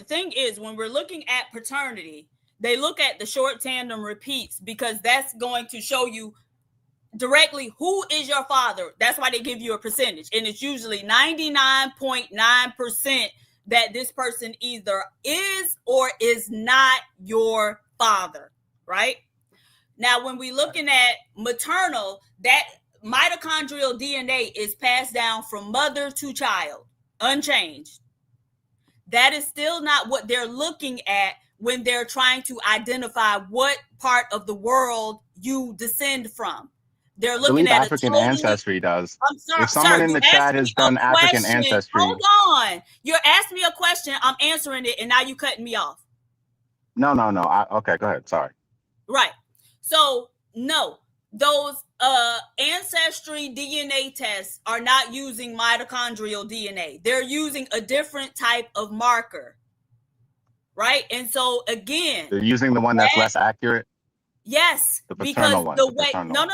thing is, when we're looking at paternity, they look at the short tandem repeats because that's going to show you directly who is your father. That's why they give you a percentage, and it's usually 99.9% that this person either is or is not your father, right? Now, when we're looking at maternal, that mitochondrial DNA is passed down from mother to child, unchanged. That is still not what they're looking at when they're trying to identify what part of the world you descend from. They're looking at African ancestry does. I'm sorry, if someone in the chat has done African ancestry. Hold on. You're asking me a question. I'm answering it, and now you're cutting me off. No. Okay, go ahead. Sorry. Right. So, no, those ancestry DNA tests are not using mitochondrial DNA. They're using a different type of marker. Right? And so, again, they're using the one that's less accurate? Yes, because the way no.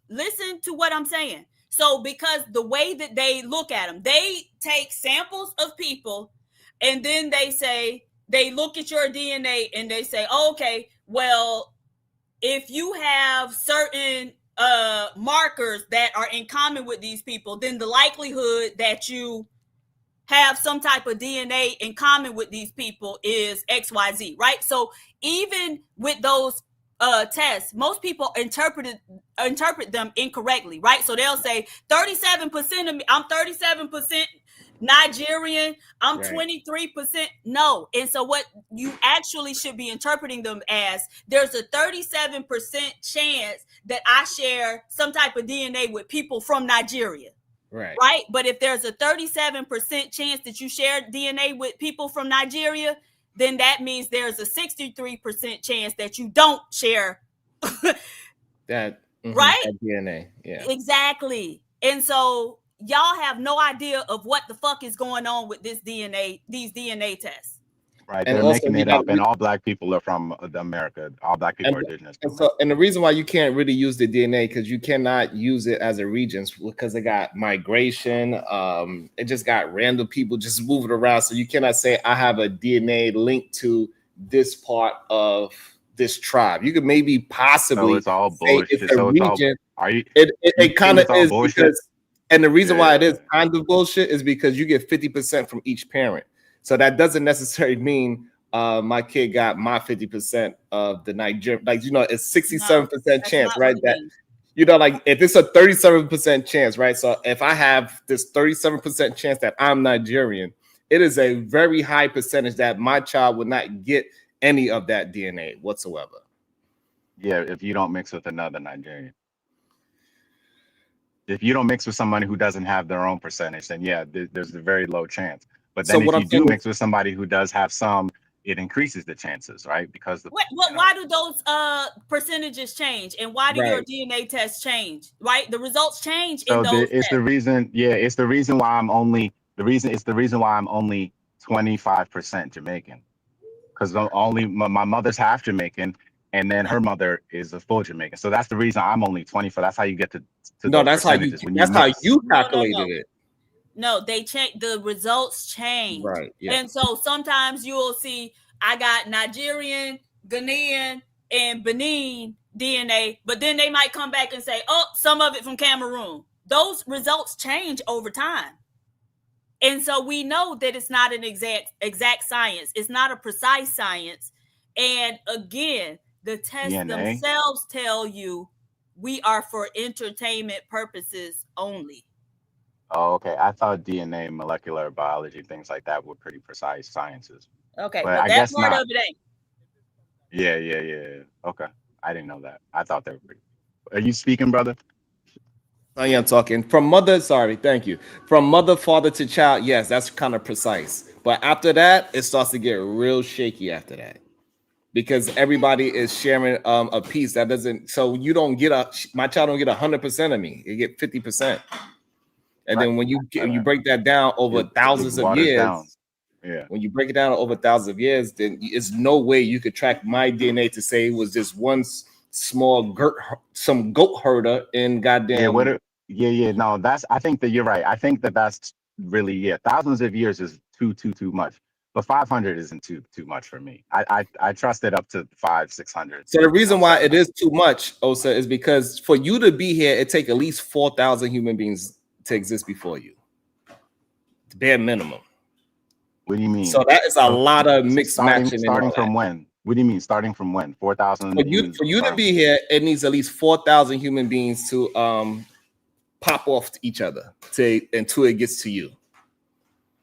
Listen to what I'm saying. So because the way that they look at them, they take samples of people and then they look at your DNA and they say, oh, okay, well, if you have certain markers that are in common with these people, then the likelihood that you have some type of DNA in common with these people is XYZ, right? So even with those tests, most people interpret them incorrectly, right? So they'll say 37% of me, I'm 37% Nigerian, I'm 23%. No. And so what you actually should be interpreting them as, there's a 37% chance that I share some type of DNA with people from Nigeria. Right. But if there's a 37% chance that you share DNA with people from Nigeria, then that means there's a 63% chance that you don't share that right? That DNA. Yeah. Exactly. And so y'all have no idea of what the fuck is going on with these DNA tests. Right. They're making it up, and all black people are from America. All black people are indigenous. And the reason why you can't really use the DNA, because you cannot use it as a region, because it got migration. It just got random people just moving around. So you cannot say I have a DNA linked to this part of this tribe. You could maybe possibly it's all bullshit. It's a region. It kind of is bullshit? Because, and the reason why it is kind of bullshit is because you get 50% from each parent. So that doesn't necessarily mean my kid got my 50% of the Nigerian. Like, it's 67% chance, right? That like if it's a 37% chance, right? So if I have this 37% chance that I'm Nigerian, it is a very high percentage that my child would not get any of that DNA whatsoever. Yeah, if you don't mix with another Nigerian. If you don't mix with somebody who doesn't have their own percentage, then yeah, there's a very low chance. But then if you do mix with somebody who does have some, it increases the chances, right? Because why do those percentages change, and why do your DNA tests change? Right, the results change in those. It's the reason. Yeah, it's the reason why I'm only 25% Jamaican, because only my mother's half Jamaican, and then her mother is a full Jamaican. So that's the reason I'm only 24. That's how you get to no. That's how you. That's how you calculated it. No, they change. The results change. Right. Yeah. And so sometimes you will see I got Nigerian, Ghanaian, and Benin DNA, but then they might come back and say, oh, some of it from Cameroon. Those results change over time. And so we know that it's not an exact science. It's not a precise science. And again, the tests themselves tell you we are for entertainment purposes only. Oh, okay. I thought DNA, molecular biology, things like that were pretty precise sciences. Okay, but I guess part of it ain't. Yeah. Okay. I didn't know that. I thought they were pretty. Are you speaking, brother? I am talking. From mother, sorry, thank you. From mother, father to child, yes, that's kind of precise. But after that, it starts to get real shaky after that. Because everybody is sharing a piece that doesn't, so you don't get my child don't get 100% of me. You get 50%. And then when you break that down over thousands of years, when you break it down over thousands of years, then it's no way you could track my DNA to say it was just one small goat herder in goddamn. No, I think that you're right. I think that's really thousands of years is too much. But 500 isn't too much for me. I trust it up to 500-600. So the reason why it is too much, Osa, is because for you to be here, it takes at least 4,000 human beings to exist before you. The bare minimum. What do you mean? So that is a lot of mixed matching. Starting from when? What do you mean? Starting from when? 4,000. For you to be here, it needs at least 4,000 human beings to pop off to each other until it gets to you.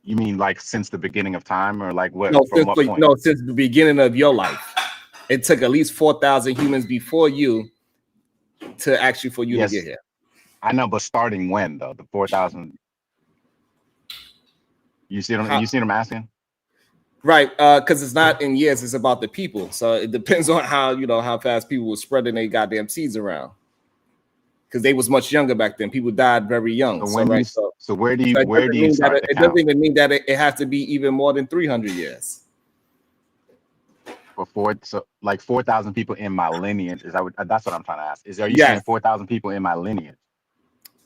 You mean like since the beginning of time, or like what? No, point? Since the beginning of your life. It took at least 4,000 humans before you to get here. I know, but starting when though? The 4,000. You see what I'm asking? Right, because it's not in years; it's about the people. So it depends on how fast people were spreading their goddamn seeds around. Because they was much younger back then. People died very young. So where do you start? It doesn't even mean that it has to be even more than 300 years. So like 4,000 people in my lineage. That's what I'm trying to ask. Are you saying 4,000 people in my lineage?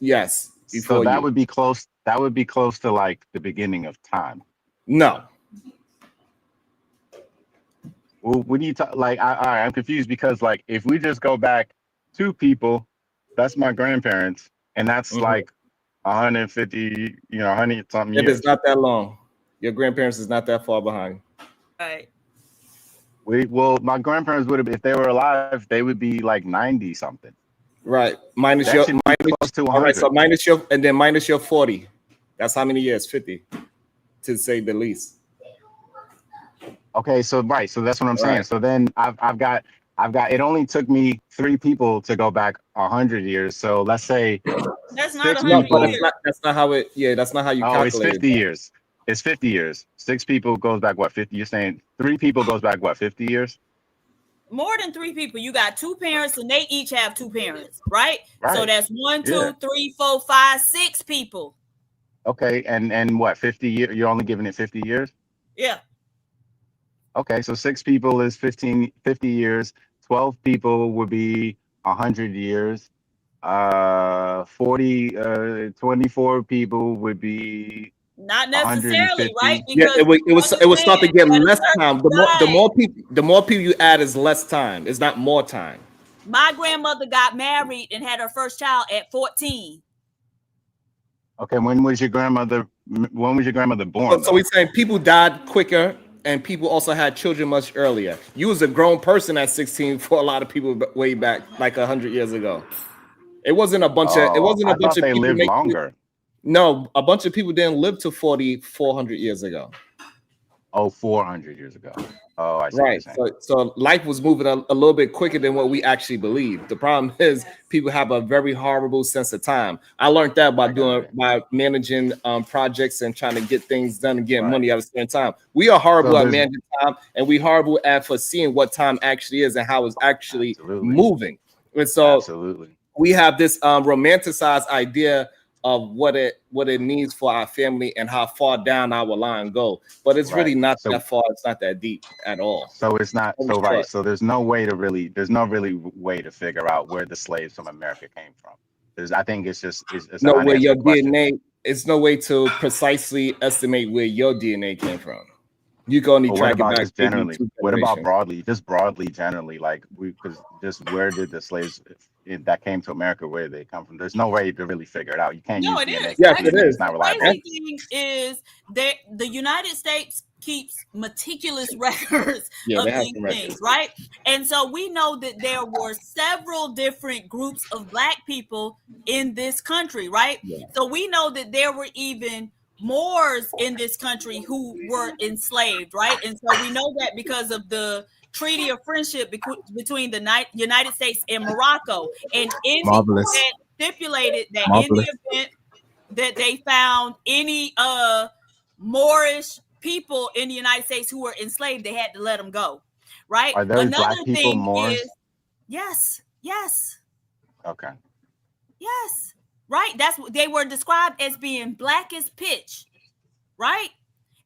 Yes. So that would be close. That would be close to like the beginning of time. No. Well, when you talk, like, I'm confused because like if we just go back 2 people, that's my grandparents, and that's like 150, 100 something years. It is not that long. Your grandparents is not that far behind. Right. My grandparents would have, if they were alive, they would be like 90 something. Right. Minus to 100. All right. So minus your 40. That's how many years? 50, to say the least. Okay. So that's what I'm saying. So then I've got. It only took me 3 people to go back 100 years. So let's say that's not 100 years. That's not how it. Yeah, that's not how you calculate. It's 50 years. It's 50 years. 6 people goes back what, 50? You're saying 3 people goes back what, 50 years? More than 3 people. You got 2 parents, and they each have 2 parents, right? So that's 1, 2, 3, 4, 5, 6 people. Okay, and what, 50 years? You're only giving it 50 years? Yeah. Okay, so 6 people is 50 years. 12 people would be 100 years. 24 people would be not necessarily, right? Because it would start to get less time. The more people you add is less time. It's not more time. My grandmother got married and had her first child at 14. Okay, when was your grandmother born? So we're saying people died quicker and people also had children much earlier. You was a grown person at 16 for a lot of people way back, like 100 years ago. It wasn't a bunch of. It Oh, wasn't a I bunch thought of they people lived making. longer. No, a bunch of people didn't live to 400 years ago. Oh, 400 years ago. Oh, I see what you're Right. saying. So life was moving a little bit quicker than what we actually believe. The problem is people have a very horrible sense of time. I learned that by managing projects and trying to get things done and getting money at a certain time. We are horrible at managing time, and we horrible at foreseeing what time actually is and how it's actually moving. And so we have this romanticized idea of what it needs for our family and how far down our line go, but it's really not that far. It's not that deep at all. So it's not so there's no way to really way to figure out where the slaves from America came from. I think it's just it's no an way your unanswered question. DNA. It's no way to precisely estimate where your DNA came from. You can only track it back just generally. What about broadly? Just broadly, generally, like because just where did the slaves that came to America, where they come from? There's no way to really figure it out. You can't use DNA. Yes, it is. It's not reliable. The crazy thing is that the United States keeps meticulous records of these things, right? And so we know that there were several different groups of Black people in this country, right? Yeah. So we know that there were even Moors in this country who were enslaved, right? And so we know that because of the Treaty of Friendship between the United States and Morocco, and that stipulated that in the event that they found any Moorish people in the United States who were enslaved, they had to let them go, right? Are there Black people Moors? Yes. Okay. Yes. Right? That's what they were described as being black as pitch, right?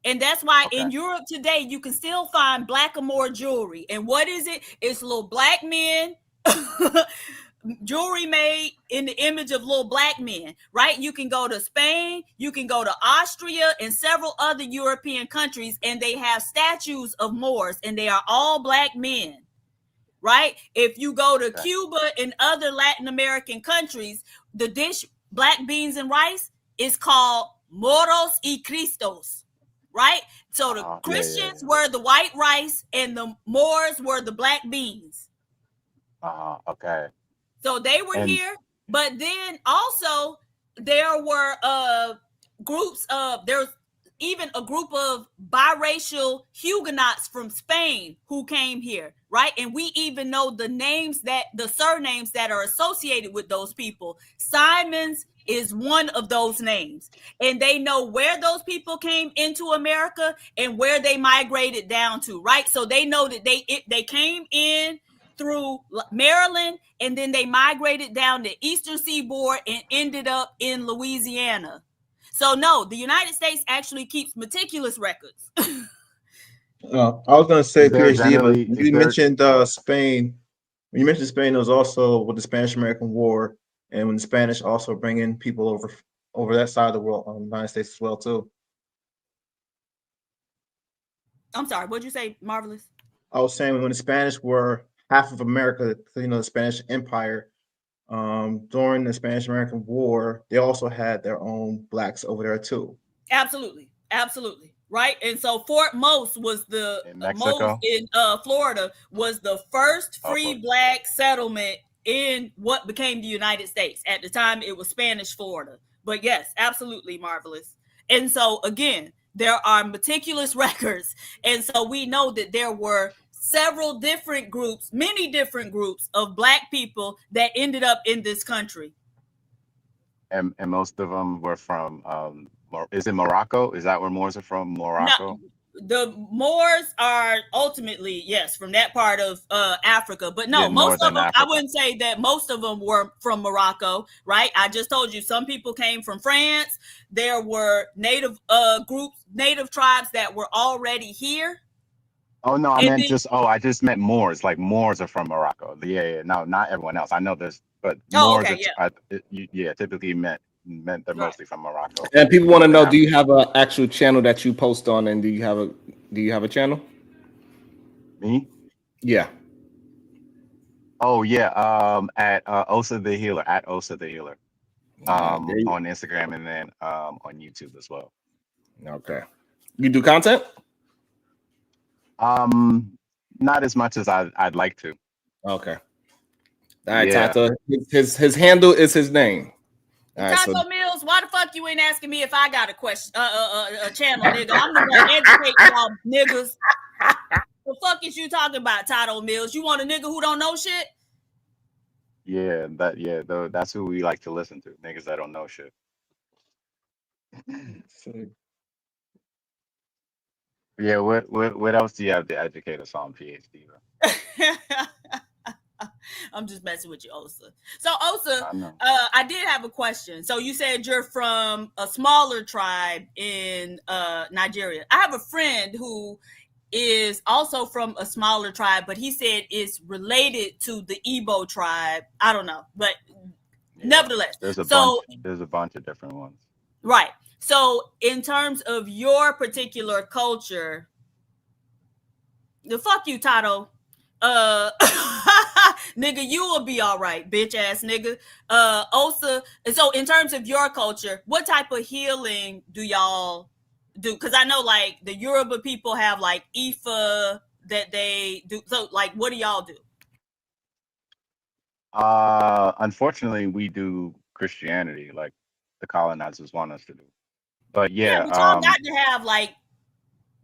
And that's why in Europe today, you can still find Blackamoor jewelry. And what is it? It's little Black men, jewelry made in the image of little Black men, right? You can go to Spain, you can go to Austria and several other European countries, and they have statues of Moors, and they are all Black men. Right? If you go to Cuba and other Latin American countries, the dish black beans and rice is called moros y cristos, right? So the Christians were the white rice and the Moors were the black beans. Okay. So they were here, but then also there were groups of there's even a group of biracial Huguenots from Spain who came here, right? And we even know the surnames that are associated with those people. Simons is one of those names. And they know where those people came into America and where they migrated down to, right? So they know that they came in through Maryland, and then they migrated down the Eastern Seaboard and ended up in Louisiana. So no, the United States actually keeps meticulous records. I was going to say, PhD, you mentioned Spain. When you mentioned Spain, it was also with the Spanish-American War, and when the Spanish also bringing people over that side of the world, the United States as well too. I'm sorry, what'd you say, Marvelous? I was saying when the Spanish were half of America, the Spanish Empire. During the Spanish-American War, they also had their own blacks over there too. Absolutely, right. And so Fort Most was in Florida was the first free black settlement in what became the United States. At the time, it was Spanish Florida. But yes, absolutely, Marvelous. And so again, there are meticulous records, and so we know that there were several different groups, many different groups of black people that ended up in this country. And most of them were from, is it Morocco? Is that where Moors are from? Morocco? No, the Moors are ultimately, yes, from that part of Africa. But no, most of them, Africa. I wouldn't say that most of them were from Morocco, right? I just told you some people came from France. There were native tribes that were already here. Oh no, I just meant Moors. Like Moors are from Morocco. Yeah. No, not everyone else. I know there's, but Moors, typically meant they're mostly from Morocco. And people want to know: do you have an actual channel that you post on, and do you have a channel? Me? Yeah. Oh yeah. At Osa the Healer, on Instagram, and then on YouTube as well. Okay. You do content? Not as much as I'd like to. Okay. All right, Yeah. Tato. His handle is his name. All right, Tato so Mills, why the fuck you ain't asking me if I got a question, a channel, nigga? I'm the one educating y'all niggas. The fuck is you talking about, Tato Mills? You want a nigga who don't know shit? Yeah, that's who we like to listen to. Niggas that don't know shit. Yeah, what else do you have to educate us on, PhD? I'm just messing with you, Osa. So Osa, I did have a question. So you said you're from a smaller tribe in Nigeria. I have a friend who is also from a smaller tribe, but he said it's related to the Igbo tribe. I don't know, but nevertheless, there's a bunch of different ones. Right. So in terms of your particular culture, the fuck you, Tato. Nigga, you will be all right, bitch ass nigga. Osa, and so in terms of your culture, what type of healing do y'all do? Because I know like the Yoruba people have like Ifa that they do. So like, what do y'all do? Unfortunately, we do Christianity like the colonizers want us to do. But yeah, but y'all got to have like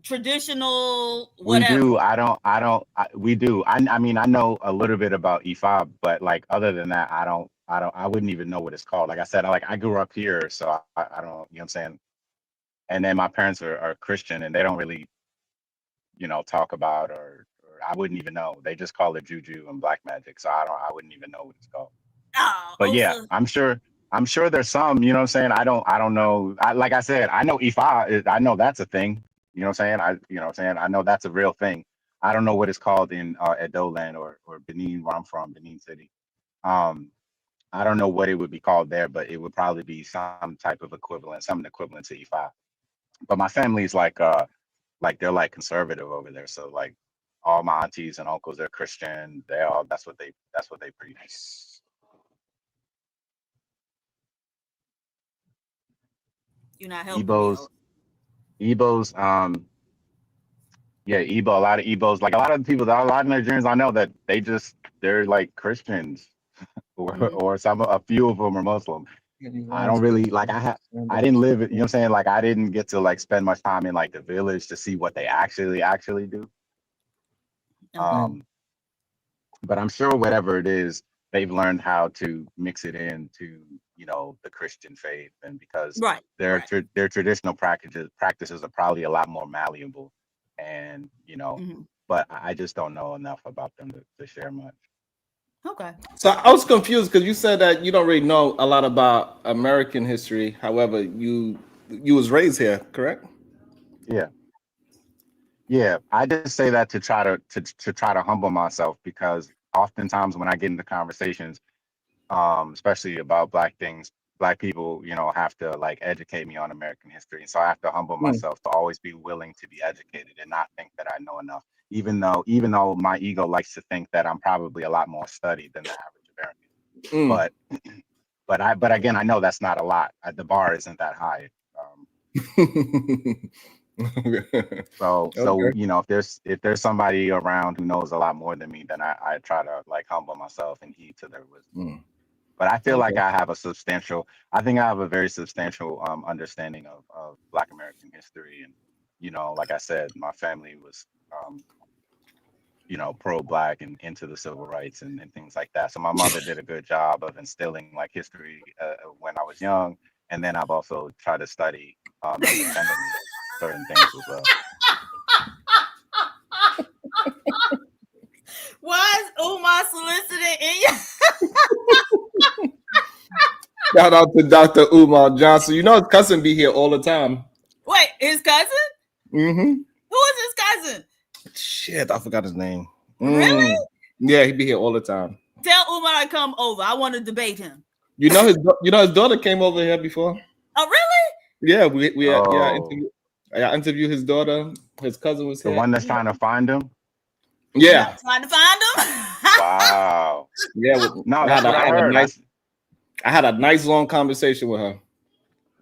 traditional whatever. We do. We do. I mean, I know a little bit about Ifa, but like other than that, I wouldn't even know what it's called. Like I said, I grew up here, so I don't, you know what I'm saying? And then my parents are Christian and they don't really, talk about or I wouldn't even know. They just call it juju and black magic. So I wouldn't even know what it's called. But yeah, I'm sure there's some, you know what I'm saying? I don't know. Like I said, I know Ifa, I know that's a thing. You know what I'm saying? I know that's a real thing. I don't know what it's called in Edo land or Benin, where I'm from, Benin City. I don't know what it would be called there, but it would probably be some type of equivalent, something equivalent to Ifa. But my family's like they're like conservative over there. So like all my aunties and uncles, they're Christian. That's what they preach. You're not helping me. Igbos, yeah, Igbo, a lot of Igbos, like a lot of Nigerians I know that they're like Christians or a few of them are Muslim. I don't really I didn't live it, you know what I'm saying? Like I didn't get to like spend much time in like the village to see what they actually do. But I'm sure whatever it is, they've learned how to mix it into, the Christian faith, and because their traditional practices are probably a lot more malleable, and but I just don't know enough about them to share much. Okay. So I was confused because you said that you don't really know a lot about American history. However, you was raised here, correct? Yeah. I just say that to try to humble myself, because oftentimes when I get into conversations, especially about Black things, Black people, have to like educate me on American history. And so I have to humble myself to always be willing to be educated and not think that I know enough, even though my ego likes to think that I'm probably a lot more studied than the average American. But again, I know that's not a lot. The bar isn't that high. So if there's somebody around who knows a lot more than me, then I try to like humble myself and heed to their wisdom. But I feel like I have a very substantial understanding of Black American history. And like I said, my family was pro-Black and into the civil rights and things like that. So my mother did a good job of instilling like history when I was young, and then I've also tried to study independently certain things as well. Why is Umar soliciting in you? Shout out to Dr. Umar Johnson. His cousin be here all the time. Wait, his cousin? Mm-hmm. Who is his cousin? Shit, I forgot his name. Really? Yeah, he be here all the time. Tell Umar to come over. I want to debate him. His daughter came over here before. Oh, really? Yeah, I interviewed his daughter. His cousin was here. The one that's trying to find him? Yeah. No, trying to find him? Wow. Yeah. No, that's what I heard. I had a nice long conversation with her.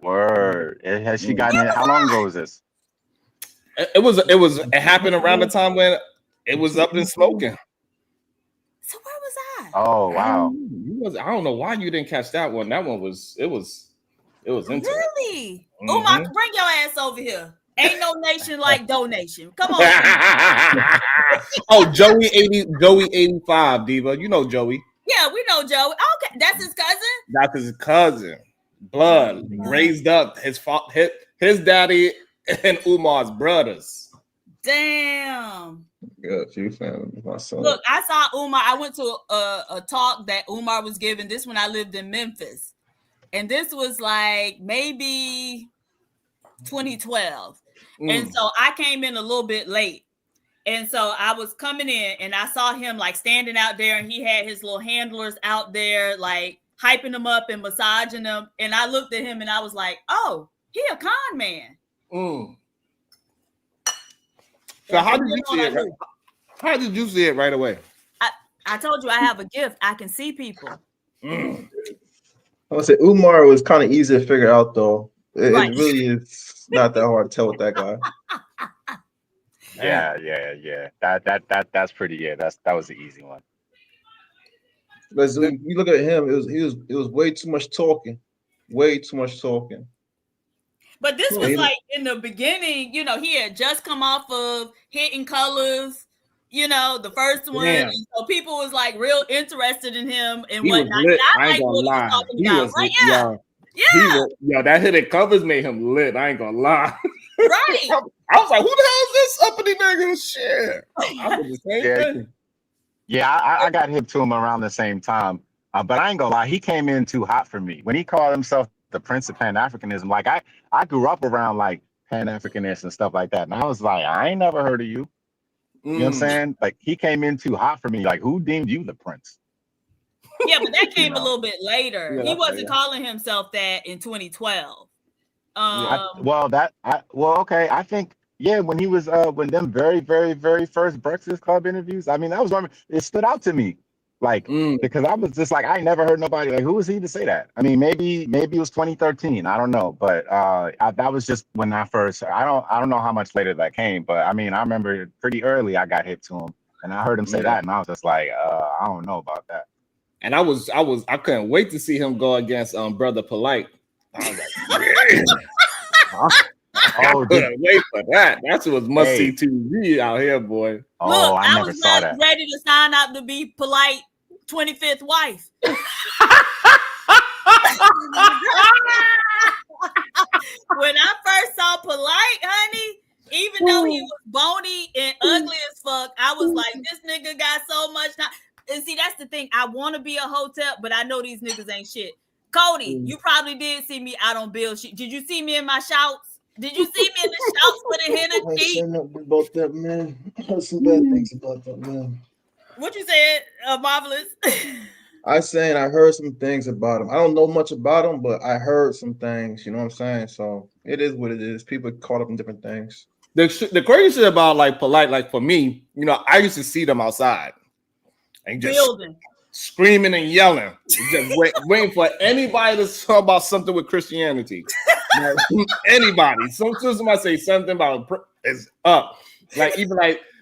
Word. Has she gotten it? How long ago was this? It happened around the time when it was up and smoking. So where was I? Oh wow. I don't know why you didn't catch that one. That one was interesting. Really? Mhm. Umar, bring your ass over here. Ain't no nation like donation. Come on. Oh, Joey 85, Diva. You know Joey. Yeah, we know Joey. Okay, that's his cousin. That's his cousin. Blood raised up his daddy and Umar's brothers. Damn. Good, you family, my son. Look, I saw Umar. I went to a talk that Umar was giving. This when I lived in Memphis, and this was like maybe 2012. And so I came in a little bit late. And so I was coming in and I saw him like standing out there, and he had his little handlers out there like hyping him up and massaging them. And I looked at him and I was like, oh, he a con man. So how did you see it? Right? How did you see it right away? I told you I have a gift. I can see people. I would say Umar was kind of easy to figure out though. It really is not that hard to tell with that guy. Yeah. That's pretty. Yeah, that was the easy one. Because you look at him, it was way too much talking, way too much talking. But this was like in the beginning, you know, he had just come off of Hitting Colors, you know, the first one. And so people was like real interested in him and whatnot. I ain't gonna lie. Yo, that Hitting Covers made him lit. I ain't gonna lie. Right. I was like, who the hell is this uppity nigga? Shit. I was the same thing. Yeah, I got hip to him around the same time. But I ain't gonna lie, he came in too hot for me. When he called himself the Prince of Pan-Africanism, like I grew up around like Pan-Africanists and stuff like that. And I was like, I ain't never heard of you. You know what I'm saying? Like he came in too hot for me. Like, who deemed you the prince? Yeah, but that came a little bit later. He wasn't calling himself that in 2012. Okay. I think when he was when them very, very, very first Breakfast Club interviews, I mean, that was one. It stood out to me, like because I was just like, I never heard nobody like, who was he to say that? I mean, maybe it was 2013, I don't know, but that was just when I first. I don't know how much later that came, but I mean, I remember pretty early I got hip to him, and I heard him say that, and I was just like, I don't know about that. And I couldn't wait to see him go against Brother Polite. I was like, I couldn't wait for that. That's what must see TV out here, boy. Oh, look, I never saw that. Ready to sign up to be Polite 25th wife. When I first saw Polite, honey, even though he was bony and ugly as fuck, I was like, this nigga got so much time. And see, that's the thing. I want to be a hotel, but I know these niggas ain't shit. Cody, you probably did see me out on Bill. Did you see me in my shouts? Did you see me in the shouts with a hidden cheek? I said nothing about that, man. I heard some bad things about that, man. What you said, Marvelous? I heard some things about him. I don't know much about him, but I heard some things. You know what I'm saying? So it is what it is. People caught up in different things. The crazy shit about like Polite, like for me, you know, I used to see them outside and just screaming and yelling, just waiting for anybody to talk about something with Christianity. Like, anybody, somebody say something about it's up. Like even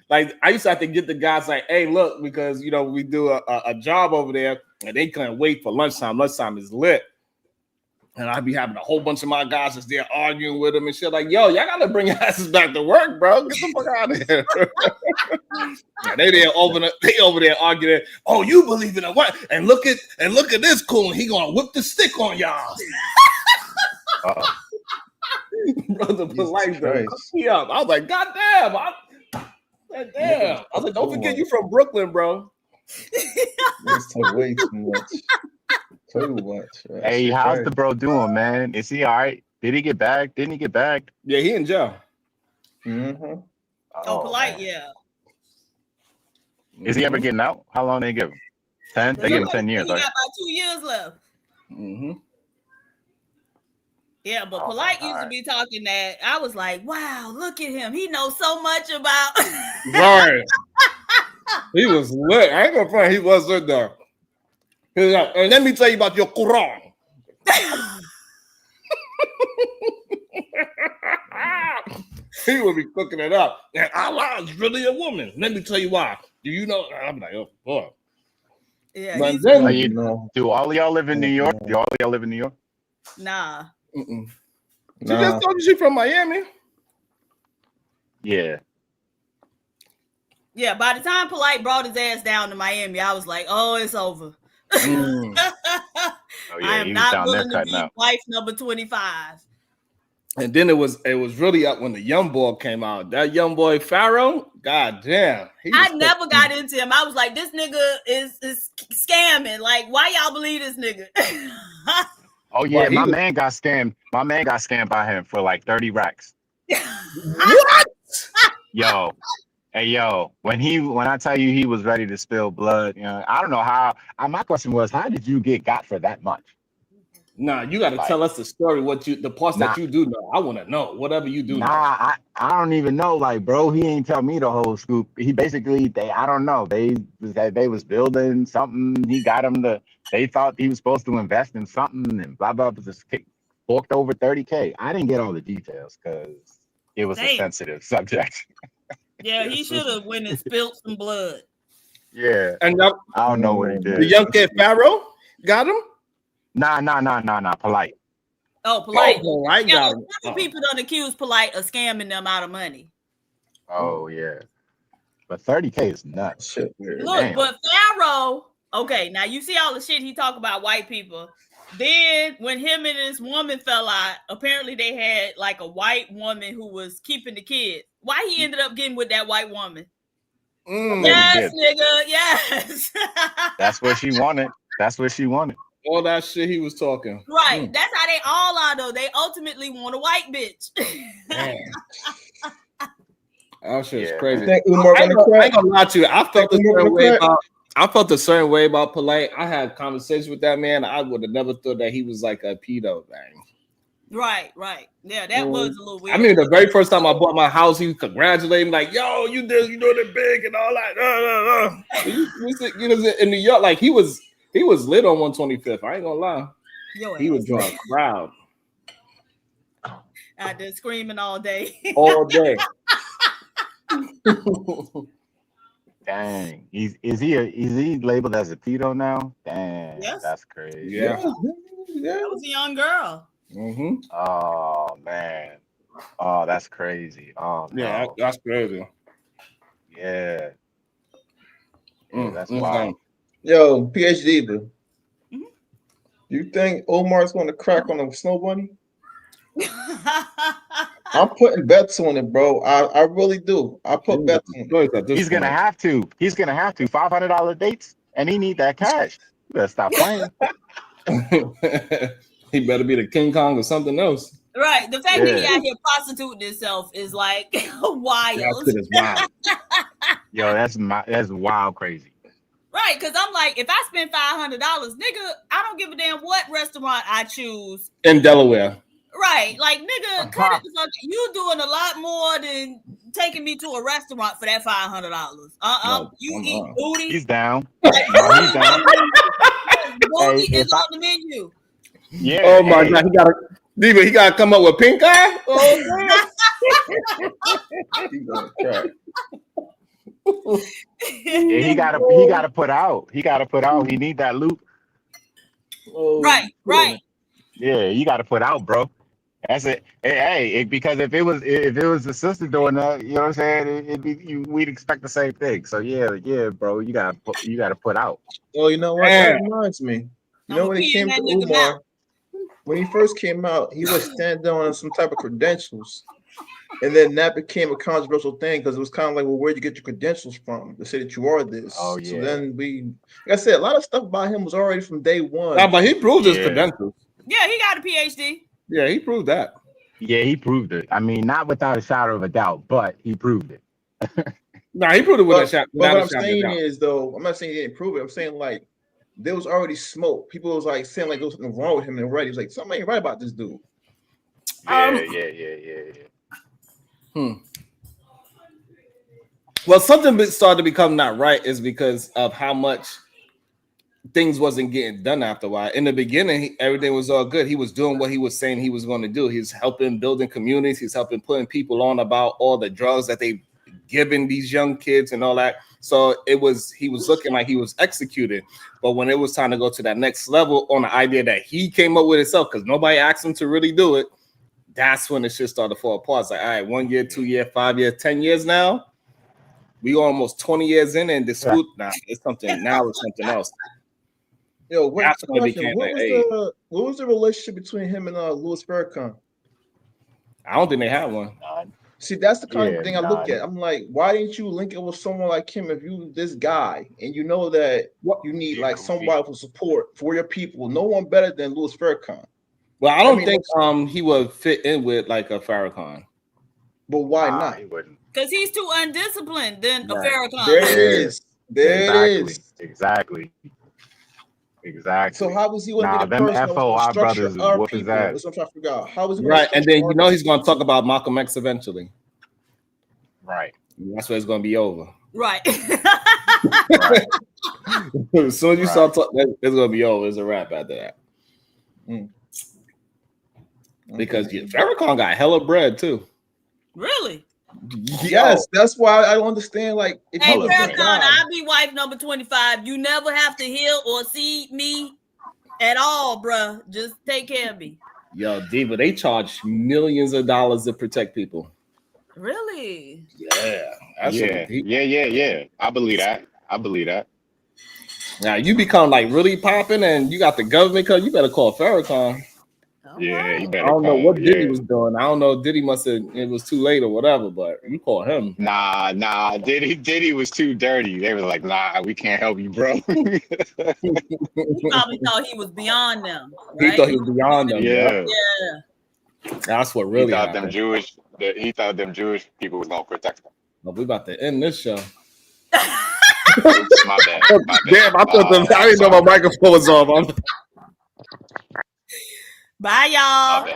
like I used to have to get the guys like, hey, look, because you know we do a job over there, and they couldn't wait for lunchtime. Lunchtime is lit. And I'd be having a whole bunch of my guys just there arguing with them and shit. Like, yo, y'all gotta bring your asses back to work, bro. Get the fuck out of here. They over there arguing. Oh, you believe in a what? And look at this coon. He gonna whip the stick on y'all. Brother Polite, bro. Me up. I was like, God damn. Damn. I was like, don't forget you from Brooklyn, bro. That's way too much. Too much. Man. Hey, how's the bro doing, man? Is he all right? Did he get bagged? Didn't he get bagged? Yeah, he in jail. Mm-hmm. Oh, Polite, yeah. Is he ever getting out? How long they give him? 10? They give him 10 years, he got about 2 years left. Mm-hmm. Yeah, but Polite used to be talking that. I was like, wow, look at him. He knows so much about. Right. He was lit. I ain't gonna front. He was lit though. He's like, and let me tell you about your Quran. He would be cooking it up. And Allah is really a woman. Let me tell you why. Do you know? I'm like, oh boy. Yeah, But he's then, do all of y'all live in New York? Do all of y'all live in New York? nah. she just told you she from Miami. Yeah. Yeah, by the time Polite brought his ass down to Miami, I was like, oh, it's over. Oh, yeah, I am he was not down there willing to cutting be up. wife number 25. And then it was really up when the young boy came out. That young boy Pharaoh, god damn. I never got into him. I was like, this nigga is scamming. Like, why y'all believe this nigga? Oh yeah, my man got scammed. My man got scammed by him for like 30 racks. What? Yo. Hey yo, when I tell you he was ready to spill blood, you know, I don't know how. My question was, how did you get got for that much? Nah, you got to tell us the story. The parts that you do know. I want to know. Whatever you do know. I don't even know. Like, bro, he ain't tell me the whole scoop. He basically, I don't know. They was building something. He got him they thought he was supposed to invest in something and blah blah. Just forked over 30K. I didn't get all the details because it was a sensitive subject. Yeah, he should have went and spilled some blood. Yeah, and I don't know what he did. The young kid Pharaoh got him. Nah. Polite. Oh, Polite. Oh, Polite got him. Some people don't accuse Polite of scamming them out of money. Oh yeah, but 30K is nuts. Look, Damn. but Pharaoh. Okay, now you see all the shit he talk about white people. Then when him and this woman fell out, apparently they had like a white woman who was keeping the kids. Why he ended up getting with that white woman? Yes, nigga. Yes. That's what she wanted. All that shit he was talking. Right. That's how they all are, though. They ultimately want a white bitch. That shit's crazy. I ain't gonna lie to you. I felt a certain way about Polite. I had conversations with that man. I would have never thought that he was like a pedo, man. Right. Yeah, that was a little weird. I mean, the very first time I bought my house, he congratulated me, like, yo, you did, you doing it big and all that. You know, in New York, like he was lit on 125th. I ain't gonna lie. He was drawing a crowd. I did screaming all day. All day. Dang. Is he labeled as a pedo now? Dang. Yes. That's crazy. Yeah. That was a young girl. Mm-hmm. Oh man. Oh, that's crazy. Oh yeah, no. that's crazy. Yeah. That's wild. Yo, PhD, bro. You think Omar's going to crack on a snow bunny? I'm putting bets on it, bro. I really do. I put bets on it. He's gonna have to. $500 dates, and he need that cash. You better stop playing. He better be the King Kong or something else. Right. The fact that he out here prostituting himself is like wild. That shit is wild. Yo, that's wild crazy. Right, because I'm like, if I spend $500, nigga, I don't give a damn what restaurant I choose in Delaware. Right, like nigga, cut it the fuck. You doing a lot more than taking me to a restaurant for that $500. You eat booty. He's down. He's down. Booty is on the menu. Yeah. Oh my God, he gotta come up with pink eye. Oh, He's gonna crack. Yeah, he gotta put out. He need that loop. Right. Yeah, you gotta put out, bro. That's it. Hey, because if it was the sister doing that, you know what I'm saying? We'd expect the same thing. So yeah, bro, you gotta put out. Well, you know what? That reminds me. You know when he came to Umar, when he first came out, he was standing on some type of credentials. And then that became a controversial thing because it was kind of like, well, where'd you get your credentials from to say that you are this? Oh, yeah. So then like I said, a lot of stuff about him was already from day one. Nah, but he proved his credentials. Yeah, he got a PhD. Yeah, he proved that. Yeah, he proved it. I mean, not without a shadow of a doubt, but he proved it. Nah, he proved it with a shot. But what I'm saying is, though, I'm not saying he didn't prove it. I'm saying, like, there was already smoke. People was like saying like there was something wrong with him already. It was like something ain't right about this dude. Yeah. Well, something started to become not right is because of how much things wasn't getting done after a while. In the beginning, everything was all good. He was doing what he was saying he was going to do. He's helping building communities. He's helping putting people on about all the drugs that they giving these young kids and all that. So he was looking like he was executed. But when it was time to go to that next level on the idea that he came up with himself, because nobody asked him to really do it, that's when the shit started to fall apart. It's like, all right, 1 year, 2 year, 5 years, 10 years now. We almost 20 years in, and the school now it's something else. Yo, what what was the relationship between him and Louis Farrakhan? I don't think they had one. See, that's the kind of thing I look at. I'm like, why didn't you link it with someone like him if you this guy and you know that you need like somebody for support for your people? No one better than Louis Farrakhan. Well, I don't think he would fit in with like a Farrakhan. But why not? He wouldn't. Because he's too undisciplined than a Farrakhan. There it is. There it is. Exactly. So how was he going to be the person FOI brothers our whoop his people? ass. That's what I'm trying to figure out. How was he Right, and then he's going to talk about Malcolm X eventually. Right. That's where it's going to be over. Right. Right. As soon as you start talking, it's going to be over. It's a wrap after that. Because Farrakhan got hella bread too. Really? Yes, that's why I don't understand. Like, if hey, you Farrakhan, I'll be wife number 25. You never have to hear or see me at all, bruh. Just take care of me. Yo, Diva, they charge millions of dollars to protect people. Really? Yeah. Yeah. I believe that. Now you become like really popping, and you got the government. Cause you better call Farrakhan. Yeah, you better. I don't know what Diddy was doing. I don't know. Diddy must have. It was too late or whatever. But you call him. Nah. Diddy was too dirty. They were like, nah, we can't help you, bro. He probably thought he was beyond them. He Right? thought he was beyond them. Yeah. That's what really. He thought happened. them Jewish people was gonna protect them. But we about to end this show. My bad. Damn, I thought I didn't know my microphone was off. Bye, y'all.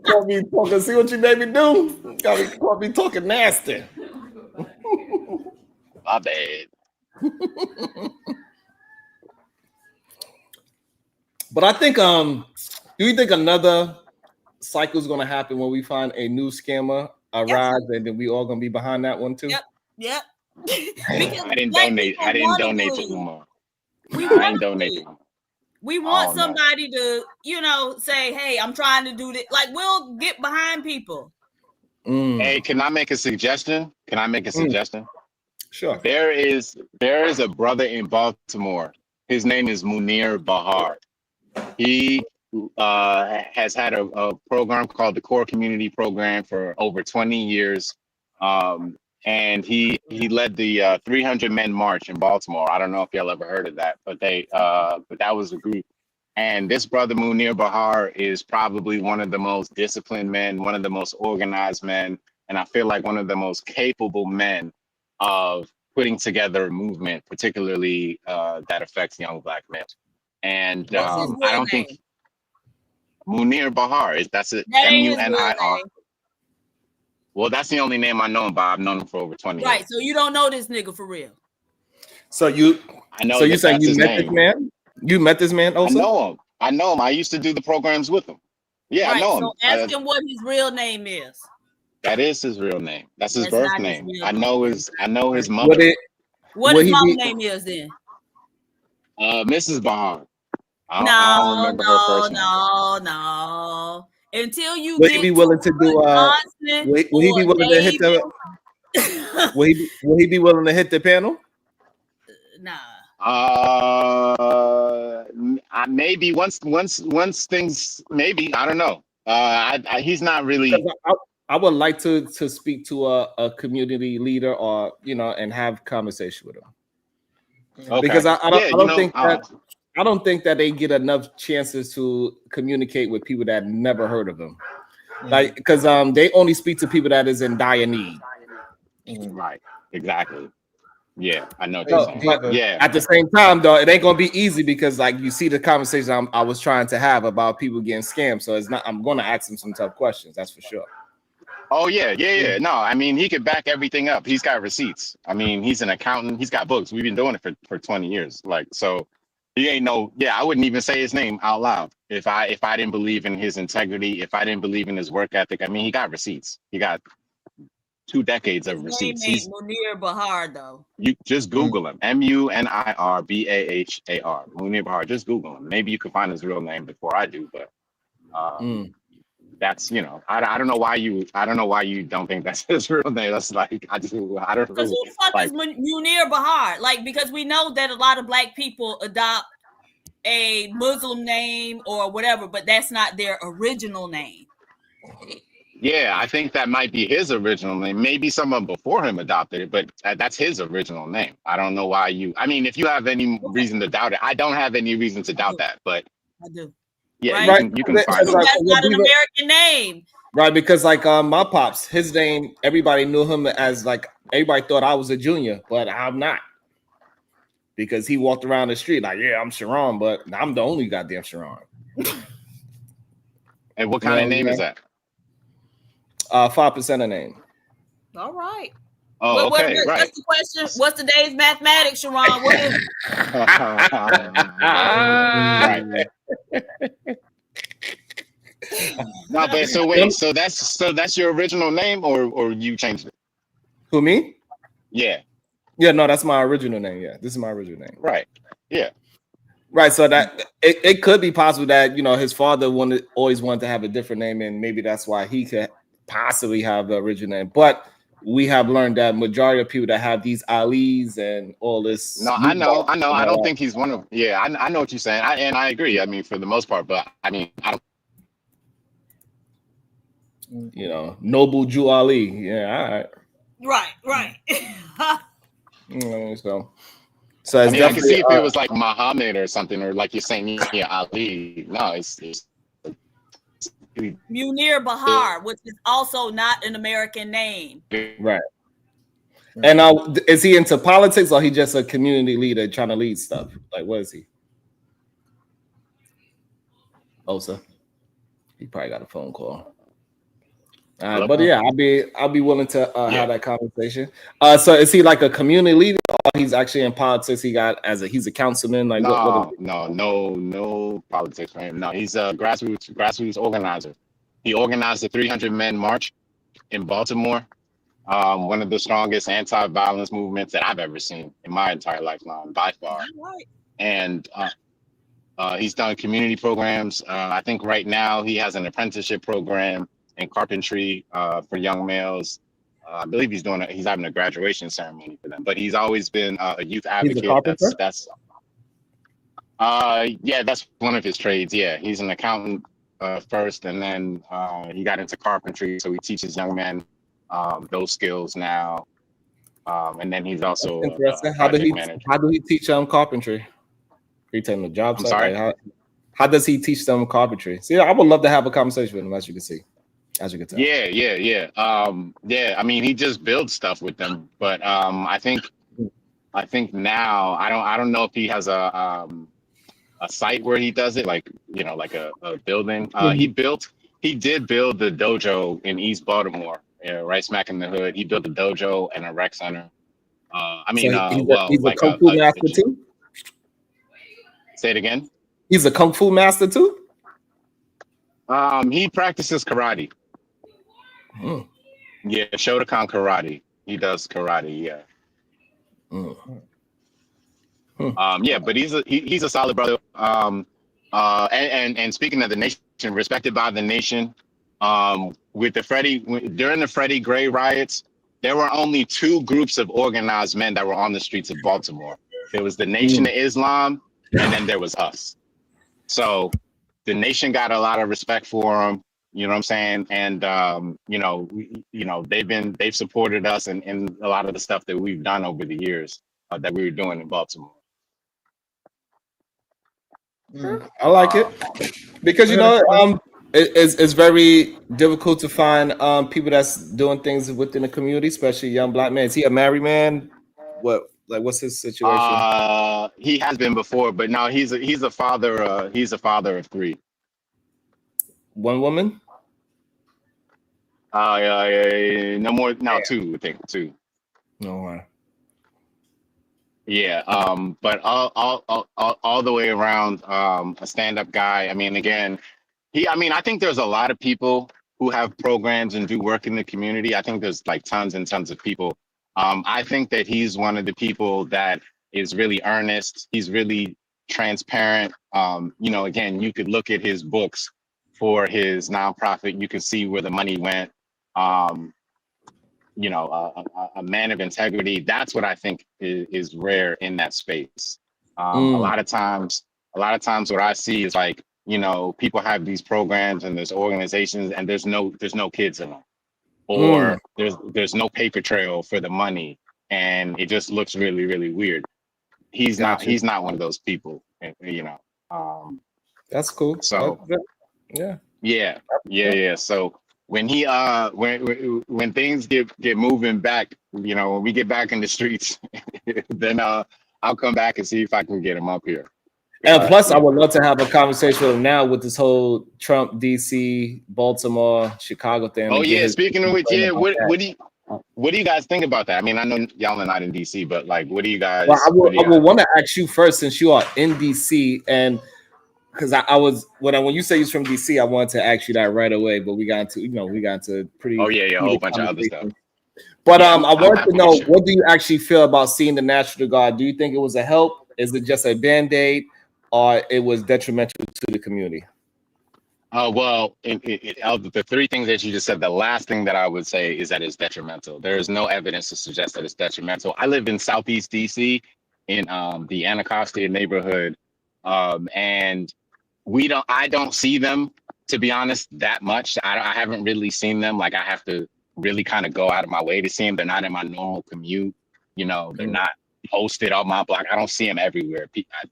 Caught me talking. See what you made me do? Caught me talking nasty. My bad. But I think, do you think another cycle is going to happen when we find a new scammer arise, and then we all going to be behind that one too? Yep. I didn't donate to Umar. I didn't donate to him. We want somebody to, say, hey, I'm trying to do this. Like, we'll get behind people. Hey, can I make a suggestion? Sure. There is a brother in Baltimore. His name is Munir Bahar. He has had a program called the Core Community Program for over 20 years. And he led the 300 Men March in Baltimore. I don't know if y'all ever heard of that, but that was a group. And this brother Munir Bahar is probably one of the most disciplined men, one of the most organized men, and I feel like one of the most capable men of putting together a movement, particularly that affects young Black men. And I don't think Munir Bahar that's it. MUNIR. Well, that's the only name I know him by. I've known him for over 20 years. Right, so you don't know this nigga for real. So you saying you met this man? You met this man also? I know him. I used to do the programs with him. Yeah, right, I know him. So ask him what his real name is. That is his real name. That's his birth name. I know his mother. What his mom's name is then? Mrs. Bahar. I don't remember her first name. No. Until you will he be willing to do will he be willing to hit the will he be willing to hit the panel? Nah. Maybe once things, maybe, I don't know. He's not really. I would like to speak to a community leader or and have conversation with him. Okay. Because I don't think that they get enough chances to communicate with people that never heard of them. Like, because they only speak to people that is in dire need. Right. Exactly. Yeah, I know what you're saying. But at the same time, though, it ain't gonna be easy because, like, you see the conversation I was trying to have about people getting scammed. So it's not. I'm gonna ask them some tough questions. That's for sure. Oh yeah. No, I mean he could back everything up. He's got receipts. I mean, he's an accountant. He's got books. We've been doing it for 20 years. Like, so he ain't no. Yeah, I wouldn't even say his name out loud if I didn't believe in his integrity. If I didn't believe in his work ethic. I mean, he got receipts. He got 2 decades of His receipts. name ain't Munir Bahar though. You just Google him. Munirbahar. Munir Bahar. Just Google him. Maybe you can find his real name before I do, but. That's, I don't know why you don't think that's his real name. That's like I don't know. Because who the fuck is Munir Bahar? Like, because we know that a lot of black people adopt a Muslim name or whatever, but that's not their original name. Yeah, I think that might be his original name. Maybe someone before him adopted it, but that's his original name. I don't know why I mean, if you have any reason to doubt it, I don't have any reason to doubt that, but I do. yeah, right? you can find it. That's not an American name. Right, because like my pops, his name, everybody knew him as like everybody thought I was a junior, but I'm not. Because he walked around the street like, yeah, I'm Sharon, but I'm the only goddamn Sharon. And what kind of name is that? 5% of name. All right. Oh, okay, right. What's the question? What's today's mathematics, Sharon? What is right. No, but so wait, so that's your original name, or you changed it? Who, me? Yeah. Yeah, no, that's my original name. Yeah, this is my original name. Right. Yeah. Right. So that it could be possible that his father always wanted to have a different name, and maybe that's why he could possibly have the original name. But we have learned that majority of people that have these Alis and all this. No, I know. I don't think he's one of. Yeah, I know what you're saying, and I agree. I mean, for the most part, but I mean, I don't. Noble Jew Ali. Yeah, all right. Right. So I mean, I can see if it was like Muhammad or something, or like you're saying, yeah, Ali. No, it's Munir Bahar, which is also not an American name. Right. And is he into politics, or he just a community leader trying to lead stuff? Like, what is he? Osa. He probably got a phone call. But yeah, I'll be willing to have that conversation. So is he like a community leader, or he's actually in politics? He's a councilman. Like no politics for him. No, he's a grassroots organizer. He organized the 300 Men March in Baltimore. One of the strongest anti-violence movements that I've ever seen in my entire lifetime, by far. And he's done community programs. I think right now he has an apprenticeship program in carpentry for young males. I believe he's having a graduation ceremony for them. But he's always been a youth advocate. He's a carpenter? That's one of his trades. Yeah, he's an accountant first, and then he got into carpentry. So he teaches young men those skills now. And then he's also interesting. How do he teach them carpentry? He take them to job site. Sorry? How does he teach them carpentry? See, I would love to have a conversation with him, as you can see. As you can tell. Yeah. I mean, he just builds stuff with them, but I think now I don't know if he has a site where he does it, like like a building. He did build the dojo in East Baltimore, right smack in the hood. He built a dojo and a rec center. He's a kung fu master too. Say it again. He's a kung fu master too. He practices karate. Yeah, Shotokan karate. He does karate. Yeah. Yeah, but he's a solid brother. And speaking of the nation, respected by the nation. During the Freddie Gray riots, there were only 2 groups of organized men that were on the streets of Baltimore. There was the Nation of Islam, and then there was us. So the nation got a lot of respect for him. You know what I'm saying? And they've supported us in a lot of the stuff that we've done over the years that we were doing in Baltimore. I like it because it's very difficult to find people that's doing things within the community, especially young black men. Is he a married man? What's his situation? He has been before, but no, he's a father. He's a father of 3. One woman? No more. No, two. I think two. No way. Yeah. But all the way around, a stand-up guy. I mean, again, I think there's a lot of people who have programs and do work in the community. I think there's like tons and tons of people. I think that he's one of the people that is really earnest. He's really transparent. Again, you could look at his books for his nonprofit. You can see where the money went. A man of integrity. That's what I think is rare in that space. A lot of times what I see is like, people have these programs and there's organizations and there's no kids in them, or there's no paper trail for the money, and it just looks really, really weird. He's not one of those people, That's cool. So yeah. So when he when things get moving back, when we get back in the streets, then I'll come back and see if I can get him up here. And plus, I would love to have a conversation with him now with this whole Trump, DC, Baltimore, Chicago thing. Oh yeah, speaking of which, yeah, what do you guys think about that? I mean, I know y'all are not in DC, but like, what do you guys? Well, I would want to ask you first, since you are in DC, and because I was when you say you're from DC, I wanted to ask you that right away, but we got into pretty. Oh yeah, a whole bunch of other stuff. But I wanted to know, what do you actually feel about seeing the National Guard? Do you think it was a help? Is it just a Band-Aid, or it was detrimental to the community? Well, the three things that you just said, the last thing that I would say is that it's detrimental. There is no evidence to suggest that it's detrimental. I live in Southeast DC in the Anacostia neighborhood, and I don't see them, to be honest, that much. I haven't really seen them. Like, I have to really kind of go out of my way to see them. They're not in my normal commute. They're not posted on my block. I don't see them everywhere.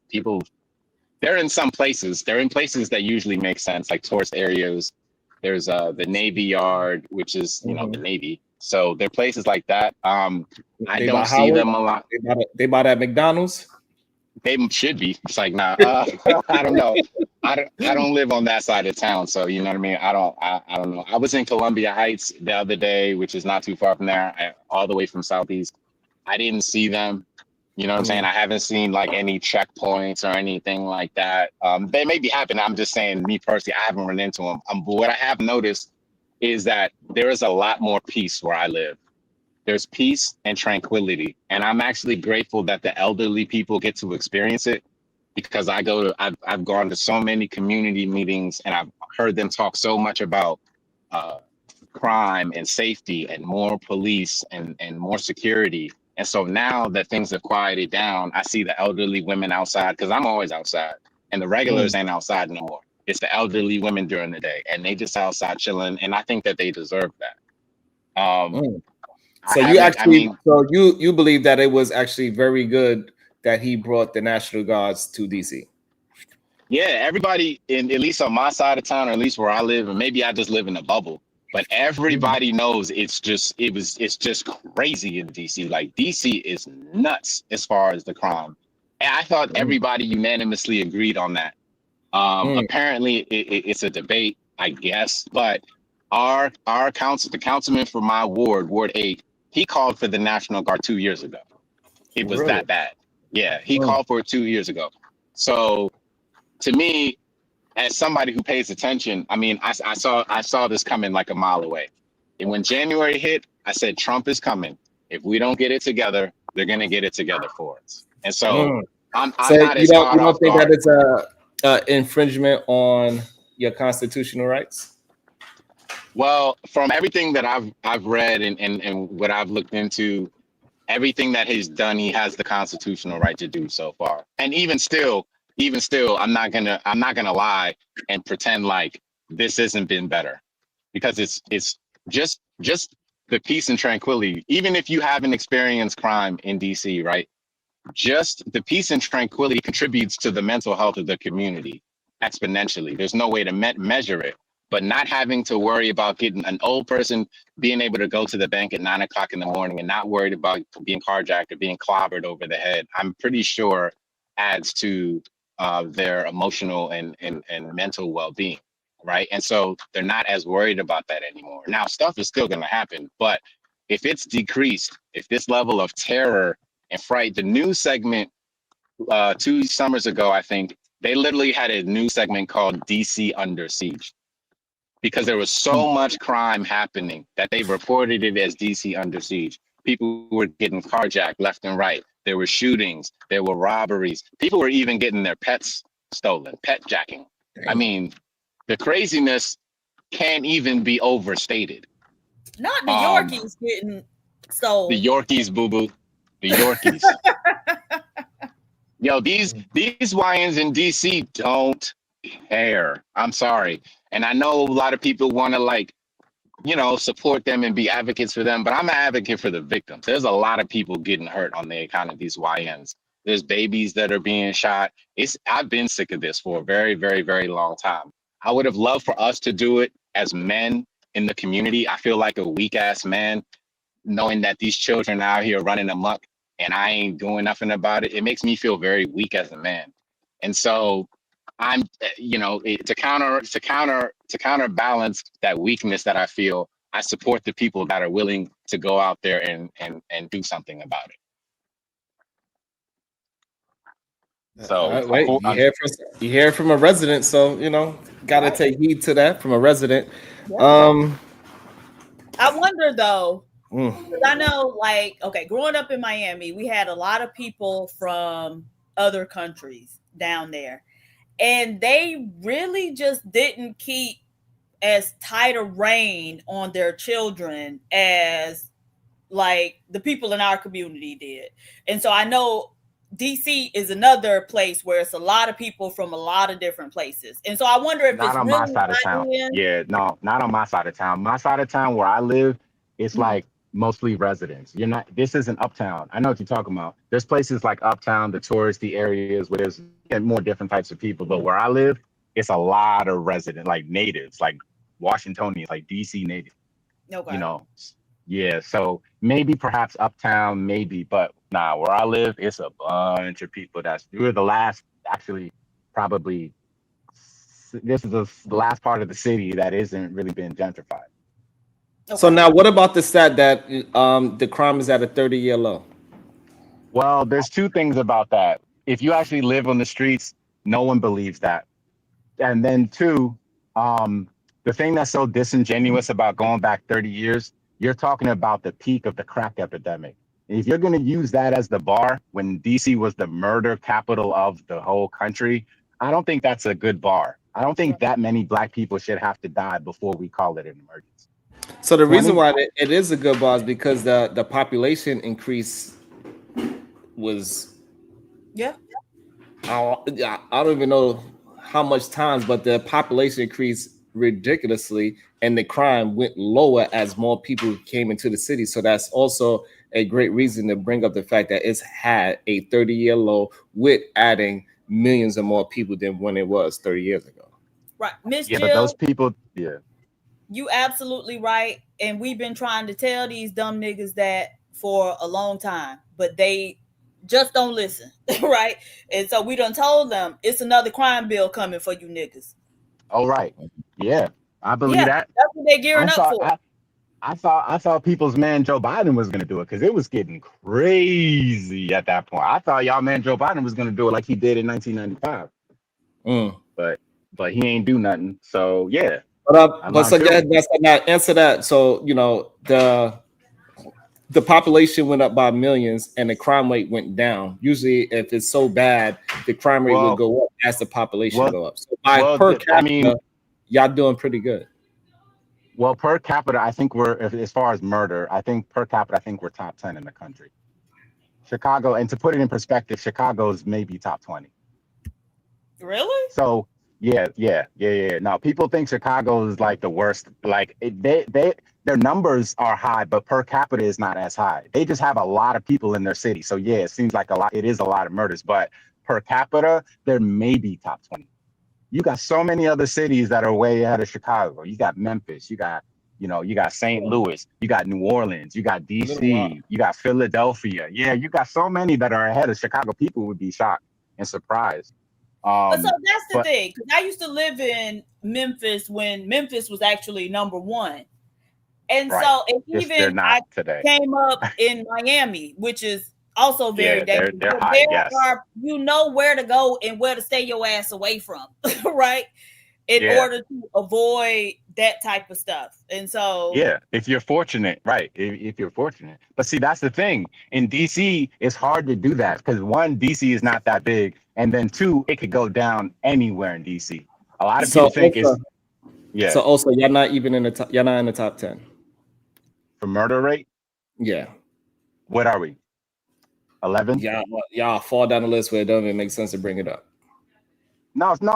People, they're in some places. They're in places that usually make sense, like tourist areas. There's the Navy Yard, which is, the Navy. So there are places like that. I don't see them a lot. They bought at McDonald's? They should be. It's like, nah, I don't know. I don't live on that side of town, so you know what I mean. I don't know. I was in Columbia Heights the other day, which is not too far from there, all the way from Southeast. I didn't see them. You know what I'm saying? I haven't seen like any checkpoints or anything like that. They may be happening. I'm just saying, me personally, I haven't run into them. But what I have noticed is that there is a lot more peace where I live. There's peace and tranquility. And I'm actually grateful that the elderly people get to experience it, because I've gone to so many community meetings and I've heard them talk so much about crime and safety and more police and more security. And so now that things have quieted down, I see the elderly women outside, because I'm always outside, and the regulars ain't outside no more. It's the elderly women during the day, and they just outside chilling. And I think that they deserve that. So you believe that it was actually very good that he brought the National Guards to DC? Yeah, everybody at least on my side of town, or at least where I live, and maybe I just live in a bubble, but everybody knows it's just crazy in DC. Like, DC is nuts as far as the crime. And I thought everybody unanimously agreed on that. Apparently it's a debate, I guess, but the councilman for my Ward 8, he called for the National Guard 2 years ago. It was that bad. Yeah, he called for it 2 years ago. So to me, as somebody who pays attention, I mean, I saw this coming like a mile away. And when January hit, I said, Trump is coming. If we don't get it together, they're going to get it together for us. And so I'm not as caught off guard. You don't think that it's a infringement on your constitutional rights? Well, from everything that I've read and what I've looked into, everything that he's done, he has the constitutional right to do so far. And even still, I'm not gonna lie and pretend like this hasn't been better, because it's just the peace and tranquility. Even if you haven't experienced crime in DC, right? Just the peace and tranquility contributes to the mental health of the community exponentially. There's no way to measure it. But not having to worry about getting an old person being able to go to the bank at 9 o'clock in the morning and not worried about being carjacked or being clobbered over the head, I'm pretty sure adds to their emotional and mental well-being. right? And so they're not as worried about that anymore. Now, stuff is still going to happen, but if it's decreased, if this level of terror and fright, the news segment 2 summers ago, I think they literally had a news segment called DC Under Siege because there was so much crime happening that they reported it as DC Under Siege. People were getting carjacked left and right. There were shootings, there were robberies. People were even getting their pets stolen, pet jacking. I mean, the craziness can't even be overstated. Not the Yorkies getting sold. The Yorkies, boo-boo. The Yorkies. Yo, these YNs in DC don't care. I'm sorry. And I know a lot of people want to like, you know, support them and be advocates for them, but I'm an advocate for the victims. There's a lot of people getting hurt on the account of these YNs. There's babies that are being shot. I've been sick of this for a very, very, very long time. I would have loved for us to do it as men in the community. I feel like a weak ass man knowing that these children are out here running amok and I ain't doing nothing about it. It makes me feel very weak as a man. And so I'm, you know, to counterbalance that weakness that I feel, I support the people that are willing to go out there and do something about it. So wait, you hear from a resident, so you know, gotta take heed to that from a resident. I wonder though, because I know, like, okay, growing up in Miami, we had a lot of people from other countries down there, and they really just didn't keep as tight a rein on their children as like the people in our community did. And so I know DC is another place where it's a lot of people from a lot of different places. And so I wonder if not it's on really my side of town. Yeah, no, not on my side of town. My side of town where I live, it's like mostly residents. This isn't uptown. I know what you're talking about. There's places like uptown, the touristy areas where there's more different types of people. But where I live, it's a lot of resident, like natives, like Washingtonians, like DC natives. Okay. You know, yeah. So maybe perhaps uptown, maybe, but nah, where I live, it's a bunch of people. We're the last, actually, probably. This is the last part of the city that isn't really been gentrified. Okay. So now, what about the stat that the crime is at a 30-year low? Well, there's two things about that. If you actually live on the streets, no one believes that. And then two, the thing that's so disingenuous about going back 30 years, you're talking about the peak of the crack epidemic. If you're going to use that as the bar when DC was the murder capital of the whole country, I don't think that's a good bar. I don't think that many Black people should have to die before we call it an emergency. So the reason why it is a good bar is because the population increase was I don't even know how much times, but the population increased ridiculously and the crime went lower as more people came into the city. So that's also a great reason to bring up the fact that it's had a 30-year low with adding millions of more people than when it was 30 years ago. Right. Miss Jill, but those people, you absolutely right. And we've been trying to tell these dumb niggas that for a long time, but they just don't listen, right? And so we done told them it's another crime bill coming for you niggas. Oh, right. Yeah, I believe that. That's what they're gearing up for. I thought people's man Joe Biden was going to do it because it was getting crazy at that point. I thought y'all man Joe Biden was going to do it like he did in 1995. But he ain't do nothing. So yeah. But so that's not answer that. So you know the population went up by millions and the crime rate went down. Usually, if it's so bad, the crime rate will go up as the population go up. So per capita, y'all doing pretty good. Well, per capita, I think as far as murder, I think per capita, I think we're top 10 in the country. Chicago, and to put it in perspective, Chicago's maybe top 20. Really? So yeah. Now people think Chicago is like the worst. Like their numbers are high, but per capita is not as high. They just have a lot of people in their city. So yeah, it seems like it is a lot of murders, but per capita, they're maybe top 20. You got so many other cities that are way ahead of Chicago. You got Memphis, you got St. Louis, you got New Orleans, you got DC, you got Philadelphia. Yeah, you got so many that are ahead of Chicago. People would be shocked and surprised. But so that's the thing, because I used to live in Memphis when Memphis was actually number one. And so, and even I came up in Miami, which is also very dangerous. They're high, there yes. are, you know, where to go and where to stay your ass away from, right? In order to avoid that type of stuff. And so, yeah, if you're fortunate, right? If you're fortunate, but see, that's the thing. In DC, it's hard to do that because one, DC is not that big, and then two, it could go down anywhere in DC. A lot of people think it's So also, you're not even in the top. You're not in the top 10 for murder rate. Yeah. What are we? 11? Y'all fall down the list where it doesn't even make sense to bring it up. No. Tell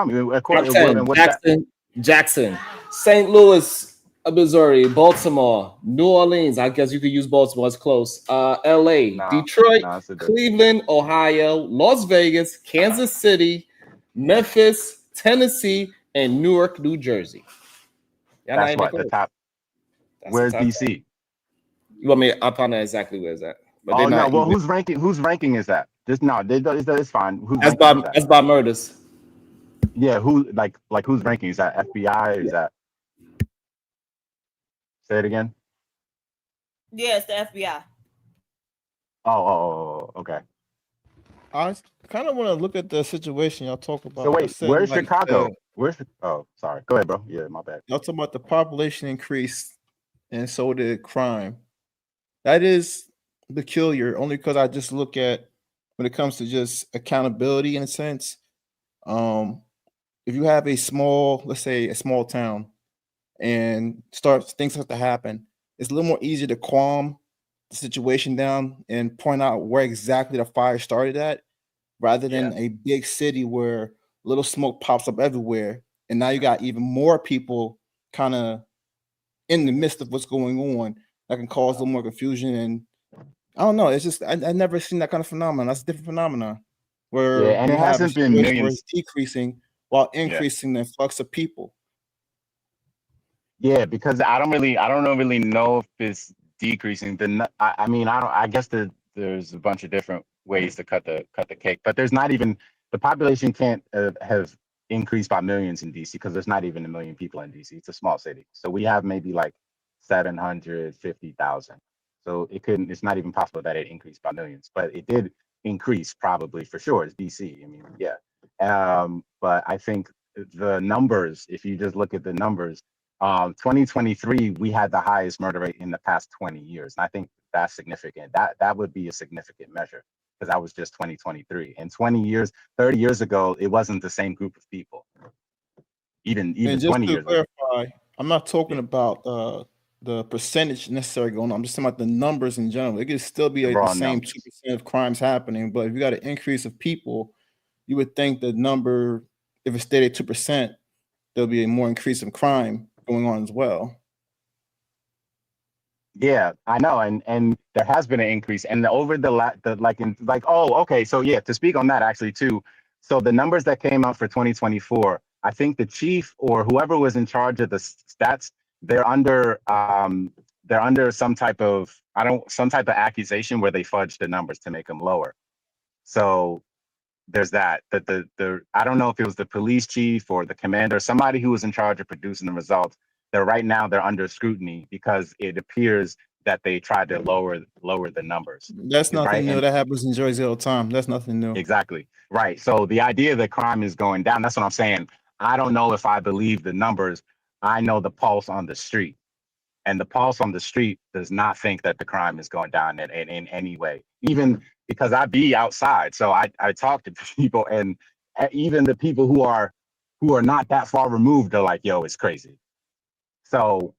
me. Top 10, Jackson, St. Louis, Missouri, Baltimore, New Orleans. I guess you could use Baltimore. It's close. LA, Detroit, Cleveland, Ohio, Las Vegas, Kansas City, Memphis, Tennessee, and Newark, New Jersey. That's what the top. Where's DC? You want me? I'll find out exactly where is that. But no. Well, who's ranking? Whose ranking is that? It's fine. That's by murders. Yeah, who's ranking? Is that FBI? Is that? Say it again. Yeah, it's the FBI. Oh, okay. I kind of want to look at the situation y'all talk about. So wait, where's Chicago? Sorry. Go ahead, bro. Yeah, my bad. Y'all talking about the population increase, and so did crime. That is peculiar, only because I just look at when it comes to just accountability in a sense. If you have let's say a small town, and things start to happen, it's a little more easy to calm the situation down and point out where exactly the fire started at, rather than a big city where little smoke pops up everywhere, and now you got even more people kind of in the midst of what's going on that can cause a little more confusion. And I don't know, it's just I never seen that kind of phenomenon. That's a different phenomenon where and it hasn't been millions. Where it's decreasing while increasing the influx of people. Yeah, because I don't really know if it's decreasing. I guess there's a bunch of different ways to cut the cake, but there's not even the population can't have increased by millions in DC because there's not even 1 million people in DC. It's a small city, so we have maybe like 750,000. So it's not even possible that it increased by millions, but it did increase probably for sure. It's DC. I mean, yeah. But I think the numbers, if you just look at the numbers, 2023, we had the highest murder rate in the past 20 years. And I think that's significant. That would be a significant measure because that was just 2023. And 30 years ago, it wasn't the same group of people. Even 20 years ago. Clarify, I'm not talking about the percentage necessarily going on. I'm just talking about the numbers in general. It could still be the same 2% of crimes happening, but if you got an increase of people, you would think the number, if it stayed at 2%, there'll be a more increase in crime going on as well. Yeah, I know, and there has been an increase, and over so yeah, to speak on that actually too. So the numbers that came out for 2024, I think the chief or whoever was in charge of the stats, they're under some type of accusation where they fudged the numbers to make them lower. So there's that. I don't know if it was the police chief or the commander, somebody who was in charge of producing the results. Right now they're under scrutiny because it appears that they tried to lower the numbers. That's nothing new. That happens in Jersey all the time. That's nothing new. Exactly. Right. So the idea that crime is going down, that's what I'm saying. I don't know if I believe the numbers. I know the pulse on the street. And the pulse on the street does not think that the crime is going down in any way, even because I be outside. So I talk to people, and even the people who are not that far removed are like, yo, it's crazy. So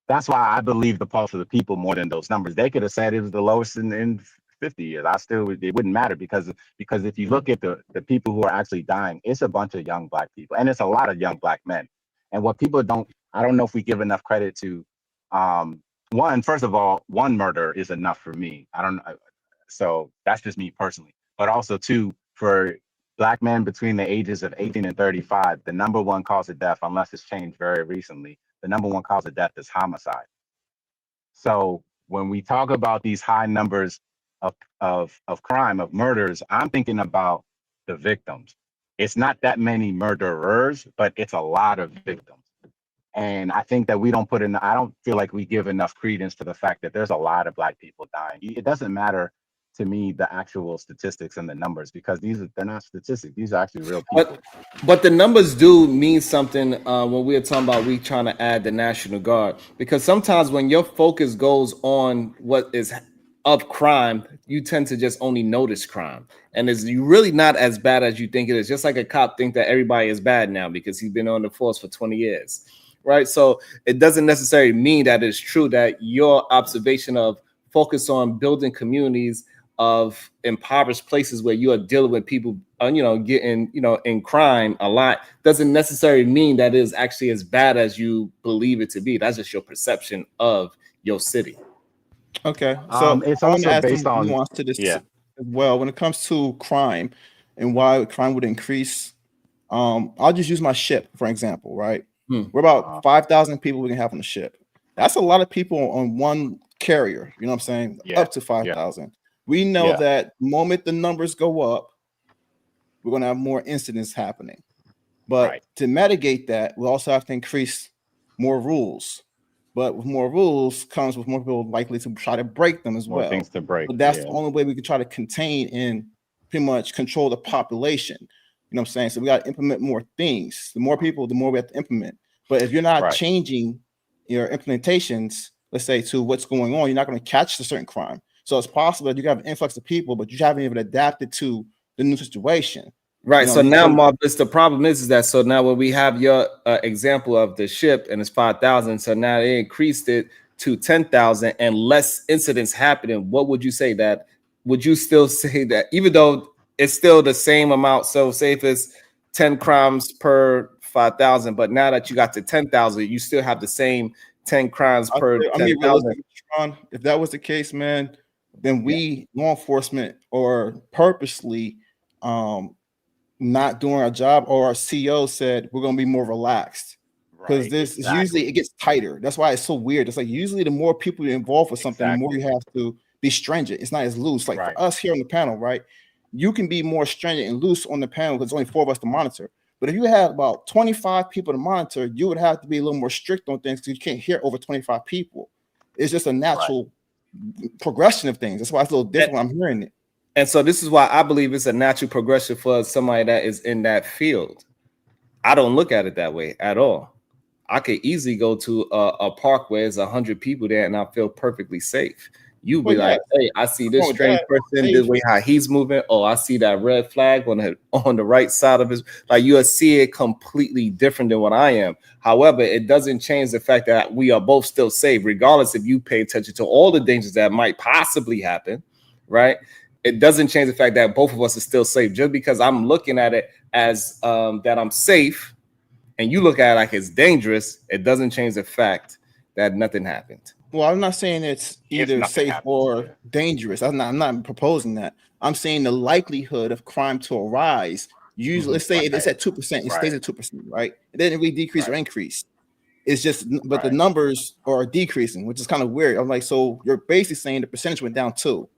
that's why I believe the pulse of the people more than those numbers. They could have said it was the lowest in 50 years. it wouldn't matter because if you look at the people who are actually dying, it's a bunch of young Black people, and it's a lot of young Black men. And what people I don't know if we give enough credit to, first of all, one murder is enough for me. I don't know. So that's just me personally, but also two, for Black men between the ages of 18 and 35, the number one cause of death, unless it's changed very recently, the number one cause of death is homicide. So when we talk about these high numbers of crime, of murders, I'm thinking about the victims. It's not that many murderers, but it's a lot of victims. And I think that we don't put in, I don't feel like we give enough credence to the fact that there's a lot of Black people dying. It doesn't matter to me the actual statistics and the numbers, because they're not statistics. These are actually real people. But the numbers do mean something when we're talking about we trying to add the National Guard, because sometimes when your focus goes on what is of crime, you tend to just only notice crime, and it's really not as bad as you think it is. Just like a cop think that everybody is bad now because he's been on the force for 20 years, right? So it doesn't necessarily mean that it's true that your observation of focus on building communities of impoverished places where you are dealing with people, getting, in crime a lot, doesn't necessarily mean that it is actually as bad as you believe it to be. That's just your perception of your city. Okay, so it's I want to also add based some on nuance to this as well. When it comes to crime and why crime would increase, I'll just use my ship for example, right? We're about 5,000 people we can have on the ship. That's a lot of people on one carrier, you know what I'm saying? Up to 5,000. We know that the moment the numbers go up, we're going to have more incidents happening. But to mitigate that, we also have to increase more rules. But with more rules comes with more people likely to try to break them as well. More things to break. But that's the only way we can try to contain and pretty much control the population. You know what I'm saying? So we got to implement more things. The more people, the more we have to implement. But if you're not changing your implementations, let's say, to what's going on, you're not going to catch a certain crime. So it's possible that you have an influx of people, but you haven't even adapted to the new situation. Right. So now, Marcus, the problem is that so now when we have your example of the ship and it's 5,000, so now they increased it to 10,000 and less incidents happening. What would you say that? Would you still say that even though it's still the same amount? So say if it's 10 crimes per 5,000, but now that you got to 10,000, you still have the same 10 crimes per 10,000. If that was the case, man, then we law enforcement are purposely not doing our job, or our CEO said we're going to be more relaxed because this is usually it gets tighter. That's why it's so weird. It's like usually the more people you're involved with something, the more you have to be stringent. It's not as loose. Like for us here on the panel, right? You can be more stringent and loose on the panel because there's only 4 of us to monitor. But if you have about 25 people to monitor, you would have to be a little more strict on things because you can't hear over 25 people. It's just a natural progression of things. That's why it's a little different when I'm hearing it. And so this is why I believe it's a natural progression for somebody that is in that field. I don't look at it that way at all. I could easily go to a park where there's 100 people there and I feel perfectly safe. You be like, hey, I see this strange person, this way how he's moving. Oh, I see that red flag on the right side of his. Like you'll see it completely different than what I am. However, it doesn't change the fact that we are both still safe, regardless if you pay attention to all the dangers that might possibly happen, right? It doesn't change the fact that both of us are still safe. Just because I'm looking at it as that I'm safe and you look at it like it's dangerous, it doesn't change the fact that nothing happened. Well, I'm not saying it's either safe or dangerous. I'm not proposing that. I'm saying the likelihood of crime to arise. Usually, let's say it's at 2%, it stays at 2%, right? It didn't really decrease or increase. It's just, but the numbers are decreasing, which is kind of weird. I'm like, so you're basically saying the percentage went down too.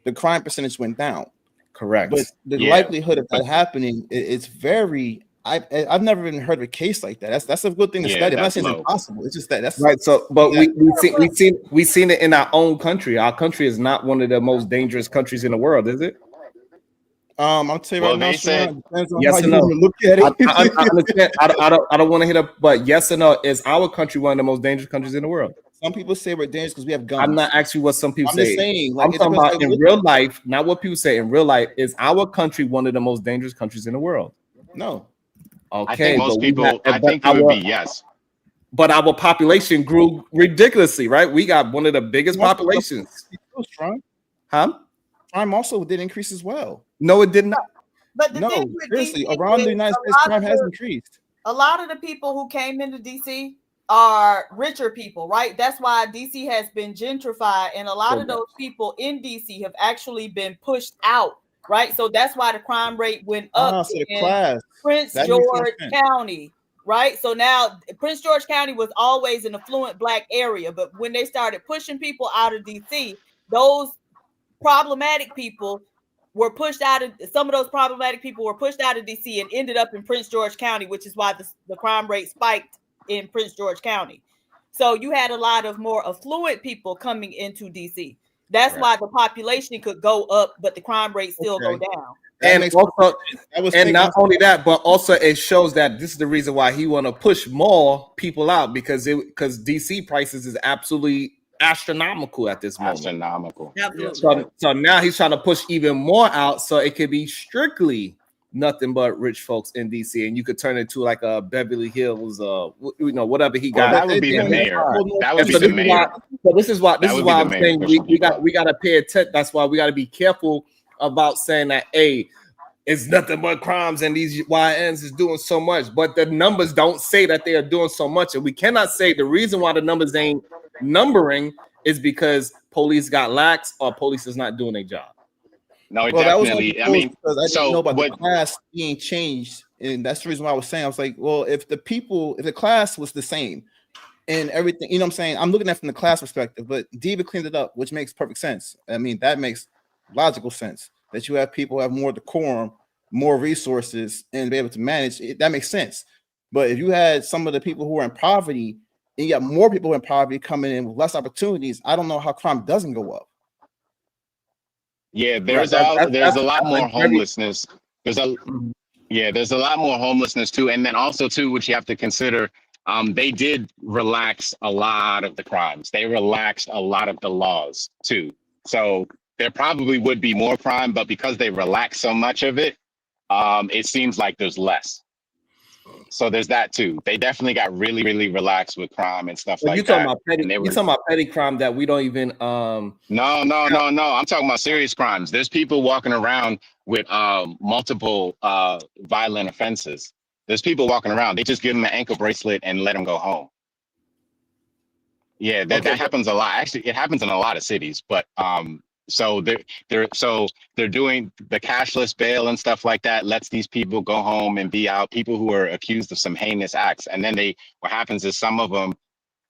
The crime percentage went down. Correct. But the likelihood of that happening, it's very. I've never even heard of a case like that. That's a good thing to study. I'm not saying it's impossible. It's just that's right. So, but we've seen it in our own country. Our country is not one of the most dangerous countries in the world, is it? I'll tell you right now. Depends on yes or no. Look at it. I understand. I don't want to hit up, but yes or no, is our country one of the most dangerous countries in the world? Some people say we're dangerous because we have guns. I'm not asking what some people I'm say. Just saying, I'm talking about in real life, not what people say. In real life, is our country one of the most dangerous countries in the world? No. I Okay, think most people. I think it would be yes. But our population grew ridiculously, right? We got one of the biggest populations. Huh? Crime also did increase as well. No, it did not. But the thing with seriously, DC around the United States, crime has increased. A lot of the people who came into DC are richer people, right? That's why DC has been gentrified, and a lot of those people in DC have actually been pushed out, right? So that's why the crime rate went up in Prince George County, right? So now Prince George County was always an affluent Black area, but when they started pushing people out of DC, those problematic people were pushed out of, some of those problematic people were pushed out of DC and ended up in Prince George County, which is why the crime rate spiked in Prince George County. So you had a lot of more affluent people coming into DC. That's why the population could go up, but the crime rate still go down. And also, and not only that, but also it shows that this is the reason why he want to push more people out, because DC prices is absolutely astronomical at this moment. Astronomical. Absolutely. So now he's trying to push even more out, so it could be strictly nothing but rich folks in DC, and you could turn it to like a Beverly Hills, whatever he got. That would be the mayor. That would be the mayor. So this is why I'm saying we got to pay attention. That's why we got to be careful about saying that, hey, it's nothing but crimes and these YNs is doing so much, but the numbers don't say that they are doing so much, and we cannot say the reason why the numbers ain't numbering is because police got lax or police is not doing their job. No, definitely. I mean, because I didn't know about the class being changed, and that's the reason why I was saying, I was like, well, if the class was the same and everything, you know what I'm saying? I'm looking at it from the class perspective, but Diva cleaned it up, which makes perfect sense. I mean, that makes logical sense that you have people who have more decorum, more resources, and be able to manage it. That makes sense. But if you had some of the people who are in poverty and you got more people in poverty coming in with less opportunities, I don't know how crime doesn't go up. Yeah, there's a lot more homelessness. There's a lot more homelessness too, and then also too, which you have to consider. They did relax a lot of the crimes. They relaxed a lot of the laws too. So there probably would be more crime, but because they relaxed so much of it, it seems like there's less. So there's that too. They definitely got really, really relaxed with crime and stuff like that. You're talking about petty crime that we don't even No. I'm talking about serious crimes. There's people walking around with multiple violent offenses. There's people walking around. They just give them an ankle bracelet and let them go home. Yeah, that happens a lot. Actually, it happens in a lot of cities, but so they're doing the cashless bail and stuff like that, lets these people go home and be out, people who are accused of some heinous acts. And then what happens is some of them,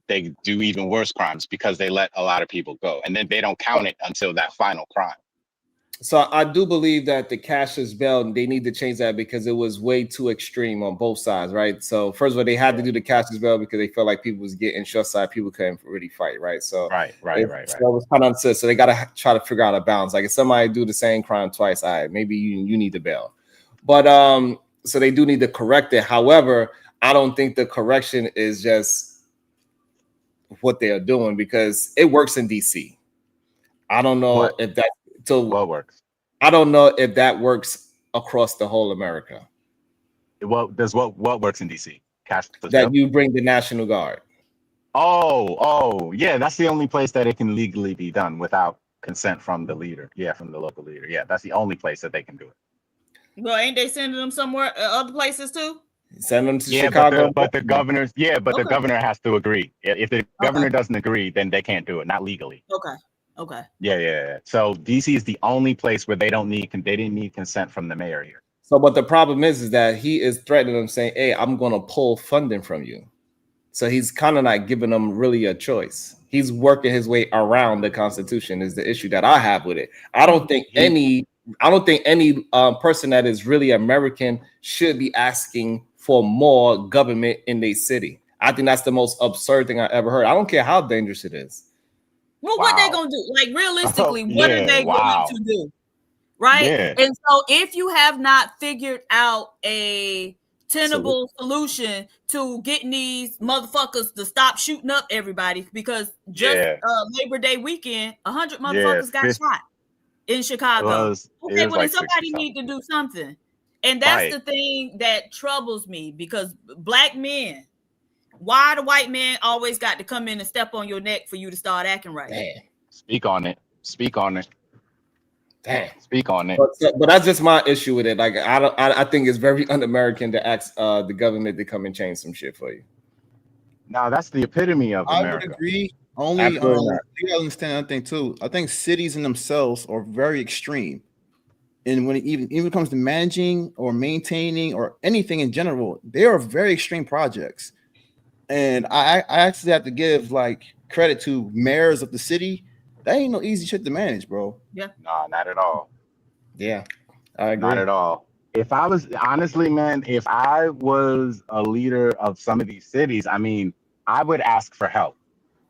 they do even worse crimes because they let a lot of people go. And then they don't count it until that final crime. So I do believe that the cashless bail, they need to change that because it was way too extreme on both sides, right? So first of all, they had to do the cashless bail because they felt like people was getting short side, people couldn't really fight, right? So right. So it was kind of unsaid. So they got to try to figure out a balance. Like if somebody do the same crime twice, all right, maybe you need the bail. But so they do need to correct it. However, I don't think the correction is just what they are doing because it works in DC. I don't know if that. So what works? I don't know if that works across the whole America. What works in DC? That you bring the National Guard. Oh, yeah. That's the only place that it can legally be done without consent from the leader. Yeah, from the local leader. Yeah, that's the only place that they can do it. Well, ain't they sending them somewhere, other places too? Send them to Chicago. But the governors, the governor has to agree. If the governor doesn't agree, then they can't do it, not legally. Okay. Yeah. So DC is the only place where they didn't need consent from the mayor here. So, but the problem is that he is threatening them, saying, "Hey, I'm going to pull funding from you." So he's kind of not giving them really a choice. He's working his way around the Constitution. Is the issue that I have with it. I don't think any person that is really American should be asking for more government in their city. I think that's the most absurd thing I ever heard. I don't care how dangerous it is. Well, what they gonna do? Like realistically, what are they going to do? Right? Yeah. And so if you have not figured out a tenable solution to getting these motherfuckers to stop shooting up everybody, because just Labor Day weekend, 100 motherfuckers got shot in Chicago. Then somebody need to do something. And that's the thing that troubles me, because black men, why the white man always got to come in and step on your neck for you to start acting right? Damn. Speak on it. Damn. Speak on it. But that's just my issue with it. Like I think it's very un-American to ask the government to come and change some shit for you. No, that's the epitome of America. I would agree. Only you gotta understand another thing too. I think cities in themselves are very extreme. And when it even comes to managing or maintaining or anything in general, they are very extreme projects. And I actually have to give like credit to mayors of the city. That ain't no easy shit to manage, bro. Yeah. Nah, not at all. Yeah, I agree. Not at all. If I was honestly, man, if I was a leader of some of these cities, I mean, I would ask for help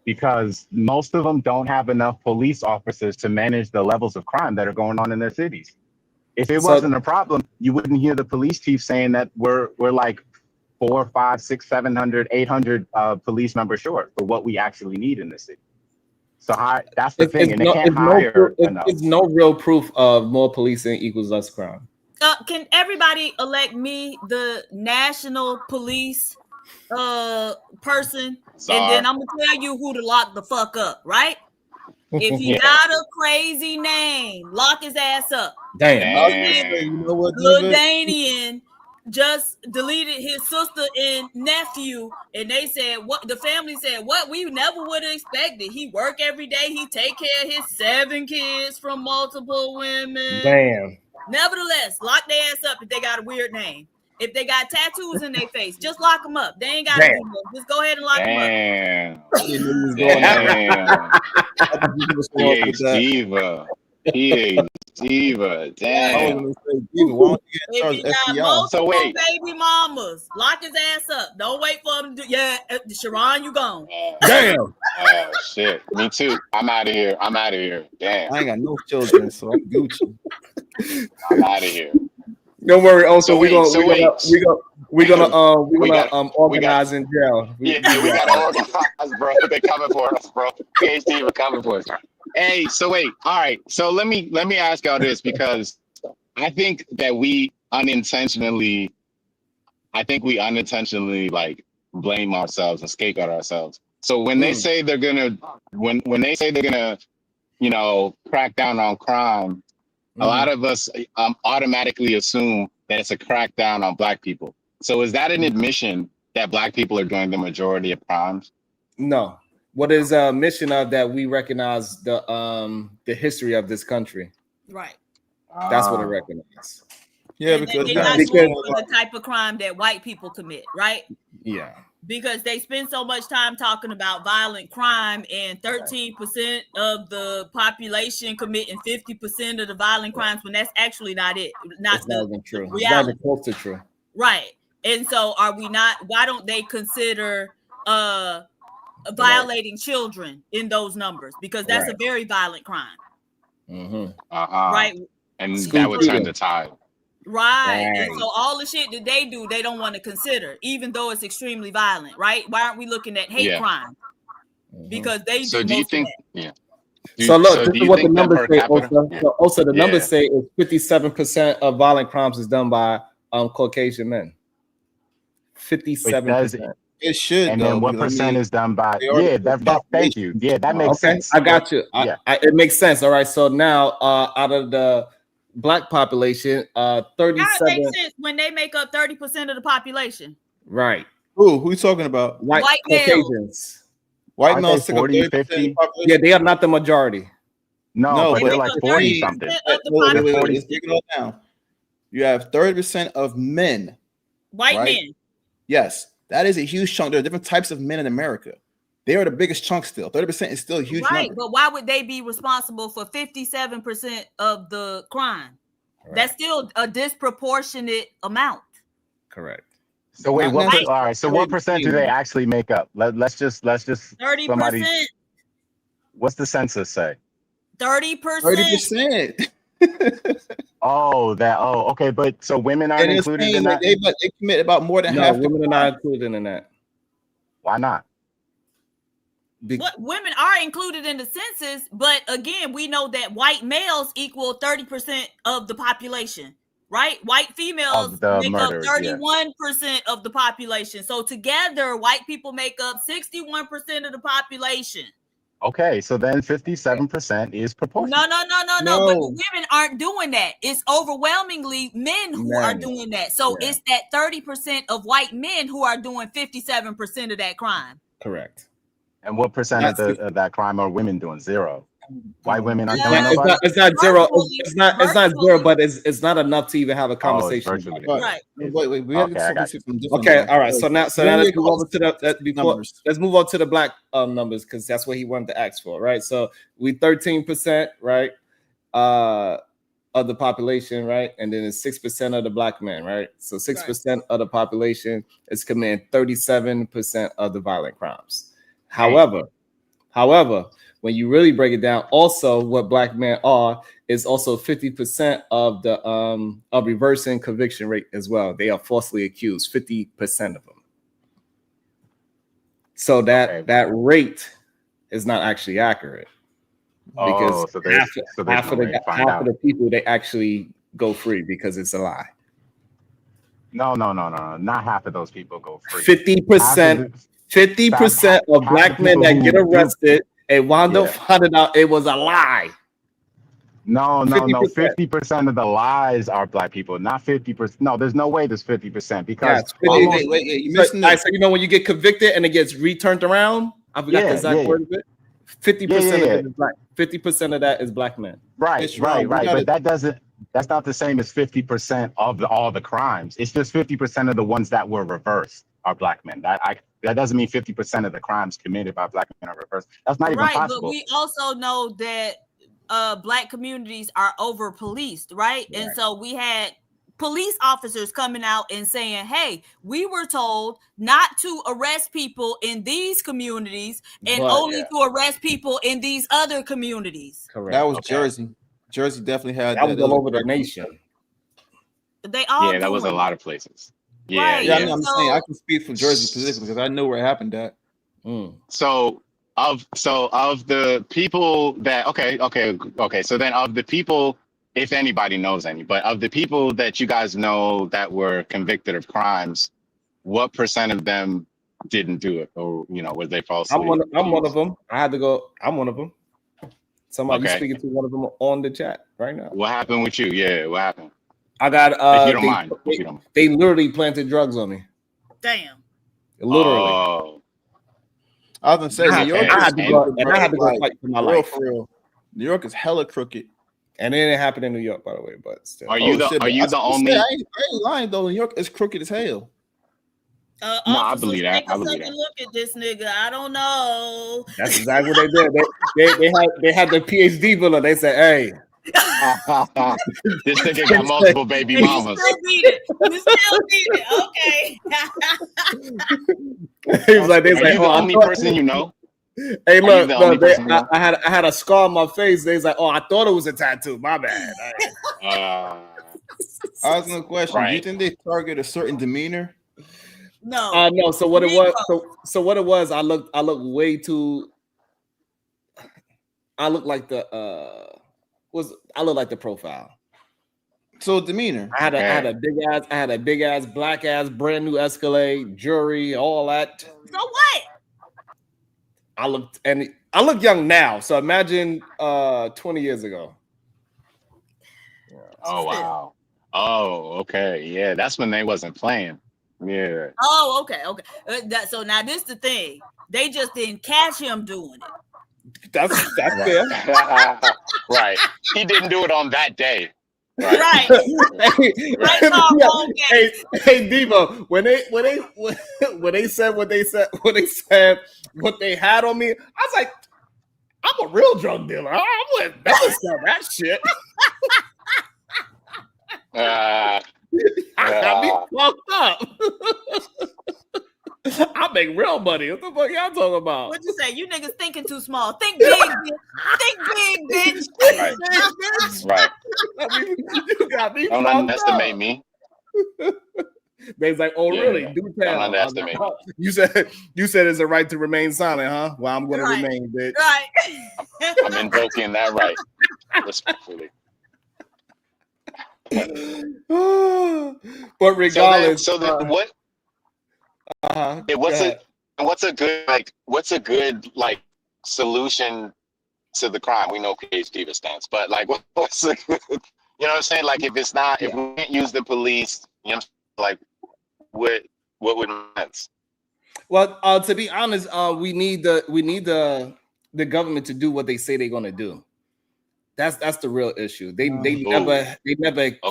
because most of them don't have enough police officers to manage the levels of crime that are going on in their cities. If it wasn't a problem, you wouldn't hear the police chief saying that we're like 4, 5, 6, 700, 800 police members short for what we actually need in the city. So that's the thing, and they can't hire enough. It's no real proof of more policing equals less crime. Can everybody elect me the national police person? Sorry. And then I'm gonna tell you who to lock the fuck up, right? If he got a crazy name, lock his ass up. Damn. You know what? Lil Danian just deleted his sister and nephew, and they said what the family said, what we never would have expected. He work every day, he take care of his 7 kids from multiple women. Damn. Nevertheless, lock their ass up if they got a weird name. If they got tattoos in their face, just lock them up. They ain't got to do that. Just go ahead and lock them up. Diva. Diva. Damn. So wait, baby mamas, lock his ass up. Don't wait for him to do. Yeah, Sharon, you gone. Damn. Oh shit. Me too. I'm out of here. Damn. I ain't got no children, so I'm Gucci. I'm out of here. Don't worry. Also, we're gonna organize in jail. We gotta organize, bro. They're coming for us, bro. PhD are coming for us. Hey, so wait. All right. So let me ask y'all this, because I think that we unintentionally like blame ourselves and scapegoat ourselves. So when they say they're gonna crack down on crime, a lot of us automatically assume that it's a crackdown on Black people. So is that an admission that Black people are doing the majority of crimes? No. What is a mission of that? We recognize the history of this country. Right. That's what it recognizes. Yeah, and because they're not going for the type of crime that white people commit, right? Yeah. Because they spend so much time talking about violent crime, and 13% of the population committing 50% of the violent crimes, when that's actually not it. Not the true. reality. It's not even close to true. Right. And so are we not, why don't they consider violating children in those numbers? Because that's a very violent crime. Mm-hmm. Right. And that would turn the tide. Right. And so all the shit that they do, they don't want to consider, even though it's extremely violent, right? Why aren't we looking at hate crime? Because they do. So do you think? Yeah. So look, this is what the numbers say. Also, the numbers say is 57% of violent crimes is done by Caucasian men. 57%. It should. And then what percent is done by? Thank you. Yeah, that makes sense. I got you. It makes sense. All right. So now, out of the Black population, 37. That makes sense when they make up 30% of the population. Right. Who you talking about? White Caucasians. White males take up 30%. Yeah, they are not the majority. No, but they're like 40 something. Let's break it all down. You have 30% of men. White men. Yes, that is a huge chunk. There are different types of men in America. They are the biggest chunk still. 30% is still a huge number. But why would they be responsible for 57% of the crime? Right. That's still a disproportionate amount. Correct. So wait, all right. So what percent do they actually make up? Let's just 30%. What's the census say? 30%. 30%. Okay. But so women aren't included in that? They commit about more than half. Women are not included in that. Why not? Women are included in the census, but again, we know that white males equal 30% of the population, right? White females make up 31% of the population. So together, white people make up 61% of the population. Okay, so then 57% is proportional. No. But the women aren't doing that. It's overwhelmingly men who are doing that. So it's that 30% of white men who are doing 57% of that crime. Correct. And what percent of that crime are women doing? 0. White women aren't doing it's not zero. It's not zero, but it's not enough to even have a conversation about it. Right. Wait. We have to different. Okay. All right. So now let's move over to let's move on to the Black numbers, because that's what he wanted to ask for, right? So we 13%, right? of the population, right? And then it's 6% of the black men, right? So 6% of the population is committing 37% of the violent crimes. However, when you really break it down, also what black men are is also 50% of the of reversing conviction rate as well. They are falsely accused, 50% of them. So that rate is not actually accurate. Because half of the people, they actually go free because it's a lie. No. Not half of those people go free. 50% of black men that get arrested and wound up finding out it was a lie. No. 50% of the lies are black people, not 50%. No, there's no way there's 50% because wait, you missing it. So you know when you get convicted and it gets returned around, I forgot the exact word of it. 50% of it is black. 50% of that is black men. Right. But that's not the same as 50% of all the crimes. It's just 50% of the ones that were reversed are black men. That doesn't mean 50% of the crimes committed by black men are reversed. That's not even possible. But we also know that black communities are over policed, right? And so we had police officers coming out and saying, hey, we were told not to arrest people in these communities and only to arrest people in these other communities. Correct. That was Jersey. Jersey definitely had that. Was all over the nation. They all that was a lot of places. Right. Yeah, I'm saying I can speak from Jersey specifically because I know where it happened at. So of the people that so then of the people, if anybody knows any, but of the people that you guys know that were convicted of crimes, what percent of them didn't do it, or was they falsely? I'm one of them. I had to go. I'm one of them. Somebody speaking to one of them on the chat right now. What happened with you? Yeah, what happened? I got. If you don't mind. They literally planted drugs on me. Damn. Literally. Oh. I was gonna say New York. I had to go fight for my life. For real. New York is hella crooked. And it didn't happen in New York, by the way. But still. Are you the only? I ain't lying though. New York is crooked as hell. No, I believe that. I believe that. Look at this nigga. I don't know. That's exactly what they did. They had the PhD villa. They said, "Hey, this nigga got multiple baby mamas." You still need it. Okay. He was like, "They the only person you know." Hey, look, I had a scar on my face. They was like, "Oh, I thought it was a tattoo. My bad." I was gonna question. Do you think they target a certain demeanor? No. No. So what it was? So what it was? I looked way too. I look like the profile. So demeanor. I had a big ass black ass brand new Escalade, jewelry, all that. So what? I look young now. So imagine 20 years ago. Yeah. Oh wow. Oh, okay. Yeah, that's when they wasn't playing. Yeah. Oh, okay. So now this the thing. They just didn't catch him doing it. That's fair. Right. He didn't do it on that day. Right. Hey, Devo, when they said what they had on me, I was like, I'm a real drug dealer. I wouldn't never sell that shit. I got me fucked up. I make real money. What the fuck y'all talking about? What'd you say? You niggas thinking too small. Think big, bitch. Think big, bitch. Right. You got me. Don't underestimate me. They's like, oh really? Do tell. Don't underestimate me. You said it's a right to remain silent, huh? Well, I'm gonna remain, bitch. Right. I'm invoking that right. Respectfully. But regardless, so then what? What's a good solution to the crime? We know PhD stands, but what's a good, you know what I'm saying? Like if we can't use the police, you know, like what would make sense? Well, to be honest, we need the government to do what they say they're gonna do. That's the real issue. They never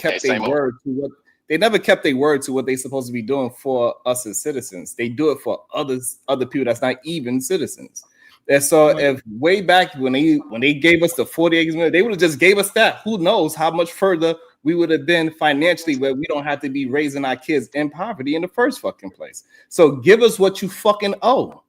kept their word to what. They never kept their word to what they're supposed to be doing for us as citizens. They do it for other people that's not even citizens. And so if way back when they gave us the 40 acres, they would have just gave us that. Who knows how much further we would have been financially, where we don't have to be raising our kids in poverty in the first fucking place. So give us what you fucking owe.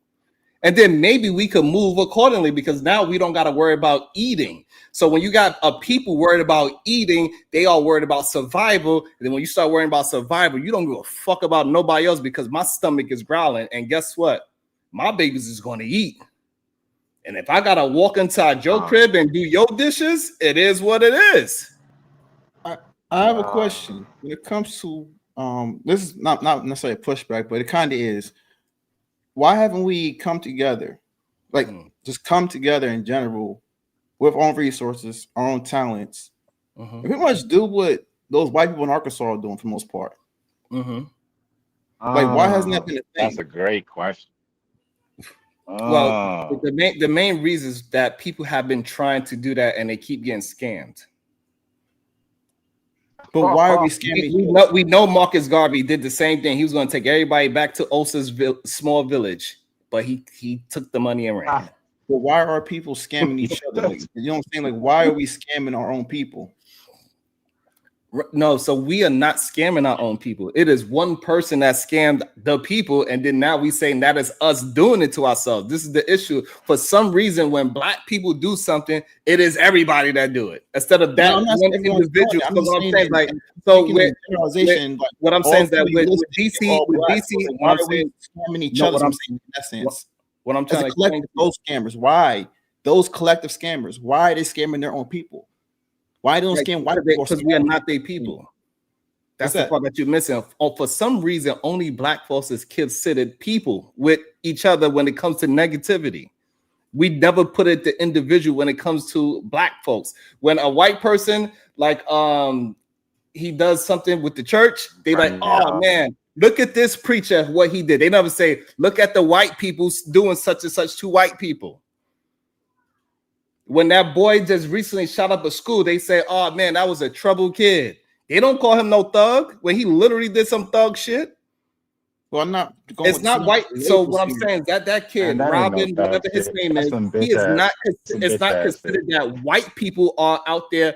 And then maybe we could move accordingly, because now we don't got to worry about eating. So when you got a people worried about eating, they all worried about survival. And then when you start worrying about survival, you don't give a fuck about nobody else, because my stomach is growling. And guess what? My babies is going to eat. And if I got to walk inside your crib and do your dishes, it is what it is. I have a question. When it comes to this is not necessarily a pushback, but it kind of is. Why haven't we come together, like just come together in general, with our own resources, our own talents, and pretty much do what those white people in Arkansas are doing for the most part? Like, why hasn't that been a thing? That's a great question. Well, the main reason is that people have been trying to do that and they keep getting scammed. But why are we scamming? We know Marcus Garvey did the same thing. He was going to take everybody back to Osa's small village, but he took the money and ran. But why are people scamming each other? Like, you know what I'm saying? Like, why are we scamming our own people? No, so we are not scamming our own people. It is one person that scammed the people, and then now we saying that is us doing it to ourselves. This is the issue. For some reason, when black people do something, it is everybody that do it instead of that one individual. What I'm saying, like, so what I'm saying is that with DC, why are we scamming each other? In that sense, what I'm trying to explain, those scammers, why those collective scammers, why are they scamming their own people? Why don't scam white people? Because we are not their people. That's the part that you're missing. For some reason, only black folks is considered people with each other when it comes to negativity. We never put it to individual when it comes to black folks. When a white person, like he does something with the church, they like, oh man, look at this preacher, what he did. They never say, look at the white people doing such and such to white people. When that boy just recently shot up a school, they say, oh man, that was a troubled kid. They don't call him no thug when he literally did some thug shit. Well, I'm not going. It's not white. So what I'm saying is that kid, Robin, whatever his name is, he is not. It's not considered that white people are out there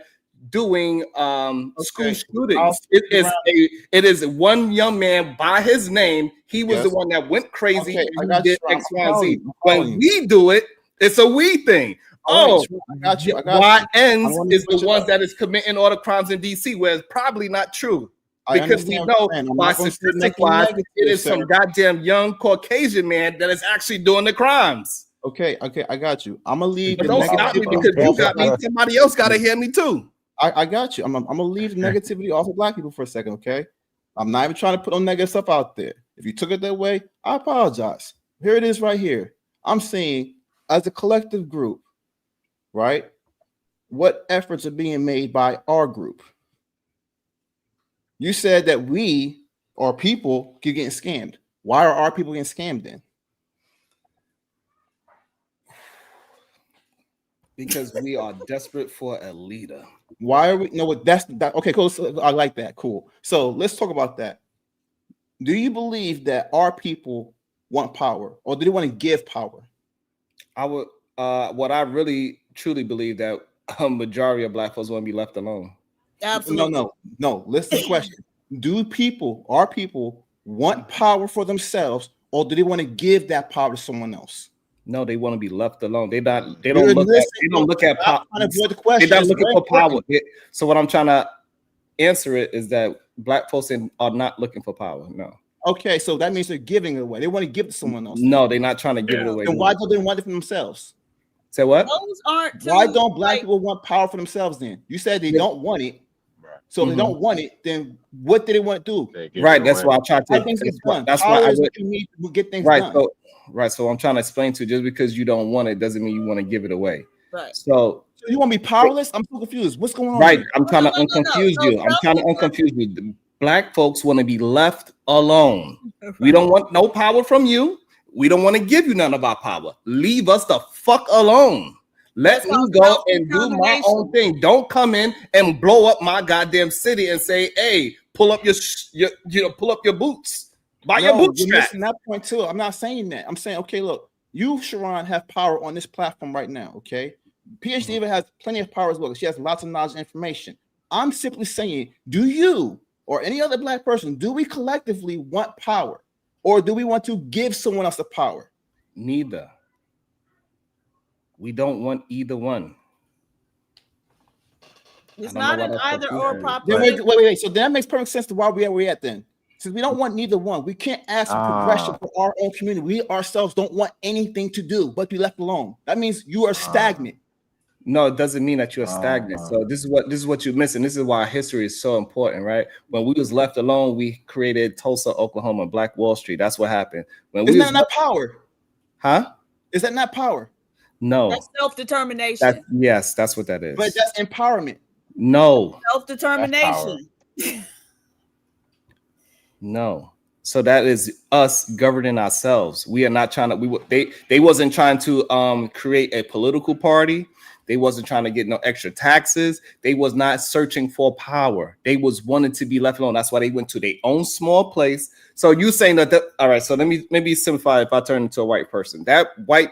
doing school shootings. It is one young man by his name. He was the one that went crazy and he did X, Y, and Z. When we do it, it's a we thing. I got you. YNs is the ones that is committing all the crimes in DC, where it's probably not true. Because we know by statistic wise, it is some goddamn young Caucasian man that is actually doing the crimes. Okay, I got you. I'm gonna leave. But don't stop me because you got me. Somebody else got to hear me too. I got you. I'm gonna leave the negativity off of black people for a second, okay? I'm not even trying to put no negative stuff out there. If you took it that way, I apologize. Here it is right here. I'm saying, as a collective group, right? What efforts are being made by our group? You said that we, our people, keep getting scammed. Why are our people getting scammed then? Because we are desperate for a leader. Why are we? No, that's that. Okay, cool. So I like that. Cool. So let's talk about that. Do you believe that our people want power, or do they want to give power? I would. What I really truly believe that a majority of black folks want to be left alone. Absolutely. No. Listen to the question. Do our people, want power for themselves, or do they want to give that power to someone else? No, they want to be left alone. They don't look at power. They're not looking for power. So what I'm trying to answer it is that black folks are not looking for power. No. Okay, so that means they're giving it away. They want to give it to someone else. No, they're not trying to give it away. Then why don't they want it for themselves? Say what? Those aren't. Why don't black people want power for themselves then? You said they don't want it. So if they don't want it, then what do they want to do? Right, that's why I tried to. That's why I would need to get things right. done. So I'm trying to explain to you, just because you don't want it doesn't mean you want to give it away. Right. So you want to be powerless? I'm so confused. What's going on? Right. I'm trying to unconfuse you. I'm trying to unconfuse you. Black folks want to be left alone. We don't want no power from you. We don't want to give you none of our power. Leave us the fuck alone. Let me go and do my own thing. Don't come in and blow up my goddamn city and say, "Hey, pull up your pull up your boots. Buy your bootstrap." You're missing that point too. I'm not saying that. I'm saying, okay, look, You, Sharon, have power on this platform right now, okay? PhD even has plenty of power as well. She has lots of knowledge and information. I'm simply saying, do you or any other Black person, do we collectively want power? Or do we want to give someone else the power? Neither. We don't want either one. It's not an either or proposition. Wait. So that makes perfect sense to why we're at then. Since we don't want neither one, we can't ask for progression for our own community. We ourselves don't want anything to do but be left alone. That means you are stagnant. No, it doesn't mean that you're stagnant. So this is what you're missing. This is why history is so important, right? When we was left alone, we created Tulsa, Oklahoma, Black Wall Street. That's what happened. Isn't that not power? Huh? Is that not power? No. That's self-determination. Yes, that's what that is. But that's empowerment. No. Self-determination. No. So that is us governing ourselves. We are not trying to. They wasn't trying to create a political party. They wasn't trying to get no extra taxes. They was not searching for power. They was wanting to be left alone. That's why they went to their own small place. So you saying that? All right. So let me maybe simplify. If I turn into a white person, that white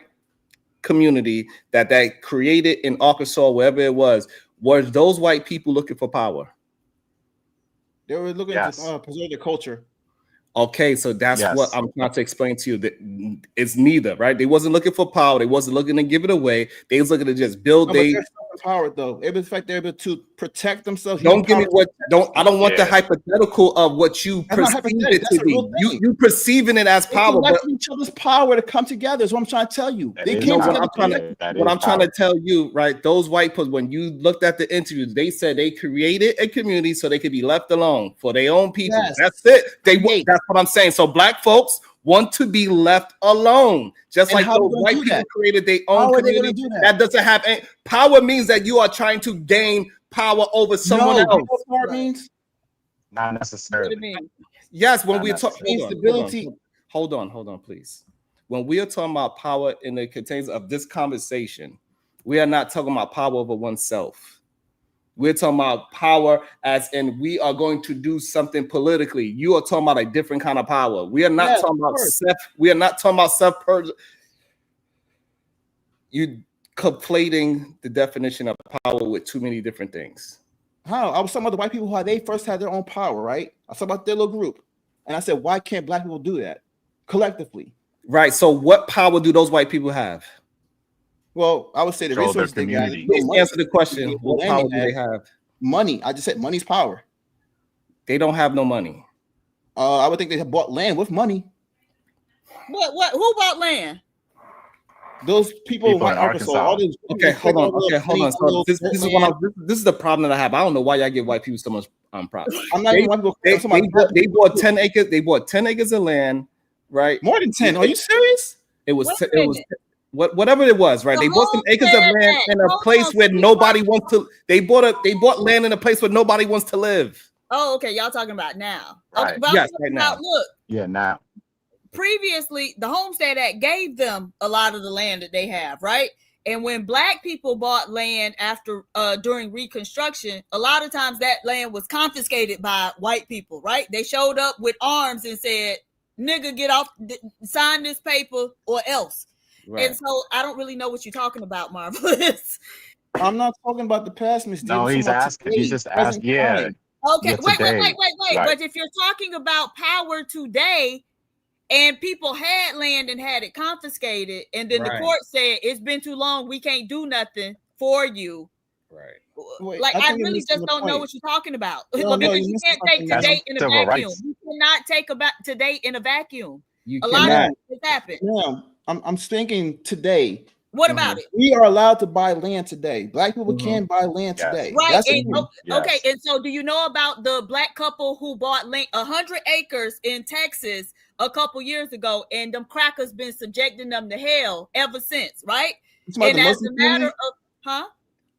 community that created in Arkansas, wherever it was those white people looking for power? They were looking to preserve their culture. Okay, so that's what I'm trying to explain to you. That it's neither, right? They wasn't looking for power. They wasn't looking to give it away. They was looking to just build. They're empowered though. In fact, they're able to protect themselves. Don't give me I don't want the hypothetical of what you perceive it to be. You perceiving it as power, but each other's power to come together is what I'm trying to tell you. They came together. What I'm trying to tell you, right? Those white people, when you looked at the interviews, they said they created a community so they could be left alone for their own people. Yes. That's it. That's what I'm saying. So Black folks want to be left alone, just like those white people created their own community. That doesn't have any power. Means that you are trying to gain power over someone else. You know what power means? Not necessarily. Yes, when we talk instability. Hold on, please. When we are talking about power in the containers of this conversation, we are not talking about power over oneself. We're talking about power as in we are going to do something politically. You are talking about a different kind of power. We are not talking about we are not talking about self-purge. You conflating the definition of power with too many different things. How? I was talking about the white people how they first had their own power, right? I was talking about their little group. And I said, why can't Black people do that collectively? Right. So what power do those white people have? Well, I would say the resources they got. Please answer the question. What power do they have? Money. I just said money's power. They don't have no money. I would think they have bought land with money. What? Who bought land? Those people in Arkansas. All these hold on. So this is the problem that I have. I don't know why y'all give white people so much props. I'm not they bought 10 acres. They bought 10 acres of land, right? More than 10. Are you serious? It was whatever it was, right? They bought some acres of land in a place where nobody wants to. They bought land in a place where nobody wants to live. Oh, okay. Y'all talking about now? Right. Okay, yes, right now. Look. Yeah, now. Previously, the Homestead Act gave them a lot of the land that they have, right? And when Black people bought land after during Reconstruction, a lot of times that land was confiscated by white people, right? They showed up with arms and said, "Nigga, get off, sign this paper or else." Right. And so I don't really know what you're talking about, Marvelous. I'm not talking about the past, Miss. No, he's asking. He's just asking. Yeah. Okay. Wait. Right. But if you're talking about power today, and people had land and had it confiscated, and then the court said it's been too long, we can't do nothing for you. Right. Like I really just don't know what you're talking about. Because you can't take today in a vacuum. You cannot take today in a vacuum. A lot of things happen. Yeah. I'm thinking today. What about it? We are allowed to buy land today. Black people can buy land today. Right. Okay. And so do you know about the Black couple who bought land, 100 acres in Texas a couple years ago, and them crackers been subjecting them to hell ever since, right? And as a matter of,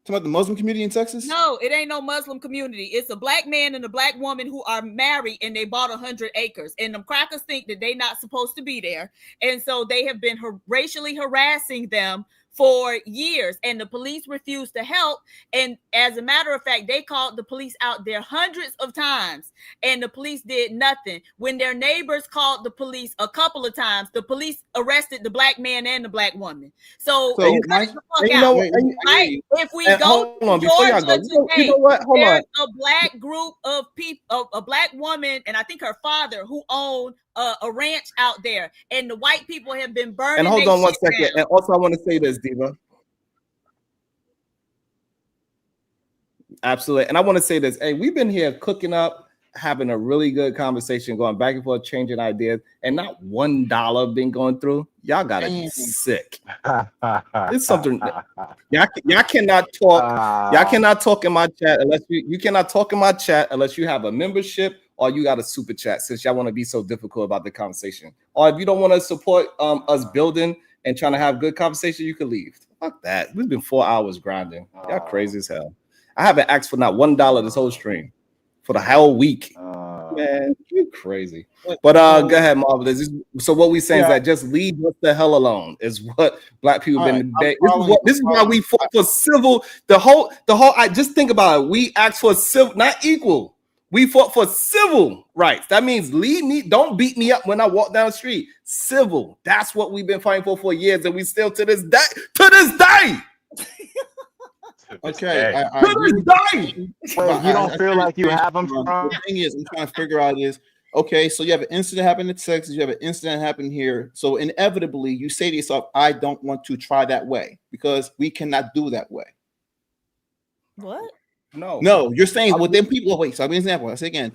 Talking about the Muslim community in Texas? No, it ain't no Muslim community. It's a Black man and a Black woman who are married, and they bought 100 acres. And them crackers think that they not supposed to be there. And so they have been racially harassing them for years, and the police refused to help. And as a matter of fact, they called the police out there hundreds of times, and the police did nothing. When their neighbors called the police a couple of times, the police arrested the black man and the black woman. So cut the fuck out, right? If we go to Georgia today, there's a black group of people, a black woman, and I think her father, who own a ranch out there, and the white people have been burning. And hold on one second. Down. And also, I want to say this, Diva. Absolutely. And I want to say this. Hey, we've been here cooking up, having a really good conversation, going back and forth, changing ideas, and not $1 been going through. Y'all got to be sick. It's something. Y'all cannot talk. Y'all cannot talk in my chat unless you cannot talk in my chat unless you have a membership or you got a super chat, since y'all want to be so difficult about the conversation. Or if you don't want to support us building and trying to have good conversation, you can leave. Fuck that. We've been 4 hours grinding. Y'all crazy as hell. I haven't asked for not $1 this whole stream for the whole week. Man, you crazy. But go ahead, Marvelous. So what we saying is that just leave us the hell alone is what black people have been debating. This is why we fought for civil. The whole. I just think about it. We asked for civil, not equal. We fought for civil rights. That means leave me. Don't beat me up when I walk down the street. Civil. That's what we've been fighting for years, and we still to this day. Okay, I Wait, you don't feel like you have them? The thing is, I'm trying to figure out is, okay, so you have an incident happen in Texas, you have an incident happen here. So inevitably, you say to yourself, I don't want to try that way because we cannot do that way. What? No, you're saying, well, then people, wait, so I'll give you an example. I say again,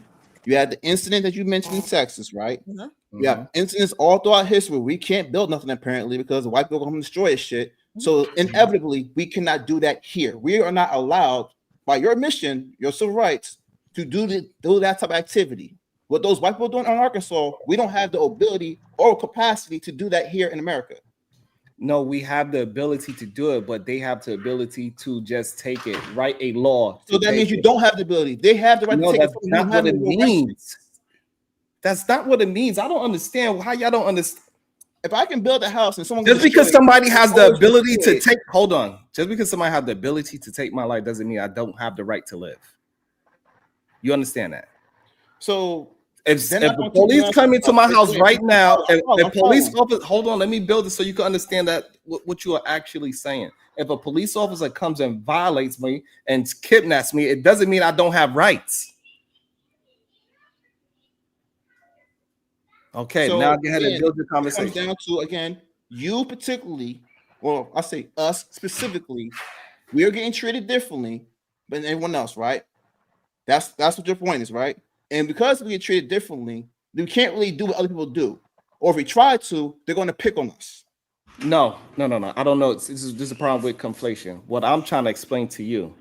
you had the incident that you mentioned in Texas, right? You have incidents all throughout history. We can't build nothing apparently because the white people come and destroy shit. So inevitably, we cannot do that here. We are not allowed by your mission, your civil rights, to do that type of activity. What those white people doing in Arkansas, we don't have the ability or capacity to do that here in America. No, we have the ability to do it, but they have the ability to just take it, write a law. So that means you don't have the ability. They have the right to take it. That's not what it means. That's not what it means. I don't understand how y'all don't understand. If I can build a house and someone just because somebody has the ability to take, hold on, just because somebody has the ability to take my life doesn't mean I don't have the right to live. You understand that? So if the police come into my house right now, if the police officer, hold on, let me build it so you can understand that what you are actually saying. If a police officer comes and violates me and kidnaps me, it doesn't mean I don't have rights. Okay, so now go ahead and build the conversation. It comes down to, again, you particularly, or I say us specifically, we are getting treated differently than everyone else, right? That's what your point is, right? And because we get treated differently, we can't really do what other people do. Or if we try to, they're going to pick on us. No. I don't know. This is a problem with conflation. What I'm trying to explain to you,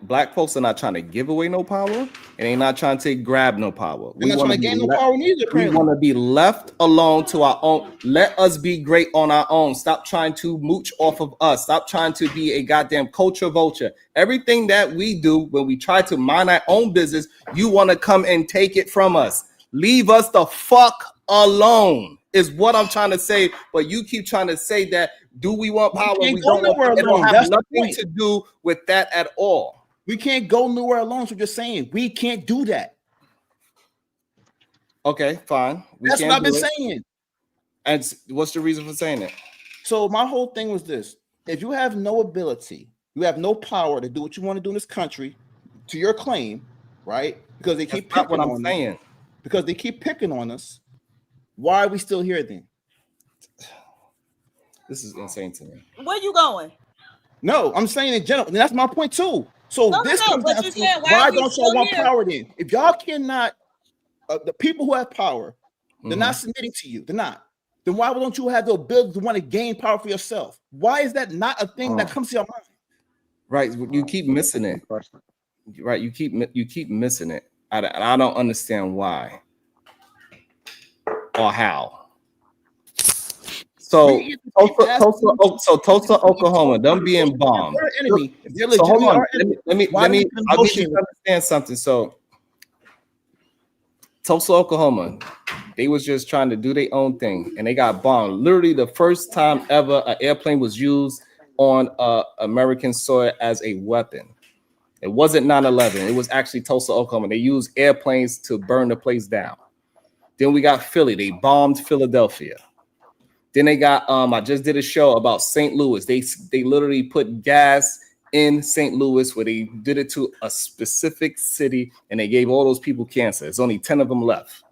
black folks are not trying to give away no power, and they're not trying to grab no power. We're not trying to gain no power neither. We want to be left alone to our own. Let us be great on our own. Stop trying to mooch off of us. Stop trying to be a goddamn culture vulture. Everything that we do when we try to mind our own business, you want to come and take it from us. Leave us the fuck alone is what I'm trying to say. But you keep trying to say that, do we want power? We don't want power. It don't have nothing to do with that at all. We can't go nowhere alone. So just saying, we can't do that. Okay, fine. That's what I've been saying. And what's the reason for saying it? So my whole thing was this. If you have no ability, you have no power to do what you want to do in this country, to your claim, right? Because they keep picking on us. Because they keep picking on us. Why are we still here then? This is insane to me. Where you going? No, I'm saying in general. And that's my point too. So this comes down to why don't y'all want power then? If y'all cannot, the people who have power, they're not submitting to you. They're not. Then why don't you have the ability to want to gain power for yourself? Why is that not a thing that comes to your mind? Right, you keep missing it. Right, you keep missing it. I don't understand why or how. So Tulsa, Oklahoma, them being bombed. So hold on, let me I'll get you to understand something. So Tulsa, Oklahoma, They was just trying to do their own thing, and they got bombed. Literally, the first time ever an airplane was used on American soil as a weapon. It wasn't 9/11. It was actually Tulsa, Oklahoma. They used airplanes to burn the place down. Then we got Philly. They bombed Philadelphia. Then they got I just did a show about St. Louis. They literally put gas in St. Louis where they did it to a specific city, and they gave all those people cancer. There's only 10 of them left.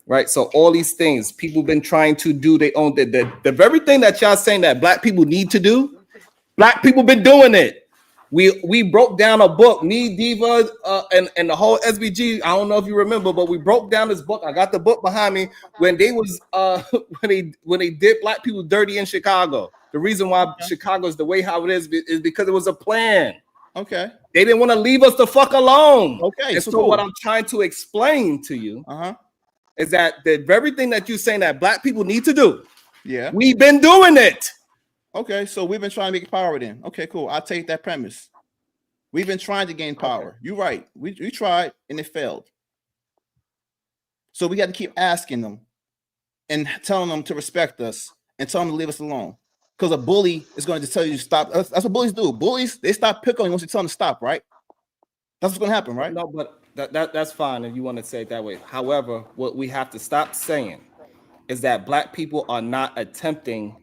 Right? So all these things, people been trying to do their own. The very thing that y'all saying that black people need to do, black people been doing it. We broke down a book, me, Diva, and the whole SBG. I don't know if you remember, but we broke down this book. I got the book behind me when they was when they did black people dirty in Chicago. The reason why Chicago is the way how it is because it was a plan. Okay. They didn't want to leave us the fuck alone. Okay. And so what I'm trying to explain to you is that the very thing that you're saying that black people need to do. Yeah. We've been doing it. Okay, so we've been trying to make power then. Okay, cool. I'll take that premise. We've been trying to gain power. Okay. You're right. We tried and it failed. So we got to keep asking them and telling them to respect us and telling them to leave us alone. Because a bully is going to tell you to stop. That's what bullies do. Bullies, they stop pickling once you tell them to stop, right? That's what's going to happen, right? No, but that's fine if you want to say it that way. However, what we have to stop saying is that black people are not attempting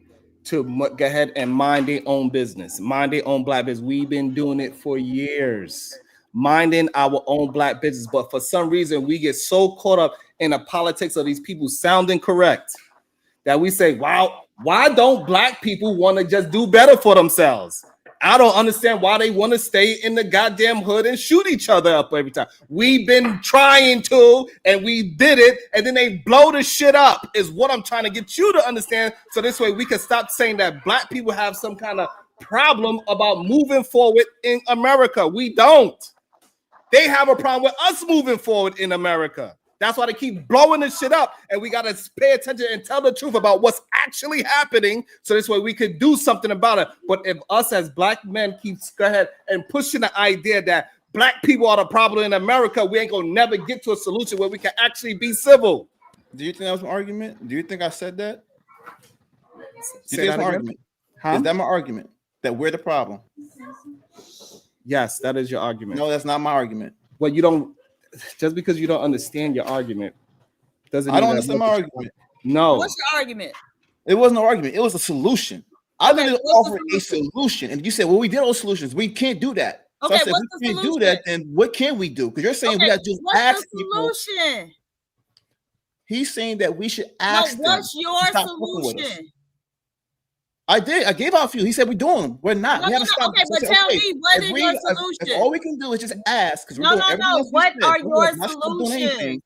to go ahead and mind their own business, mind their own black business. We've been doing it for years, minding our own black business. But for some reason, we get so caught up in the politics of these people sounding correct that we say, wow, why don't black people want to just do better for themselves? I don't understand why they want to stay in the goddamn hood and shoot each other up every time. We've been trying to, and we did it, and then they blow the shit up, is what I'm trying to get you to understand. So this way we can stop saying that black people have some kind of problem about moving forward in America. We don't. They have a problem with us moving forward in America. That's why they keep blowing this shit up, and we got to pay attention and tell the truth about what's actually happening, so this way we could do something about it. But if us as black men keeps go ahead and pushing the idea that black people are the problem in America, we ain't gonna never get to a solution where we can actually be civil. Do you think that was my argument? Do you think I said that? Say that again? Argument? Is that my argument? That we're the problem? Yes, that is your argument. No, that's not my argument. Well, you don't. Just because you don't understand your argument doesn't mean I don't understand my argument. No. What's your argument? It wasn't an argument. It was a solution. I didn't offer a solution. And you said, well, we did all solutions. We can't do that. Okay, so I said, what's we the can't solution? Do that, then what can we do? Because you're saying we got to just ask people. Solution? He's saying that we should ask them. What's your solution? I did. I gave out a few. He said we're doing them. We're not. We haven't stopped. Okay, but tell me, what is your solution? If all we can do is just ask. No. What are your solutions?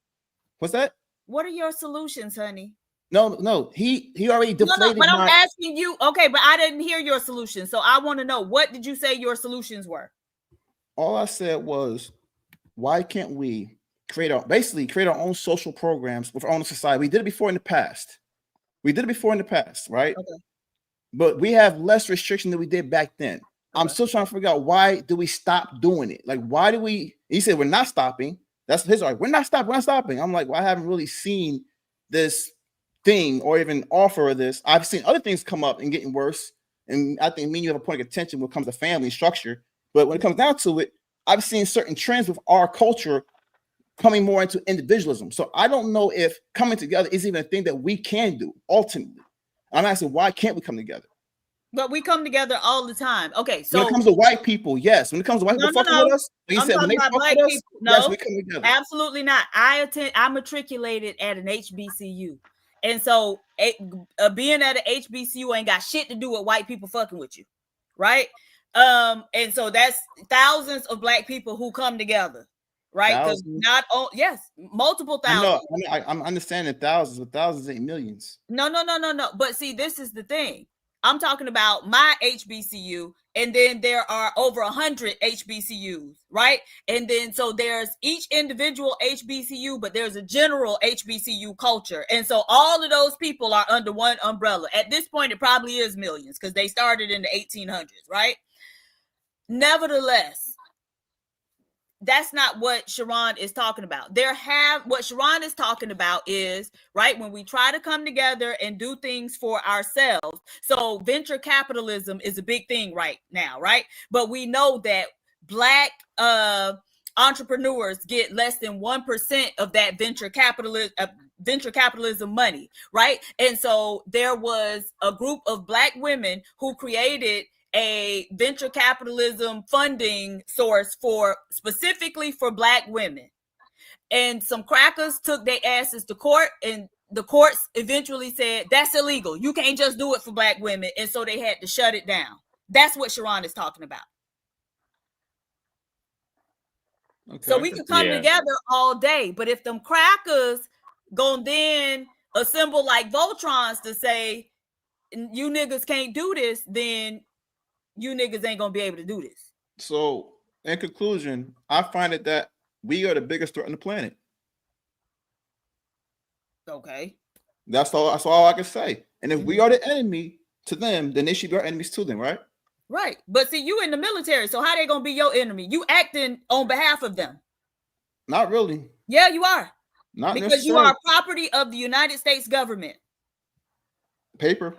What's that? What are your solutions, honey? No. He already deflated. But I'm asking you. Okay, but I didn't hear your solution, so I want to know, what did you say your solutions were? All I said was, why can't we create our own social programs with our own society? We did it before in the past. Right? Okay. But we have less restriction than we did back then. Okay. I'm still trying to figure out, why do we stop doing it? Like, why do we? He said we're not stopping. That's his argument. We're not stopping. I'm like, well, I haven't really seen this thing or even offer of this. I've seen other things come up and getting worse. And I think me and you have a point of contention when it comes to family structure. But when it comes down to it, I've seen certain trends with our culture coming more into individualism. So I don't know if coming together is even a thing that we can do ultimately. I'm asking, why can't we come together? But we come together all the time. Okay, so when it comes to white people, yes. When it comes to white people fucking with us, I'm talking about black people. Yes, we come together. Absolutely not. I'm matriculated at an HBCU, and so being at an HBCU ain't got shit to do with white people fucking with you, right? And so that's thousands of black people who come together. Right, because multiple thousands. I'm understanding thousands, but thousands ain't millions. No. But see, this is the thing. I'm talking about my HBCU, and then there are over 100 HBCUs, right? And then so there's each individual HBCU, but there's a general HBCU culture, and so all of those people are under one umbrella. At this point, it probably is millions because they started in the 1800s, right? Nevertheless, that's not what Sharon is talking about. What Sharon is talking about is, right, when we try to come together and do things for ourselves. So venture capitalism is a big thing right now, right? But we know that Black entrepreneurs get less than 1% of that venture capitalism money, right? And so there was a group of Black women who created a venture capitalism funding source specifically for Black women. And some crackers took their asses to court, and the courts eventually said that's illegal. You can't just do it for Black women. And so they had to shut it down. That's what Sharon is talking about. Okay. So we could come together all day, but if them crackers gon' then assemble like Voltrons to say you niggas can't do this, then you niggas ain't gonna be able to do this. So, in conclusion, I find it that we are the biggest threat on the planet. Okay. That's all I can say. And if we are the enemy to them, then they should be our enemies to them, right? Right. But see, you in the military, so how they gonna be your enemy? You acting on behalf of them. Not really. Yeah, you are. Not because you are property of the United States government. Paper.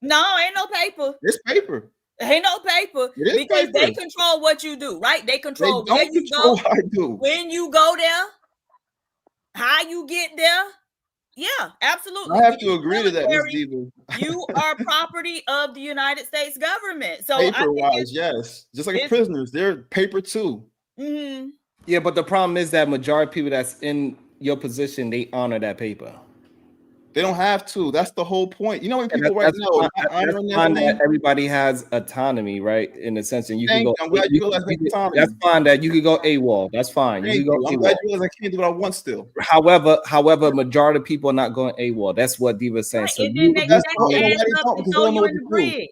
No, ain't no paper. It's paper. Ain't no paper because paper. They control what you do, right? They control where you go, what I do. When you go there, how you get there. Yeah, absolutely. I have to agree to that, Ms. Diva. You are property of the United States government. So paper-wise, yes. Just like prisoners, they're paper too. Mm-hmm. Yeah, but the problem is that majority of people that's in your position, they honor that paper. They don't have to. That's the whole point. You know, when people right now honoring that everybody has autonomy, right? In the sense, and you can go. I'm glad you realize that's fine. That you could go AWOL. That's fine. You can go I'm glad you realize I can't do what I want still. However, majority of people are not going AWOL. That's what Diva is saying. So people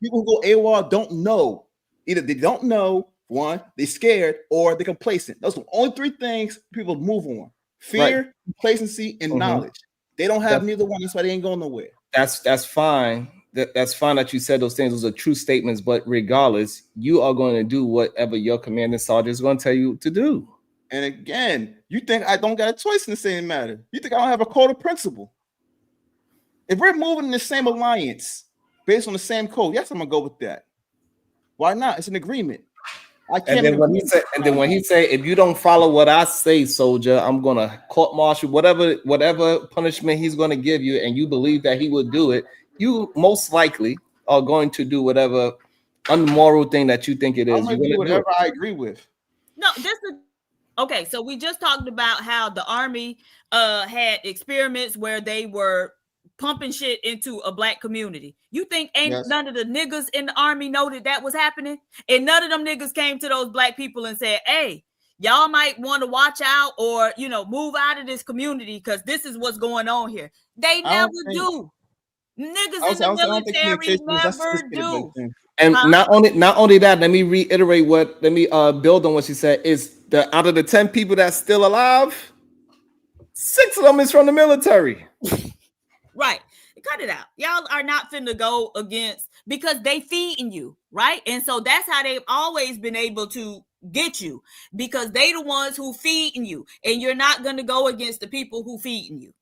who go AWOL don't know. Either they don't know, one, they're scared, or they're complacent. Those are the only three things people move on: fear, complacency, and knowledge. They don't have neither one. That's why they ain't going nowhere. That's fine. That's fine that you said those things. Those are true statements. But regardless, you are going to do whatever your commanding sergeant is going to tell you to do. And again, you think I don't got a choice in the same matter? You think I don't have a code of principle? If we're moving in the same alliance based on the same code, yes, I'm gonna go with that. Why not? It's an agreement. And then when he say, if you don't follow what I say, soldier, I'm gonna court martial, whatever punishment he's gonna give you, and you believe that he would do it, you most likely are going to do whatever unmoral thing that you think it is. I'm gonna do whatever I agree with. No, okay. So we just talked about how the Army had experiments where they were pumping shit into a Black community. You think none of the niggas in the Army know that was happening? And none of them niggas came to those Black people and said, hey, y'all might want to watch out or, move out of this community because this is what's going on here. They never do. Niggas in the military never do. And not only that, let me build on what she said, is out of the 10 people that's still alive, 6 of them is from the military. Right. Cut it out. Y'all are not finna go against, because they feeding you, right? And so that's how they've always been able to get you, because they the ones who feeding you, and you're not gonna go against the people who feeding you.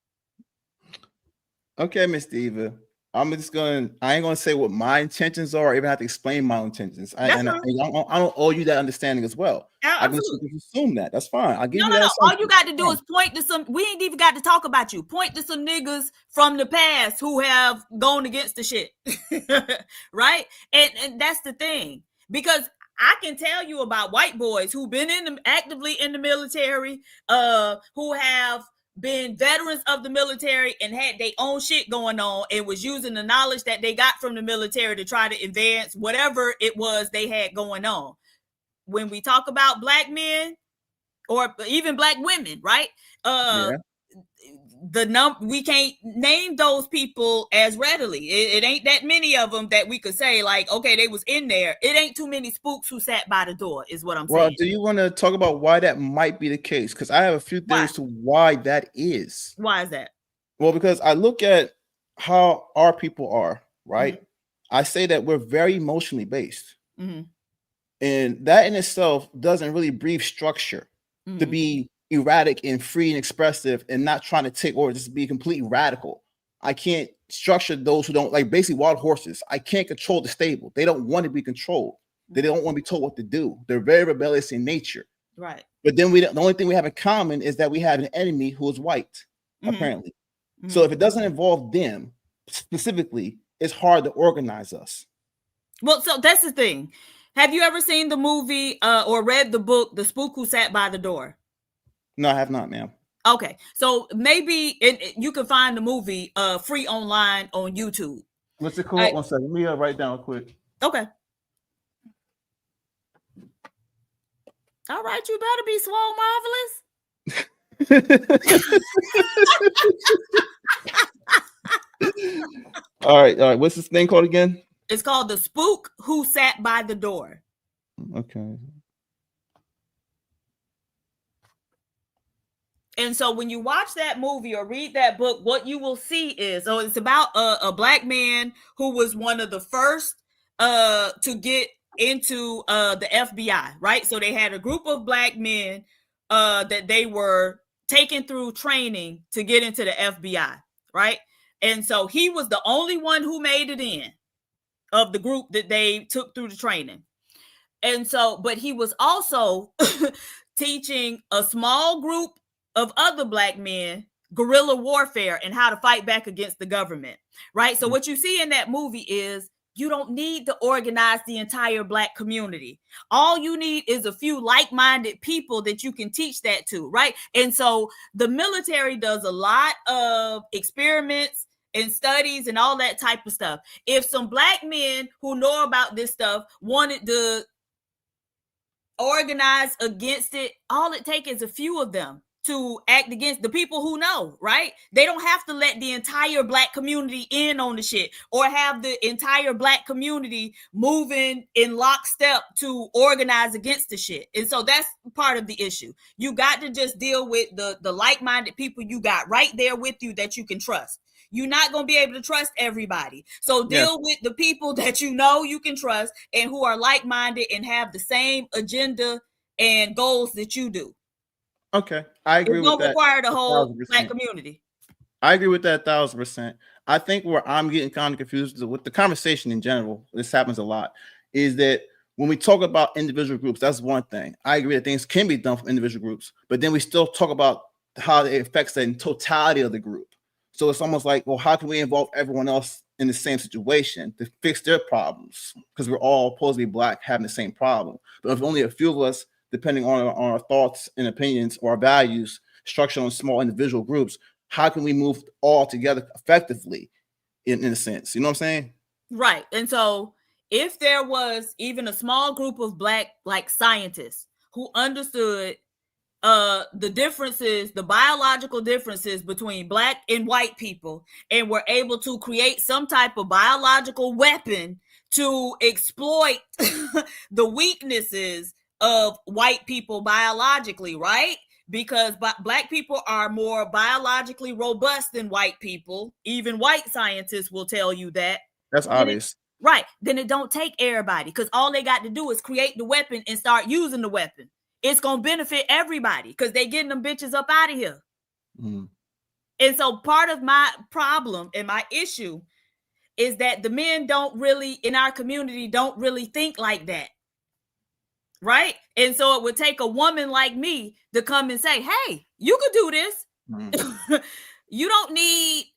Okay, Miss Diva. I ain't gonna say what my intentions are, or even have to explain my intentions. I don't owe you that understanding as well. Absolutely. I can assume that. That's fine. I'll give you that. No. All you got to do is point to some. We ain't even got to talk about you. Point to some niggas from the past who have gone against the shit, right? And that's the thing, because I can tell you about white boys who've been actively in the military, who have been veterans of the military and had their own shit going on and was using the knowledge that they got from the military to try to advance whatever it was they had going on. When we talk about Black men or even Black women, right? We can't name those people as readily. It ain't that many of them that we could say like, okay, they was in there. It ain't too many spooks who sat by the door is what I'm saying. Well, do you want to talk about why that might be the case? Because I have a few things to why that is. Why is that? Well, because I look at how our people are, right? Mm-hmm. I say that we're very emotionally based. Mm-hmm. And that in itself doesn't really breed structure. to be erratic and free and expressive and not trying to take or just be completely radical. I can't structure those who don't, like basically wild horses. I can't control the stable. They don't want to be controlled. They don't want to be told what to do. They're very rebellious in nature. Right. But then the only thing we have in common is that we have an enemy who is white, apparently. So if it doesn't involve them specifically, it's hard to organize us. Well, so that's the thing. Have you ever seen the movie or read the book, The Spook Who Sat by the Door? No, I have not, ma'am. Okay. So maybe you can find the movie free online on YouTube. What's it called? 1 second. Let me write down quick. Okay. All right, you better be swole marvelous. All right. What's this thing called again? It's called The Spook Who Sat by the Door. Okay. And so when you watch that movie or read that book, what you will see is, so it's about a black man who was one of the first to get into the FBI, right? So they had a group of black men that they were taken through training to get into the FBI, right? And so he was the only one who made it in of the group that they took through the training. And so, but he was also teaching a small group of other black men guerrilla warfare and how to fight back against the government, right? So what you see in that movie is you don't need to organize the entire black community. All you need is a few like-minded people that you can teach that to, right? And so the military does a lot of experiments and studies and all that type of stuff. If some black men who know about this stuff wanted to organize against it, all it takes is a few of them to act against the people who know, right? They don't have to let the entire black community in on the shit or have the entire black community moving in lockstep to organize against the shit. And so that's part of the issue. You got to just deal with the like-minded people you got right there with you that you can trust. You're not going to be able to trust everybody. So deal with the people that you know you can trust and who are like-minded and have the same agenda and goals that you do. Okay, I agree with that. It don't require the whole black community. I agree with that 1,000%. I think where I'm getting kind of confused with the conversation in general, this happens a lot, is that when we talk about individual groups, that's one thing. I agree that things can be done from individual groups, but then we still talk about how it affects the totality of the group. So it's almost like, well, how can we involve everyone else in the same situation to fix their problems? Because we're all supposed to be black having the same problem. But if only a few of us, depending on our thoughts and opinions or our values, structured on small individual groups, how can we move all together effectively in a sense? You know what I'm saying? Right. And so if there was even a small group of black like scientists who understood the differences, the biological differences between black and white people, and were able to create some type of biological weapon to exploit the weaknesses of white people biologically, right? Because black people are more biologically robust than white people. Even white scientists will tell you that. That's obvious. Right. Then it don't take everybody, because all they got to do is create the weapon and start using the weapon. It's going to benefit everybody because they getting them bitches up out of here. And so part of my problem and my issue is that the men don't really, in our community, don't really think like that. Right? And so it would take a woman like me to come and say, hey, you could do this. You don't need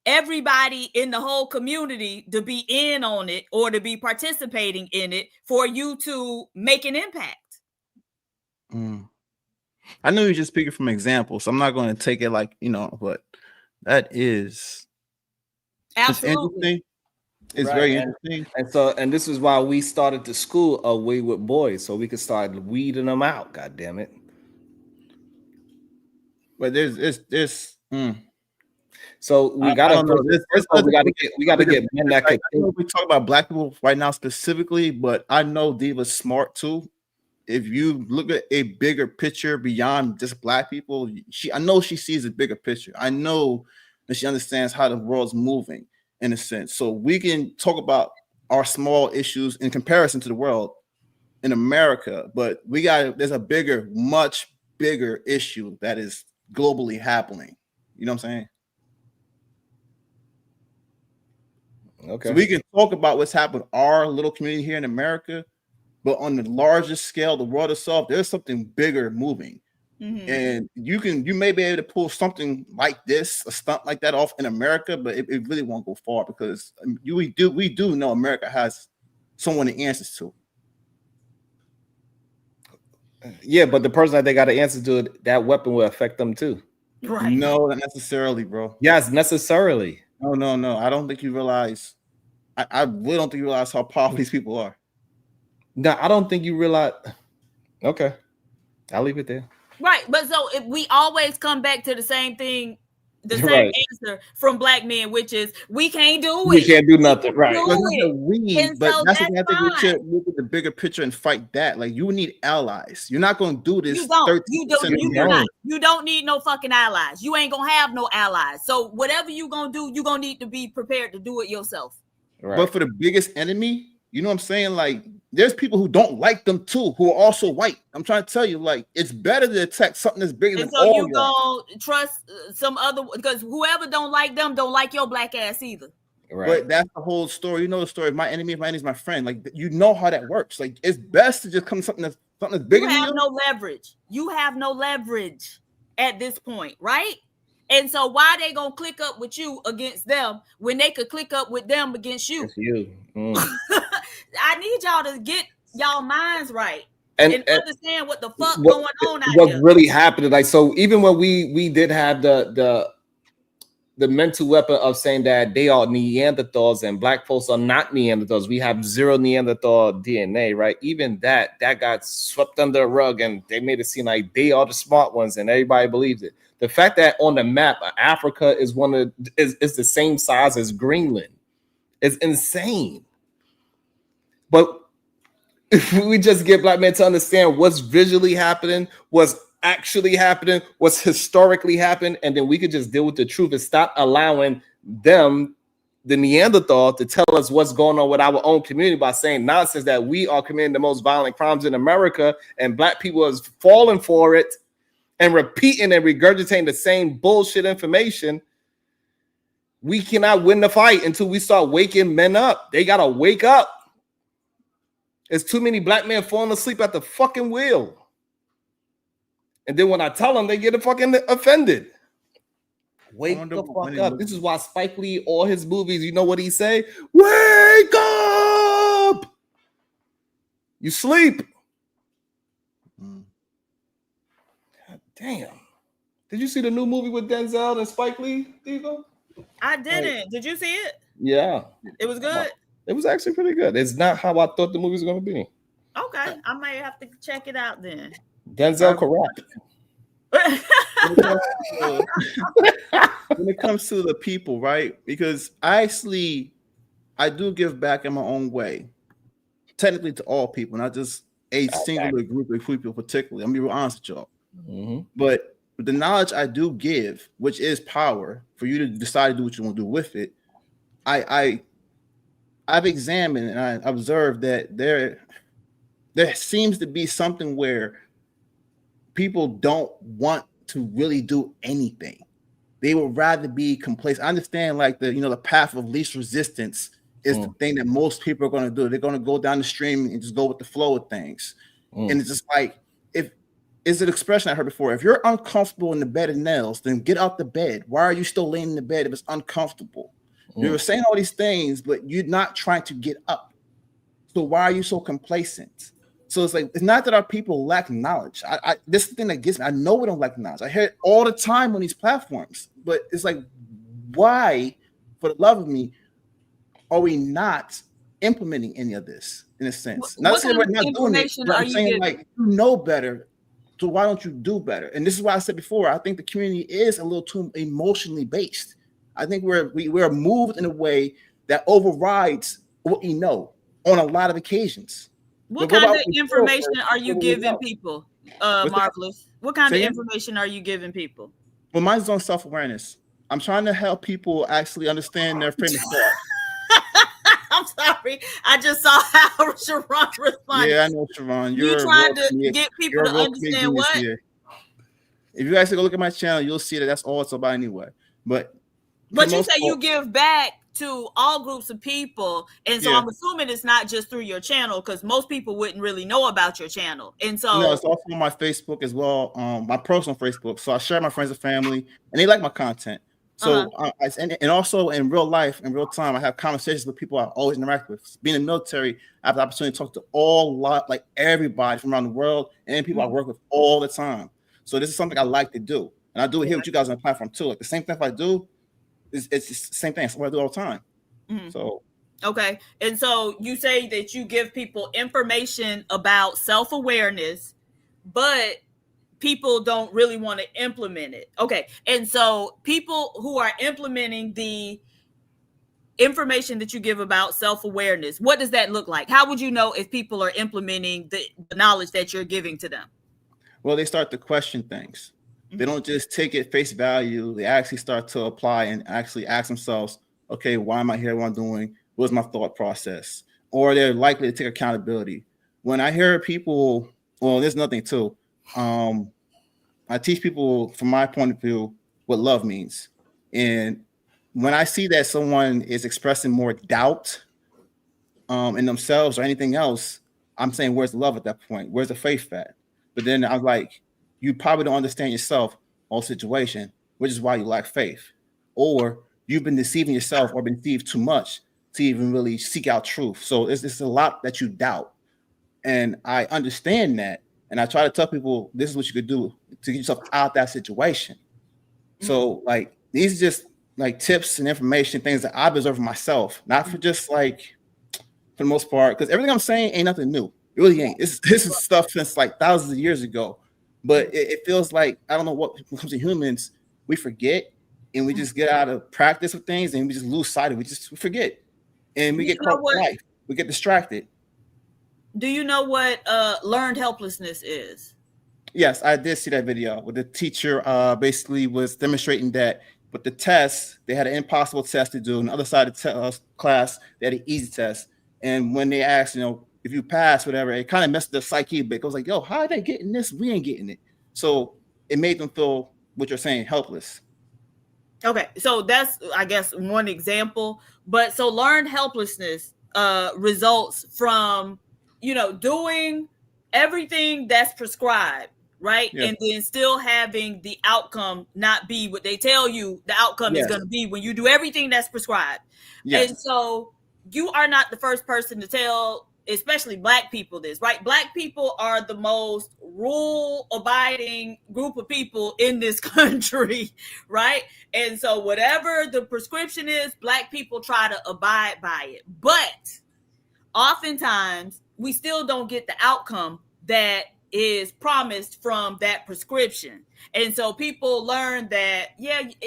everybody in the whole community to be in on it or to be participating in it for you to make an impact. I know you're just speaking from example, so I'm not going to take it like, but that is absolutely. It's very interesting. And this is why we started the school away with boys, so we could start weeding them out. God damn it! But there's So we gotta get men that could. We talk about black people right now specifically, but I know Diva's smart too. If you look at a bigger picture beyond just black people, I know she sees a bigger picture. I know that she understands how the world's moving in a sense. So we can talk about our small issues in comparison to the world in America, but there's a bigger, much bigger issue that is globally happening. You know what I'm saying? Okay. So we can talk about what's happened in our little community here in America, but on the largest scale, the world itself, there's something bigger moving. Mm-hmm. And you may be able to pull something like this, a stunt like that off in America, but it really won't go far because we do know America has someone to answer to. Yeah, but the person that they got to answer to, that weapon will affect them too. Right. No, not necessarily, bro. Yes, necessarily. No. I don't think you realize. I really don't think you realize how powerful these people are. No, I don't think you realize. Okay, I'll leave it there. Right, but so if we always come back to the same thing, the same Right. answer from black men, which is we can't do it. We can't do nothing, right? Do it. And But so that's that's I think we fine. should look at the bigger picture and fight that. Like you need allies. You're not going to do this. You don't. 13% You do not. You don't need no fucking allies. You ain't gonna have no allies. So whatever you gonna do, you gonna need to be prepared to do it yourself. Right. But for the biggest enemy, you know what I'm saying? Like, there's people who don't like them too, who are also white. I'm trying to tell you, like, it's better to attack something that's bigger And than so all you y'all. gonna trust some other, because whoever don't like them don't like your black ass either. Right. But that's the whole story. You know the story. My enemy is my friend. Like, you know how that works. Like, it's best to just come to something that's bigger You than have you. no leverage. You have no leverage at this point, right? And so why they gonna click up with you against them when they could click up with them against you? It's you. I need y'all to get y'all minds right And understand what the fuck what, going on out what's here. really happening. Like, so even when we did have the mental weapon of saying that they are Neanderthals and black folks are not Neanderthals, we have zero Neanderthal DNA, right? Even that got swept under the rug and they made it seem like they are the smart ones and everybody believes it. The fact that on the map Africa is is the same size as Greenland is insane. But if we just get black men to understand what's visually happening, what's actually happening, what's historically happened, and then we could just deal with the truth and stop allowing them, the Neanderthal, to tell us what's going on with our own community by saying nonsense that we are committing the most violent crimes in America and black people is falling for it and repeating and regurgitating the same bullshit information. We cannot win the fight until we start waking men up. They gotta wake up. There's too many black men falling asleep at the fucking wheel. And then when I tell them, they get fucking offended. Wake the fuck up. This is why Spike Lee, all his movies, you know what he say? Wake up! You sleep. God damn. Did you see the new movie with Denzel and Spike Lee, Diva? I didn't. Did you see it? Yeah. It was good. It was actually pretty good. It's not how I thought the movie was going to be. Okay. I might have to check it out then. Denzel correct. When it comes to the people, right? Because I do give back in my own way, technically to all people, not just a singular group of people particularly. I'm gonna be real honest with y'all. Mm-hmm. But the knowledge I do give, which is power for you to decide to do what you want to do with it, I've examined and I observed that there seems to be something where people don't want to really do anything. They would rather be complacent. I understand, like the path of least resistance is the thing that most people are going to do. They're going to go down the stream and just go with the flow of things. And it's just like, is an expression I heard before. If you're uncomfortable in the bed of nails, then get out the bed. Why are you still laying in the bed if it's uncomfortable? You were saying all these things, but you're not trying to get up. So why are you so complacent? So it's like, it's not that our people lack knowledge. This is the thing that gets me. I know we don't lack knowledge. I hear it all the time on these platforms, but it's like, why, for the love of me, are we not implementing any of this in a sense? Not saying we're not doing it, but I'm saying like, you know better, so why don't you do better? And this is why I said before, I think the community is a little too emotionally based. I think we're moved in a way that overrides what we know on a lot of occasions. What kind of information are you giving people, Marvelous? What kind of information are you giving people? Well, mine's on self-awareness. I'm trying to help people actually understand their frame of thought. I'm sorry. I just saw how Sharon responded. Yeah, I know, Sharon. You're trying to get people to understand what? If you guys take a look at my channel, you'll see that that's all it's about anyway. But you say you give back to all groups of people, and so I'm assuming it's not just through your channel, because most people wouldn't really know about your channel. And so no, it's also on my Facebook as well, my personal Facebook. So I share my friends and family, and they like my content. So and also in real life, in real time, I have conversations with people I always interact with. Being in the military, I have the opportunity to talk to like everybody from around the world, and people I work with all the time. So this is something I like to do, and I do it here with you guys on the platform too. Like the same thing if I do, it's the same thing. It's what I do all the time. So okay, and so you say that you give people information about self-awareness, but people don't really want to implement it. Okay, and so people who are implementing the information that you give about self-awareness, what does that look like? How would you know if people are implementing the knowledge that you're giving to them? Well, they start to question things. They don't just take it face value. They actually start to apply and actually ask themselves, okay, why am I here? What I'm doing? What's my thought process? Or they're likely to take accountability. When I hear people, well, there's nothing too. I teach people from my point of view what love means. And when I see that someone is expressing more doubt in themselves or anything else, I'm saying, where's the love at that point? Where's the faith at? But then I'm like, you probably don't understand yourself or situation, which is why you lack faith. Or you've been deceiving yourself or been deceived too much to even really seek out truth. So it's a lot that you doubt. And I understand that. And I try to tell people, this is what you could do to get yourself out of that situation. So like, these are just like tips and information, things that I've observed myself, not for just like, for the most part, because everything I'm saying ain't nothing new. It really ain't. This is stuff since like thousands of years ago. But it feels like, I don't know what comes to humans, we forget and we just get out of practice with things and we just lose sight of it. We forget. And we get caught in life. We get distracted. Do you know what learned helplessness is? Yes, I did see that video where the teacher basically was demonstrating that with the test, they had an impossible test to do. On the other side of the class, they had an easy test. And when they asked, if you pass, whatever, it kind of messed the psyche a bit. It was like, yo, how are they getting this? We ain't getting it. So it made them feel, what you're saying, helpless. Okay, so that's, I guess, one example. But so learned helplessness results from, doing everything that's prescribed, right? Yeah. And then still having the outcome not be what they tell you the outcome is going to be when you do everything that's prescribed. Yes. And so you are not the first person to tell, especially Black people, this, right? Black people are the most rule-abiding group of people in this country, right? And so whatever the prescription is, Black people try to abide by it. But oftentimes, we still don't get the outcome that is promised from that prescription. And so people learn that,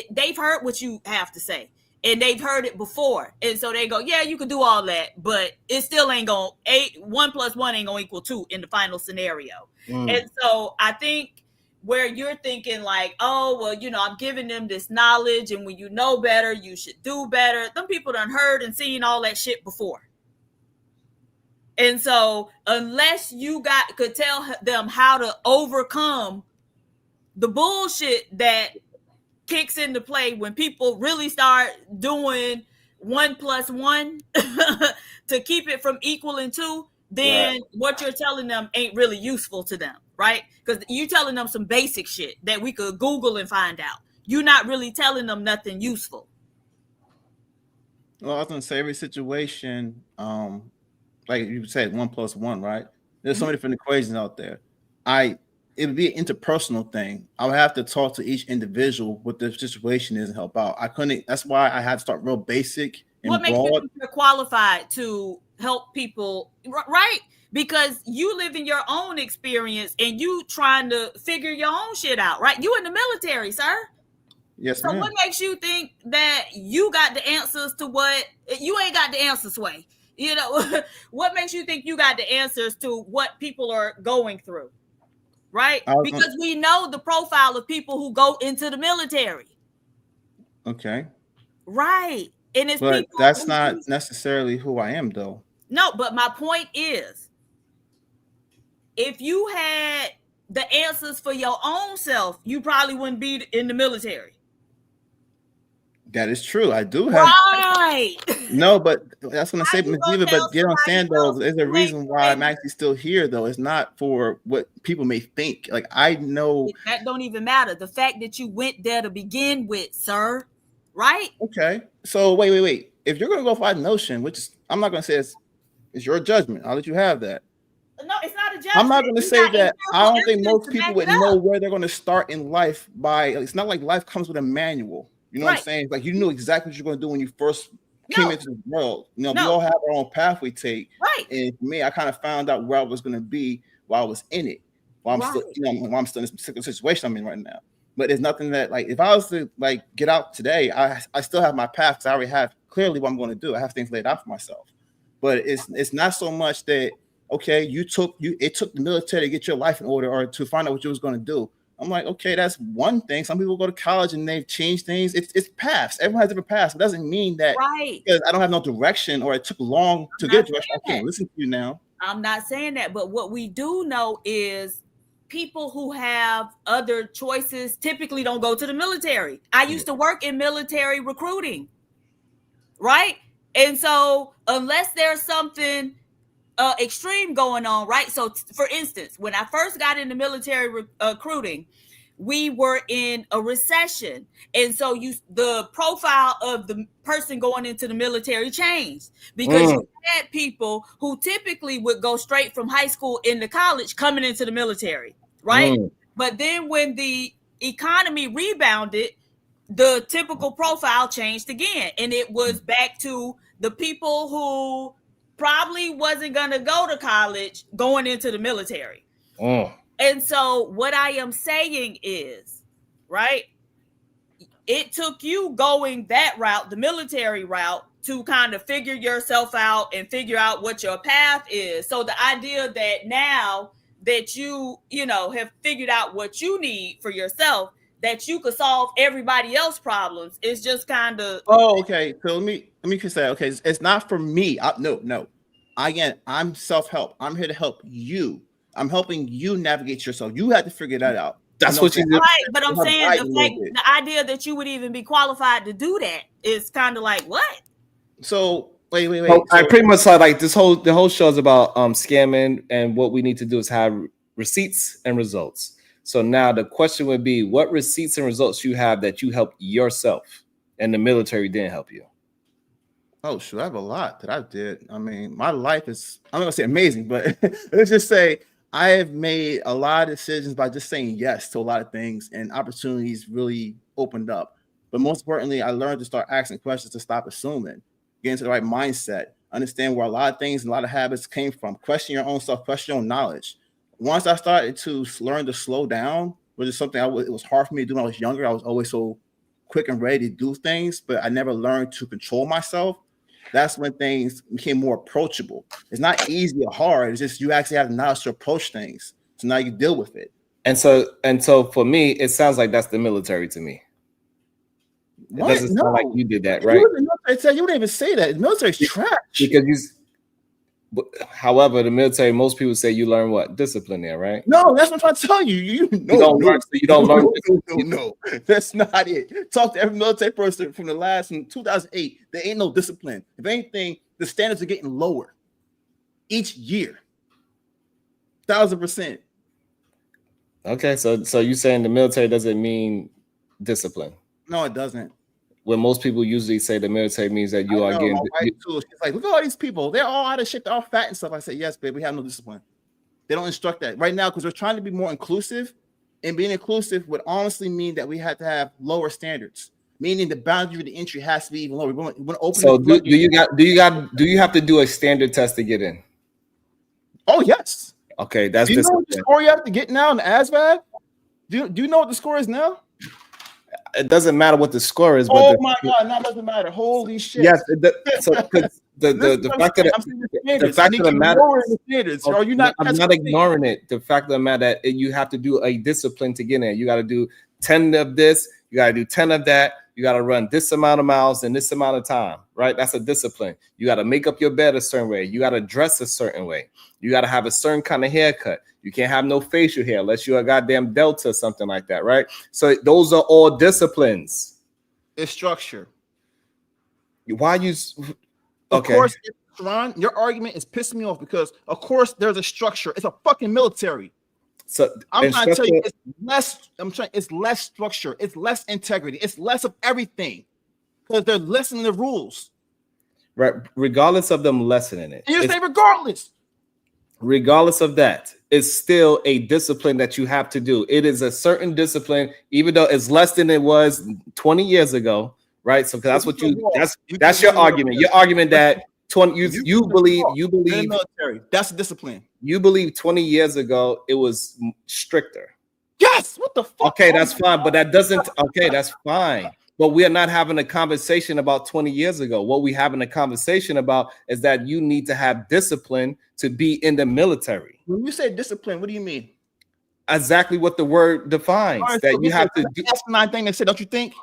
they've heard what you have to say. And they've heard it before. And so they go, you can do all that, but it still ain't going to, 1 + 1 ain't going to equal 2 in the final scenario. And so I think where you're thinking like, oh, well, I'm giving them this knowledge, and when you know better, you should do better. Them people done heard and seen all that shit before. And so unless you could tell them how to overcome the bullshit that kicks into play when people really start doing 1 + 1 to keep it from equaling 2, then what you're telling them ain't really useful to them, right? Because you're telling them some basic shit that we could Google and find out. You're not really telling them nothing useful. Well, I was going to say every situation, like you said, 1 + 1, right? There's so many different equations out there. It would be an interpersonal thing. I would have to talk to each individual what the situation is and help out. I couldn't. That's why I had to start real basic and what broad. What makes you qualified to help people, right? Because you live in your own experience and you trying to figure your own shit out, right? You in the military, sir. Yes, so ma'am. What makes you think that you got the answers to what you ain't got the answers, Sway? What makes you think you got the answers to what people are going through? Right? Because we know the profile of people who go into the military. Okay. Right. And it's but people that's not necessarily who I am, though. No, but my point is, if you had the answers for your own self, you probably wouldn't be in the military. That is true. I do have. Right. No, but that's gonna say, How you Ms. gonna Diva, tell but get on somebody saying though, else there's a you ain't reason why I'm ready? actually still here though. It's not for what people may think. Like I know That don't even matter. The fact that you went there to begin with, sir. Right? Okay. So wait. If you're gonna go by notion, which is I'm not gonna say it's your judgment. I'll let you have that. No, it's not a judgment. I'm not going to You say got that. I don't think empirical most evidence to people back would it know up. where they're going to start in life by. It's not like life comes with a manual. You know what I'm saying? Like you knew exactly what you're going to do when you first came into the world. You know, we all have our own path we take. Right. And for me, I kind of found out where I was going to be while I was in it. While I'm still, while I'm still in this particular situation I'm in right now. But there's nothing that like if I was to like get out today, I still have my path because I already have clearly what I'm going to do. I have things laid out for myself. But it's not so much that okay, it took the military to get your life in order or to find out what you was going to do. I'm like, okay, that's one thing. Some people go to college and they've changed things. It's paths. Everyone has different paths. It doesn't mean that because I don't have no direction or it took long to get a direction. I can't listen to you now. I'm not saying that, but what we do know is people who have other choices typically don't go to the military. I used to work in military recruiting, right? And so unless there's something extreme going on, right? So for instance, when I first got into military recruiting, we were in a recession, and so the profile of the person going into the military changed because you had people who typically would go straight from high school into college coming into the military, right? But then when the economy rebounded, the typical profile changed again, and it was back to the people who probably wasn't going to go to college going into the military. And so what I am saying is, right, it took you going that route, the military route, to kind of figure yourself out and figure out what your path is. So the idea that now that you have figured out what you need for yourself, that you could solve everybody else's problems is just kind of. Oh, okay. So let me say, okay, it's not for me. No. Again, I'm self-help. I'm here to help you. I'm helping you navigate yourself. You have to figure that out. That's what you do. Right, but I'm saying the idea that you would even be qualified to do that is kind of like what? So wait. So I pretty much saw like the whole show is about scamming, and what we need to do is have receipts and results. So now the question would be, what receipts and results you have that you helped yourself and the military didn't help you? Oh, sure. I have a lot that I did. I mean, my life is, I'm not gonna say amazing, but let's just say I have made a lot of decisions by just saying yes to a lot of things, and opportunities really opened up. But most importantly, I learned to start asking questions to stop assuming, get into the right mindset, understand where a lot of things and a lot of habits came from, question your own self, question your own knowledge. Once I started to learn to slow down, which is something it was hard for me to do when I was younger. I was always so quick and ready to do things, but I never learned to control myself. That's when things became more approachable. It's not easy or hard. It's just you actually have the knowledge to approach things. So now you deal with it. And so for me, it sounds like that's the military to me. It doesn't sound like you did that, right? You wouldn't even say that. The military's trash. Because however, the military, most people say you learn what? Discipline there, right? No, that's what I'm trying to tell you. You don't learn. No, that's not it. Talk to every military person from 2008. There ain't no discipline. If anything, the standards are getting lower each year. 1,000%. Okay, so you're saying the military doesn't mean discipline? No, it doesn't. When most people usually say the military means that you are getting. She's like, look at all these people. They're all out of shit. They're all fat and stuff. I say, yes, babe. We have no discipline. They don't instruct that right now because we're trying to be more inclusive, and being inclusive would honestly mean that we have to have lower standards, meaning the boundary of the entry has to be even lower. We want to open. So do you have to do a standard test to get in? Oh yes. Okay, that's do you know what the score you have to get now in the ASVAB? Do you know what the score is now? It doesn't matter what the score is. But my God, that doesn't matter. Holy shit! Yes, the fact of the matter. Are you not? I'm not ignoring it. The fact of the matter that you have to do a discipline to get in. You got to do 10 of this. You got to do 10 of that. you got to run this amount of miles in this amount of time, right? That's a discipline. You got to make up your bed a certain way. You got to dress a certain way. You got to have a certain kind of haircut. You can't have no facial hair unless you're a goddamn Delta or something like that, right? So those are all disciplines. It's structure. Why you? Okay. Of course, Ron, your argument is pissing me off because, of course, there's a structure. It's a fucking military. So I'm trying to tell you, it's less. It's less structure. It's less integrity. It's less of everything because they're lessening the rules. Right. Regardless of them lessening it. And you say regardless. Regardless of that, it's still a discipline that you have to do. It is a certain discipline, even though it's less than it was 20 years ago. Right. So that's what that's your argument. Your argument that 20 you believe military. That's a discipline. You believe 20 years ago it was stricter. Yes. What the fuck? Okay, that's fine, but that doesn't. Okay, that's fine. But we are not having a conversation about 20 years ago. What we having a conversation about is that you need to have discipline to be in the military. When you say discipline, what do you mean? Exactly what the word defines. Right, that so you have to do. Asinine thing they said, don't you think?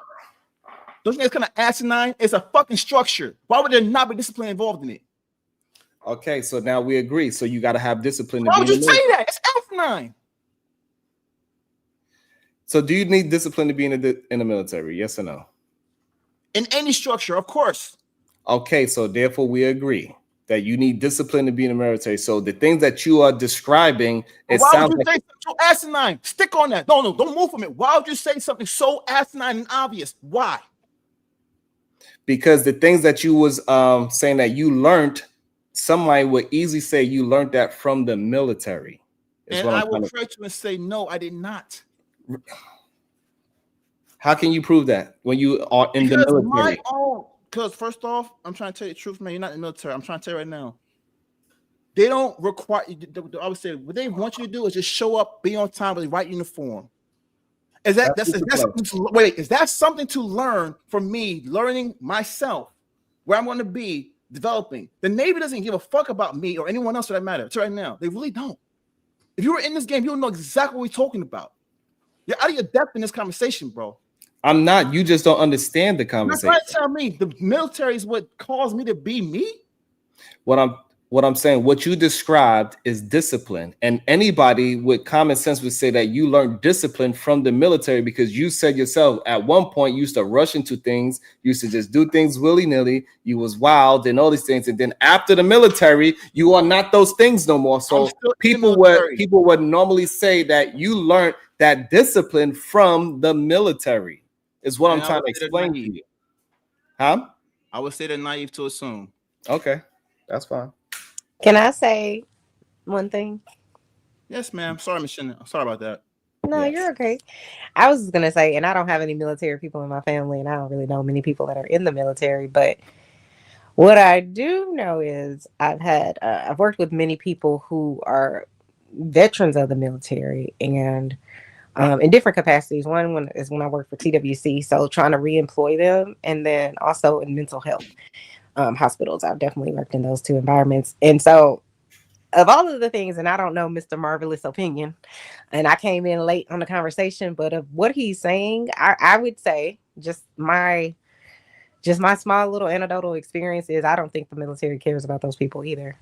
Don't you think it's kind of asinine? It's a fucking structure. Why would there not be discipline involved in it? Okay, so now we agree. So you got to have discipline. Why would you say that? It's asinine. So do you need discipline to be in the military? Yes or no? In any structure, of course. Okay, so therefore we agree that you need discipline to be in the military. So the things that you are describing, it why sounds would you like say something so asinine? Stick on that. No, don't move from it. Why would you say something so asinine and obvious? Why? Because the things that you was saying that you learned, somebody would easily say you learned that from the military. And I will correct you and say, no, I did not. How can you prove that when you are in the military? Because first off, I'm trying to tell you the truth, man. You're not in the military. I'm trying to tell you right now. They don't require. I would say what they want you to do is just show up, be on time with the right uniform. Is that something to learn from me, learning myself, where I'm going to be developing? The Navy doesn't give a fuck about me or anyone else for that matter. To right now, they really don't. If you were in this game, you'll know exactly what we're talking about. You're out of your depth in this conversation, bro. I'm not. You just don't understand the conversation. You're trying to tell me the military is what caused me to be me. What I'm saying, what you described is discipline, and anybody with common sense would say that you learned discipline from the military because you said yourself at one point you used to rush into things, you used to just do things willy-nilly, you was wild and all these things, and then after the military, you are not those things no more. So people would normally say that you learned that discipline from the military. Is what I'm trying to explain to you. Huh? I would say they're naive to assume. Okay, that's fine. Can I say one thing? Yes, ma'am. Sorry, Miss Shannon. Sorry about that. No, you're okay. I was just gonna say, and I don't have any military people in my family, and I don't really know many people that are in the military. But what I do know is I've worked with many people who are veterans of the military, and in different capacities. One is when I worked for TWC, so trying to re-employ them, and then also in mental health hospitals. I've definitely worked in those two environments. And so of all of the things, and I don't know Mr. Marvelous' opinion, and I came in late on the conversation, but of what he's saying, I would say just my small little anecdotal experience is I don't think the military cares about those people either.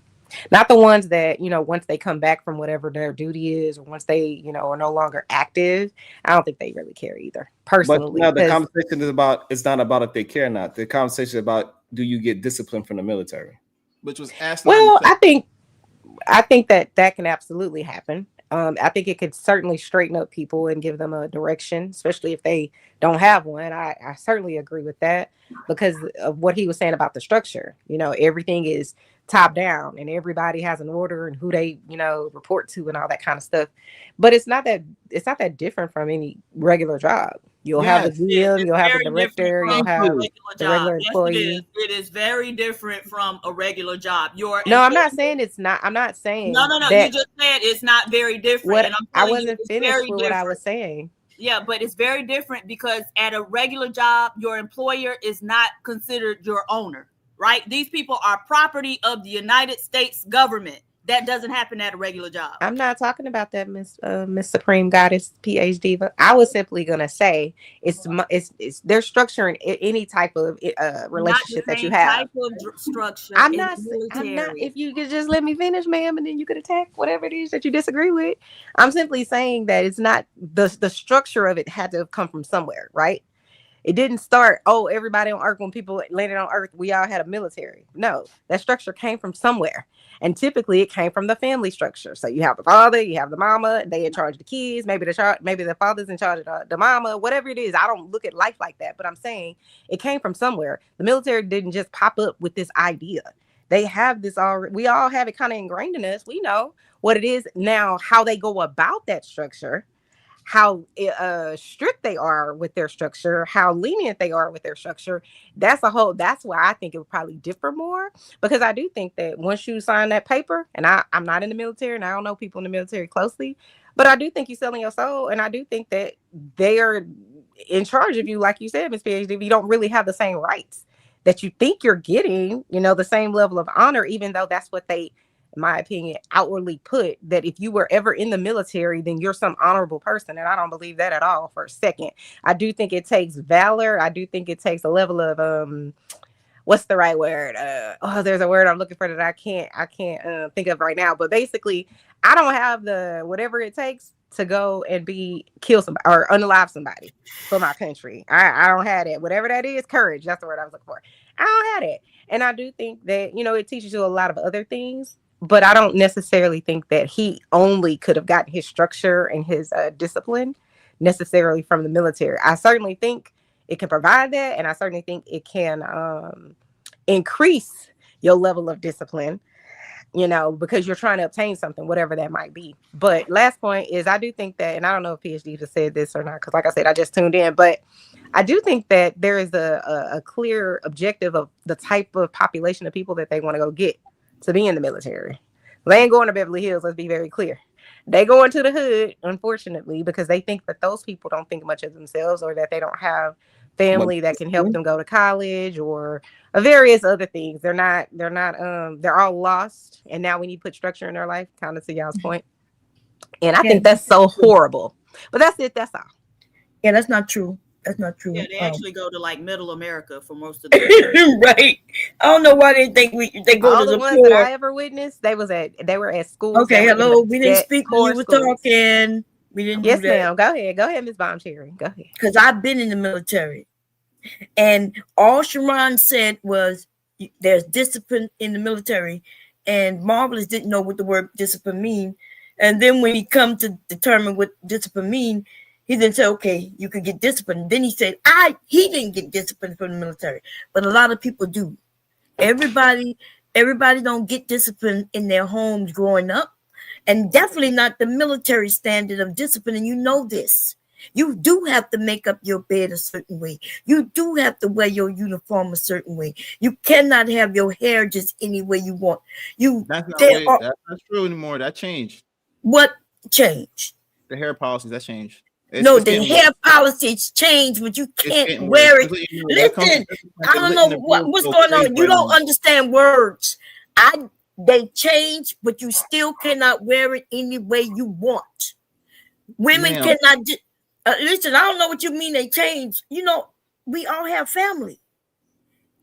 Not the ones that, once they come back from whatever their duty is, or once they, are no longer active, I don't think they really care either, personally. But the conversation it's not about if they care or not. The conversation is about, do you get discipline from the military? Which was asked. Well, I think that can absolutely happen. I think it could certainly straighten up people and give them a direction, especially if they don't have one. I certainly agree with that because of what he was saying about the structure. Everything is top down and everybody has an order and who they, report to and all that kind of stuff. But it's not that different from any regular job. You'll have a GM, you'll have a director, you'll have the regular employee. It is very different from a regular job. I'm not saying it's not. I'm not saying No. You just said it's not very different. I wasn't finished with what I was saying. Yeah, but it's very different because at a regular job, your employer is not considered your owner, right? These people are property of the United States government. that doesn't happen at a regular job. I'm not talking about that, Miss Supreme Goddess PhD. But I was simply gonna say it's they're structuring any type of relationship that you have. Type of structure. I'm not. If you could just let me finish, ma'am, and then you could attack whatever it is that you disagree with. I'm simply saying that it's not the structure of it had to have come from somewhere, right? It didn't start, everybody on Earth, when people landed on Earth, we all had a military. No, that structure came from somewhere. And typically it came from the family structure. So you have the father, you have the mama, they in charge of the kids, maybe the father's in charge of the mama, whatever it is. I don't look at life like that, but I'm saying it came from somewhere. The military didn't just pop up with this idea. They have this already. We all have it kind of ingrained in us. We know what it is. Now, how they go about that structure, how strict they are with their structure, how lenient they are with their structure. That's why I think it would probably differ more, because I do think that once you sign that paper, and I'm not in the military and I don't know people in the military closely, but I do think you're selling your soul. And I do think that they are in charge of you, like you said, Ms. PhD. You don't really have the same rights that you think you're getting, the same level of honor, even though that's what they, in my opinion, outwardly put, that if you were ever in the military, then you're some honorable person. And I don't believe that at all for a second. I do think it takes valor. I do think it takes a level of, what's the right word? There's a word I'm looking for that I can't think of right now. But basically, I don't have the whatever it takes to go and kill somebody or unalive somebody for my country. I don't have that. Whatever that is, courage. That's the word I was looking for. I don't have it. And I do think that, it teaches you a lot of other things. But I don't necessarily think that he only could have gotten his structure and his discipline necessarily from the military. I certainly think it can provide that. And I certainly think it can increase your level of discipline, because you're trying to obtain something, whatever that might be. But last point is, I do think that, and I don't know if PhD just said this or not, because like I said, I just tuned in, but I do think that there is a clear objective of the type of population of people that they want to go get to be in the military. They ain't going to Beverly Hills, let's be very clear. They go into the hood, unfortunately, because they think that those people don't think much of themselves, or that they don't have family that can help them go to college, or various other things. They're all lost. And now we need to put structure in their life, kind of to y'all's point. And I think that's so horrible. But that's it, that's all. Yeah, that's not true. That's not true. Yeah, they actually go to like middle America for most of the right. I don't know why they think they go all to the ones poor. that I ever witnessed, they were at school. Okay, hello. We didn't speak when you were talking. We didn't. Yes, ma'am. Go ahead, Ms. Bombcherry. Go ahead. Because I've been in the military, and all Sharon said was there's discipline in the military, and Marvelous didn't know what the word discipline mean. And then when he come to determine what discipline mean, he then said, okay, you could get disciplined. Then he said, he didn't get disciplined from the military, but a lot of people do. Everybody don't get discipline in their homes growing up, and definitely not the military standard of discipline. And you know this. You do have to make up your bed a certain way. You do have to wear your uniform a certain way. You cannot have your hair just any way you want. That's not true anymore. That changed. What changed? The hair policies, that changed. The hair policies change, but you can't wear it. Listen, I don't know what's going on. You don't understand words. They change, but you still cannot wear it any way you want. Women cannot. Listen, I don't know what you mean they change. We all have family.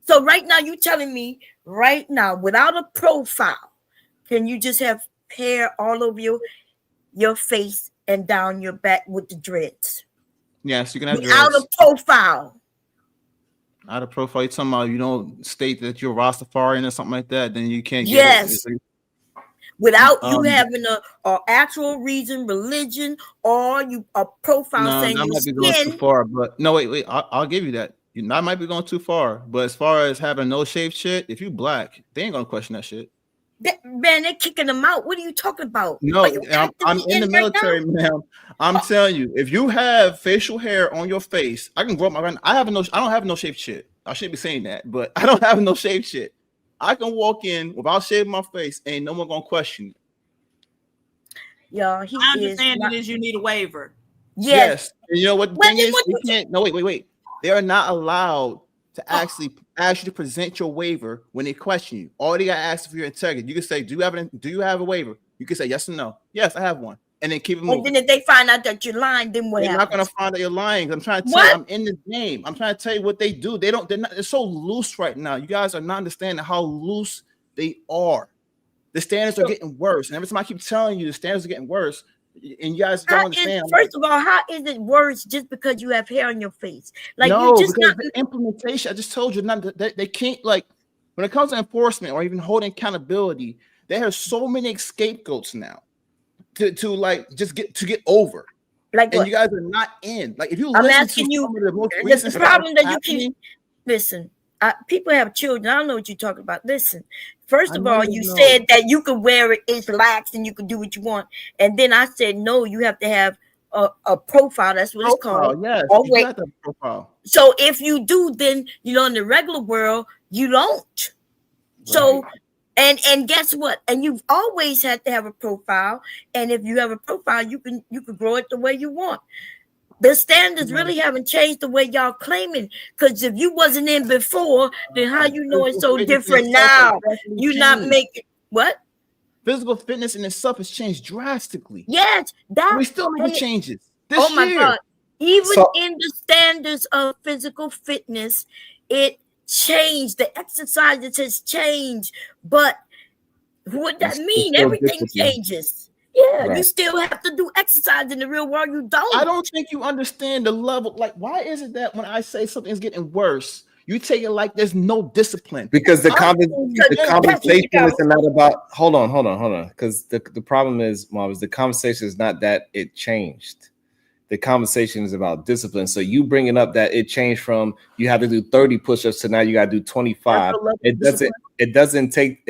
So right now, you telling me right now, without a profile, can you just have hair all over your face and down your back with the dreads? Yes, you can have without dreads. a profile. Out of profile, you're talking about you don't state that you're Rastafarian or something like that, then you can't get yes. it. Without you having a actual reason, religion, or a profile saying that your might be going too far. But no, wait, I'll give you that. I might be going too far. But as far as having no shaved shit, if you black, they ain't gonna question that shit. Man, they're kicking them out. What are you talking about? No, I'm in the military, right, ma'am. I'm telling you, if you have facial hair on your face, I can grow up my gun. I don't have no shaved shit. I shouldn't be saying that, but I don't have no shaved shit. I can walk in without shaving my face, ain't no one gonna question it. Y'all, I understand it is you need a waiver. Yes. And you know what the thing is? Wait. They are not allowed to actually ask you to present your waiver when they question you. All they got to ask for your integrity. You can say, do you have a waiver? You can say yes or no. Yes, I have one. And then keep it moving. And then if they find out that you're lying, then what happens? They're not going to find out you're lying. I'm trying to tell you, I'm in this game. I'm trying to tell you what they do. They're so loose right now. You guys are not understanding how loose they are. The standards are getting worse. And every time I keep telling you the standards are getting worse, and you guys don't understand. First of all, how is it worse just because you have hair on your face? Like, no, you just because the implementation, I just told you, they can't, like, when it comes to enforcement or even holding accountability, there are so many scapegoats now to like just get over. Like, and what? you guys are not in. Like, if you I'm listen asking to you, some of the most recent the problem that you happening, keep listen. People have children. I don't know what you're talking about. Listen, first of I all, know you you know. said that you could wear it, it's lax, and you can do what you want. And then I said, no, you have to have a profile. That's what it's called. Yes, Oh, you wait. got the profile. So if you do, then in the regular world, you don't. So and guess what? And you've always had to have a profile. And if you have a profile, you can grow it the way you want. The standards really haven't changed the way y'all claiming. Because if you wasn't in before, then how you know it's so different now? You not making what? Physical fitness in itself has changed drastically. Yes, we still making changes. Oh my God! Even in the standards of physical fitness, it changed. The exercises has changed, but what that mean? Everything changes. Yeah, you still have to do exercise in the real world. You don't. I don't think you understand the level. Like, why is it that when I say something's getting worse, you take it like there's no discipline? Because the conversation is not about. Hold on. Because the problem is, Mom, is the conversation is not that it changed. The conversation is about discipline. So you bringing up that it changed from you have to do 30 push-ups to now you got to do 25. It doesn't take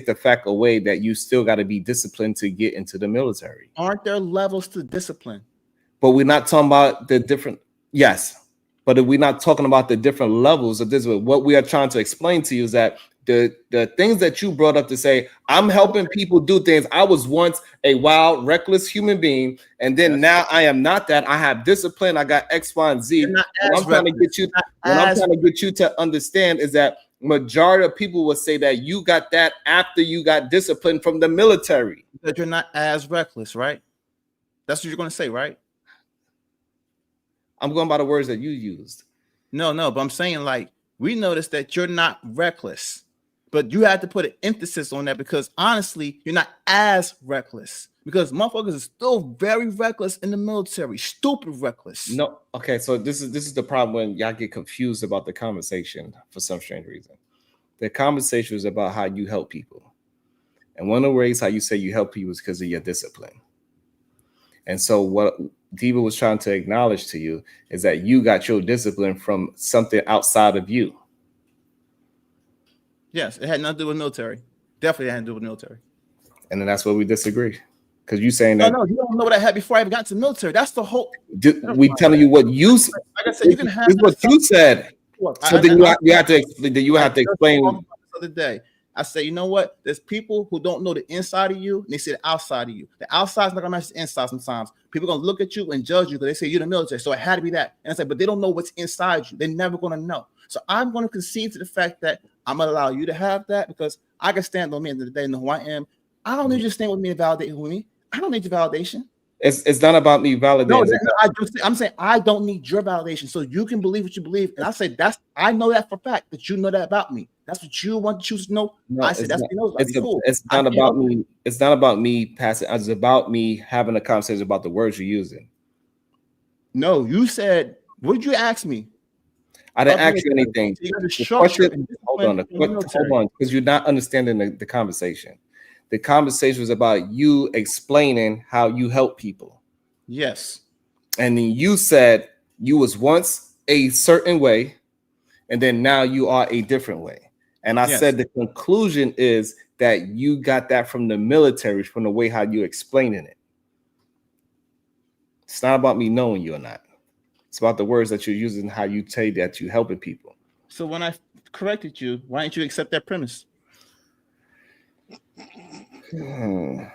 the fact away that you still got to be disciplined to get into the military. Aren't there levels to discipline? But we're not talking about the different. Yes, but if we're not talking about the different levels of this. What we are trying to explain to you is that the things that you brought up to say, I'm helping people do things. I was once a wild, reckless human being, and then now I am not that. I have discipline. I got X, Y, and Z. What I'm trying to get you to understand is that majority of people will say that you got that after you got discipline from the military. That you're not as reckless, right? That's what you're going to say, right? I'm going by the words that you used. No, but I'm saying, like, we noticed that you're not reckless, but you have to put an emphasis on that because honestly, you're not as reckless because motherfuckers are still very reckless in the military, stupid reckless. No, okay, so this is the problem when y'all get confused about the conversation for some strange reason. The conversation is about how you help people, and one of the ways how you say you help people is because of your discipline. And so what Diva was trying to acknowledge to you is that you got your discipline from something outside of you. Yes, it had nothing to do with military. Definitely had to do with military. And then that's where we disagree. Because you saying that. No, you don't know what I had before I even got to the military. That's the whole. We telling you what you said. Like I said, you can have. This is what you said. So then you have to explain. The other day, I say, you know what? There's people who don't know the inside of you, and they see the outside of you. The outside's not gonna match the inside sometimes. People are gonna look at you and judge you because they say you're the military, so it had to be that. And I say, but they don't know what's inside you. They're never gonna know. So I'm gonna concede to the fact that I'm gonna allow you to have that because I can stand on me at the end of the day, know who I am. I don't need you to stand with me and validate who me. I don't need your validation. It's not about me validating. No, I'm saying I don't need your validation, so you can believe what you believe. And I say I know that for a fact that you know that about me. That's what you want to choose to know. No, I said that's what he knows about me. Cool. It's not about me. It's not about me passing. It's about me having a conversation about the words you're using. No, you said. What did you ask me? I didn't ask you anything. Hold on, because you're not understanding the conversation. The conversation was about you explaining how you help people. Yes. And then you said you was once a certain way, and then now you are a different way. And I said the conclusion is that you got that from the military, from the way how you explaining it. It's not about me knowing you or not. It's about the words that you're using, how you say that you helping people. So when I corrected you, why didn't you accept that premise? Even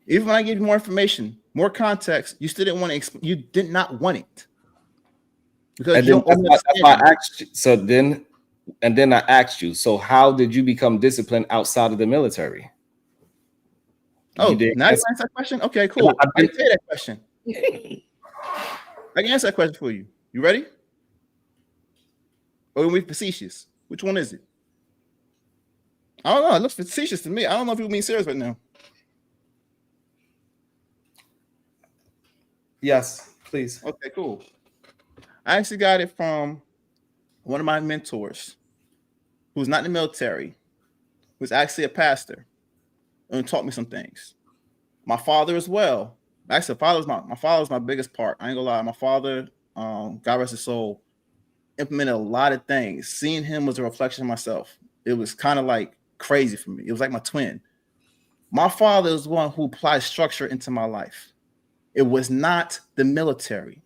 when I gave you more information, more context, you still didn't want to. You did not want it because that's why I asked you. So then And then I asked you, so how did you become disciplined outside of the military? Oh, now you answer that question? Okay, cool. I can say that question. I can answer that question for you. You ready? Or are we facetious? Which one is it? I don't know. It looks facetious to me. I don't know if you mean serious right now. Yes, please. Okay, cool. I actually got it from one of my mentors who's not in the military, who's actually a pastor, and taught me some things. My father as well. Actually, my father's my biggest part. I ain't gonna lie. My father, God rest his soul, implemented a lot of things. Seeing him was a reflection of myself. It was kind of like crazy for me. It was like my twin. My father is one who applied structure into my life. It was not the military.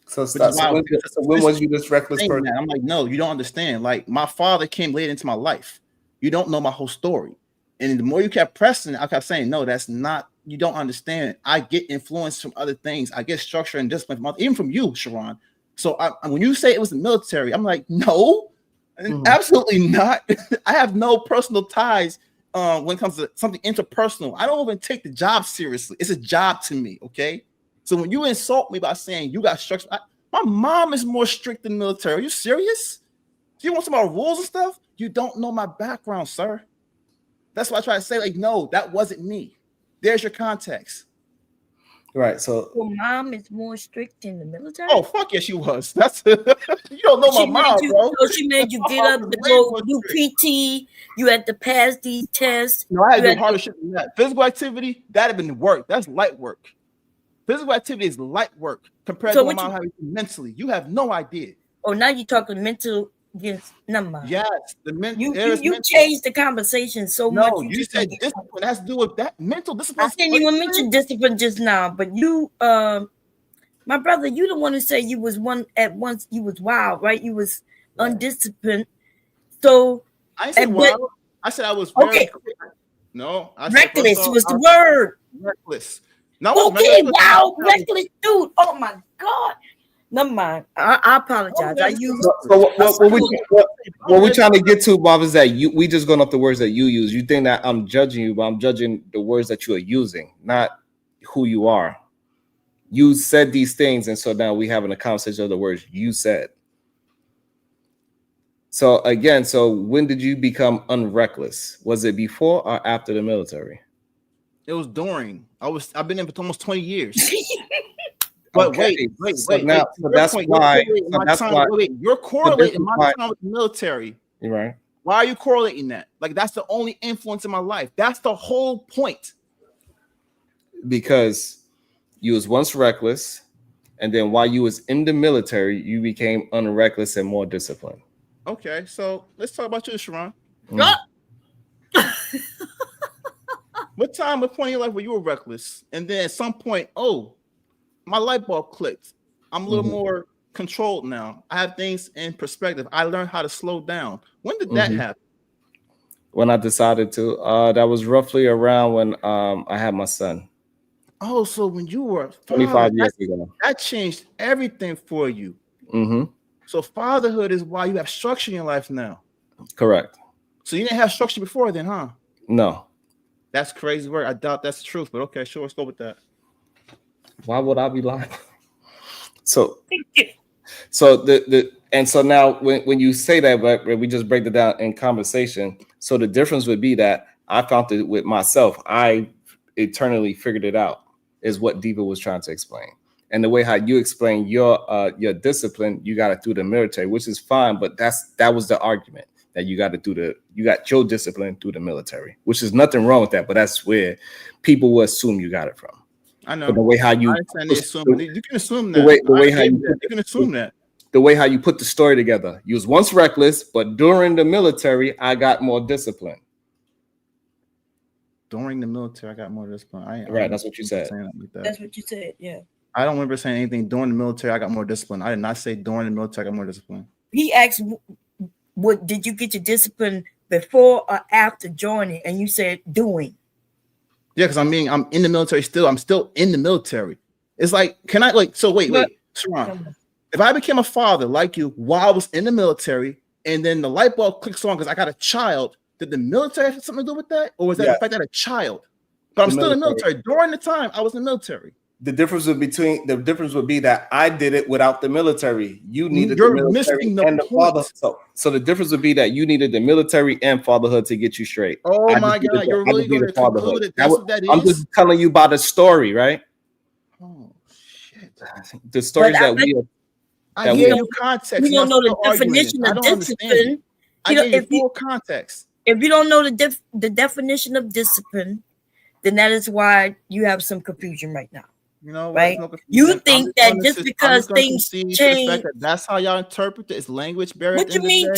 So when was you this reckless person? I'm like, no, you don't understand. Like, my father came late into my life. You don't know my whole story. And the more you kept pressing, I kept saying, no, that's not, you don't understand. I get influence from other things. I get structure and discipline from even from you, Sharon. So when you say it was the military, I'm like, no, absolutely not. I have no personal ties when it comes to something interpersonal. I don't even take the job seriously. It's a job to me, okay? So when you insult me by saying you got structure, my mom is more strict than the military. Are you serious? You want some more rules and stuff? You don't know my background, sir. That's why I try to say, like, no, that wasn't me. There's your context. Right. So your mom is more strict in the military? Oh, fuck yes, she was. That's you don't know my mom, bro. So she made you get up to go do PT. You had to pass these tests. No, I had to do harder shit than that. Physical activity, that'd have been work. That's light work. Physical activity is light work compared to what my mom having mentally. You have no idea. Oh, now you're talking mental against number. Yes, the mental. You changed the conversation so much. No, you said discipline has to do with that mental discipline. I didn't even mention discipline just now, but you, my brother, you the one who said you was you was wild, right? You was undisciplined. So I said wild. I said I was very no. I reckless was the word. Reckless. No, okay, wow, reckless dude. Oh my God. Never mind. I apologize. I use what we're trying to get to, Bob, is that we just going off the words that you use. You think that I'm judging you, but I'm judging the words that you are using, not who you are. You said these things, and so now we having a conversation of the words you said. So again, when did you become unreckless? Was it before or after the military? It was during. I've been in for almost 20 years. But okay. wait. So that's why. You're correlating my time with the military. You're right. Why are you correlating that? Like, that's the only influence in my life. That's the whole point. Because you was once reckless, and then while you was in the military, you became unreckless and more disciplined. Okay, so let's talk about you, Sharon. What time, what point in your life where you were reckless? And then at some point, my light bulb clicked. I'm a little more controlled now. I have things in perspective. I learned how to slow down. When did that happen? When I decided to, that was roughly around when I had my son. Oh, so when you were 25 years ago, that changed everything for you. So fatherhood is why you have structure in your life now. Correct. So you didn't have structure before then, huh? No. That's crazy word. I doubt that's the truth, but okay, sure, let's go with that. Why would I be lying? So now when you say that, but we just break it down in conversation. So the difference would be that I found it with myself. I eternally figured it out, is what Diva was trying to explain. And the way how you explain your discipline, you got it through the military, which is fine, but that was the argument, that you got your discipline through the military, which is nothing wrong with that, but that's where people will assume you got it from. I know. But the way how you you can assume that. The way how you can assume that. The way how you put the story together. You was once reckless, but during the military, I got more discipline. During the military, I got more discipline. Right, that's what you said. That's what you said, yeah. I don't remember saying anything during the military. I got more discipline. I did not say during the military I got more discipline. He asked, "What did you get your discipline before or after joining?" And you said doing. Yeah, because I'm in the military still. I'm still in the military. It's like, can I wait, Sharon, if I became a father like you while I was in the military and then the light bulb clicks on because I got a child. Did the military have something to do with that, or was that the fact that I had a child? But I'm still in the military. During the time I was in the military. The difference would be that I did it without the military. You needed the military and the father. So the difference would be that you needed the military and fatherhood to get you straight. Oh my God, you're really going to conclude that that's what that is? I'm just telling you about a story, right? Oh shit! The stories that we. I gave you context. You don't know the definition of discipline. I gave you full context. If you don't know the definition of discipline, then that is why you have some confusion right now. You know, right? You think that just because things change, that's how y'all interpret it. It's language barrier. What you mean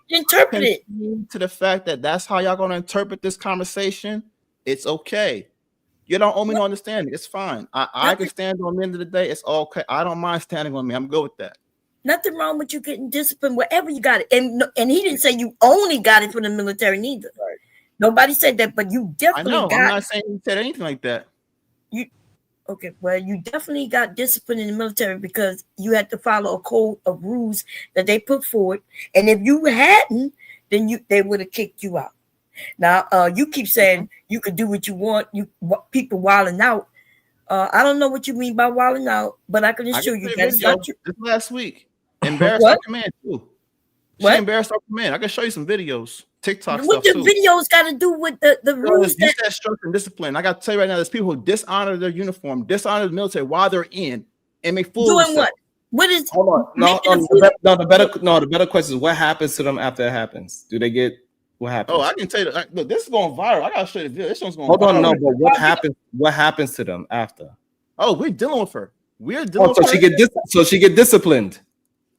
interpret it? To the fact that that's how y'all gonna interpret this conversation, it's okay. You don't owe me no understanding. It's fine. I can stand on the end of the day. It's okay. I don't mind standing on me. I'm good with that. Nothing wrong with you getting disciplined wherever you got it. And he didn't say you only got it from the military neither. Right. Nobody said that, but you definitely got I'm not saying he said anything like that. Okay, well, you definitely got discipline in the military because you had to follow a code of rules that they put forward. And if you hadn't, then they would have kicked you out. Now, you keep saying you could do what you want. People wilding out. I don't know what you mean by wilding out, but I can assure you that's not true. This last week, embarrassed our command too. She embarrassed our command. I can show you some videos, TikTok what stuff the too. Videos got to do with the rules? You said structure and discipline. I got to tell you right now, there's people who dishonor their uniform, dishonor the military while they're in, and make fools. Doing what? What is? Hold on. The better question is what happens to them after it happens? Do they get what happens? Oh, I can tell you. Look, this is going viral. I gotta show you the video. This one's going. Hold viral. on, no, but what happens? What happens to them after? Oh, we're dealing with her. We're dealing. So she get disciplined.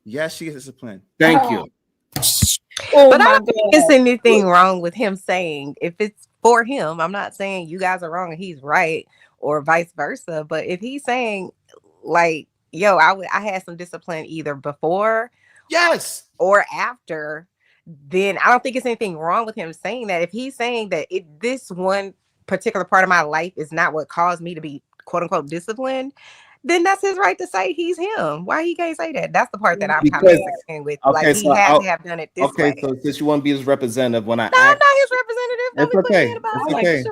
Yes, she gets disciplined. Thank you. But I don't think there's anything wrong with him saying if it's for him. I'm not saying you guys are wrong and he's right, or vice versa. But if he's saying like, "Yo, I had some discipline either before, or after," then I don't think it's anything wrong with him saying that. If he's saying that this one particular part of my life is not what caused me to be quote unquote disciplined, then that's his right to say he's him. Why he can't say that? That's the part that I'm kind of disagreeing with. Okay, like he has to have done it this way. Okay, so since you want to be his representative, when I I'm not his representative. It's okay.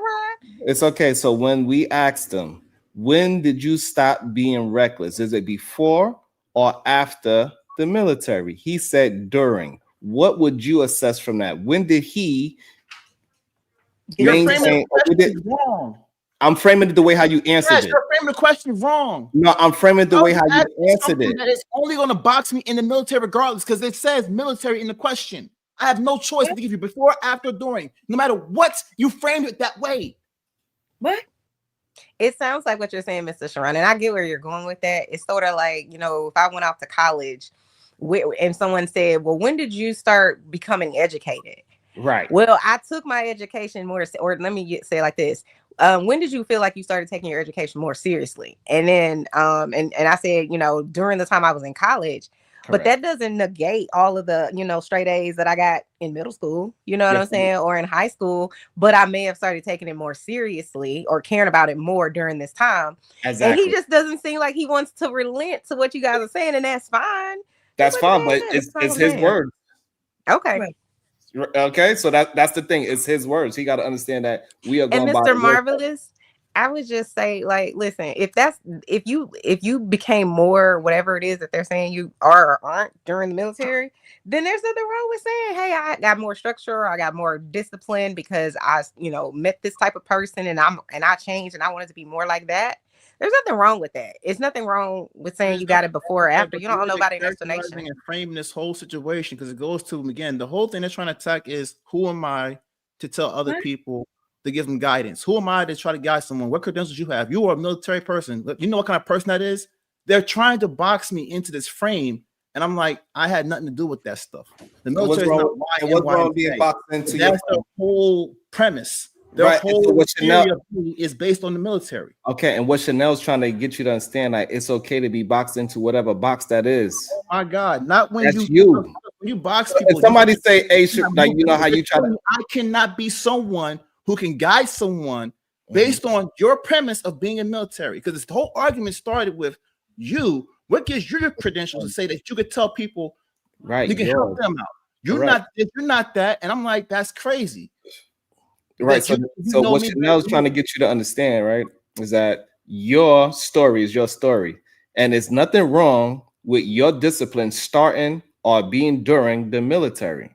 It's okay. So when we asked him, when did you stop being reckless? Is it before or after the military? He said during. What would you assess from that? When did he maintain? Wrong. I'm framing it the way how you answered it. You're framing the question wrong. No, I'm framing the way how you answered it. That is only going to box me in the military regardless, because it says military in the question. I have no choice to give you before, after, during. No matter what, you framed it that way. What? It sounds like what you're saying, Mr. Sharon, and I get where you're going with that. It's sort of like, you know, if I went off to college and someone said, well, when did you start becoming educated? Right. Well, I took my education more, or let me say it like this. When did you feel like you started taking your education more seriously? And then, and I said, you know, during the time I was in college. Correct. But that doesn't negate all of the, you know, straight A's that I got in middle school, you know what I'm saying, or in high school. But I may have started taking it more seriously or caring about it more during this time. Exactly. And he just doesn't seem like he wants to relent to what you guys are saying, and that's fine. That's fine, but it's his word. Okay. Right. Okay, so that's the thing. It's his words. He got to understand that we are going. And Mr. Marvelous, I would just say, like, listen, if you became more whatever it is that they're saying you are or aren't during the military, then there's nothing wrong with saying, hey, I got more structure, I got more discipline because I, you know, met this type of person and I changed and I wanted to be more like that. There's nothing wrong with that. It's nothing wrong with saying you got it before or after. You don't know about an explanation. And framing this whole situation, because it goes to, again, the whole thing they're trying to attack is, who am I to tell other people to give them guidance? Who am I to try to guide someone? What credentials you have? You are a military person. You know what kind of person that is? They're trying to box me into this frame, and I'm like, I had nothing to do with that stuff. The military is not why. What's wrong being boxed into? That's the whole premise. Their whole theory is based on the military. Okay, and what Chanel's trying to get you to understand, like, it's okay to be boxed into whatever box that is. Oh my God, not when that's you. When you box people. If somebody say, "Hey, like, you know how you try to." I cannot be someone who can guide someone based on your premise of being in military, because this whole argument started with you. What gives you your credentials to say that you could tell people, right? You can help them out. You're not that. And I'm like, that's crazy. Right. So what Chanel's trying to get you to understand, right, is that your story is your story. And there's nothing wrong with your discipline starting or being during the military.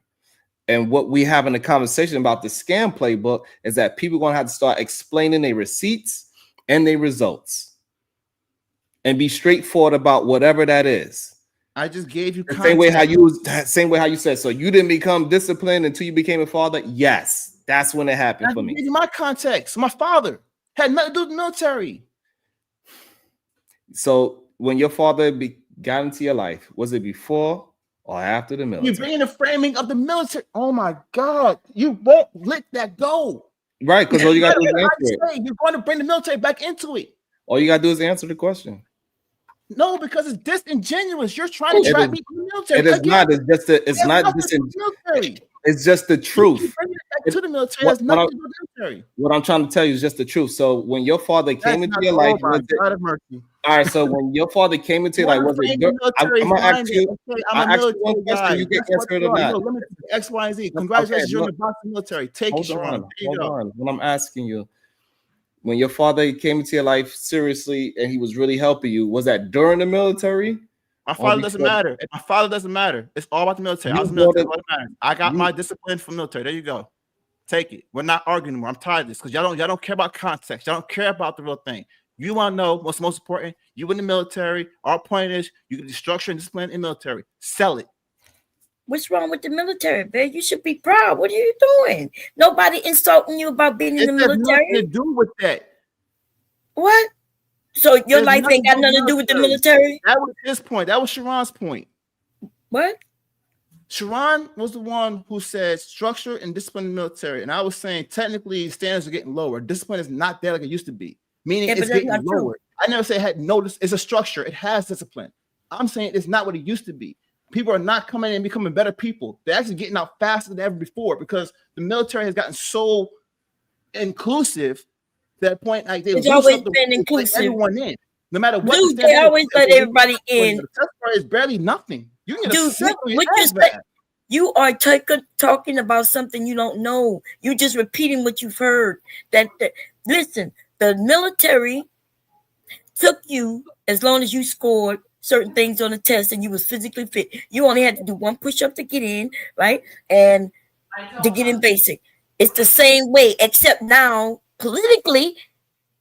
And what we have in the conversation about the scam playbook is that people are going to have to start explaining their receipts and their results and be straightforward about whatever that is. I just gave you same way how you said, so you didn't become disciplined until you became a father. Yes, that's when it happened for me. Gave you my context. My father had nothing to do with the military. So when your father got into your life, was it before or after the military? You bring in the framing of the military. Oh my God, you won't let that go. Right, because all you got to do is answer it. You're going to bring the military back into it. All you got to do is answer the question. No, because it's disingenuous. You're trying to trap me in the military. It is not. It's just it's not disingenuous. It's just the truth. To the military has nothing to do with the military. What I'm trying to tell you is just the truth. So when your father came into your life, all right. So when your father came into your life, was it? I'm gonna ask you. I'm a military guy. You get answered or not? Let me X, Y, and Z. Congratulations, you're in the military. Take it, Sharon. Hold on. When I'm asking you, when your father came into your life seriously and he was really helping you, was that during the military? My father doesn't matter. My father doesn't matter. It's all about the military. I was military. I got my discipline from military. There you go. Take it. We're not arguing anymore. I'm tired of this because y'all don't care about context. Y'all don't care about the real thing. You want to know what's most important? You in the military. Our point is you can do structure and discipline in the military. Sell it. What's wrong with the military, babe? You should be proud. What are you doing? Nobody insulting you about being in the military. Nothing to do with that. What? So your life ain't got nothing to do with the military? That was his point. That was Sharon's point. What? Sharon was the one who said structure and discipline in the military. And I was saying technically standards are getting lower. Discipline is not there like it used to be. Meaning it's getting lower. I never say it had notice. It's a structure. It has discipline. I'm saying it's not what it used to be. People are not coming in and becoming better people. They're actually getting out faster than ever before because the military has gotten so inclusive to that point. Like it's always been inclusive. Everyone in, no matter what. Dude, they always let everybody in. The test part is barely nothing. You can you are talking about something you don't know. You're just repeating what you've heard. Listen, the military took you as long as you scored certain things on the test and you was physically fit. You only had to do one push-up to get in, right? And to get in basic. It's the same way, except now politically,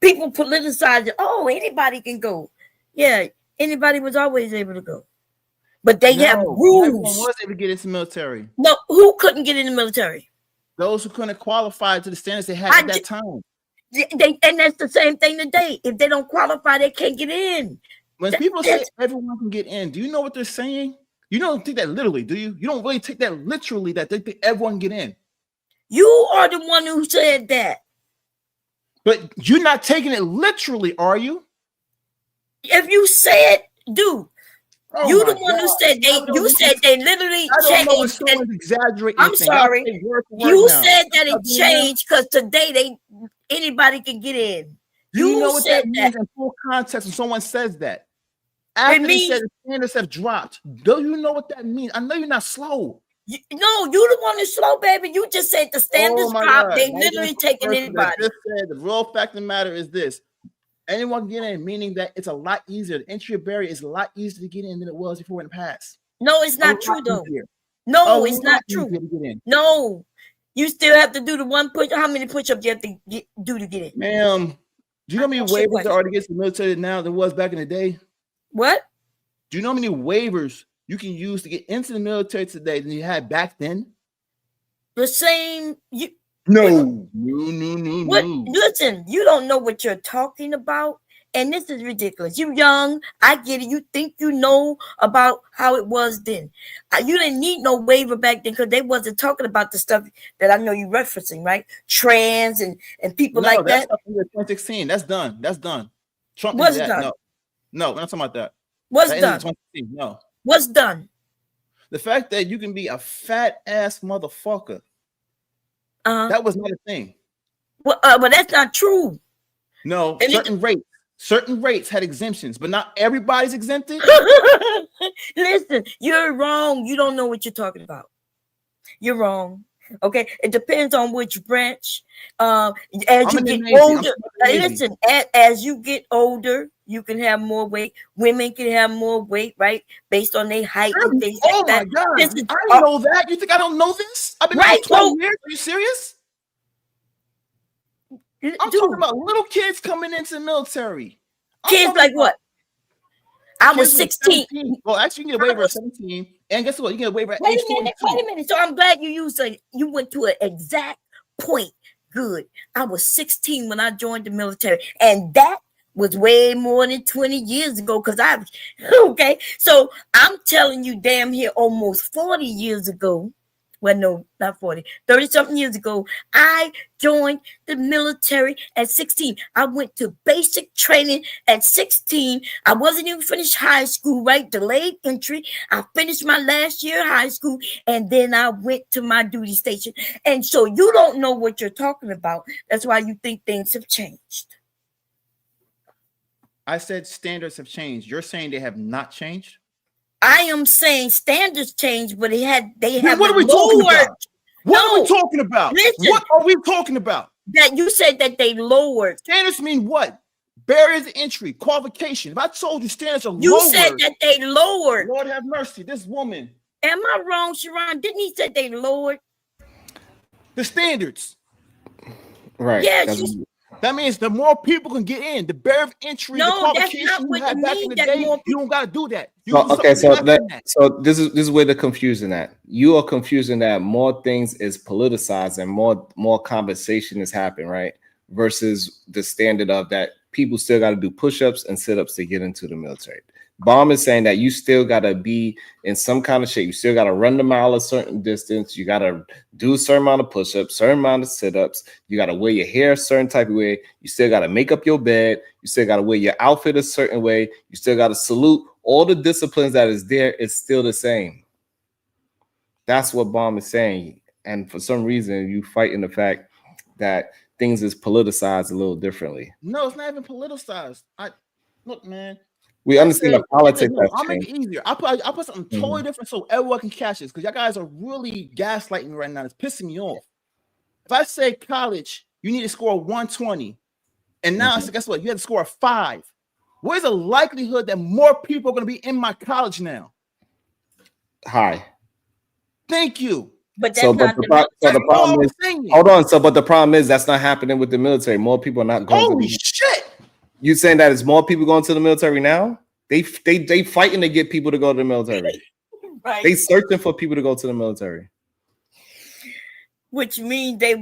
people politicize it. Oh, anybody can go. Yeah, anybody was always able to go. But they have rules. Everyone was able to get into the military. No, who couldn't get in the military? Those who couldn't qualify to the standards they had at that time. And that's the same thing today. If they don't qualify, they can't get in. When people say everyone can get in, do you know what they're saying? You don't take that literally, do you? You don't really take that literally that they think everyone can get in. You are the one who said that. But you're not taking it literally, are you? If you said, dude, you the one who said they literally changed. I'm sorry. You said that it changed because today anybody can get in. You know what that means in full context when someone says that. After they said the standards have dropped, do you know what that means? I know you're not slow. No, you the one who's slow, baby. You just said the standards dropped. They literally taking anybody. The real fact of the matter is this. Anyone get in, meaning that it's a lot easier. The entry barrier is a lot easier to get in than it was before in the past. No, it's not true, though. No, it's not true. No, you still have to do the one push. How many push-ups you have to do to get in? Ma'am, do you know how many waivers there are to get to the military now than was back in the day? What? Do you know how many waivers you can use to get into the military today than you had back then? The same. No. What? Listen, you don't know what you're talking about, and this is ridiculous. You're young. I get it. You think you know about how it was then. You didn't need no waiver back then because they wasn't talking about the stuff that I know you're referencing, right? Trans and people like that. That's 2016. That's done. That's done. Trump What's done? No, we're not talking about that. What's done? No. What's done? The fact that you can be a fat ass motherfucker. That was not a thing. Well, but that's not true. No, certain rates had exemptions, but not everybody's exempted. Listen, you're wrong. You don't know what you're talking about. You're wrong. Okay, it depends on which branch. As I'm you in the get Navy. older, I'm in the Navy. listen. As you get older, you can have more weight. Women can have more weight, right, based on their height and things Oh like my that. God! This is, I didn't know that. You think I don't know this? I've been right. for 20 years. Are you serious? I'm talking about little kids coming into the military. Kids like what? I was 16. Well, actually, you can get a waiver at 17. And guess what? You get a waiver at age 42. Wait a minute. So I'm glad you went to an exact point. Good. I was 16 when I joined the military, and that was way more than 20 years ago. Okay. So I'm telling you, damn here, almost 40 years ago. Well, no, not 40, 30 something years ago, I joined the military at 16. I went to basic training at 16. I wasn't even finished high school, right? Delayed entry. I finished my last year of high school, and then I went to my duty station. And so you don't know what you're talking about. That's why you think things have changed. I said standards have changed. You're saying they have not changed? I am saying standards change, but they have. What are we talking about? What are we talking about? Listen, what are we talking about? That you said that they lowered. Standards mean what? Barriers to entry, qualification. If I told you standards are you lowered. Said that they lowered. Lord have mercy. This woman. Am I wrong, Sharon? Didn't he say they lowered the standards? Right. Yeah. That means the more people can get in, the barrier of entry, the qualification you had back in the day, you don't got to do that. So this is where the confusion at. You are confusing that more things is politicized and more conversation is happening, right? Versus the standard of that people still got to do push-ups and sit-ups to get into the military. Bomb is saying that you still got to be in some kind of shape. You still got to run the mile a certain distance. You got to do a certain amount of push-ups, certain amount of sit-ups. You got to wear your hair a certain type of way. You still got to make up your bed. You still got to wear your outfit a certain way. You still got to salute. All the disciplines that is there is still the same. That's what Bomb is saying. And for some reason, you fighting the fact that things is politicized a little differently. No, it's not even politicized. Look, man. We understand the politics. I'll make it easier. I'll put something totally different so everyone can catch this, because y'all guys are really gaslighting me right now. It's pissing me off. If I say college, you need to score 120, and now I say, guess what? You have to score a 5. Where's the likelihood that more people are going to be in my college now? High. Thank you. But that's the problem is, hold on. But the problem is that's not happening with the military. More people are not going. Holy shit! You saying that it's more people going to the military now? They fighting to get people to go to the military. Right. They searching for people to go to the military. Which means they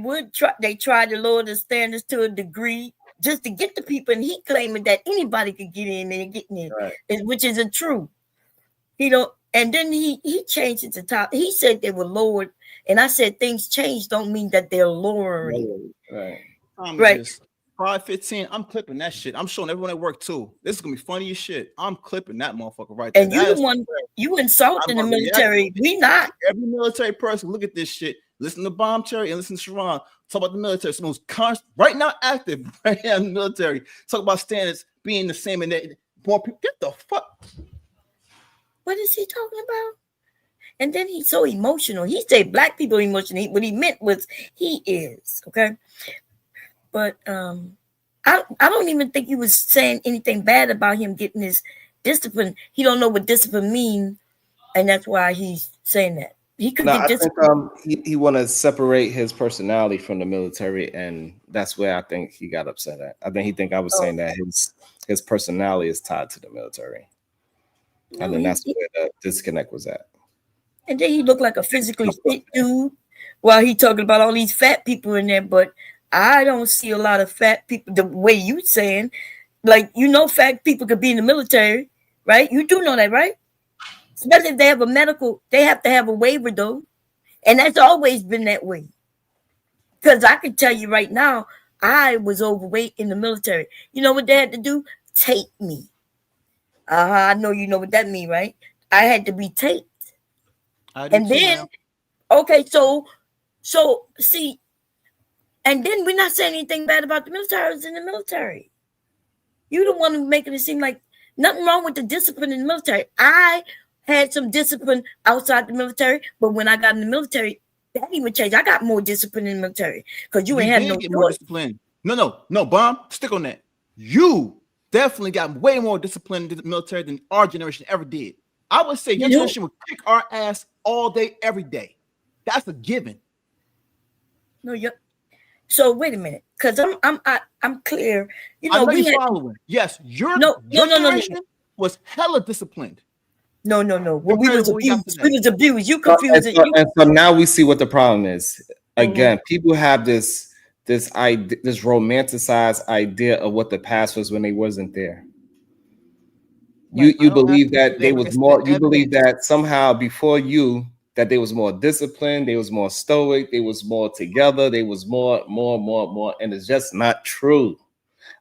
try to lower the standards to a degree just to get the people, and he claiming that anybody could get in and get in, right. Which isn't true. And then he changed it to top. He said they were lowered, and I said things change don't mean that they're lowering. Right. 5:15. I'm clipping that shit. I'm showing everyone at work too. This is gonna be funny as shit. I'm clipping that motherfucker right there. And you insulting the military. We not. Every military person look at this shit. Listen to Bomb Cherry and listen to Sharon. Talk about the military. Someone's right now active right now in the military. Talk about standards being the same, and more people. Get the fuck. What is he talking about? And then he's so emotional. He said black people are emotional. What he meant was he is, okay? But I don't even think he was saying anything bad about him getting his discipline. He don't know what discipline means, and that's why he's saying that. He could get discipline. I think he want to separate his personality from the military, and that's where I think he got upset at. I think I was saying that his personality is tied to the military. No, and then that's where the disconnect was at. And then he looked like a physically fit dude while he talking about all these fat people in there. But I don't see a lot of fat people the way you saying. Like, fat people could be in the military, right? You do know that, right? Especially if they have they have to have a waiver, though. And that's always been that way. Because I can tell you right now, I was overweight in the military. You know what they had to do? Tape me. I know you know what that means, right? I had to be taped. And then, okay, so see, and then we're not saying anything bad about the military. I was in the military. You the one who making it seem like nothing wrong with the discipline in the military. I had some discipline outside the military, but when I got in the military, That even changed. I got more discipline in the military because you ain't did have no get more choice. discipline. No, Bomb. Stick on that. You definitely got way more discipline in the military than our generation ever did. I would say your generation would kick our ass all day, every day. That's a given. No, so wait a minute, because I'm clear. You know, we following. Yes, your generation was hella disciplined. No. When we was abused. You confused it. And so now we see what the problem is. Again, people have this idea, this romanticized idea of what the past was when they wasn't there. You believe that they was more. You believe that somehow before you that they was more disciplined, they was more stoic, they was more together, they was more, and it's just not true.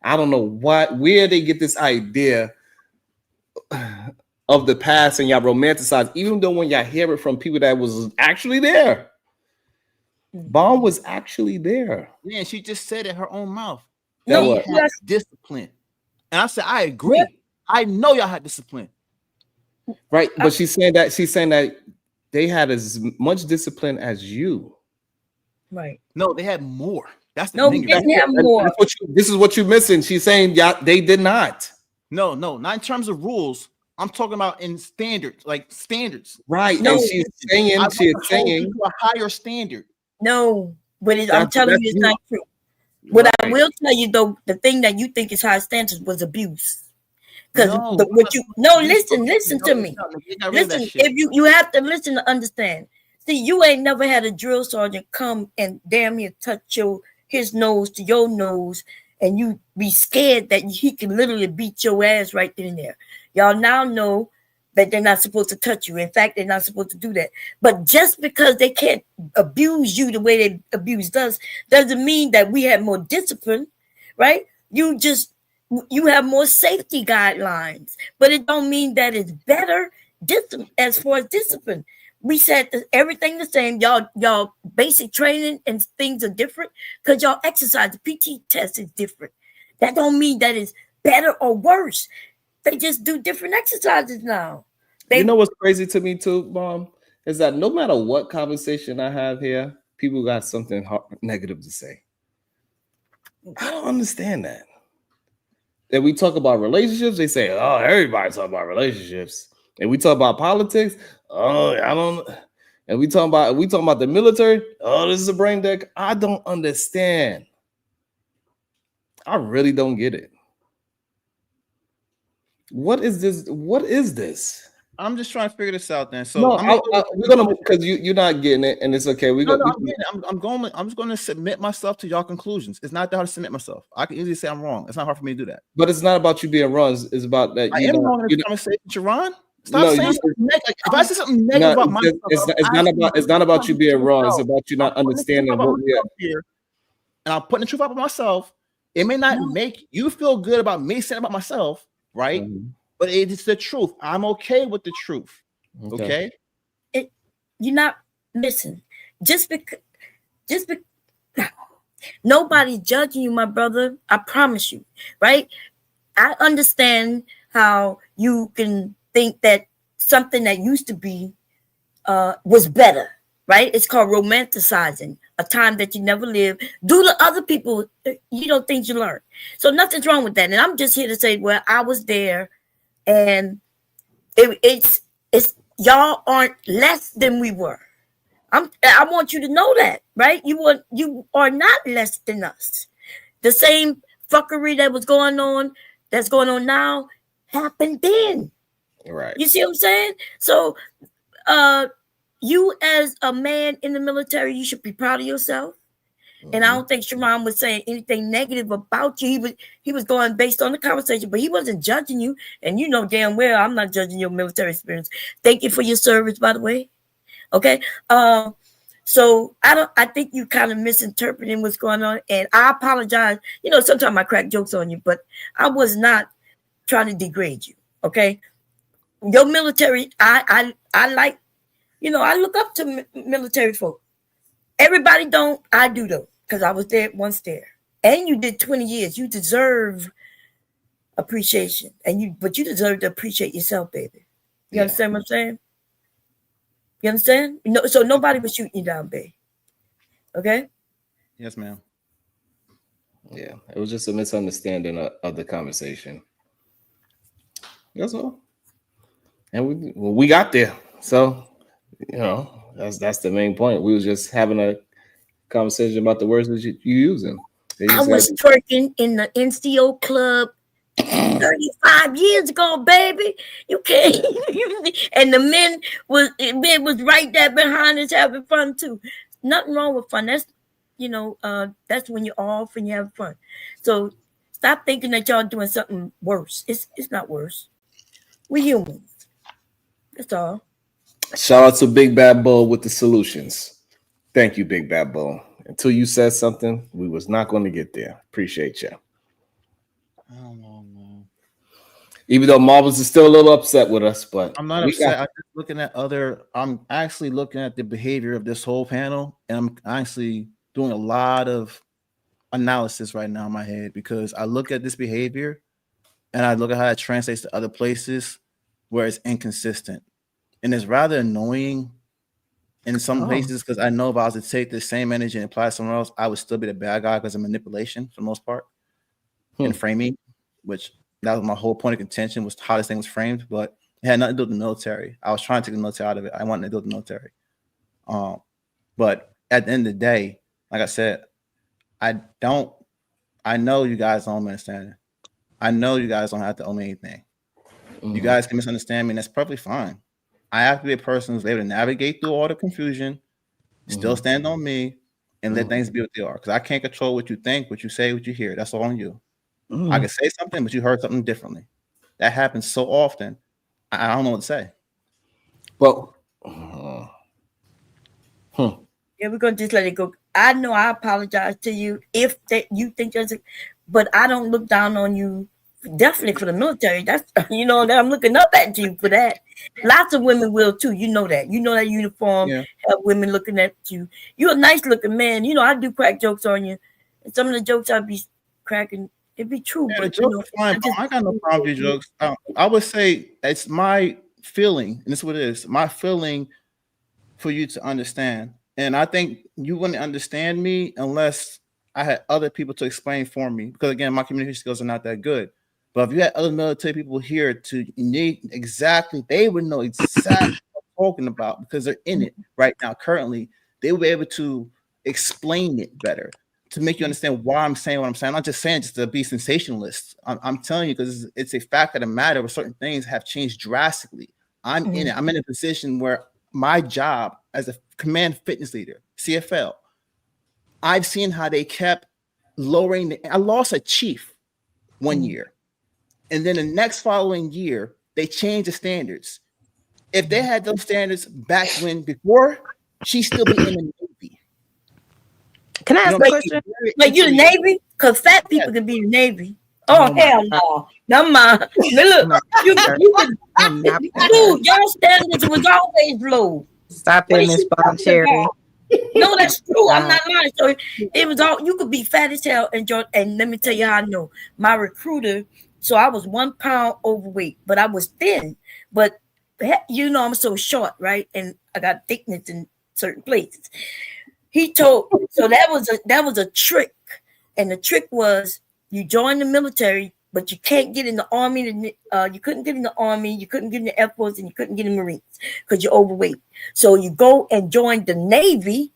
I don't know where they get this idea of the past and y'all romanticize, even though when y'all hear it from people that was actually there. Bomb was actually there. Yeah, she just said it her own mouth. No, they had discipline. And I said, I agree. I know y'all had discipline. Right. But she's saying that they had as much discipline as you. Right. No, they had more. That's the thing. They didn't have more. This is what you're missing. She's saying, yeah, they did not. No, not in terms of rules. I'm talking about in standards, like standards. Right. No, and she's saying to a higher standard. No, but I'm telling you, it's not true. What I will tell you though, the thing that you think is high standards was abuse. Because listen to me. Listen, if you have to listen to understand. See, you ain't never had a drill sergeant come and damn near touch his nose to your nose, and you be scared that he can literally beat your ass right then and there. Y'all now know that they're not supposed to touch you. In fact, they're not supposed to do that. But just because they can't abuse you the way they abuse us, doesn't mean that we have more discipline, right? You have more safety guidelines, but it don't mean that it's better as far as discipline. We said everything the same. Y'all basic training and things are different because y'all exercise. The PT test is different. That don't mean that it's better or worse. They just do different exercises now. You know what's crazy to me too, Mom, is that no matter what conversation I have here, people got something negative to say. I don't understand that. And we talk about relationships, they say, oh, everybody talk about relationships. And we talk about politics, oh, I don't. And we talk about the military, oh, this is a brain deck. I don't understand. I really don't get it. What is this? What is this? I'm just trying to figure this out then. So no, we're gonna, because you're not getting it, and it's okay. I'm just going to submit myself to y'all conclusions. It's not that hard to submit myself. I can easily say I'm wrong. It's not hard for me to do that. But it's not about you being wrong. It's about that I am wrong in this conversation, Sharon. Stop saying something negative. If I say something negative about myself, it's not about you being wrong. It's about you not understanding what we are here. And I'm putting the truth out for myself. It may not make you feel good about me saying about myself, right? Mm-hmm. But it is the truth. I'm okay with the truth. Okay. You're not listen. Just because nobody's judging you, my brother. I promise you, right? I understand how you can think that something that used to be was better, right? It's called romanticizing a time that you never lived. Do to other people, things you learn. So nothing's wrong with that. And I'm just here to say, well, I was there. And it's y'all aren't less than we were. I want you to know that, right? You are not less than us. The same fuckery that's going on now, happened then. Right. You see what I'm saying? So, you as a man in the military, you should be proud of yourself. Mm-hmm. And I don't think Sharon was saying anything negative about you. He was going based on the conversation, but he wasn't judging you. And you know damn well I'm not judging your military experience. Thank you for your service, by the way. Okay. So I think you kind of misinterpreting what's going on. And I apologize. Sometimes I crack jokes on you, but I was not trying to degrade you. Okay. Your military, I like, I look up to military folk. Everybody don't. I do though, because I was there once there, and you did 20 years. You deserve appreciation, but you deserve to appreciate yourself, baby. You understand what I'm saying? You understand? So nobody was shooting you down, babe. Okay. Yes, ma'am. Yeah, it was just a misunderstanding of the conversation. That's all. And we got there. So, that's the main point. We was just having a conversation about the words that you using. I was twerking in the NCO club 35 years ago, baby. You can't. And the men was right there behind us having fun too. Nothing wrong with fun. That's that's when you're off and you have fun. So stop thinking that y'all doing something worse. It's not worse. We're humans. That's all. Shout out to Big Bad Bull with the solutions. Thank you, Big Bad Bull. Until you said something, we was not going to get there. Appreciate you. I don't know, man. Even though Marbles is still a little upset with us, but I'm not upset. I'm actually looking at the behavior of this whole panel, and I'm actually doing a lot of analysis right now in my head, because I look at this behavior and I look at how it translates to other places where it's inconsistent. And it's rather annoying in some places, because I know if I was to take the same energy and apply it somewhere else, I would still be the bad guy because of manipulation for the most part and framing, which that was my whole point of contention, was how this thing was framed. But it had nothing to do with the military. I was trying to take the military out of it. I wanted to do with the military. But at the end of the day, like I said, I know you guys don't understand it. I know you guys don't have to owe me anything. You guys can misunderstand me, and that's perfectly fine. I have to be a person who's able to navigate through all the confusion, still stand on me, and let things be what they are. Because I can't control what you think, what you say, what you hear. That's all on you. I can say something, but you heard something differently. That happens so often. I don't know what to say. Well, yeah, we're gonna just let it go. I know I apologize to you if you think there's but I don't look down on you. Definitely for the military. That's that I'm looking up at you for that. Lots of women will too. You know that. You know that uniform have women looking at you. You're a nice looking man. I do crack jokes on you, and some of the jokes I'd be cracking, it'd be true. Yeah, the jokes are fine. I got no problem with your jokes. I would say it's my feeling, and this is what it is. My feeling for you to understand, and I think you wouldn't understand me unless I had other people to explain for me. Because again, my communication skills are not that good. But if you had other military people here they would know exactly what I'm talking about, because they're in it right now. Currently, they will be able to explain it better to make you understand why I'm saying what I'm saying. I'm not just saying just to be sensationalist. I'm telling you because it's a fact of the matter where certain things have changed drastically. I'm in it. I'm in a position where my job as a command fitness leader, CFL, I've seen how they kept lowering. I lost a chief one year. And then the next following year, they changed the standards. If they had those standards back before, she'd still be in the Navy. Can I ask a question? Like you're the Navy? Because fat people can be in the Navy. Oh, hell no. Never mind. Look, you y'all standards was always low. Stop it, Miss Bob Cherry. No, that's true. I'm not lying. So it was all, you could be fat as hell and let me tell you how I know. My recruiter, so I was 1 pound overweight, but I was thin. But I'm so short, right? And I got thickness in certain places. He told, so that was a trick. And the trick was you join the military, but you can't get in the army. You couldn't get in the army, you couldn't get in the Air Force, and you couldn't get in the Marines because you're overweight. So you go and join the Navy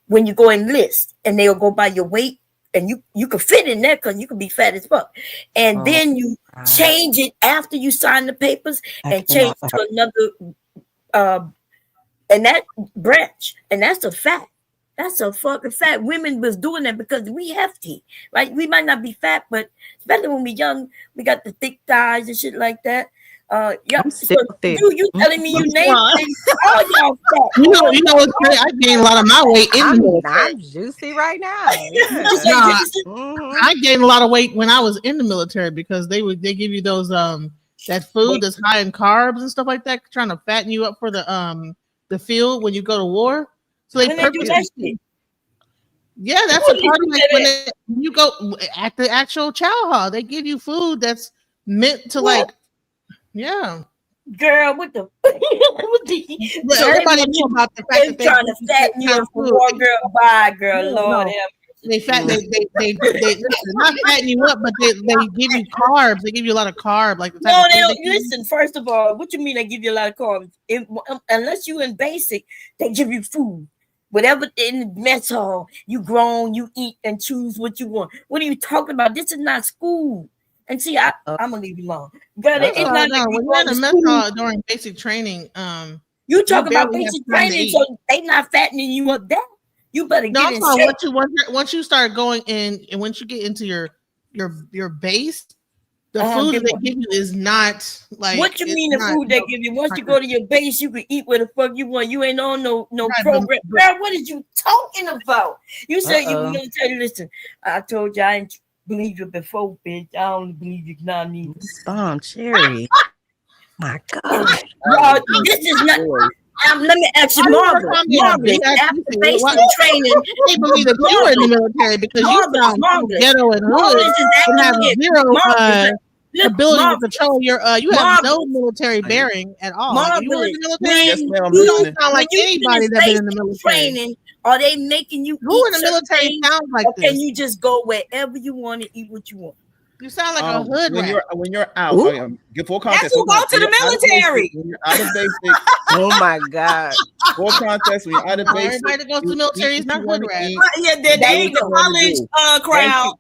when you go enlist, and they'll go by your weight, and you could fit in there because you could be fat as fuck. And then you change it after you sign the papers and change to another and that branch, and that's a fact. That's a fucking fact. Women was doing that because we hefty, right? We might not be fat, but especially when we young, we got the thick thighs and shit like that. Yeah. So you telling me you named all y'all fat? You know what's great? I gained a lot of my weight in the military. I'm juicy right now. Yeah. I gained a lot of weight when I was in the military because they give you those that food that's high in carbs and stuff like that, trying to fatten you up for the field when you go to war. So they purposely. Yeah, that's a part of like when you go at the actual chow hall, they give you food that's meant to like, yeah. Girl, what the? But So everybody knew about the fact that they trying to fatten you up for war, girl. Bye, girl. No, Lord no. have They listen, not fatten you up, but they give you carbs. They give you a lot of carb, like the type No, of they food don't. Listen, first of all, what you mean they give you a lot of carbs? Unless you in basic, they give you food. Whatever in the mess hall, you grown, you eat and choose what you want. What are you talking about? This is not school. And see, I'm gonna leave you alone. Girl, it's not like when you you're going in to a mess school. hall during basic training, You talk about barely have basic time to training, eat. so they not fattening you up there. You better No, get I'm in talking shape. once you start going in, and once you get into your base, the food that they give you is not like. What you mean the food they give you? Once you go to your base, you can eat where the fuck you want. You ain't on no program. Girl, what is you talking about? You said you military. Listen, I told you I ain't believe you before, bitch. I don't believe you now neither. Bomb cherry. My God. This is not. Let me ask you, Marvin. After basic training, they believe that you were in the military because you sound ghetto and hood and have zero ability to control your. You have no military bearing at all. Like, you were in the military. You don't sound like anybody that's been in the military. Training, are they making you? Who in the military sounds like or this? can you just go wherever you want to eat what you want? You sound like a hood rat. When you're out, give full context. That's who go to the military. When you're out of basic. Oh my God. Full context. When you're out of basic, everybody that goes to the military is not hood rats. Yeah, they ain't the college crowd.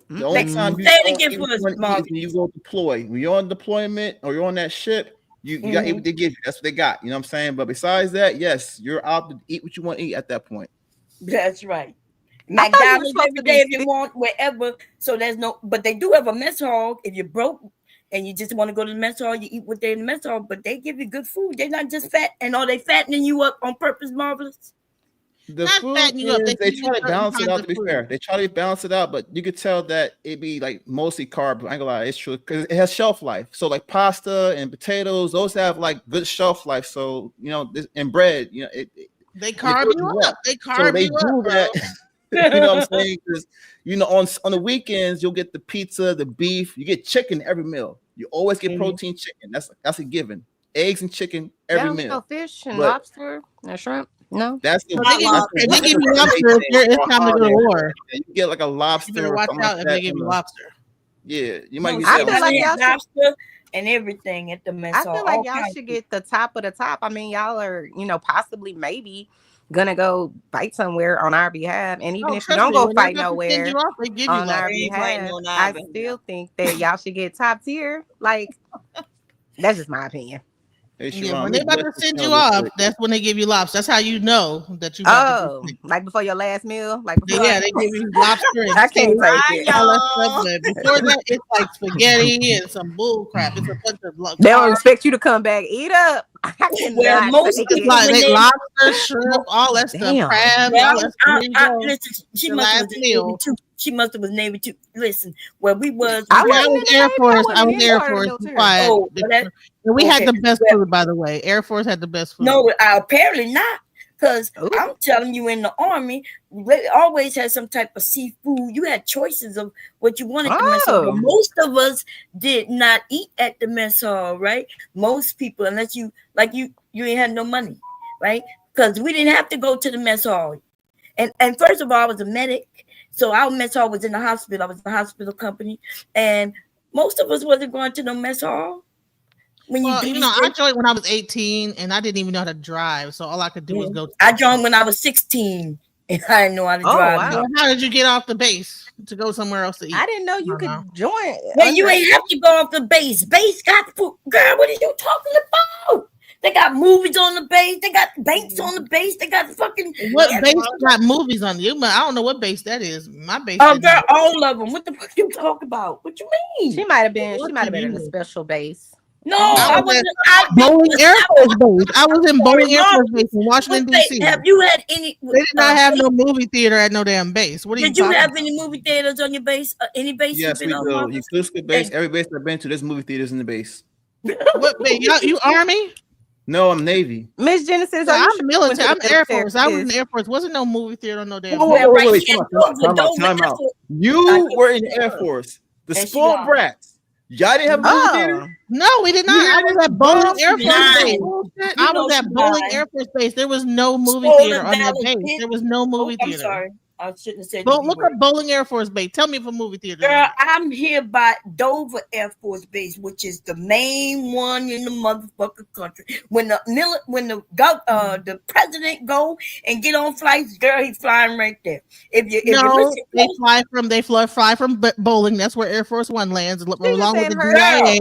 The only time you when you go deploy, when you're on deployment or you're on that ship, you got what they give you. That's what they got. You know what I'm saying? But besides that, yes, you're out to eat what you want to eat at that point. That's right. McDonald's every day if you want, wherever. So there's no, but they do have a mess hall. If you're broke and you just want to go to the mess hall, you eat what they in the mess hall. But they give you good food. They're not just fat. And are they fattening you up on purpose, Marvelous? The food is, they try to balance it out. To be fair, they try to balance it out, but you could tell that it be like mostly carb. I ain't gonna lie, it's true because it has shelf life. So like pasta and potatoes, those have like good shelf life. So you know, and bread, you know, they carb you up. They carb you up. That. You know what I'm saying? Because you know, on the weekends you'll get the pizza, the beef, you get chicken every meal. You always get protein chicken. That's a given. Eggs and chicken every meal. No fish and lobster and shrimp. No, that's the. They give you lobster if it's time to go to war. You get like a lobster. You better watch out if they give you lobster. Yeah, you might get I feel like y'all lobster and everything at the mess hall. I feel like y'all should get the top of the top. I mean, y'all are, possibly maybe gonna go fight somewhere on our behalf, and even if you don't go fight nowhere on our behalf, I still think that y'all should get top tier. Like, that's just my opinion. When they about to send you off, that's when they give you lobster. That's how you know that you. Like before your last meal, like before they give you lobster. And I can't take it. All that stuff, but before that, it's like spaghetti and some bull crap. It's a bunch of. They don't expect you to come back. Eat up. Well, most of the lobster, shrimp, all that stuff, crab, all that stuff. Listen, she must have Navy too. She must have was Navy too. Listen, where we was, I was Air Force. I was Air Force. Oh, we had the best food, by the way. Air Force had the best food. No, apparently not. Because I'm telling you, in the Army, they always had some type of seafood. You had choices of what you wanted to mess hall. Most of us did not eat at the mess hall, right? Most people, unless you ain't had no money, right? Because we didn't have to go to the mess hall. And first of all, I was a medic, so our mess hall was in the hospital. I was in the hospital company, and most of us wasn't going to no mess hall. I joined when I was 18 and I didn't even know how to drive. So all I could do was go. I joined when I was 16 and I didn't know how to drive. Wow. So how did you get off the base to go somewhere else to eat? I didn't know you could join. Well, you ain't have to go off the base. Base got food. Girl, what are you talking about? They got movies on the base. They got banks on the base. They got fucking. What base got movies on you? I don't know what base that is. My base. Oh, girl, all of them. What the fuck you talk about? What you mean? She might have been. She might have been in a special base. No, I wasn't. Bowling Air Force Base. I was in Bowling Air Force Base in Washington, D.C. Have you had any? They did not have no movie theater at no damn base. What are did you have any movie theaters on your base? Any base? Yes, we do. Exclusive base. Every base I've been to, there's movie theaters in the base. What? You Army? No, I'm Navy. Miss Genesis, I'm military. I'm Air Force. I was in the Air Force. Wasn't no movie theater on no damn. Wait. Time out. You were in the Air Force. The spoiled brats. Y'all didn't have a movie theater? No, we did not. I was at Bowling Air Force Base. I was at Bowling Air Force Base. There was no movie theater on that base. There was no movie theater. I'm sorry. I shouldn't have said. Look up Bowling Air Force Base. Tell me if a movie theater. Girl, I'm here by Dover Air Force Base, which is the main one in the motherfucking country. When the president go and get on flights, girl, he's flying right there. They fly from Bowling. That's where Air Force One lands, along with the DIA.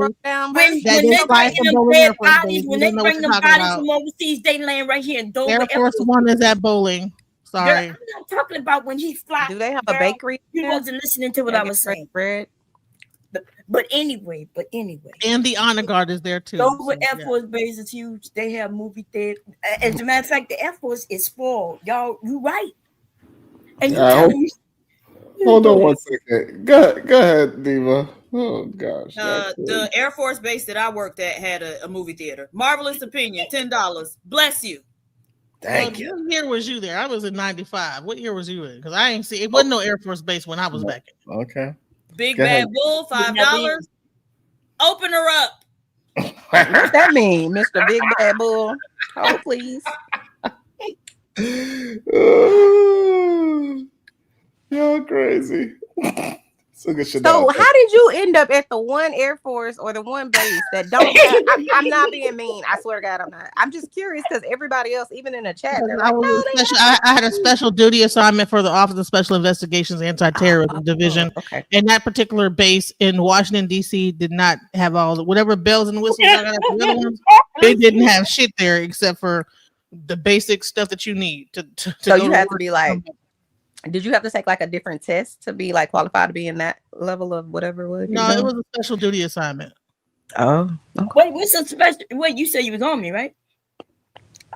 When they bring them bodies from overseas, they land right here in Dover. Air Force One is at Bowling. Sorry. Girl, I'm not talking about when he flies. Do they have a bakery? You wasn't listening to what I was saying. Bread. But anyway. And the Honor Guard is there too. Dover Air Force Base is huge. They have movie theater. As a matter of fact, the Air Force is spoiled. Y'all, you right. And hold on one second. Go ahead, Diva. Oh gosh. The Air Force Base that I worked at had a movie theater. Marvelous Opinion, $10. Bless you. Thank you. What year was you there? I was in 95. What year was you in? Because I ain't see it wasn't no Air Force Base when I was back in. Okay. Big Bad Bull, $5. Open her up. What's that mean, Mr. Big Bad Bull? Oh, please. You're crazy. So how did you end up at the one Air Force or the one base that don't have, I'm not being mean. I swear to God, I'm not. I'm just curious because everybody else, even in the chat, I had a special duty assignment for the Office of Special Investigations Anti-Terrorism Division. Okay. And that particular base in Washington, D.C. did not have all the whatever bells and whistles I got at the other ones. They didn't have shit there except for the basic stuff that you need to so you had to be like, did you have to take like a different test to be like qualified to be in that level of whatever it was? No, it was a special duty assignment. Oh, okay. Wait, what's a special? Wait, you said you was Army, right?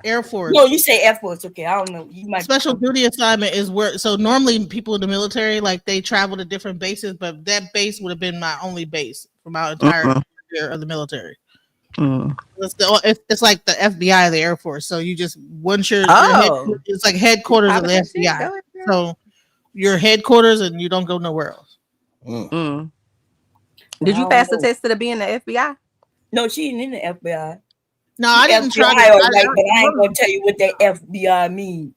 Air Force. No, you say Air Force. Okay, I don't know. You might special duty assignment is where. So normally people in the military like they travel to different bases, but that base would have been my only base for my entire career of the military. It's like the FBI of the Air Force. So you just once you're it's like headquarters of the FBI. So your headquarters and you don't go nowhere else. Did you pass the test to be in the FBI? No, she ain't in the FBI. No, I didn't try. But I ain't gonna tell you what that FBI means.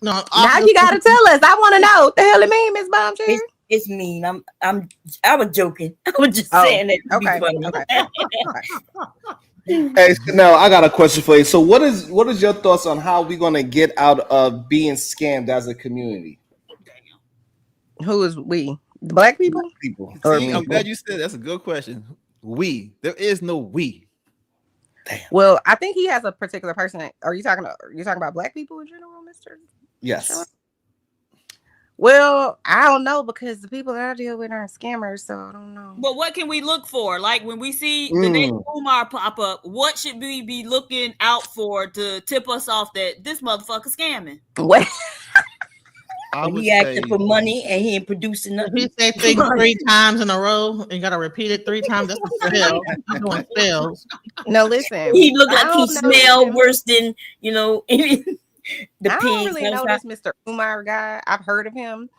No, now you gotta tell us. I want to know what the hell it mean, Miss Bombshell. It's mean. I was joking. I was just saying that. Hey, Chanel, I got a question for you. So, what is your thoughts on how we're gonna get out of being scammed as a community? Who is we? The black people? I'm glad you said that's a good question. There is no we. Damn. Well, I think he has a particular person. Are you talking about black people in general, Mr.? Yes. Sure. Well, I don't know because the people that I deal with are scammers, so I don't know. But what can we look for? Like when we see the name Umar pop up, what should we be looking out for to tip us off that this motherfucker scamming? What? He asking for money and he ain't producing nothing. He say things 3 times in a row and you gotta repeat it 3 times. That's what the hell. He's doing spells. No, listen. He look like he smell worse than I don't really know this Mr. Umar guy. I've heard of him,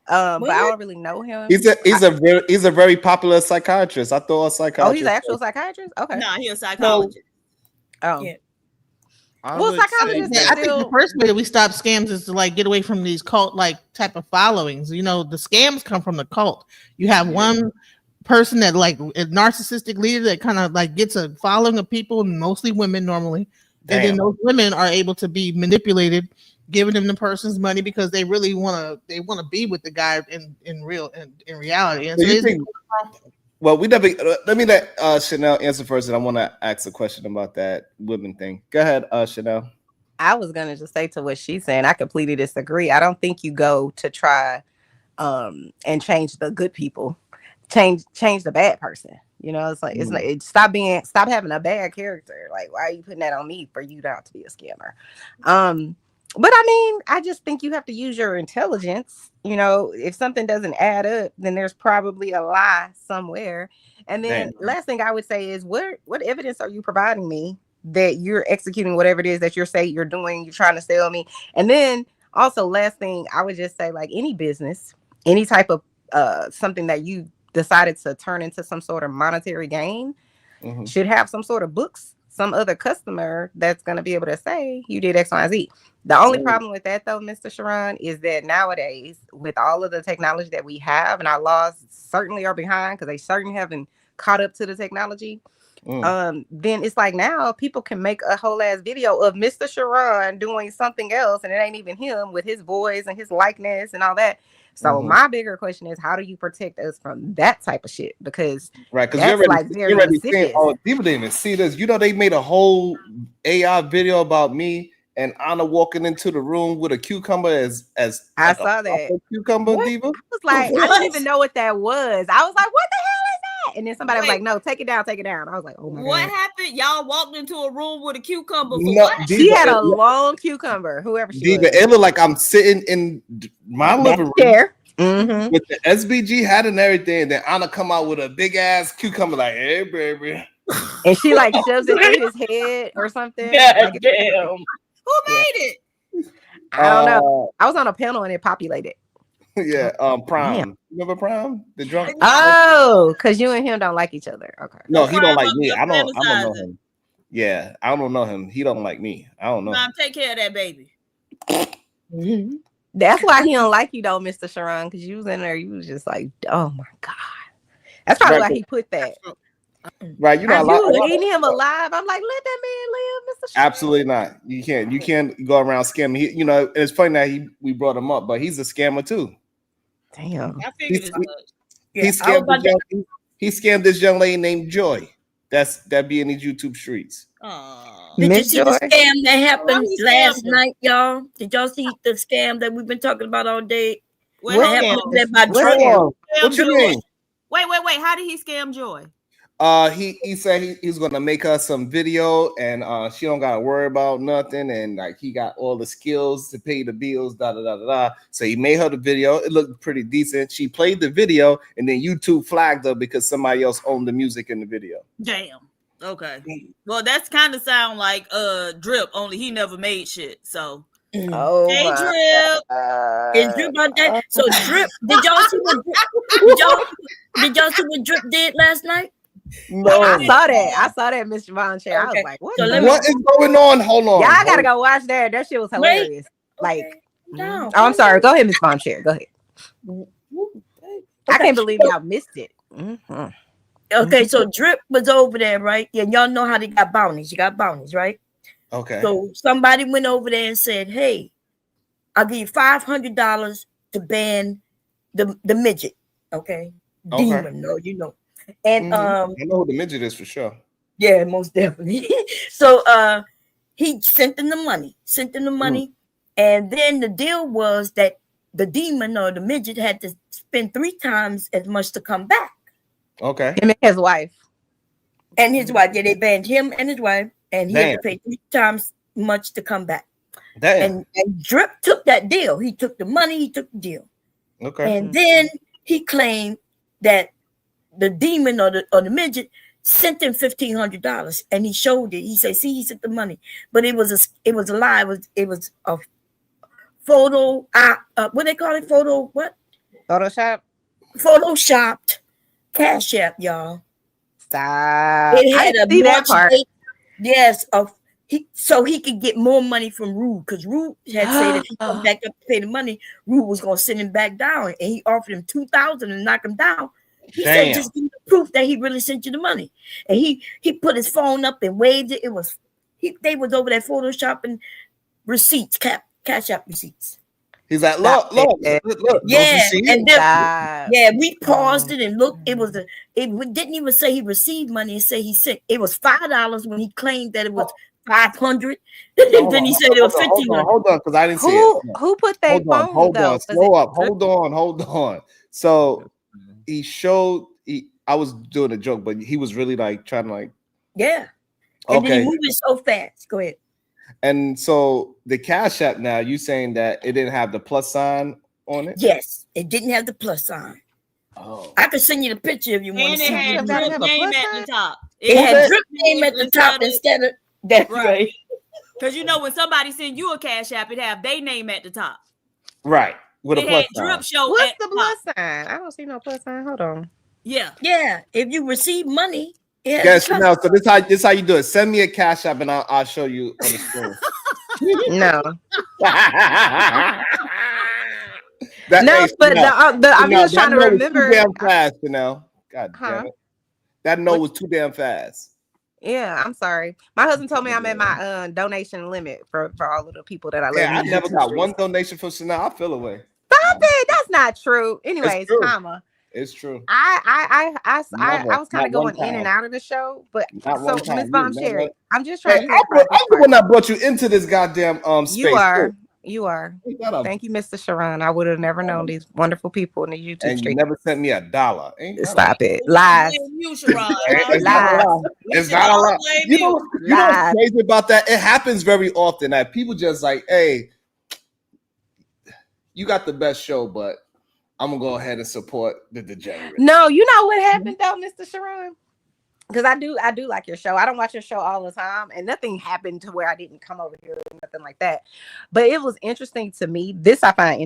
but I don't really know him. He's a very popular psychiatrist. I thought a psychiatrist. Oh, he's an actual psychiatrist. Okay. Nah, he's a psychologist. Oh, yeah. Well, psychologists. I think the first way that we stop scams is to like get away from these cult like type of followings. You know, the scams come from the cult. You have one person that like a narcissistic leader that kind of like gets a following of people, mostly women normally. Damn. And then those women are able to be manipulated, giving them the person's money because they really want to be with the guy in reality. And well, we never. Let me let Chanel answer first, and I want to ask a question about that women thing. Go ahead, Chanel. I was gonna just say to what she's saying. I completely disagree. I don't think you go to try and change the good people, change the bad person. You know, it's like stop having a bad character. Like, why are you putting that on me for you not to be a scammer? But I mean, I just think you have to use your intelligence. You know, if something doesn't add up, then there's probably a lie somewhere. And then last thing I would say is what evidence are you providing me that you're executing whatever it is that you're saying you're doing, you're trying to sell me? And then also last thing I would just say, like any business, any type of something that you decided to turn into some sort of monetary gain should have some sort of books, some other customer that's going to be able to say you did X, Y, and Z. The only problem with that, though, Mr. Sharon, is that nowadays, with all of the technology that we have, and our laws certainly are behind because they certainly haven't caught up to the technology. Then it's like now people can make a whole ass video of Mr. Sharon doing something else, and it ain't even him with his voice and his likeness and all that. So my bigger question is, how do you protect us from that type of shit? Because because that's like very lascivious. oh, people didn't even see this. You know, they made a whole AI video about me and Anna walking into the room with a cucumber as I like saw that cucumber diva. I was like, I didn't even know what that was. I was like, what the hell is that? And then somebody was like, no, take it down, take it down. I was like, oh my what God. happened? Y'all walked into a room with a cucumber for No, what? She had a long cucumber, whoever she Diva, was. it looked like I'm sitting in my living room chair with the SBG hat and everything. And then Anna come out with a big ass cucumber, like, hey, baby. And she like shoves it through his head or something. God like, damn. Who made it? I don't know. I was on a panel and it populated. Yeah, Prime. Damn. Remember Prime? The drunk. Oh, because you and him don't like each other. Okay. No, he don't like me. I I don't know him. Yeah, I don't know him. He don't like me. I don't know. Mom, take care of that baby. That's why he don't like you though, Mr. Sharon, because you was in there, you was just like, oh my God. That's probably why he put that. Right, you know, you eating him alive. I'm like, let that man live, Mr. Sharon. Absolutely not. You can't go around scamming. He, you know, it's funny that we brought him up, but he's a scammer too. Damn. I figured as much. He scammed this young lady named Joy. That be in these YouTube streets. Did you see the scam that happened last night, y'all? Did y'all see the scam that we've been talking about all day? What happened scam? by What you mean? Wait. How did he scam Joy? He said he's gonna make her some video, and she don't gotta worry about nothing, and like he got all the skills to pay the bills, So he made her the video. It looked pretty decent. She played the video, and then YouTube flagged her because somebody else owned the music in the video. Damn. Okay. Well, that's kind of sound like Drip, only he never made shit. So oh, hey Drip. Is Drip about that? So Drip, did y'all see what Drip did last night? No, I saw that, Mr. Von Chair. I was like, what is going on? Hold on. Y'all gotta go watch that. That shit was hilarious. Okay. Like, oh, I'm sorry. Go ahead, Miss Von Chair. Go ahead. I can't believe y'all missed it. Mm-hmm. Okay, so Drip was over there, right? And y'all know how they got bounties. You got bounties, right? Okay. So somebody went over there and said, hey, I'll give you $500 to ban the midget. Okay. Demon, no, you know. And I know who the midget is for sure. Yeah, most definitely. So he sent them the money, and then the deal was that the demon or the midget had to spend 3 times as much to come back. Okay. Him and his wife. And his wife, yeah, they banned him and his wife, and he had to pay 3 times much to come back. Damn. And Drip took that deal. He took the money, he took the deal. Okay. And then he claimed that the demon or the midget sent him $1,500, and he showed it. He said, "See, he sent the money," but it was a lie. It was a photo. What they call it? Photo what? Photoshopped Cash App, y'all. Stop. It had a see that part. date, yes, so he could get more money from Rude, because Rude had said if he come back up to pay the money, Rude was gonna send him back down, and he offered him $2,000 and knock him down. He said, just give me the proof that he really sent you the money. And he put his phone up and waved it. They was over there photoshopping receipts, Cash App receipts. He's like, look. Yeah, and then, we paused it and looked. It didn't even say he received money. It said he sent. It was $5 when he claimed that it was $500. Then he said it was $1,500. Hold on, because I didn't see it. Who put that phone? Hold on. Slow up. Hold on. So he showed. I was doing a joke, but he was really like trying to like. Yeah. And then he moved it so fast. Go ahead. And so the Cash App now, you saying that it didn't have the plus sign on it? Yes, it didn't have the plus sign. Oh. I could send you the picture if you want to see. And it had Drip name at the top. It had Drip name at the top instead of that. Right. Because you know when somebody send you a Cash App, it have their name at the top. Right. With a plus sign. Drip show. What's the plus sign? I don't see no plus sign. Hold on. Yeah. Yeah. If you receive money, yeah. Yes, no. So this how you do it. Send me a cash app and I'll show you on the screen. No. That, No, hey, but I'm no, just trying to that no was too remember. damn fast, you know. God damn Huh? it. That no was too damn fast. Yeah, I'm sorry. My husband told me I'm at my donation limit for all of the people that I love Yeah, in I these never YouTube got streets. one donation for Chanel. I feel away. Stop it. That's not true. It's Anyways, true. comma. It's true. I was kind Not of one going in and time. out of the show, but Not one so Miss time. You Bomb never. Sherry, I'm just Hey, trying to clarify this I'm the part. one that brought you into this goddamn You space. are. Too. You are. Shut up. Thank you, Mr. Sharon. I would have never known these wonderful people in the YouTube And you street. never sent me $1. Ain't that Stop a it. Lies. You, Sharon. It's not a lie. It's not a lie. You know what's crazy about that? It happens very often that people just like, hey, you got the best show, but I'm gonna go ahead and support the degenerate. No, you know what happened though, Mr. Sharon? Because I do like your show. I don't watch your show all the time, and nothing happened to where I didn't come over here or nothing like that. But it was interesting to me. This I find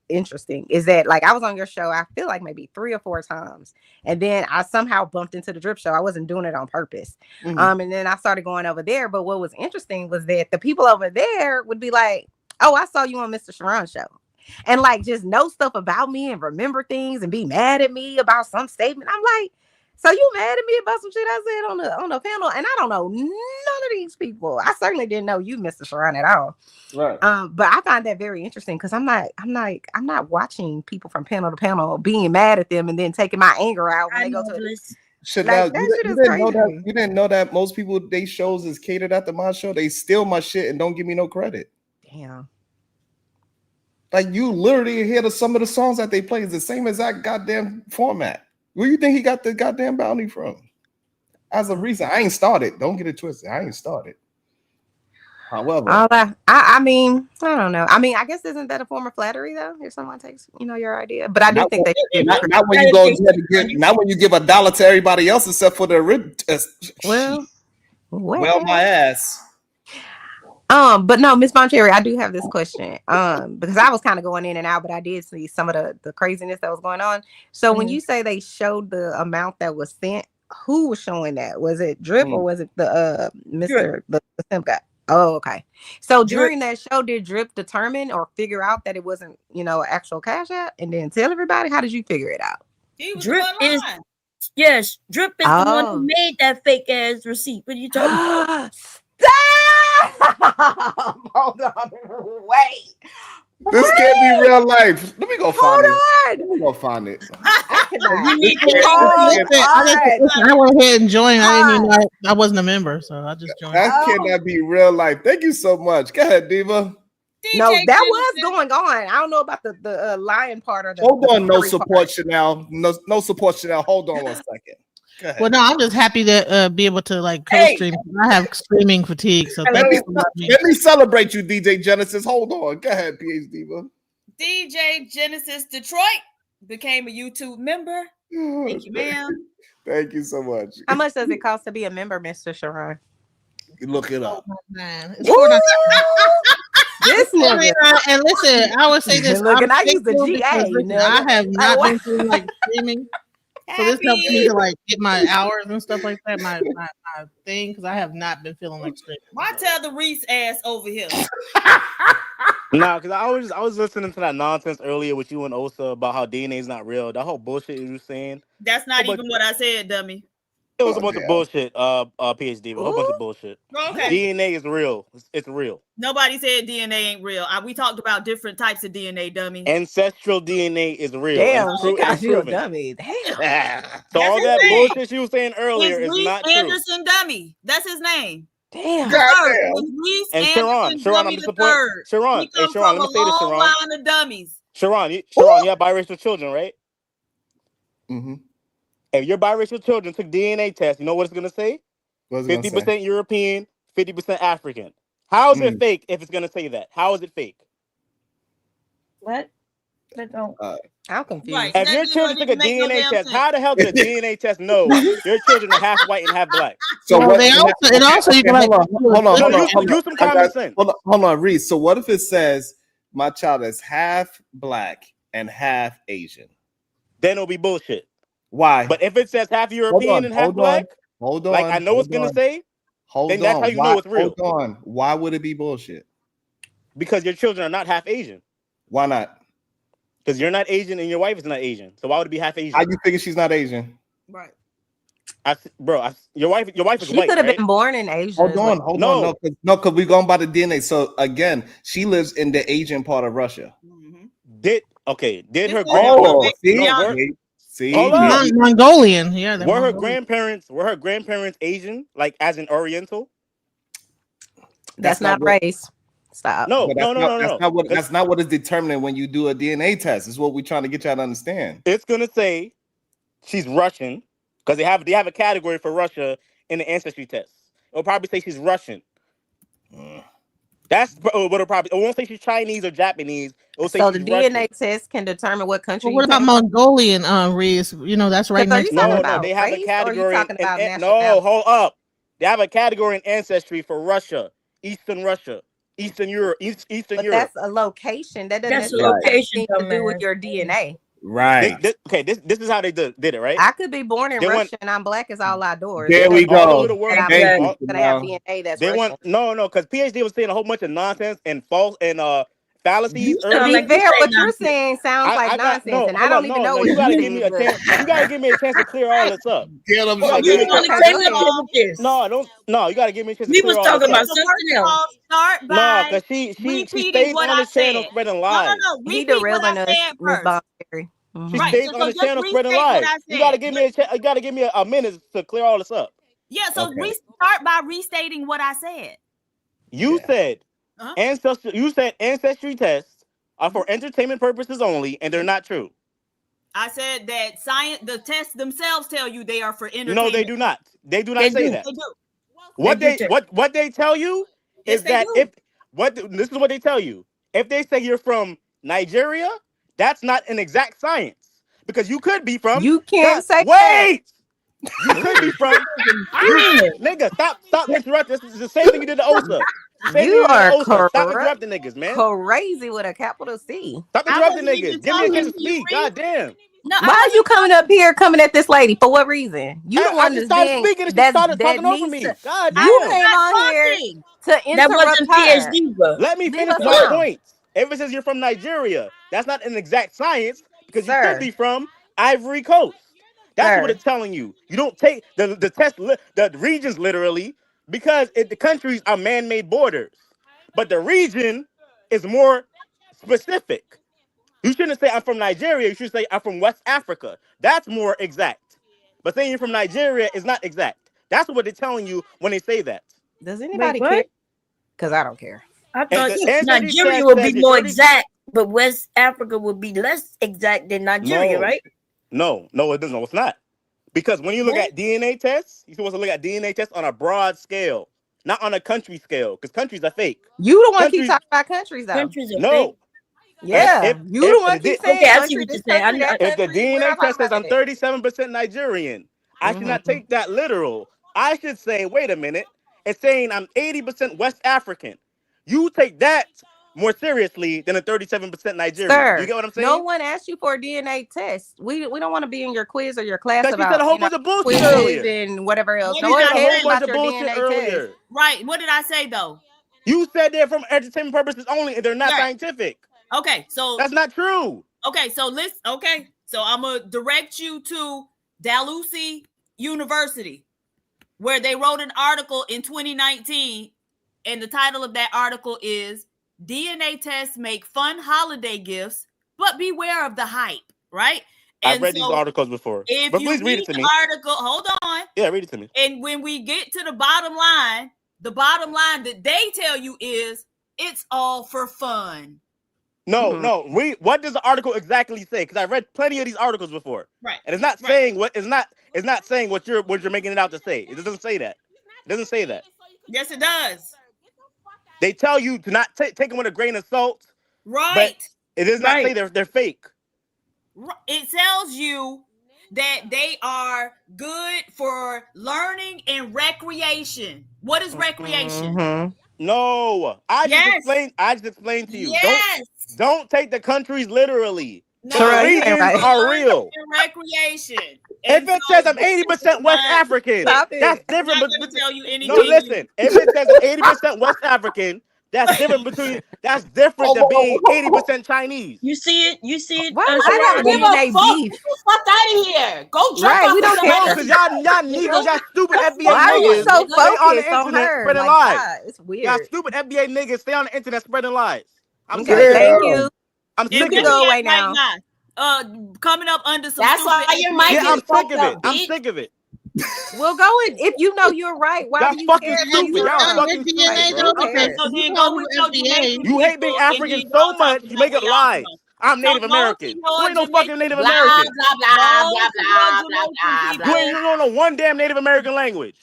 interesting is that like I was on your show, I feel like maybe 3 or 4 times, and then I somehow bumped into the Drip Show. I wasn't doing it on purpose. And then I started going over there. But what was interesting was that the people over there would be like, "Oh, I saw you on Mr. Sharon's show." And like just know stuff about me and remember things and be mad at me about some statement. I'm like, so you mad at me about some shit I said on the panel? And I don't know none of these people. I certainly didn't know you, Mr. Sharon, at all. Right. But I find that very interesting because I'm not watching people from panel to panel being mad at them and then taking my anger out when they go to Chanel, like, that you shit is didn't know crazy. that. You didn't know that most people they shows is catered after my show. They steal my shit and don't give me no credit. Damn. Like you literally hear some of the songs that they play is the same exact goddamn format. Where you think he got the goddamn bounty from? As a reason, I ain't started. Don't get it twisted. I ain't started. However, I mean, I don't know. I mean, I guess isn't that a form of flattery though? If someone takes, your idea, but I do think they not when you go not when you give $1 to everybody else except for the well, my ass. But no, Miss Boncherry, I do have this question. Because I was kind of going in and out, but I did see some of the craziness that was going on. So when you say they showed the amount that was sent, who was showing that? Was it Drip or was it the Mr. the simp guy? Oh, okay. So during that show, did Drip determine or figure out that it wasn't, actual cash app and then tell everybody? How did you figure it out? Drip is Drip is the one who made that fake ass receipt. What are you talking about? Hold on, wait. This can't be real life. Let me go find it. Let me go find it. I went ahead and joined. I didn't even know I wasn't a member, so I just joined. That cannot be real life. Thank you so much. Go ahead, Diva. No, that was going on. I don't know about the lying part or the. Hold on, no support Chanel. No support Chanel. Hold on 1 second. Well, no, I'm just happy to be able to like co-stream. I have streaming fatigue, so let me celebrate you, DJ Genesis. Hold on, go ahead, PhD Diva. DJ Genesis Detroit became a YouTube member. Thank you, ma'am. Thank you so much. How much does it cost to be a member, Mr. Sharon? Look it up. Oh, man. This nigga. And listen, I would say this. Look, and I use the GA. I have not been through like streaming. So this helps me to like get my hours and stuff like that, my thing, because I have not been feeling like streaming. Why tell the Reese ass over here? Nah, because I was listening to that nonsense earlier with you and Osa about how DNA is not real. That whole bullshit you were saying. That's not even what I said, dummy. It was a bunch of bullshit, PhD, a whole bunch of bullshit. Okay. DNA is real. It's real. Nobody said DNA ain't real. We talked about different types of DNA, dummy. Ancestral DNA is real. Damn, she got you a dummy. Damn. So all that bullshit she was saying earlier is not true. Anderson dummy. That's his name. Damn. And Sharon, I'm gonna support Sharon. Hey, Sharon, let me say this, Sharon. Line of dummies. Sharon, you have biracial children, right? Mm-hmm. If your biracial children took DNA test, you know what it's gonna say? 50% European, 50% African. How is it fake if it's gonna say that? How is it fake? What? I'm confused. Right. If your children took a DNA test, how the hell did the DNA test know your children are half white and half black? So hold on. Use some common sense. Hold on, Reese. So what if it says my child is half black and half Asian? Then it'll be bullshit. Why? But if it says half European and half black, like I know it's gonna say, then that's how you know it's real. Hold on. Why would it be bullshit? Because your children are not half Asian. Why not? Because you're not Asian and your wife is not Asian. So why would it be half Asian? How you figure she's not Asian? Right. Your wife is white. She could have been born in Asia. Hold on. No, because we're going by the DNA. So again, she lives in the Asian part of Russia. Did her grandparents? Mongolian? Yeah. Were her grandparents Asian, like as in Oriental? That's not race. Stop. No. That's not what is determining when you do a DNA test. It's what we're trying to get y'all to understand. It's gonna say she's Russian because they have a category for Russia in the ancestry test. It'll probably say she's Russian. That's what it'll probably. It won't say she's Chinese or Japanese. It'll say so she's the DNA Russian. test can determine what country. Well, what about Mongolian? Reese, that's right next. No, they have a category. No, hold up. They have a category in ancestry for Russia, Eastern Russia, Eastern Europe, Eastern Europe. That's a location. That doesn't That's a location to do with your DNA. Right. This is how they did it, right? I could be born in Russia and I'm black as all outdoors. There we go. All over the world. But I have DNA that's Russian. Because PhD was saying a whole bunch of nonsense and false and fallacies. To be fair, what you're saying sounds like nonsense, and I don't even know what you you gotta give me a chance. You gotta give me a chance to clear all this up. Get him. No, you gotta give me a chance to we clear was all talking this about up. something else. Start by No, because she stays on the channel spreading lies. He derailing us, Miss Bobberry. She stays on the channel spreading lies. You gotta give me You gotta give me a minute to clear all this up. Yeah, so we start by restating what I said. You said ancestry tests are for entertainment purposes only, and they're not true. I said that the tests themselves tell you they are for entertainment. No, they do not. They do not say that. They do. What they tell you is that this is what they tell you. If they say you're from Nigeria, that's not an exact science because you could be from. You can't say wait. You could be from. Nigga, stop interrupting. This is the same thing you did to Osa. You are Stop interrupting niggas, man. Crazy with a capital C. Stop interrupting niggas. Give me a chance to speak. God damn. No, why are you coming up here, coming at this lady? For what reason? You don't understand. That started talking over me. God damn. You came on here to interrupt her. PhD, let me finish my point. Ever since you're from Nigeria, that's not an exact science because you could be from Ivory Coast. That's what it's telling you. You don't take the test, the regions literally, because the countries are man-made borders. But the region is more specific. You shouldn't say I'm from Nigeria. You should say I'm from West Africa. That's more exact. But saying you're from Nigeria is not exact. That's what they're telling you when they say that. Does anybody care? Because I don't care. I thought Nigeria would be more exact, but West Africa would be less exact than Nigeria, right? No, it doesn't. No, it's not. Because when you look at DNA tests, you're supposed to look at DNA tests on a broad scale, not on a country scale, because countries are fake. You the one keep talking about countries, though. Countries are fake. Yeah, you the one keep saying. Okay, I see what you're saying. If the DNA test says I'm 37% Nigerian, I should not take that literal. I should say, wait a minute, it's saying I'm 80% West African. You take that more seriously than a 37% Nigerian. Sir, you get what I'm saying? No one asked you for a DNA test. We don't want to be in your quiz or your class about. You said a whole bunch of bullshit earlier and whatever else. No one cares about your DNA test. Right. What did I say though? You said they're from entertainment purposes only, and they're not scientific. Okay, so that's not true. Okay, so listen. Okay, so I'm gonna direct you to Dalhousie University, where they wrote an article in 2019, and the title of that article is "DNA tests make fun holiday gifts, but beware of the hype." Right? I've read these articles before, but please read it to me. Article, hold on. Yeah, read it to me. And when we get to the bottom line that they tell you is it's all for fun. No. What does the article exactly say? Because I read plenty of these articles before. Right. And it's not saying what it's not saying what you're making it out to say. It doesn't say that. It doesn't say that. Yes, it does. They tell you to not take them with a grain of salt. Right. But it does not say they're fake. It tells you that they are good for learning and recreation. What is recreation? Mm-hmm. No, I just explained to you. Yes. Don't take the countries literally. The regions are real. Recreation. If it says I'm 80% West African, Stop it. that's different. I'm not gonna tell you anything. No, listen. If it says I'm 80% West African, that's different than being 80% Chinese. You see it? You see it? Why Sharon? gotta be in beef? Get the fuck out of here. Go jump Right, off we the don't care. Because y'all Negroes, y'all stupid FBA Why are you niggas. so Stay on the focused on internet her? spreading Like, lies. God, it's weird. Y'all stupid FBA niggas stay on the internet spreading lies. I'm Okay, sick of it. thank you. I'm And sick where of we it. at away now. Coming up under some That's stupid why your mic Yeah, I'm is sick fucked of it. up, I'm bitch. sick of it. Well, go in. If you know you're right, why Y'all do you fucking care? stupid. Y'all fucking DNA stupid. though, Who because cares? So you then call go you with your FBA. Jamaican You hate being people, and African then so y'all much, talk you make about up what y'all lies. know. I'm Native So American. most of You ain't no your fucking Native Blah, American. blah, blah, Most blah, of blah, your blah, Jamaican blah, You ain't people. know one damn Native American language.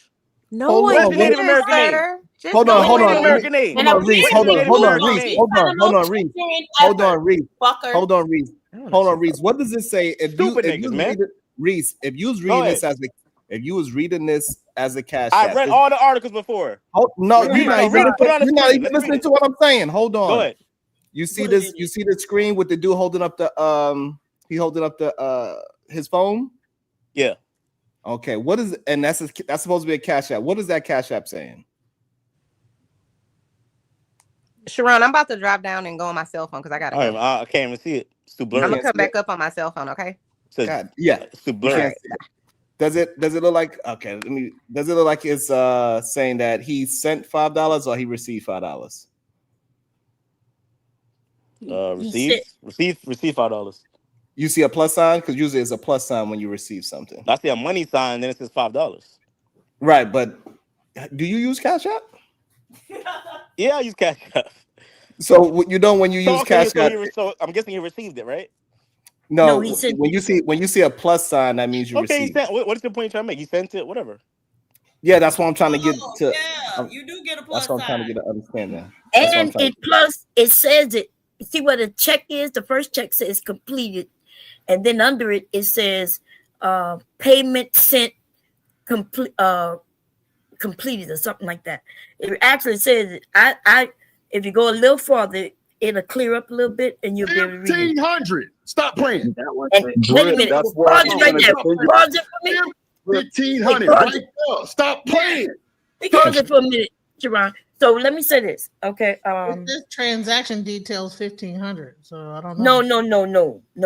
No Hold one What's on, the wait. Native cares, American name? sir. Just Hold go on, hold What's the on. Native Let in. me, American name? And hold on, Reese. What is Hold the on, Native hold on, American Reese. name? Hold on, Reese. Hold on, Reese. fucker. Hold on, Reese. I don't know Hold shit on, Reese. What does it say? Stupid niggas, man. Reese, if you was Go reading this ahead. if you was reading this as a cash I've app, read all the articles before. no, Read it. No, read it. Put it on the you're not screen. even Let's read listening it. to what I'm saying. Hold on. Go ahead. You see this? You see the screen with the dude holding up the he holding up the his phone? Yeah. Okay. What is and that's supposed to be a cash app. What is that cash app saying? Sharon, I'm about to drop down and go on my cell phone because I gotta go. I can't even see it. It's too blurry. I'm gonna come back up on my cell phone, okay? God, yeah. It's too You blurry. can't see it. Does it look like does it look like it's saying that he sent $5 or he received $5? Receive $5. You see a plus sign? Because usually it's a plus sign when you receive something. I see a money sign, then it says $5. Right, but do you use Cash App? Yeah, I use Cash App. So you don't when you use Cash App. So I'm guessing he received it, right? No, when you see a plus sign, that means you Okay, received. what is the point you're trying to make? He sent it, whatever. Yeah, that's what I'm trying to get to. Yeah, you do get a plus That's what I'm trying sign. to get to understand now. And it plus it says it. See what a check is? The first check says completed, and then under it it says payment sent completed or something like that. It actually says I if you go a little farther, it'll clear up a little bit and you'll be able to read it. 1,500. Stop playing. And wait a minute. Pause it right there. Pause it for me. 1,500. Right there. Stop playing. Pause it for a minute, Jerron. So let me say this, okay? This transaction details 1,500. So I don't know. No,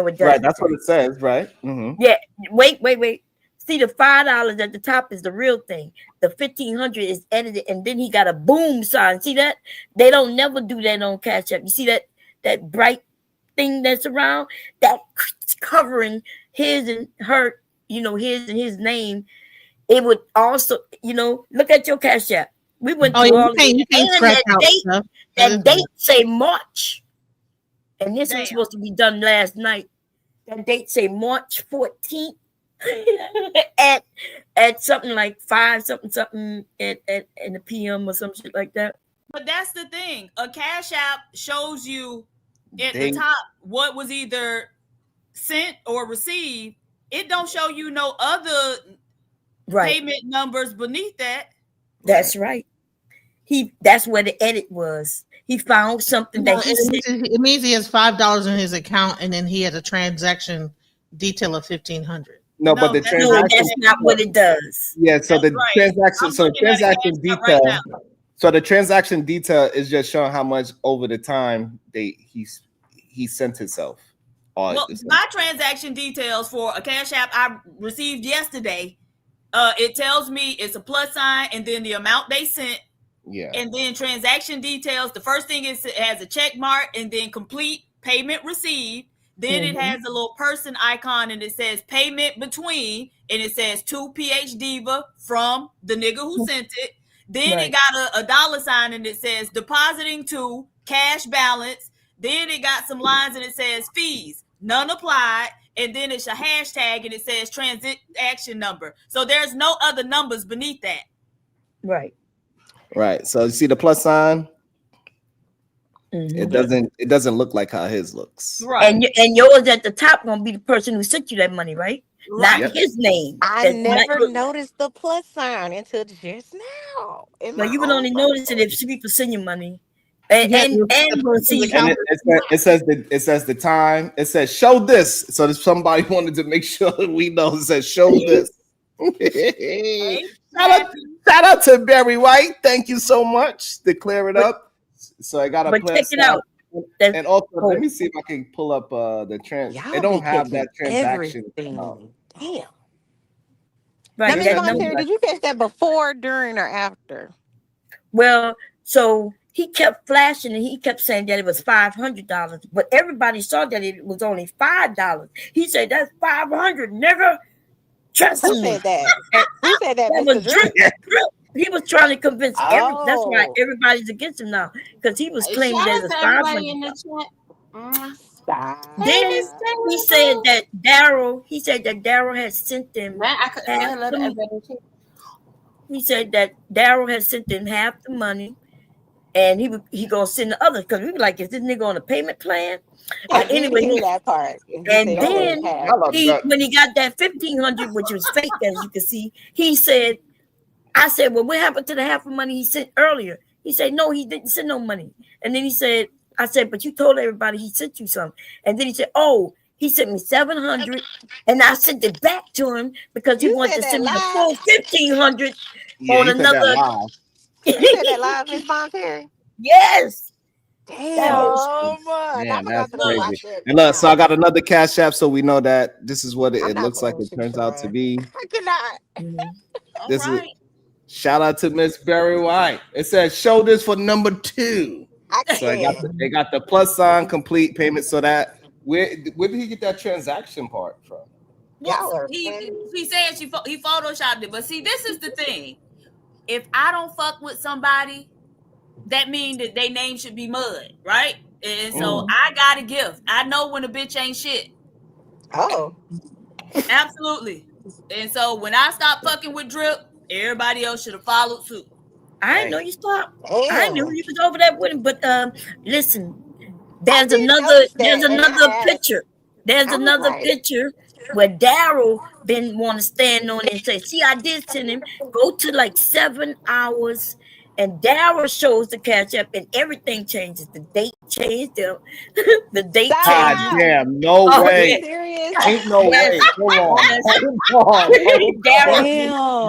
it doesn't. Right, that's what it says, right? Mm-hmm. Yeah. Wait. See, the $5 at the top is the real thing. The 1,500 is edited, and then he got a boom sign. See that? They don't never do that on Cash App. You see that bright thing that's around? That's covering his and her, his and his name. It would also, look at your Cash App. We went through all of it. You can't And scratch out stuff. that date say March. And this was supposed to be done last night. That date say March 14th. at something like 5 something in the PM or some shit like that. But that's the thing. A Cash App shows you at Dang. the top what was either sent or received. It don't show you no other payment numbers beneath that. That's right. That's where the edit was. He found something that he said. It means he has $5 in his account, and then he has a transaction detail of 1,500. No, but the transaction. That's not what it does. Yeah, so the right. transaction, so the transaction detail, so the transaction detail is just showing how much over the time he sent himself. Well, my transaction details for a Cash App I received yesterday, it tells me it's a plus sign and then the amount they sent. Yeah. And then transaction details. The first thing is it has a check mark and then complete payment received. Then it has a little person icon and it says payment between, and it says to PH Diva from the nigga who sent it. Then it got a dollar sign and it says depositing to cash balance. Then it got some lines and it says fees, none applied. And then it's a hashtag and it says transaction number. So there's no other numbers beneath that. Right. Right. So you see the plus sign? It doesn't look like how his looks. Right. And yours at the top gonna be the person who sent you that money, right? Not his name. I never noticed the plus sign until just now. But you would only notice it if people send you money. And we'll see. And it says the time. It says show this. So if somebody wanted to make sure we know, it says show this. Shout out to Barry White. Thank you so much to clear it up. So I got to check it out. And also, let me see if I can pull up the trans. They don't have that transaction. Damn. Right. Now, Ms. Montero, did you catch that before, during, or after? Well, so he kept flashing and he kept saying that it was $500, but everybody saw that it was only $5. He said, "That's $500, nigga." Trust me. Who said that? Who said that? That was Drip. He was trying to convince everybody. That's why everybody's against him now, because he was claiming that it's $500. Then he said that Daryl had sent them He said that Daryl had sent them half the money, and he gonna send the other, because we were like, is this nigga on a payment plan? But anyway, that part. And then when he got that $1,500, which was fake, as you can see, he said, I said, well, what happened to the half of money he sent earlier? He said, no, he didn't send no money. And then I said, but you told everybody he sent you some. And then he said, oh, he sent me $700, and I sent it back to him because he wanted to send me the full $1,500 on another. You said that live, Ms. Montero? Yes. Damn. Man, that's crazy. And look, so I got another Cash App, so we know that this is what it looks like. It turns out to be. I cannot. This is. Shout out to Miss Barry White. It says show this for number 2. So they got the plus sign complete payment. So that where did he get that transaction part from? Well, he said he photoshopped it, but see, this is the thing. If I don't fuck with somebody, that means that their name should be Mud, right? And so I got a gift. I know when a bitch ain't shit. Oh, absolutely. And so when I stopped fucking with Drip, everybody else should have followed suit. I didn't know you stopped. I knew you was over there with him, but listen, there's another picture. There's another picture where Daryl didn't want to stand on it and say, see, I did send him. Go to like 7 hours, and Daryl shows the Cash App, and everything changes. The date changed. The date changed. God damn, no way. Ain't no way. Hold on.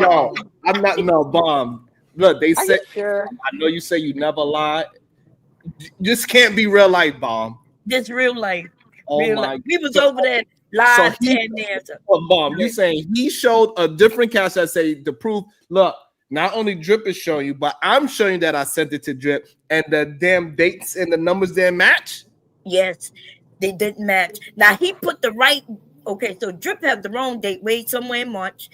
Yo, I'm not no bomb. Look, they said, I know you say you never lied. This can't be real life, bomb. This real life. Oh real my life. We was over there live 10 years. Bomb, you saying he showed a different Cash App, say to prove, look, not only Drip is showing you, but I'm showing you that I sent it to Drip, and the damn dates and the numbers didn't match? Yes, they didn't match. Now, he put the right, okay, so Drip had the wrong date, way somewhere in March.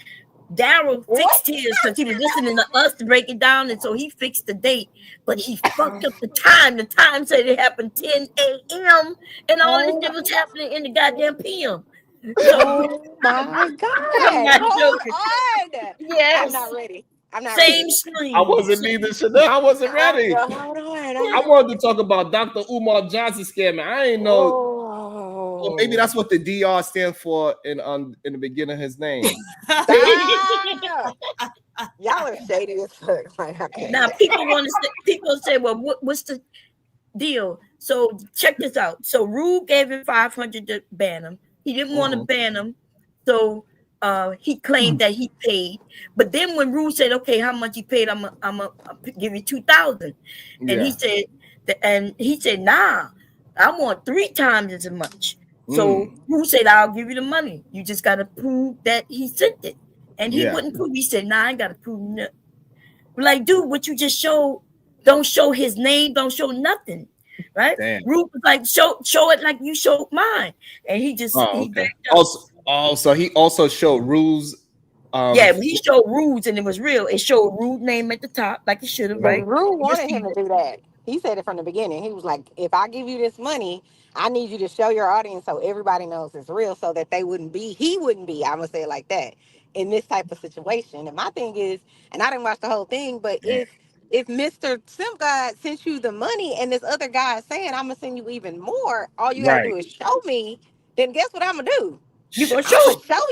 Daryl fixed his because he was listening to us to break it down, and so he fixed the date, but he fucked up the time. The time said it happened 10 a.m., and all this shit was happening in the goddamn p.m. Oh, my God. I'm not joking. Yes. I'm not ready. Same screen. I wasn't either, Chanel. I wasn't ready. Hold on. I wanted to talk about Dr. Umar Johnson scam. I ain't know. Well, maybe that's what the DR stands for in the beginning of his name. Y'all are shady as fuck. Like, okay. Now people say, well, what's the deal? So check this out. So Rube gave him $500 to ban him. He didn't want to ban him, so he claimed that he paid. But then when Rube said, okay, how much he paid, I'm gonna give you $2,000, and he said, nah, I want 3 times as much. So Rube said, I'll give you the money. You just gotta prove that he sent it. And he wouldn't prove. He said, nah, I ain't gotta prove nothing. Like, dude, what you just showed, don't show his name, don't show nothing. Right? Rube was like, show it like you showed mine. And he just so he also showed Rube's he showed Rube's, and it was real. It showed Rube's name at the top, like it should have, right? Rube wanted him to do that. He said it from the beginning. He was like, if I give you this money, I need you to show your audience so everybody knows it's real, so that he wouldn't be, I'm gonna say it like that, in this type of situation. And my thing is, and I didn't watch the whole thing, but if Mr. Simp God sent you the money and this other guy is saying, I'm gonna send you even more, all you gotta do is show me, then guess what I'm gonna do? You gonna show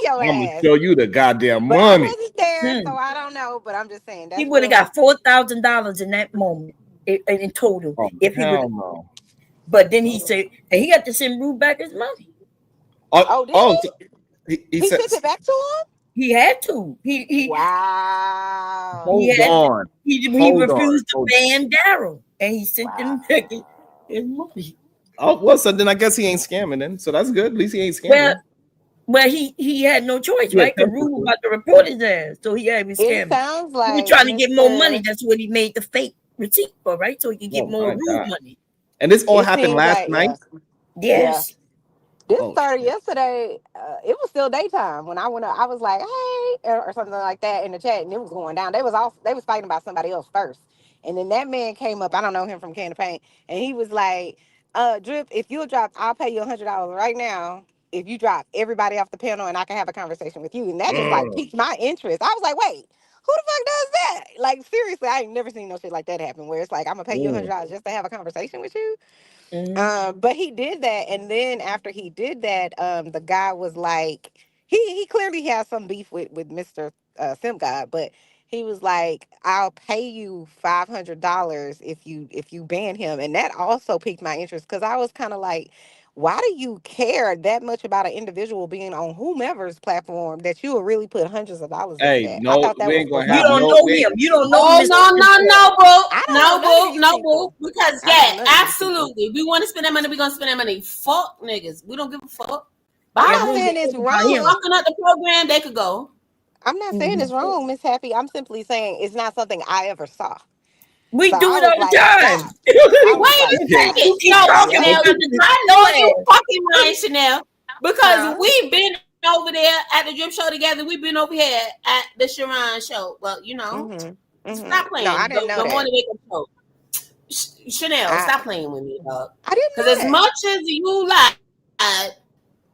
your I'm ass. gonna show you the goddamn money. I wasn't there, so I don't know, but I'm just saying that he would have got $4,000 in that moment. in total. Oh, If he would, hell no. but then he said, and he had to send Rue back his money. He He said, sent it back to him? He had to. He Wow. hold on. He refused to ban Daryl, and he sent him his money. Oh, well, so then I guess he ain't scamming then. So that's good. At least he ain't scamming. Well, he had no choice, Yeah, right? Because Rue was about to report his ass, so he had to be It scamming. sounds He like was trying to get more money. Mr. That's what he made the fake receipt for, right? So he could get Oh, more my Rue God. money. And this all It happened seems last like, night? Yes. This Oh, started yesterday. It was still daytime when I went up. I was like, "Hey," or something like that in the chat, and it was going down. They was fighting about somebody else first, and then that man came up. I don't know him from Can of Paint, and he was like, Drip, if you'll drop, I'll pay you $100 right now if you drop everybody off the panel, and I can have a conversation with you." And that just like piqued my interest. I was like, "Wait, who the fuck does that?" Like seriously, I ain't never seen no shit like that happen. Where it's like, I'm gonna pay you $100 just to have a conversation with you. But he did that, and then after he did that, the guy was like, he clearly has some beef with Mr. Simp God, but he was like, "I'll pay you $500 if you ban him," and that also piqued my interest because I was kind of like, why do you care that much about an individual being on whomever's platform that you will really put hundreds of dollars into hey, that? I no, thought that we was ain't gonna supposed to You have be. don't no. know him. You don't know Oh, no, boo. I don't know none of these No, people. boo. Because, I don't know none of these absolutely. We want to spend that money. We're going to spend that money. Fuck niggas. We don't give a fuck. I'm Bye. not saying it's People wrong. fucking up the program, they could go. I'm not saying it's wrong, Miss Happy. I'm simply saying it's not something I ever saw. We So do I it was all the like time. shocked. I was Wait like a shocked. second. Keep No, talking. Chanel. I'm just I know you fucking lying, Chanel. Because Huh? we've been over there at the Drip Show together. We've been over here at the Sharon Show. Well, you know, stop No, I playing. didn't know Good that. morning, wake up show. Chanel, stop playing with me, dog. I didn't Because know as that. much as you lied,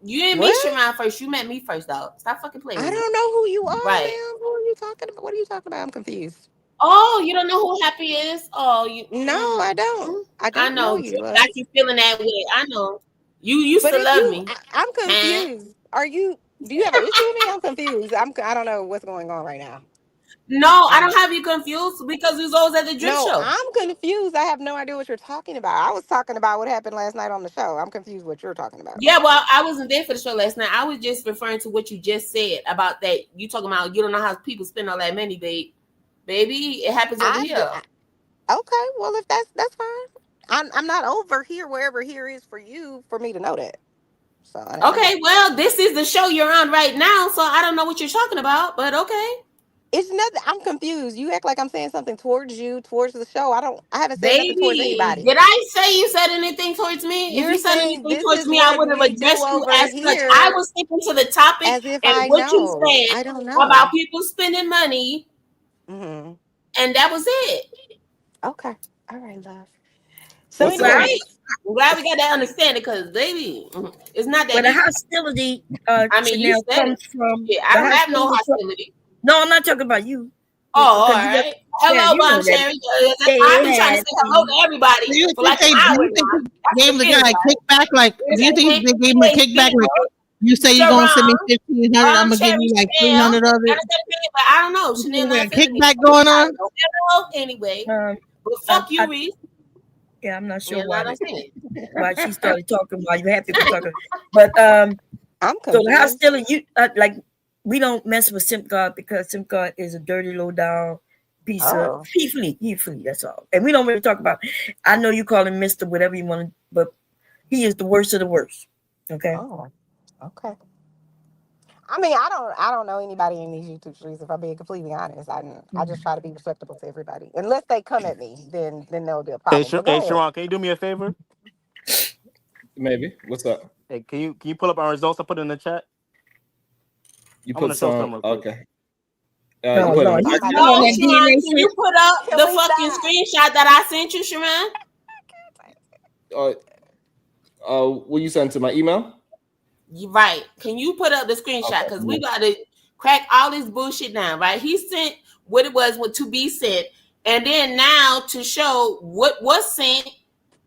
you didn't meet What? Sharon first. You met me first, dog. Stop fucking playing I with me. don't know who you are, Right. ma'am. Who are you talking about? What are you talking about? I'm confused. Oh, you don't know who Happy is? Oh, you. No, I don't. I I don't know know. you. Drip got you feeling that way. I know. You used But to if love you, me. I'm confused. Are you? Do you have an issue with me? I'm confused. I don't know what's going on right now. No, I don't have you confused because we was always at the Drip No, Show. I'm confused. I have no idea what you're talking about. I was talking about what happened last night on the show. I'm confused what you're talking about. Yeah, well, I wasn't there for the show last night. I was just referring to what you just said about that. You talking about you don't know how people spend all that money, babe. Baby, it happens over here. Okay, well if that's fine. I'm not over here wherever here is for you for me to know that. So I don't know. Okay, well, this is the show you're on right now, so I don't know what you're talking about, but okay. It's nothing. I'm confused. You act like I'm saying something towards you, towards the show. I haven't said nothing towards Baby, anybody. did I say you said anything towards me? If You're you said saying anything this towards is me, I what would have we do addressed you over as such. I here was sticking to the topic as if and I what you know. said I don't know. about people spending money, Mm-hmm. and that was it. Okay. All right, love. So I'm glad anyways, we got that understanding because, baby, it's not that But the deep. hostility, I mean, you Chanel, said comes it. from. Yeah, I don't have no hostility. No, I'm not talking about you. Oh, all Because you got- right. Hello, you know Bomb that Cherry. they I've been trying to had say hello to everybody Do you for think like an hour now. they gave the guy a kickback? Like, do you think they gave him a kickback? Like, you say you're gonna send me $1,500, I'm gonna give you like 300 of it. But I don't know. Chanel Is there a not feeling kickback it. going on? Hello, anyway. But fuck you, Reese. Yeah, I'm not sure You know why what I'm saying? why she started talking while you happy was talking. But I'm so confused. the hostility, you like we don't mess with Simp God because Simp God is a dirty low down piece of he flea, that's all. And we don't really talk about. I know you call him Mr. whatever you want, but he is the worst of the worst. Okay. Oh, okay. I mean, I don't know anybody in these YouTube streets. If I'm being completely honest, I just try to be respectable to everybody. Unless they come at me, then there will be a problem. But go ahead. Sharon, can you do me a favor? Maybe. What's up? Hey, can you pull up our results? I put it in the chat. You I'm gonna put show some. something real quick. Okay. You put it. No, Sharon, can you put up the fucking screenshot that I sent you, Sharon? Will you send to my email? You right. Can you put up the screenshot? Because we got to crack all this bullshit down, right? He sent what it was to be sent, and then now to show what was sent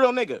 real nigga.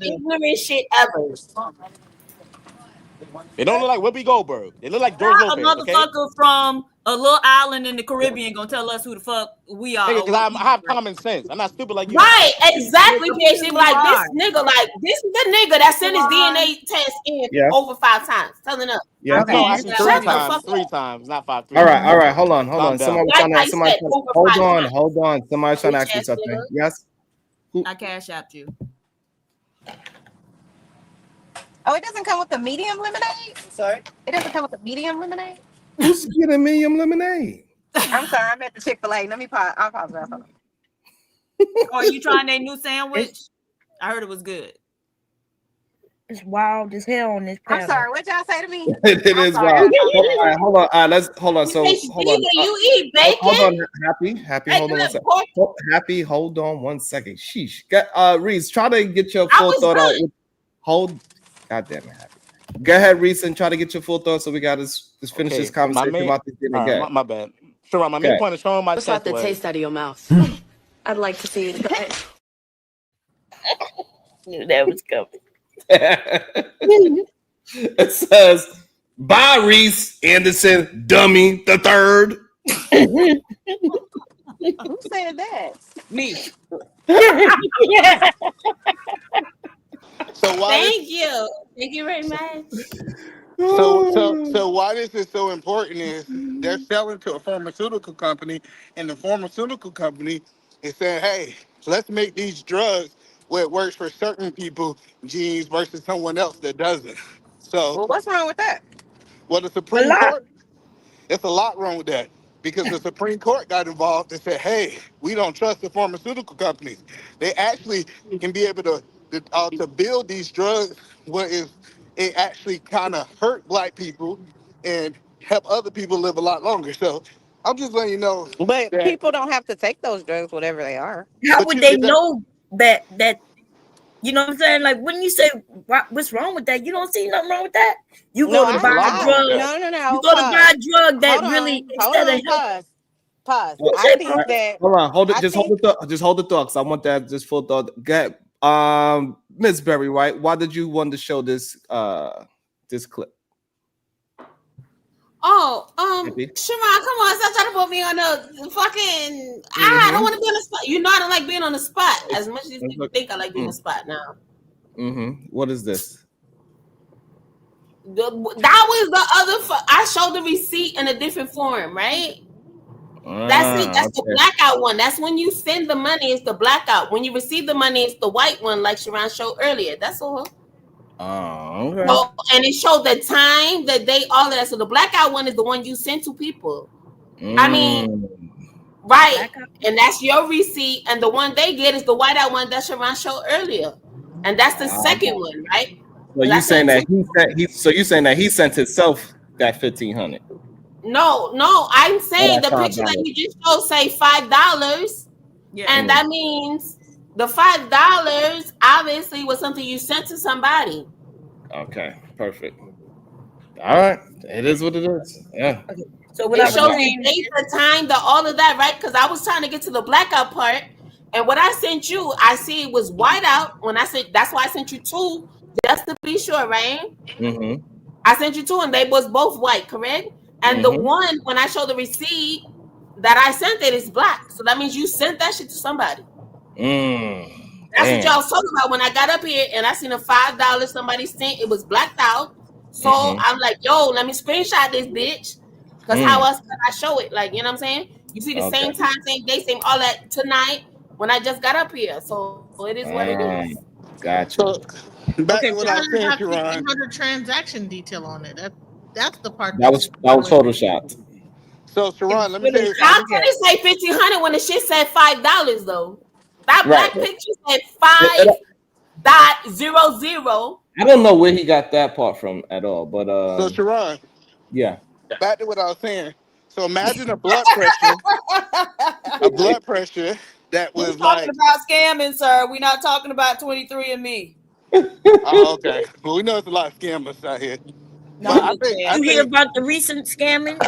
ignorant shit ever. They don't look like Whoopi Goldberg. They look like George Not a Lopez. Okay. motherfucker from a little island in the Caribbean gonna tell us who the fuck we are. Nigga, because I have common sense. I'm not stupid like you. Right, exactly, PhD. Like this nigga, like this is the nigga that sent his DNA test in over 5 times, telling us. Yeah. No, actually three times, not 5. 3 All times. right. Hold on. Calm down. Somebody hold on. Somebody trying to ask you something. nigga. Yes. I cash apped you. Oh, it doesn't come with the medium lemonade? Sorry? It doesn't come with the medium lemonade? Who's getting medium lemonade? I'm sorry, I'm at the Chick-fil-A. Let me pause. I'll pause that. Oh, are you trying their new sandwich? I heard it was good. It's wild as hell on this panel. I'm sorry, what y'all say to me? It is wild. All right, hold on. Let's hold on. So hold on. You eat bacon? Hold on, happy. Hold on one second. Happy, hold on 1 second. Sheesh. Reese, try to get your full thought out. Hold. God damn it, Happy. Go ahead, Reese, and try to get your full thought. So we got to just finish this conversation about this thing again. My bad. Sure, my main point is showing my What's out the taste out of your mouth? I'd like to see it try. Knew that was coming. It says, "Bye, Reese Anderson, dummy the third." Who said that? Me. So why? Thank you very much. So why this is so important is they're selling to a pharmaceutical company, and the pharmaceutical company is saying, "Hey, let's make these drugs where it works for certain people genes versus someone else that doesn't." So, well, what's wrong with that? Well, the Supreme Court, it's a lot wrong with that because the Supreme Court got involved and said, "Hey, we don't trust the pharmaceutical companies. They actually can be able to build these drugs where it actually kind of hurt black people and help other people live a lot longer." So I'm just letting you know. But people don't have to take those drugs, whatever they are. How would they know that you know what I'm saying? Like, when you say what's wrong with that, you don't see nothing wrong with that. You go to buy a drug. No. You go to buy a drug that really instead of help. Pause. I think that. Hold on, hold it. Just hold the thought. Cause I want that just full thought. Go ahead. Miss Berry White, why did you want to show this this clip? Oh, Sharon, come on, stop trying to put me on the fucking. I don't want to be on the spot. You know, I don't like being on the spot as much as you think I like being on the spot now. What is this? That was the other. I showed the receipt in a different form, right? That's it. That's the blackout one. That's when you send the money. It's the blackout. When you receive the money, it's the white one, like Sharon showed earlier. That's all. Oh, okay. So, and it showed the time, the date, all of that. So the blackout one is the one you send to people. I mean, right. Blackout. And that's your receipt. And the one they get is the whiteout one that Sharon showed earlier. And that's the second one, right? So you saying that you saying that he sent himself that $1,500? No, I'm saying the picture that you just showed say $5. Yeah. And that means the $5 obviously was something you sent to somebody. Okay, perfect. All right, it is what it is. Yeah. Okay. So what it shows the date, the time, the all of that, right? Because I was trying to get to the blackout part, and what I sent you, I see it was whiteout. When I said that's why I sent you two, just to be sure, right? I sent you two, and they was both white, correct? And the one when I show the receipt that I sent it is black. So that means you sent that shit to somebody. That's what y'all was talking about when I got up here and I seen a $5 somebody sent. It was blacked out. So I'm like, yo, let me screenshot this bitch. Because how else can I show it? Like, you know what I'm saying? You see the same time, same day, same all that tonight when I just got up here. So it is what it is. Gotcha. Okay, so how did it have 1,500 transaction detail on it? That's the part that was photoshopped. So Sharon, let me tell you. How can it say 1,500 when the shit said $5 though? That black picture said 5.00. I don't know where he got that part from at all, but so Sharon, yeah. Back to what I was saying. So imagine a blood pressure, that was talking about scamming, sir. We're not talking about 23andMe. Oh, okay. Well, we know it's a lot of scammers out here. No, I think you hear about the recent scamming?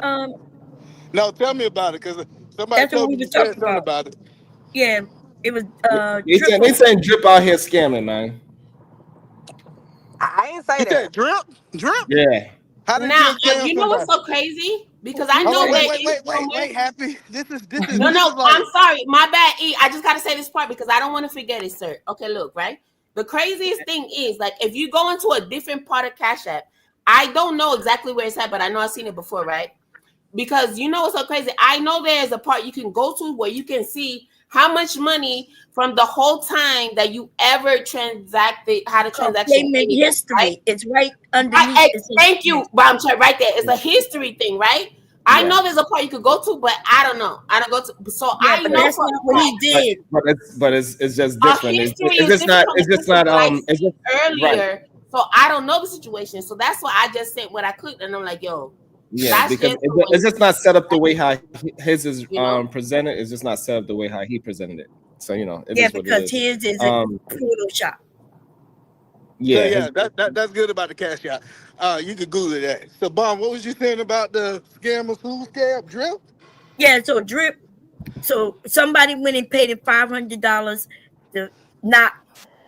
No, tell me about it, because somebody told me you said something about it. Yeah, it was. They saying Drip out here scamming, man. I ain't say that. Drip. Yeah. How did now you know what's so crazy? Because I know wait, Happy. This is no. I'm sorry, my bad. E, I just gotta say this part because I don't want to forget it, sir. Okay, look, right. The craziest thing is, like, if you go into a different part of Cash App, I don't know exactly where it's at, but I know I've seen it before, right? Because you know what's so crazy? I know there's a part you can go to where you can see how much money from the whole time that you ever transacted, had a transaction. Payment history. Right? It's right underneath. Thank you, Bomb Chat, right there. It's a history thing, right? I know there's a part you could go to, but I don't know. I don't go to. So Yeah, I but know that's for not what he did. But it's just different. history It's is just not. different from It's the just system, not. but I It's see just right. earlier. So I don't know the situation. So that's why I just said what I clicked, and I'm like, yo, Yeah, that's because just the way. it's just not set up the way how his is You know? presented. It's just not set up the way how he presented it. So you know, it Yeah, is what it because is. his is a Photoshop. So Yeah, yeah, that's good about the cash out. You could Google that. So Bomb, what was you saying about the scammers who scam Drip? Yeah, so Drip. So somebody went and paid him $500 to knock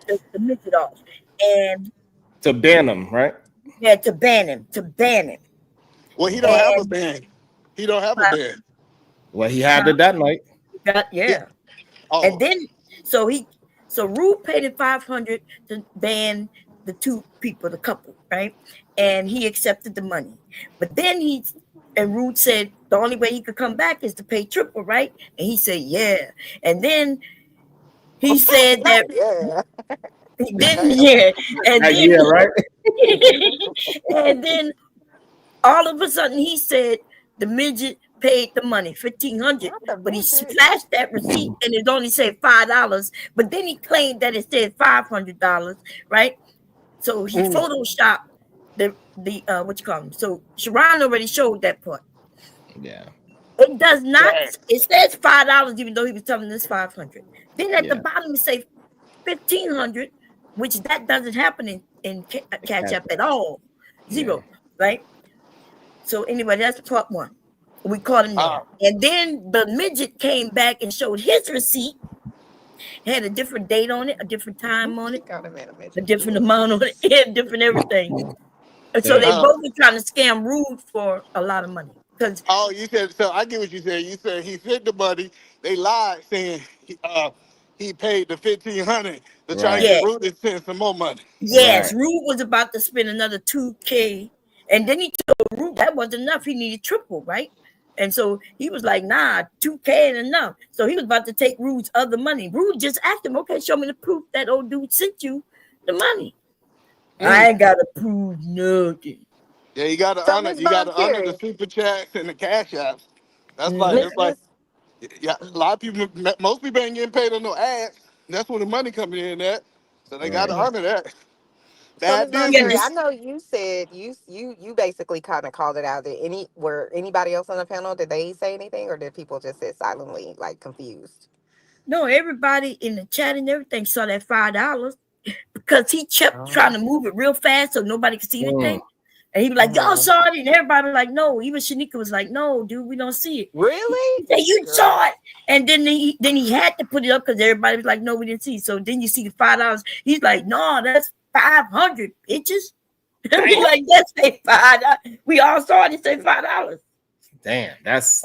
the midget off, and to ban him, right? yeah, to ban him. Well, he don't have a And ban. He don't have a ban. Well, he had it that night. yeah. Oh. And then so Rude paid him $500 to ban the two people, the couple, right? And he accepted the money. But then Rude said the only way he could come back is to pay triple, right? And he said, yeah. And then he said that yeah. And then Yeah, right. and then all of a sudden he said the midget paid the money, $1,500, but he flashed that receipt and it only said $5. But then he claimed that it said $500, right? So he photoshopped the what you call them. So Sharon already showed that part. Yeah. It does not. It says $5, even though he was telling us $500. Then at the bottom it says $1,500, which that doesn't happen in Cash App at all. Zero, right? So anyway, that's part one. We caught him there. And then the midget came back and showed his receipt. Had a different date on it, a different time on it, a different amount on it, and different everything. And so they both were trying to scam Rude for a lot of money. Oh, you said so. I get what you said. You said he sent the money. They lied, saying he paid the $1,500 to try to get Rude to send some more money. Yes, Rude was about to spend another $2K, and then he told Rude that wasn't enough. He needed triple, right? And so he was like, "Nah, $2K ain't enough." So he was about to take Rude's other money. Rude just asked him, "Okay, show me the proof that old dude sent you the money." I ain't gotta prove nothing. Yeah, you gotta honor. You gotta honor the super chats and the cash apps. That's like it's like, yeah, a lot of people, most people ain't getting paid on no ads. That's where the money coming in at. So they gotta honor that. So Ms. Bad Monteri, I business. know you said you basically kind of called it out. Did anybody else on the panel, did they say anything, or did people just sit silently, like confused? No, everybody in the chat and everything saw that $5 because he kept trying to move it real fast so nobody could see anything. And he was like, "Y'all saw it," and everybody was like, "No." Even Shanika was like, "No, dude, we don't see it." Really? He said, "You saw it," and then he had to put it up because everybody was like, "No, we didn't see." So then you see the $5. He's like, "No, that's 500 bitches." He's like, "That's say $5." We all saw it. It say $5. Damn, that's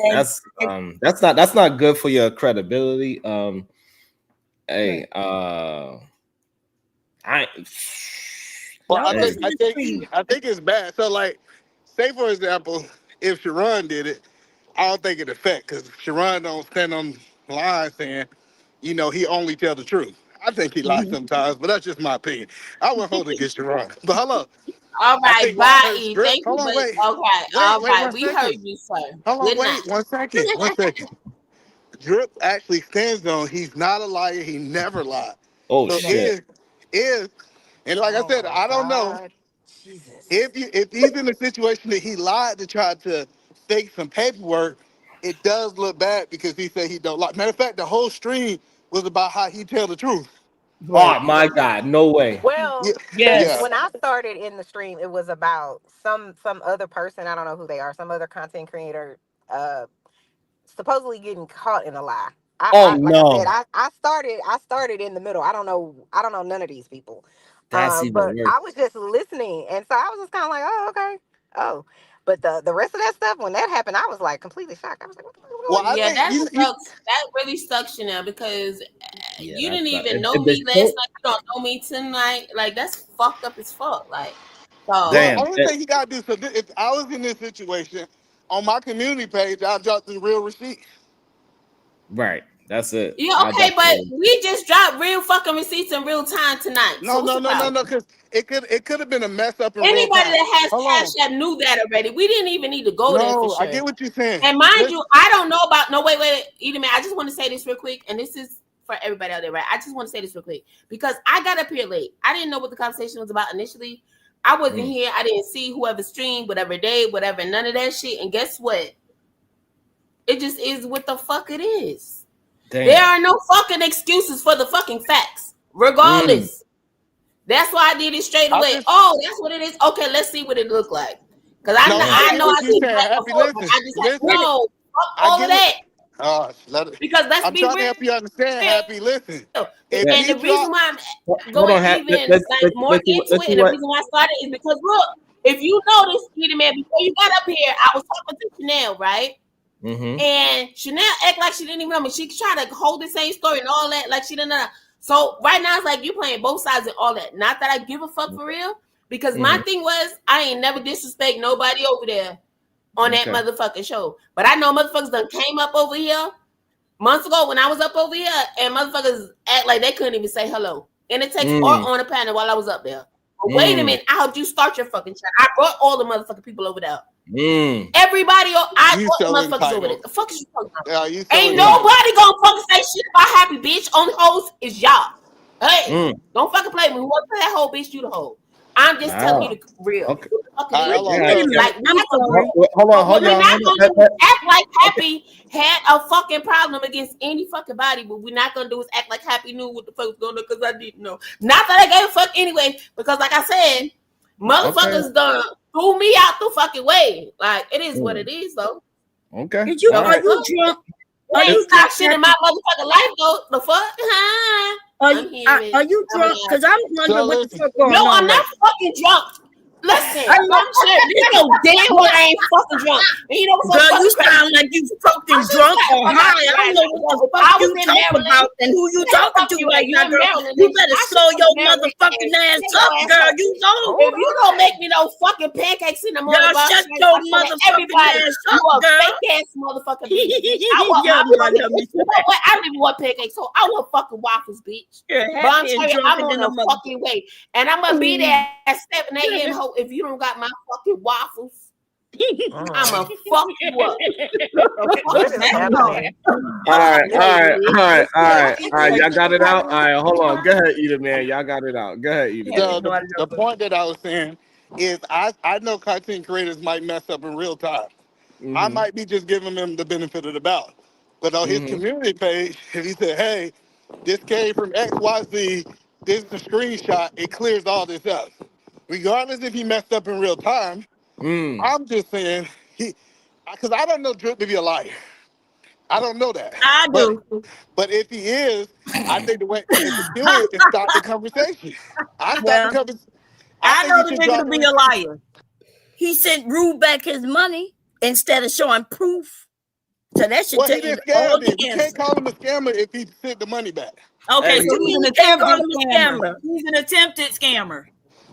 not good for your credibility. Hey, Well, I think it's bad. So, like, say for example, if Sharon did it, I don't think it affect because Sharon don't stand on the line saying, you know, he only tell the truth. I think he lies sometimes, but that's just my opinion. I wouldn't hold it against Sharon. But hello. All I right, think why I bye, heard E. Drip. Thank you, Hold on, but wait. okay, all Wait right. 1 We heard second. you, sir. Hold on, Good wait night. 1 second. Drip actually stands on he's not a liar. He never lied. Oh So shit. And like I said, I don't know if he's in a situation that he lied to try to fake some paperwork. It does look bad because he said he don't lie. Matter of fact, the whole stream was about how he tell the truth. Oh my God, no way. Well, Yeah. when I started in the stream, it was about some other person, I don't know who they are, some other content creator supposedly getting caught in a lie. Like I said, I started in the middle. I don't know none of these people. That's even But worse. I was just listening, and so I was just kind of like, "Oh, okay, oh." But the rest of that stuff, when that happened, I was like completely shocked. I was like, "What the fuck is going on?" Yeah, that sucks. That really sucks you now because you didn't even know me last night. You don't know me tonight. Like that's fucked up as fuck. Like, so Well, only thing he got to do. So if I was in this situation, on my community page, I'll drop the real receipt. Right. That's it. Yeah, okay, but we just dropped real fucking receipts in real time tonight. No, because it could have been a mess up in real Anybody time. that has Hold on. Cash App knew that already. We didn't even need to go there for No, sure. I get what you're saying. And mind you, I don't know about wait, Edie, man. I just want to say this real quick, and this is for everybody out there, right? I just want to say this real quick because I got up here late. I didn't know what the conversation was about initially. I wasn't here. I didn't see whoever streamed, whatever day, whatever, none of that shit. And guess what? It just is what the fuck it is. Damn. There are no fucking excuses for the fucking facts, regardless. That's why I did it straight away. That's what it is. Okay, let's see what it looked like. Because I know I see black before, but I just like, no, fuck all of that. Because let's be real. I'm trying to help you understand, Happy. Listen. And the reason why I'm going even more into it, and the reason why I started is because look, if you notice, Peter Man, before you got up here, I was talking to Chanel, right? And Chanel act like she didn't even know me. She tried to hold the same story and all that, like she didn't know. So right now it's like you playing both sides and all that. Not that I give a fuck for real, because my thing was I ain't never disrespect nobody over there on that motherfucking show. But I know motherfuckers done came up over here months ago when I was up over here, and motherfuckers act like they couldn't even say hello. And it takes or on a panel while I was up there. But wait a minute, I helped you start your fucking chat. I brought all the motherfucking people over there. Everybody, I brought the motherfuckers over there. The fuck is you talking about? Ain't nobody gonna fucking say shit about Happy, bitch. Only hoes is y'all. Hey, don't fucking play with me. Whoever that whole bitch, you the hoe. I'm just telling you the real. Okay. Like, hold on. We're not gonna act like Happy had a fucking problem against any fucking body. What we're not gonna do is act like Happy knew what the fuck was going on because I didn't know. Not that I gave a fuck anyway, because like I said, motherfuckers done threw me out the fucking way. Like it is what it is, though. Okay. Are you drunk? Are you talk shit in my motherfucking life, though? The fuck? Are you drunk? Because I'm wondering what the fuck going on. No, I'm not fucking drunk. Listen, I'm sure you know damn well I ain't fucking drunk. And you know what's girl, you sound like you fucking drunk or high. I don't know what the fuck you talking about and who you talking to right now, girl. You better slow your motherfucking ass up, girl. You know. If you don't make me no fucking pancakes in the morning, girl, shut your motherfucking ass up, girl. Fake ass motherfucking bitch. I want my you know what? I don't even want pancakes, so I want fucking waffles, bitch. But I'm telling you, I'm on a fucking way, and I'm gonna be there at 7 a.m. If you don't got my fucking waffles, I'ma fuck you up. All right. Y'all got it out. All right, hold on. Go ahead, Edie, man. Y'all got it out. Go ahead, Edie. The point that I was saying is I know content creators might mess up in real time. I might be just giving them the benefit of the doubt. But on his community page, if he said, hey, this came from XYZ, this is a screenshot, it clears all this up. Regardless if he messed up in real time, I'm just saying, because I don't know Drip to be a liar. I don't know that. I do. But if he is, I think the way to do it is start the conversation. I know the nigga to be a liar. He sent Rue back his money instead of showing proof. So that should tell you all the answer. You can't call him a scammer if he sent the money back. Okay, so he's an attempted scammer. He's an attempted scammer.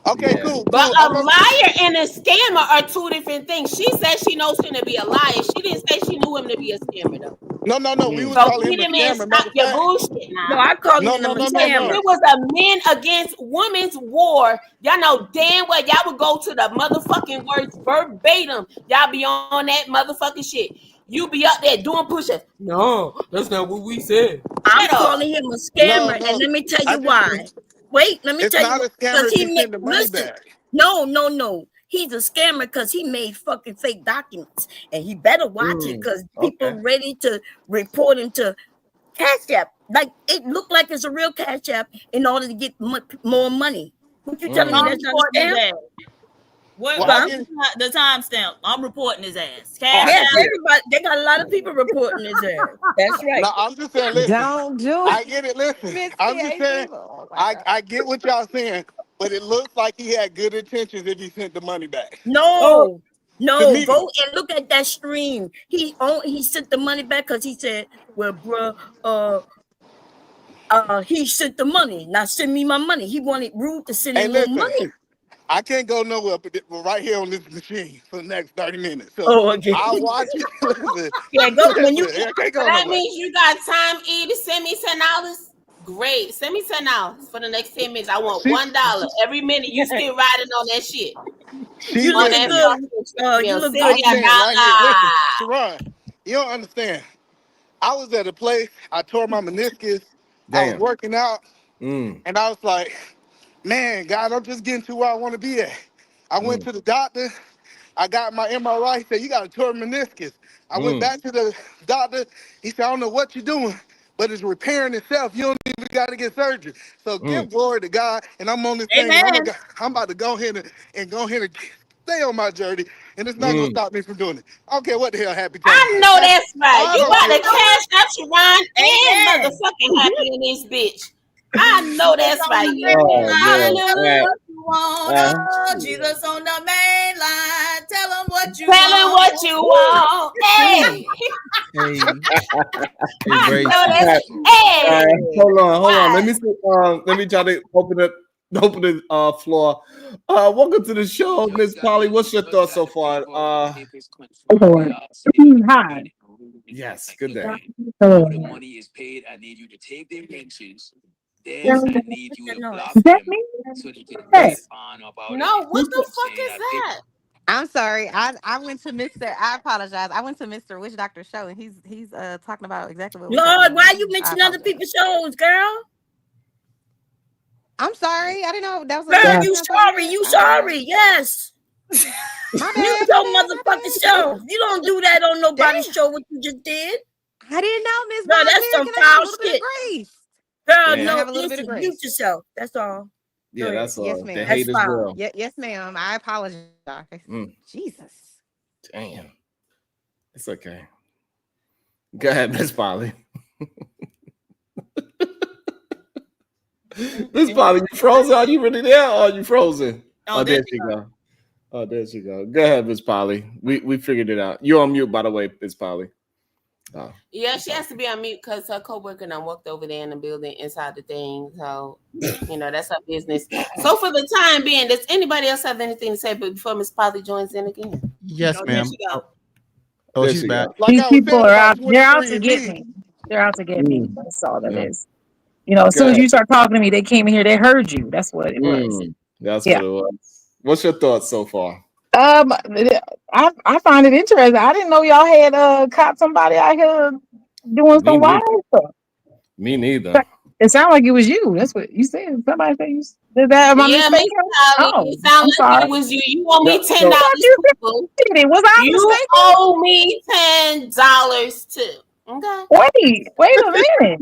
Okay, cool. But a liar and a scammer are two different things. She said she knows him to be a liar. She didn't say she knew him to be a scammer, though. No. We was calling him a scammer. Stop your bullshit now. No, I called him a scammer. It was a men against women's war. Y'all know damn well y'all would go to the motherfucking words verbatim. Y'all be on that motherfucking shit. You be up there doing push-ups. No, that's not what we said. I'm calling him a scammer, and let me tell you why. Wait, let me tell you. Because he made No. He's a scammer because he made fucking fake documents, and he better watch it because people ready to report him to Cash App. Like it looked like it's a real Cash App in order to get more money. What you telling me that's not a scam? The timestamp. I'm reporting his ass. Yes, everybody. They got a lot of people reporting his ass. That's right. No, I'm just saying. Listen, don't do it. I get it. Listen, I'm just saying. I get what y'all saying, but it looks like he had good intentions if he sent the money back. No. Go and look at that stream. He sent the money back because he said, "Well, bro, he sent the money. Now send me my money." He wanted Rude to send him more money. I can't go nowhere but right here on this machine for the next 30 minutes. So okay. I'll watch it. Listen, Yeah, go when you. I can't So go that nowhere. means you got time, E, to send me $10. Great. Send me $10 for the next 10 minutes. I want $1 every minute. You still riding on that shit. She You On looking that listen. good. You look I'm good. $60. saying right here. Listen, Sharon, you don't understand. I was at a place. I tore my meniscus. I was Damn. working out, Mm. and I was like, man, God, I'm just getting to where I want to be at. I went to the doctor. I got my MRI. He said, you got a torn meniscus. I went back to the doctor. He said, I don't know what you're doing, but it's repairing itself. You don't even got to get surgery. So give glory to God. And I'm on this thing, and Amen. I'm about to go ahead and stay on my journey. And it's not going to stop me from doing it. I don't care what the hell Happy told me. I know that's right. You I don't about to care. cash out Sharon and Amen. motherfucking Happy in this bitch. I know Jesus that's on right. the main line, tell Hallelujah. him what you want. Oh, Jesus on the main line, tell him what you Tell him want. what you want. Hey. Hey, I Grace. know All that's right, hey. hold on. Let me see. Let me try to open the floor. Welcome to the show, Miss Polly. What's your thoughts so far? Lord. Hi. Yes, good day. Hello. Is that me? Hey. No, what the fuck is that? I'm sorry. I went to Mr. I apologize. I went to Mr. Witch Doctor show and he's talking about exactly what we're talking Lord, about. why you mention other people's shows, girl? I'm sorry. I didn't know that was Girl, a you sorry. You sorry. Yes. My Mute bad, your my motherfucking bad. show. You don't do that on nobody's show. What you just did? I didn't know, Miss Girl, that's Volunteer. some Can I have a foul little bit of shit. grace? Girl, Damn. Can I no, have a little bit listen, of mute grace? yourself. That's all. Yeah, that's Yes, the ma'am. hate That's is foul. real. Yes, ma'am. I apologize. Jesus. Damn. It's okay. Go ahead, Miss Polly. Miss Polly, you frozen? Are you really there? Or are you frozen? Oh, There she go. Oh, there she go. Go ahead, Miss Polly. We figured it out. You're on mute, by the way, Miss Polly. Oh. Yeah, she has to be on mute because her coworker done walked over there in the building inside the thing. So, that's her business. So for the time being, does anybody else have anything to say before Miss Polly joins in again? Yes, ma'am. Oh, There she's she back. go. Like These I was people saying are about out. They're out to 23 get and me. They're out to get me. That's all that Yeah. is. As Go soon as ahead. you start talking to me, they came in here. They heard you. That's what it was. That's Yeah. what it was. What's your thoughts so far? I find it interesting. I didn't know y'all had caught somebody out here doing Me some wild neither. stuff. Me neither. It sounded like it was you. That's what you said. Somebody said you did that. Am I Yeah, mistaken? Miss Polly, Oh, it sounds I'm like sorry. it was you. You owe me No, $10, so people. Was I You mistaken? owe me $10 too. Okay. Wait a minute.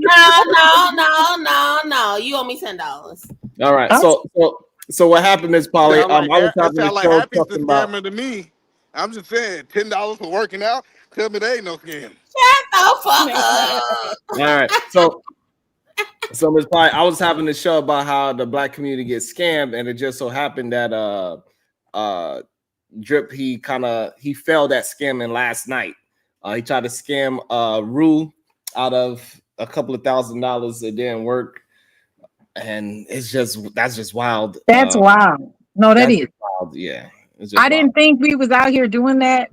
No. You owe me $10. all right. I'm So what happened, Miss Polly? sound like I was that having a sound like show Happy's the talking about. scammer to me. I'm just saying, $10 for working out. Tell me there ain't no scam. Shut the fuck up. All right. So Miss Polly, I was having a show about how the black community gets scammed, and it just so happened that Drip he failed at scamming last night. He tried to scam Rue out of a couple of $1,000. It didn't work, and that's just wild. That's wild. No, that That's is just wild. Yeah, it's just I didn't wild. think we was out here doing that.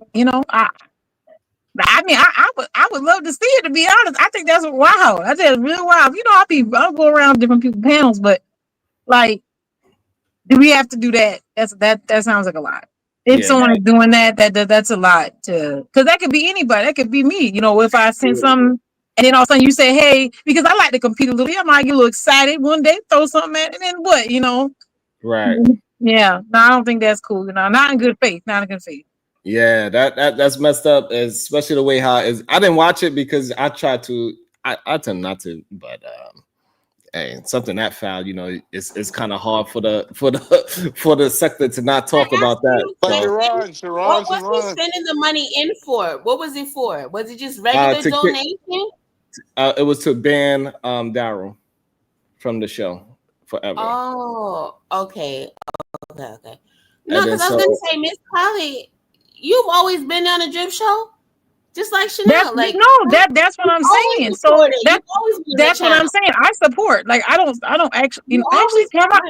I would love to see it, to be honest. I think that's wild. I think it's really wild. I'll go around different people's panels, but like, do we have to do that? That sounds like a lot. If Yeah. someone is doing that's a lot because that could be anybody. That could be me. If I send something and then all of a sudden you say, hey, because I like to compete a little, I might get a little excited one day, throw something at it, and then what, Right. Yeah. No, I don't think that's cool. Not in good faith. Not in good faith. Yeah, that's messed up, especially the way how it is. I didn't watch it because I tend not to, but hey, something that foul, it's kind of hard for the sector to not talk about that. But So, What was he spending the money in for? What was it for? Was it just regular donation? It was to ban Daryl from the show forever. Oh, okay. No, because I was gonna say, Miss Polly, you've always been on a drip show, just like Chanel. That's what I'm saying. So that's what I'm saying. I support. Like I don't actually. Actually, have I?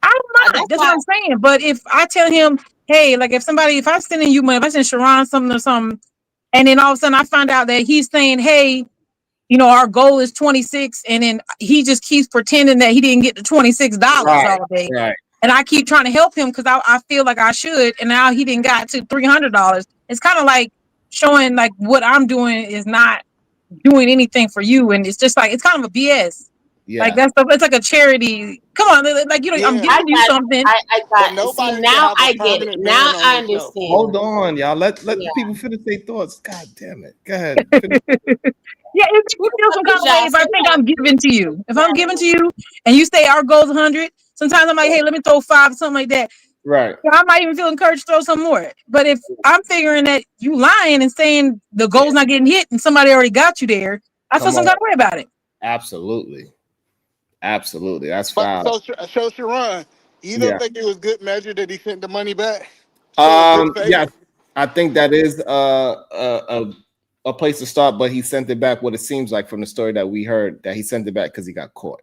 I don't mind. That's what I'm saying. But if I tell him, hey, like if I'm sending you money, if I send Sharon something or something, and then all of a sudden I find out that he's saying, hey, our goal is 26, and then he just keeps pretending that he didn't get the $26 all day. Right. And I keep trying to help him because I feel like I should, and now he didn't got to $300. It's kind of like showing like what I'm doing is not doing anything for you, and it's just like it's kind of a BS. Yeah. Like it's like a charity. Come on, like I'm giving you something. I got. See, now I get it. Now I understand. Hold on, y'all. Let the people finish their thoughts. God damn it. Go ahead. Yeah, it feels some kind of way if I think I'm giving to you. If I'm giving to you and you say our goal is 100, sometimes I'm like, hey, let me throw 5 or something like that. Right. I might even feel encouraged to throw some more. But if I'm figuring that you lying and saying the goal's not getting hit and somebody already got you there, I feel some kind of way about it. Absolutely. That's foul. So Sharon, you don't think it was good measure that he sent the money back? Yeah, I think that is a place to start, but he sent it back. What it seems like from the story that we heard, that he sent it back because he got caught.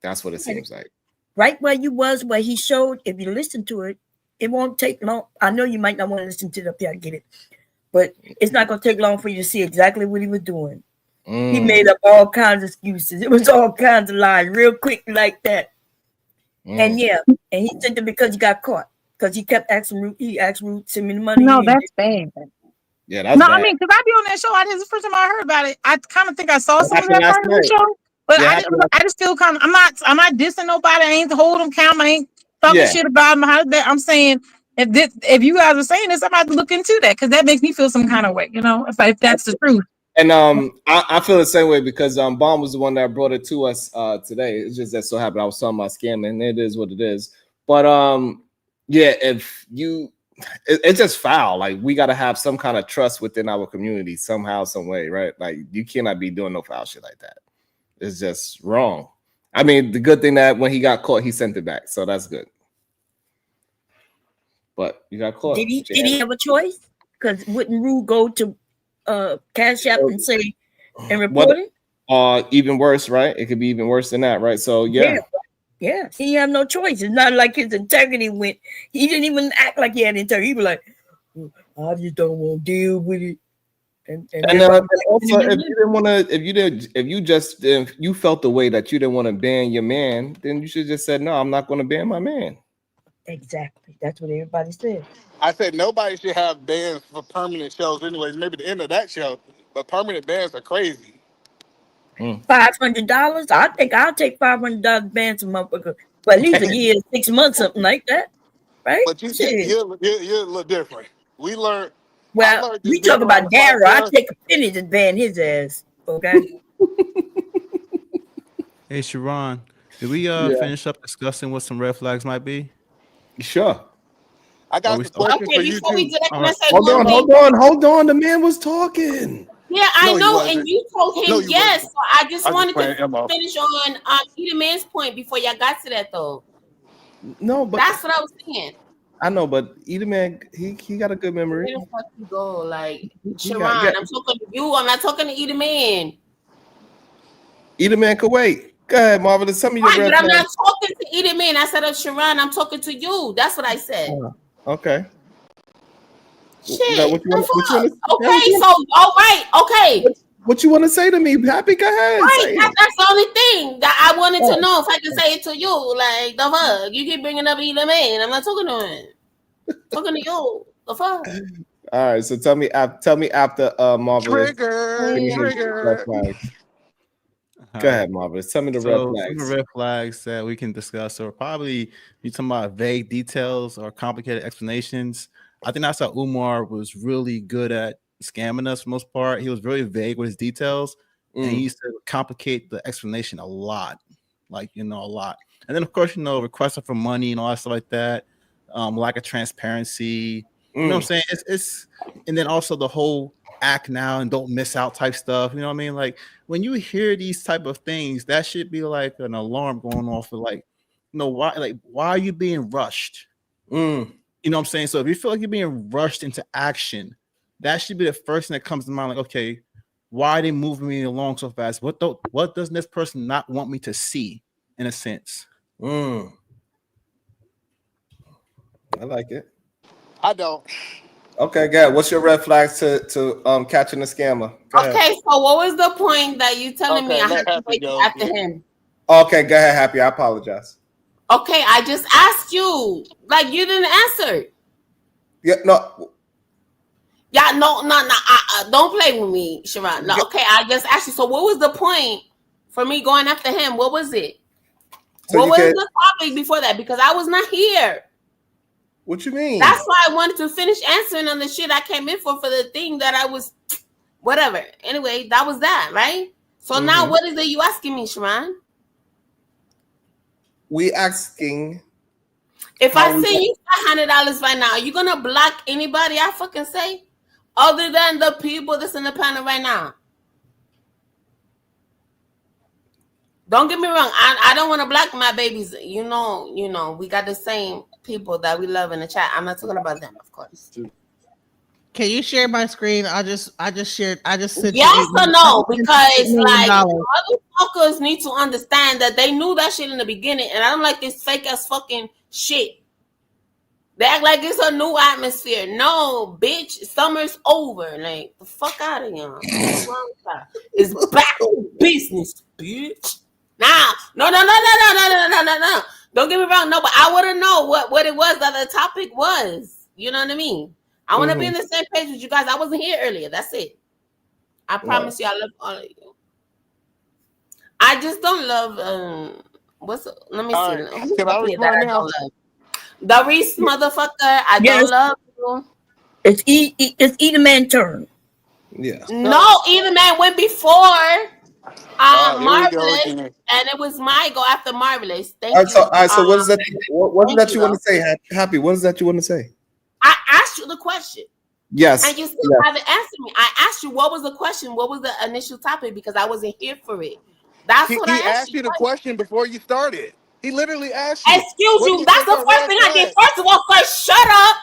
That's what it seems like. Right where you was, where he showed, if you listen to it, it won't take long. I know you might not want to listen to it up there, I get it. But it's not going to take long for you to see exactly what he was doing. He made up all kinds of excuses. It was all kinds of lies real quick like that. And and he sent it because he got caught. Because he kept asking Ruth, send me the money. No, that's bad. Yeah, that's bad. I mean, because I be on that show. This is the first time I heard about it. I kind of think I saw some of that part of the show. But I just feel kind of, I'm not dissing nobody. I ain't holding them count. I ain't talking shit about them. I'm saying if you guys are saying this, I'm about to look into that because that makes me feel some kind of way, if that's the truth. And I feel the same way because Baum was the one that brought it to us today. It's just that so happened I was talking about scamming, and it is what it is. But if you, it's just foul. Like we got to have some kind of trust within our community somehow, some way, right? Like you cannot be doing no foul shit like that. It's just wrong. I mean, the good thing that when he got caught, he sent it back, so that's good. But you got caught. Did he have a choice? Because wouldn't Rue go to Cash App and say and report it? Even worse, right? It could be even worse than that, right? So yeah. He had no choice. It's not like his integrity went. He didn't even act like he had integrity. He was like, I just don't want to deal with it. And also, if you felt the way that you didn't want to ban your man, then you should just said, no, I'm not going to ban my man. Exactly. That's what everybody said. I said nobody should have bans for permanent shows anyways. Maybe the end of that show, but permanent bans are crazy. $500? I think I'll take $500 ban some motherfucker for at least a year, 6 months, something like that. Right? But you're a little different. We learned. Well, we talk about Darryl. I take a penny to ban his ass. Okay. Hey, Sharon, did we finish up discussing what some red flags might be? Sure. I got a question for you before we do that, can I say Hold on. The man was talking. Yeah, I know, and you told him yes. So I just wanted to finish on Eda Man's point before y'all got to that though. No, but that's what I was saying. I know, but Eda Man, he got a good memory. Where the fuck you go? Like Sharon, I'm talking to you. I'm not talking to Eda Man. Eda Man could wait. Go ahead, Marvelous. Tell me your red but I'm flag. not talking to Eda Man. I said, Sharon, I'm talking to you. That's what I said. Okay. Shit. Now, what you want, all right. Okay. What you want to say to me? Happy, go ahead. Right. That's the only thing that I wanted to know if I can say it to you. Like, the fuck? You keep bringing up Eda Man. I'm not talking to him. I'm talking to you. The fuck? All right. So tell me after Marvelous. Trigger. Go ahead, Marvelous. Tell me the red flags. Some of the red flags that we can discuss, or probably you talking about vague details or complicated explanations. I think that's how Umar was really good at scamming us for the most part. He was very vague with his details, and he used to complicate the explanation a lot, a lot. And then, of course, requesting for money and all that stuff like that, lack of transparency. You know what I'm saying? It's and then also the whole act now and don't miss out type stuff. You know what I mean? Like when you hear these type of things, that should be like an alarm going off for why are you being rushed? You know what I'm saying? So if you feel like you're being rushed into action, that should be the first thing that comes to mind. Like, okay, why are they moving me along so fast? What does this person not want me to see, in a sense? I like it. I don't. Okay, good. What's your red flags to catching the scammer? Go ahead. Okay, so what was the point that you telling me I let had to Happy wait go. after him? Okay, go ahead, Happy. I apologize. Okay, I just asked you. Like, you didn't answer. Yeah, no. Yeah, no. Don't play with me, Sharon. No, okay, I just asked you. So what was the point for me going after him? What was it? So what was the topic before that? Because I was not here. What you mean? That's why I wanted to finish answering on the shit I came in for the thing that I was, whatever. Anyway, that was that, right? So now what is it you asking me, Sharon? We asking. If I send you $500 right now, are you gonna block anybody I fucking say? Other than the people that's in the panel right now. Don't get me wrong. I don't want to block my babies. You know, we got the same people that we love in the chat. I'm not talking about them, of course. Can you share my screen? I just shared. I just sent yes you or no, because like $8 motherfuckers need to understand that they knew that shit in the beginning, and I don't like this fake ass fucking shit. They act like it's a new atmosphere. No, bitch, summer's over. Like, the fuck out of here. What's wrong with that? It's back to business, bitch. Now, no. Don't get me wrong. No, but I want to know what it was that the topic was. You know what I mean? I want to be on the same page with you guys. I wasn't here earlier. That's it. I promise you, I love all of you. I just don't love. Let me see. Right. Can I respond now? The Reese motherfucker. I don't love you. It's either man turn. Yeah. No, either man went before. Marvelous, and it was my go after Marvelous. Thank you. All right, so what is that? What is that you want to say, Happy? What is that you want to say? I asked you the question. Yes. And you still haven't answered me. I asked you what was the question, what was the initial topic, because I wasn't here for it. That's what I asked you the question before you started. He literally asked you. Excuse you. That's the first thing I did. First of all, shut up.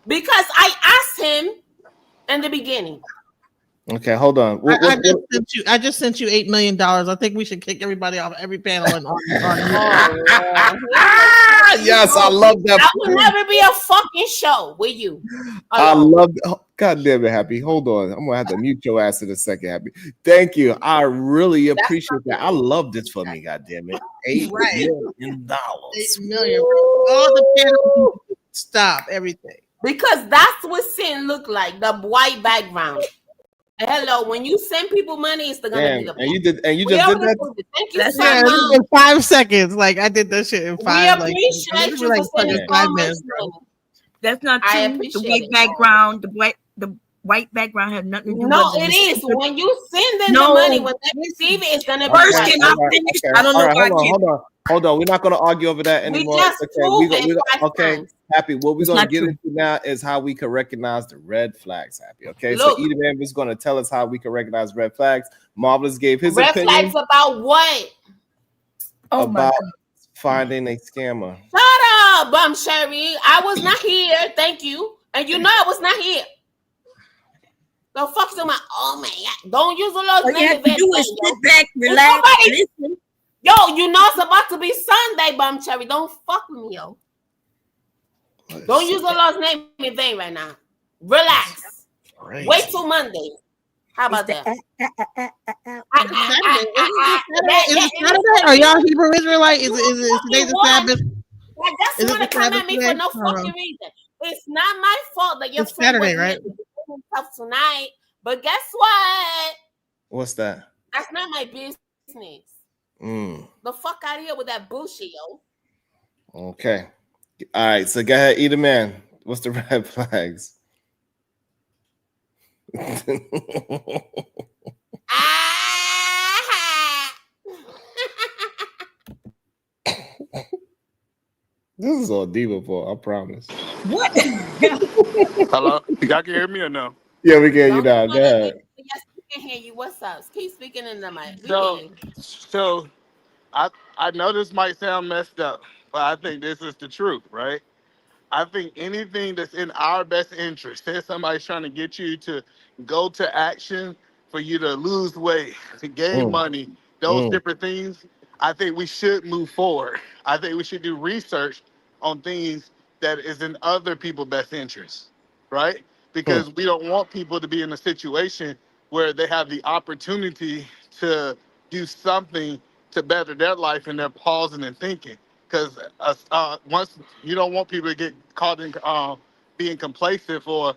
Because I asked him in the beginning. Okay, hold on. I just sent you $8 million. I think we should kick everybody off every panel. Yes, I love that. That will never be a fucking show with you. I love. God damn it, Happy. Hold on. I'm gonna have to mute your ass in a second, Happy. Thank you. I really appreciate that. I love this for me. God damn it. $8 million. $8 million. All the panels stop everything. Because that's what sin look like. The white background. Hello, when you send people money, it's gonna be the. And you just did that. Thank you so much. In 5 seconds. Like I did that shit in 5. We appreciate you for sending so much money. That's not true. The white background, the white background has nothing to do with it. No, it is. When you send them the money, when they receive it, it's gonna be. First, can I finish? I don't know if I can. Hold on. We're not going to argue over that anymore. We just okay. Happy. What we're going to get into now is how we can recognize the red flags, Happy. Okay. Look, so Edie Man is going to tell us how we can recognize red flags. Marvelous gave his opinion. Red flags about what? About finding a scammer. Shut up, Bum Sherry. I was not here. Thank you. And you know I was not here. The fuck's in my don't use the Lord's name. All you have to do is sit back, relax, listen. Yo, you know it's about to be Sunday, Bum Cherry. Don't fuck with me, yo. Don't use the Lord's name in vain right now. Relax. Crazy. Wait till Monday. How about that? Is it Saturday? Are y'all Hebrew Israelite? Is today the Sabbath? That's want to come at me for no fucking reason. It's not my fault that your friend Saturday, right? Tough tonight. But guess what? What's that? That's not my business. The fuck out of here with that bullshit, yo. Okay. All right. So go ahead, Edie Man. What's the red flags? This is all diva for, I promise. What? Hello? Y'all can hear me or no? Yeah, we can hear you now. Go ahead. Yes, we can hear you. What's up? Keep speaking in the mic. So I know this might sound messed up, but I think this is the truth, right? I think anything that's in our best interest, say somebody's trying to get you to go to action for you to lose weight, to gain money, those different things, I think we should move forward. I think we should do research on things that is in other people's best interests, right? Because we don't want people to be in a situation where they have the opportunity to do something to better their life and they're pausing and thinking. Because once you don't want people to get caught in being complacent or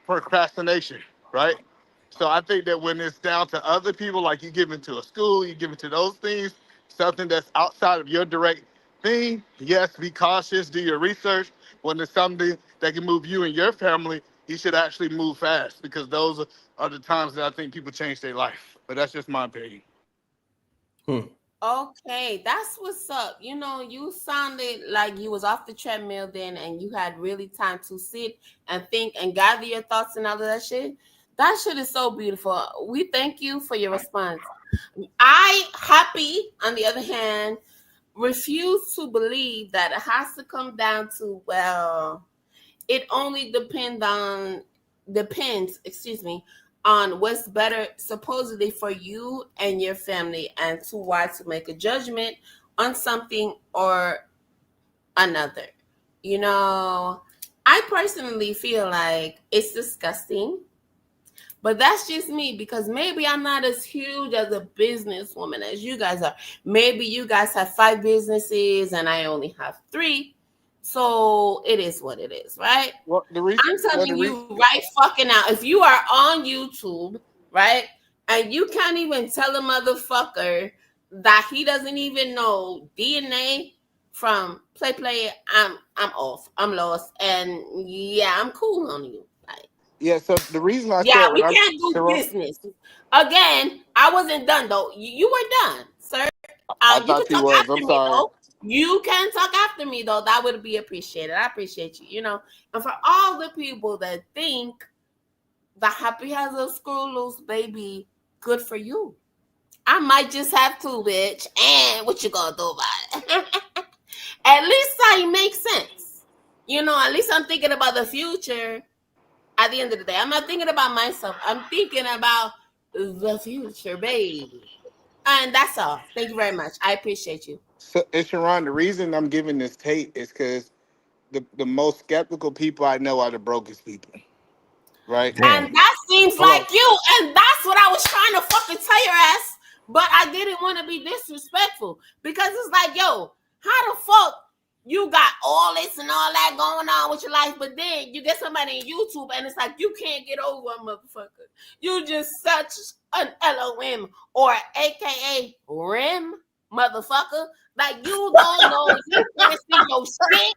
procrastination, right? So I think that when it's down to other people, like you give into a school, you give into those things, something that's outside of your direct thing, yes, be cautious, do your research. When it's something that can move you and your family, you should actually move fast because those are the times that I think people change their life. But that's just my opinion. Okay, that's what's up. You know, you sounded like you was off the treadmill then and you had really time to sit and think and gather your thoughts and all of that shit. That shit is so beautiful. We thank you for your response. Happy, on the other hand, refuse to believe that it has to come down to, well, it only depends on what's better supposedly for you and your family, and too wide to make a judgment on something or another. You know, I personally feel like it's disgusting. But that's just me because maybe I'm not as huge as a businesswoman as you guys are. Maybe you guys have 5 businesses and I only have 3. So it is what it is, right? Well, I'm telling you right fucking now, if you are on YouTube, right, and you can't even tell a motherfucker that he doesn't even know DNA from play, I'm off. I'm lost. And yeah, I'm cool on you. Yeah, so the reason I Yeah, said we can't do business. Again, I wasn't done though. You were done, sir. I You thought can you talk was. after I'm me sorry. though. You can talk after me though. That would be appreciated. I appreciate you. You know, and for all the people that think the happy has a screw loose baby, good for you. I might just have to, bitch. And what you gonna do about it? At least I make sense. You know, at least I'm thinking about the future. At the end of the day, I'm not thinking about myself. I'm thinking about the future, baby. And that's all. Thank you very much. I appreciate you. So, and Sharon, the reason I'm giving this tape is because the most skeptical people I know are the brokest people, right? And that seems like you. And that's what I was trying to fucking tell your ass. But I didn't want to be disrespectful because it's like, yo, how the fuck you got all this and all that going on with your life, but then you get somebody on YouTube and it's like you can't get over a motherfucker. You just such an LOM or AKA RIM motherfucker. Like you don't know, you can't see your shit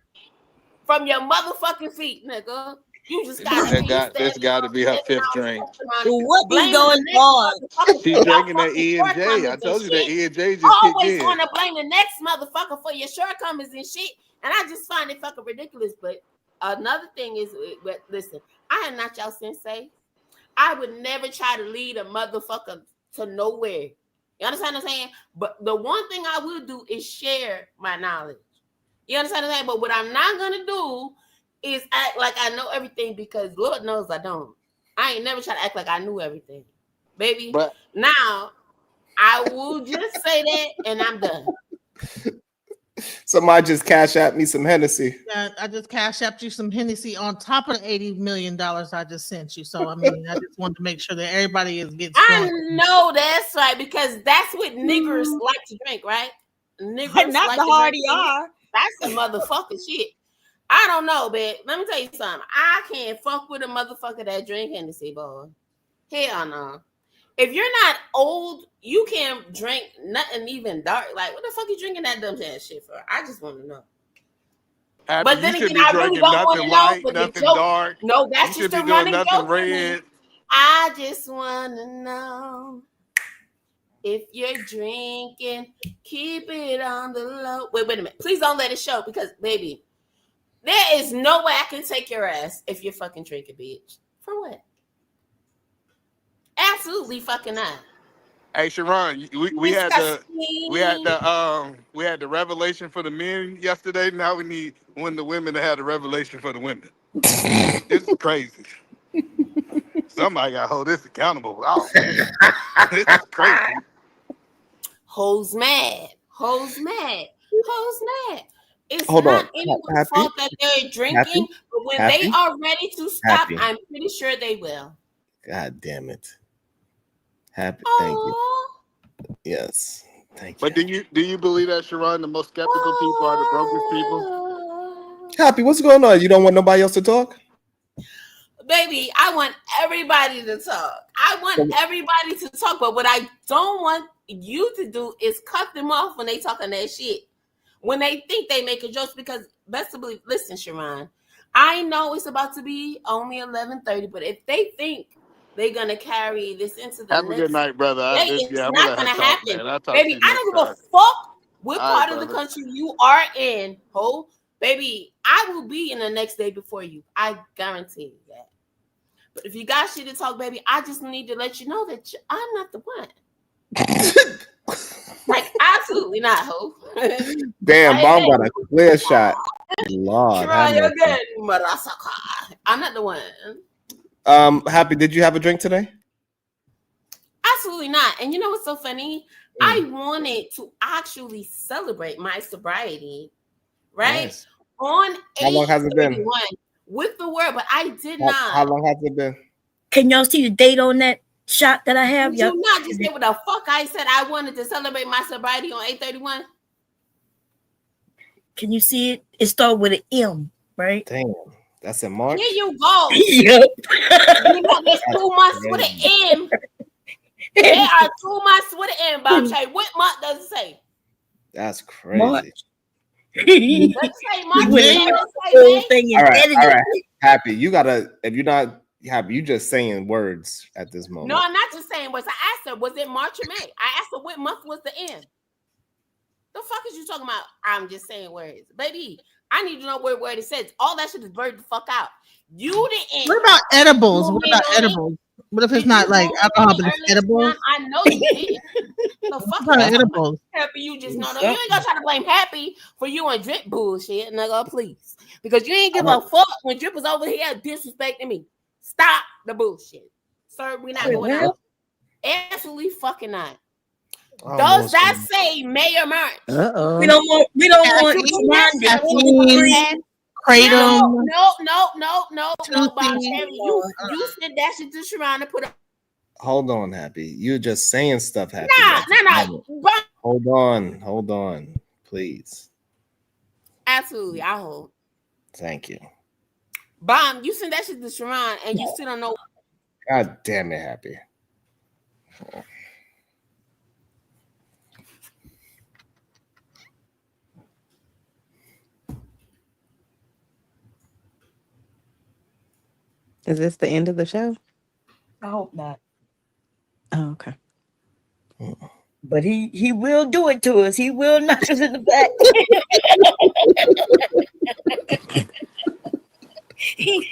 from your motherfucking feet, nigga. You just gotta This got to be her 5th drink. What is going on? She's drinking that E&J. I told you that E&J just kicked always in. want to blame the next motherfucker for your shortcomings and shit. And I just find it fucking ridiculous. But another thing is, listen, I am not y'all sensei. I would never try to lead a motherfucker to nowhere. You understand what I'm saying? But the one thing I will do is share my knowledge. You understand what I'm saying? But what I'm not going to do is act like I know everything because Lord knows I don't. I ain't never try to act like I knew everything. Baby, but now I will just say that and I'm done. Somebody just cash out me some Hennessy. Yeah, I just cash out you some Hennessy on top of the $80 million I just sent you. So I mean, I just wanted to make sure that everybody is getting. I know that's right because that's what niggers like to drink, right? Niggers Not like the to hardy drink. are. That's a motherfucking shit. I don't know, but let me tell you something. I can't fuck with a motherfucker that drink Hennessy, boy. Hell no. If you're not old, you can't drink nothing even dark. Like, what the fuck you drinking that dumb ass shit for? I just want to know. But then again, I really don't want to know. But nothing dark. No, that's you just should a be running doing joke. nothing red. I just want to know if you're drinking, keep it on the low. Wait a minute. Please don't let it show because, baby, there is no way I can take your ass if you're fucking drinking, bitch. For what? Absolutely fucking not. Hey Sharon, we had the revelation for the men yesterday. Now we need the women to have the revelation for the women. This is crazy. Somebody got to hold this accountable. Oh, this is crazy. Hoes mad. Hoes mad. Hoes mad. It's Hold not on. anyone's Happy? fault that they're drinking, Happy? but when they Happy? are ready to stop, Happy. I'm pretty sure they will. God damn it. Happy. Thank you. Oh, Yes. Thank you. But do you believe that, Sharon, the most skeptical people are the brokest people? Happy, what's going on? You don't want nobody else to talk? baby, I want everybody to talk. I want everybody to talk, but what I don't want you to do is cut them off when they talking that shit. When they think they make a joke, because best to believe, listen, Sharon, I know it's about to be only 11:30, but if they think they're gonna carry this into the Have a good next night, brother. day, it's I'm not gonna let her gonna talk, happen. man. I'll talk to Baby, you I next don't give time. a fuck what All part right, of the brother. country you are in, ho. Baby, I will be in the next day before you. I guarantee you that. But if you got shit to talk, baby, I just need to let you know that I'm not the one. Like, absolutely not, ho. Damn, Bomb got a clear shot. Lord, Try have mercy. again, Marasaka. I'm not the one. Happy, did you have a drink today? Absolutely not. And you know what's so funny? I wanted to actually celebrate my sobriety, right? Nice. On How long has it been? 8/31 with the word, but I did not. How long has it been? Can y'all see the date on that shot that I have? Did you not just say what the fuck I said? I wanted to celebrate my sobriety on 8/31. Can you see it? It started with an M, right? Damn, that's in March. Here you go. Yep. You know, there's 2 months with an M. There are 2 months with an M, Bob Shay. What month does it say? That's crazy. Does it say March? All right. Happy, you gotta. If you're not happy, you just saying words at this moment. No, I'm not just saying words. I asked her, was it March or May? I asked her what month was the end. The fuck is you talking about? I'm just saying words. Baby, I need to know where it says. All that shit is buried the fuck out. You didn't. What about edibles? What about edibles? What if it's not like alcohol, but it's edibles? I know you did. The fuck What about edibles? Happy, you just know. You ain't gonna try to blame Happy for you and Drip bullshit, nigga, please. Because you ain't give a fuck when Drip was over here disrespecting me. Stop the bullshit. Sir, we're not going out. Absolutely fucking not. Does that say May or March? We don't want Kratom. No, Bob Terry. You sent that shit to Sharon to put up. Hold on, Happy. You're just saying stuff, Happy. Nah. Hold on, please. Absolutely, I hold. Thank you. Bomb, you sent that shit to Sharon and you still don't know. God damn it, Happy. Is this the end of the show? I hope not. Oh, okay. But he will do it to us. He will knock us in the back.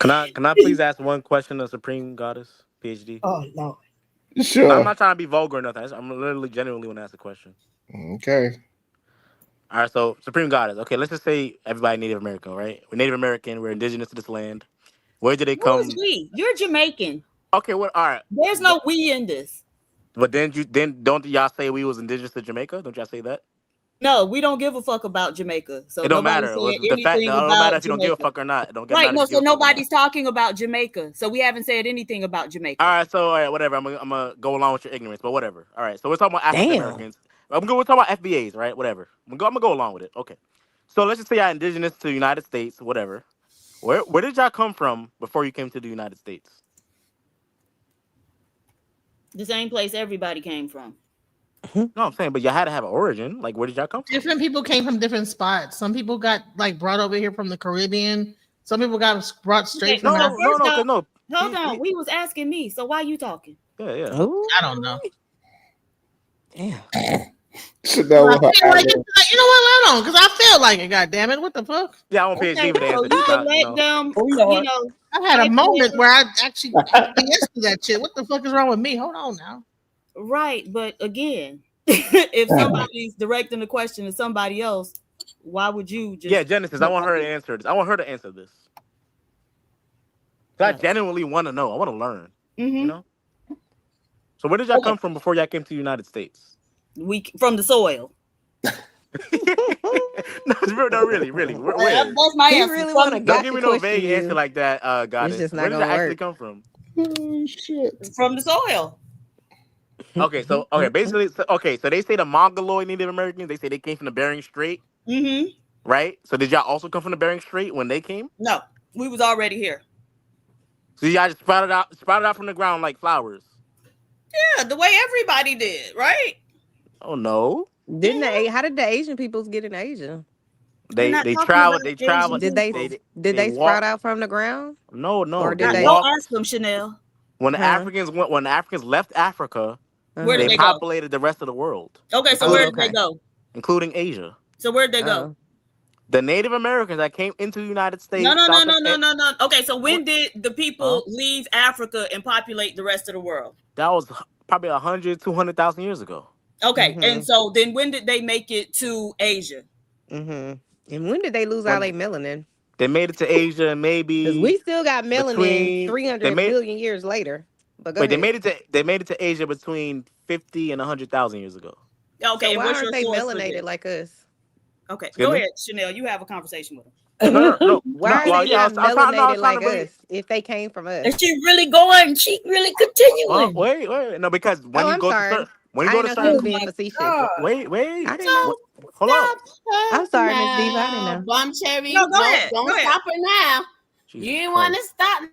Can I please ask one question of Supreme Goddess, PhD? Oh no. Sure. No, I'm not trying to be vulgar or nothing. I'm literally genuinely want to ask a question. Okay. All right, so Supreme Goddess. Okay, let's just say everybody Native American, right? We're Native American. We're indigenous to this land. Where did they come? Who's we? You're Jamaican. Okay, what? All right. There's no we in this. But then don't y'all say we was indigenous to Jamaica? Don't y'all say that? No, we don't give a fuck about Jamaica. So It don't nobody matter. said The fact anything that it don't about matter if you don't give a Jamaica. fuck or not. It don't Right, matter no, if you so give a fuck or not. nobody's talking about Jamaica. So we haven't said anything about Jamaica. All right, so all right, whatever. I'm gonna go along with your ignorance, but whatever. All right, so we're talking about African Americans. We're talking about FBAs, right? Whatever. I'm gonna go along with it. Okay. So let's just say y'all indigenous to the United States, whatever. Where did y'all come from before you came to the United States? The same place everybody came from. No, I'm saying, but y'all had to have an origin. Like, where did y'all come from? Different people came from different spots. Some people got like brought over here from the Caribbean. Some people got brought straight from Africa. No. Hold on. We was asking me. So why you talking? Yeah. I don't know. Damn. You know what? Let on, because I feel like it. God damn it! What the fuck? Yeah, I want PhD with the answer. You can let them. You know, I had a moment where I actually yes to that shit. What the fuck is wrong with me? Hold on now. Right, but again, if somebody's directing the question to somebody else, why would you just? Yeah, Genesis. I want her to answer this. I want her to answer this. I genuinely want to know. I want to learn. You know. So where did y'all come from before y'all came to the United States? We from the soil. No, really. Where? That's my He answer. really want to Don't give gotcha me no question vague answer you. like that, It's Goddess. just Where not did it gonna actually work. come from? Oh shit. From the soil. Okay, so basically, so they say the Mongoloid Native Americans. They say they came from the Bering Strait, Mm-hmm. right? So did y'all also come from the Bering Strait when they came? No, we was already here. So y'all just sprouted out from the ground like flowers. Yeah, the way everybody did, right? Oh no. How did the Asian peoples get in Asia? We're They not they talking traveled. about They Asian traveled. Did they people. did they sprout walked. out from the ground? No, Or they did they? Go walked. ask them, Chanel. When the Huh? Africans left Africa, Where did they they go? populated the rest of the world, Okay, so Oh, where including did they okay. go? including Asia. So where'd they go? Oh. The Native Americans that came into the United No, States, no, no, South no, no, America. no, no. Okay, so when did the people leave Africa and populate the rest of the world? That was probably 100, 200,000 years ago. Okay, and so then when did they make it to Asia? And when did they lose all When their melanin? they made it to Asia, Because maybe we still got melanin between 300 million years later. But go wait, ahead. they made it to Asia between 50 and 100,000 years ago. Okay, So and why what's aren't your they source for melanated this? like us? Okay, Excuse go me? ahead, Chanel. You have a conversation with them. No. Why are Well, they yeah, not I was trying melanated to like really. us if they came from us? And she really going. She really continuing. Wait. No, because when Oh, you I'm go to sorry. certain, when you I go didn't to know she certain, was being facetious. wait. I didn't know. Hold up. I'm sorry, Miss Diva. I didn't know. Bum Cherry. No, go Don't ahead. Go ahead. stop her now. Jesus You didn't want to Christ. stop.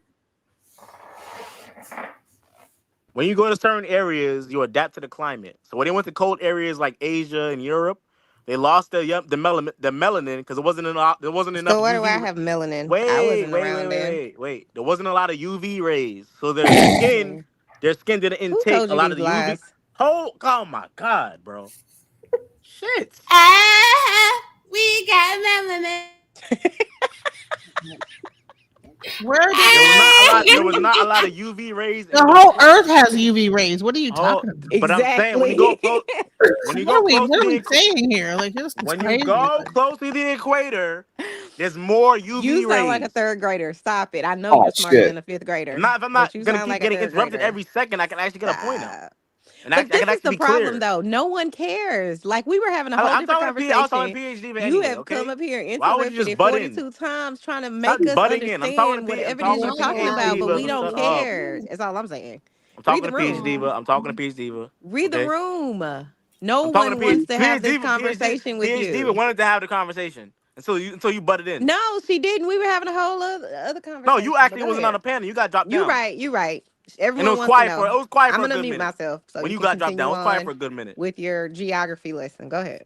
When you go to certain areas, you adapt to the climate. So when they went to cold areas like Asia and Europe, they lost the melanin because it wasn't enough. There wasn't enough So why do I UV. have melanin? I Wait. wasn't around then. There wasn't a lot of UV rays, so their Mhm. skin didn't Who intake told a you lot of these the UV. lies? Oh my God, bro. Shit. We got melanin. Where are they? There was not a lot of UV rays The in those. whole Earth has UV rays. What are you talking about? But I'm saying when you go close, when you go close to What are we the saying here? Like this is when you crazy. go close to the equator, there's more You UV sound like a rays. third grader. Stop it. I know Oh you're smarter shit. than a fifth grader. If I'm But not you gonna sound keep like a getting third interrupted grader. every second, I can actually get a point out, Stop. and But I this can is actually the be problem, clear. though. No one cares. Like, we were having a whole I'm different I was talking conversation. PhD, but You anyway, have come okay. up here and Why would you interrupted just it butt in? 42 times trying to Stop make us butting in. understand I'm whatever it is talking you're to talking PhD about, but Diva. we don't Shut up. care. That's all I'm saying. I'm Read talking the to PhD room. Diva. I'm talking to PhD Diva. Read the Okay. room. No I'm talking to one wants to have PhD this Diva. conversation with PhD Diva you. wanted to have the conversation until you butted in. No, she didn't. We were having a whole other No, you conversation. But actually go wasn't on ahead. the panel. You got dropped You're down. right. You're right. And it Everyone was wants to quiet for know. a I'm gonna good mute minute. myself so When you you can got dropped down, continue it was quiet for on a good minute. with your geography lesson. Go ahead.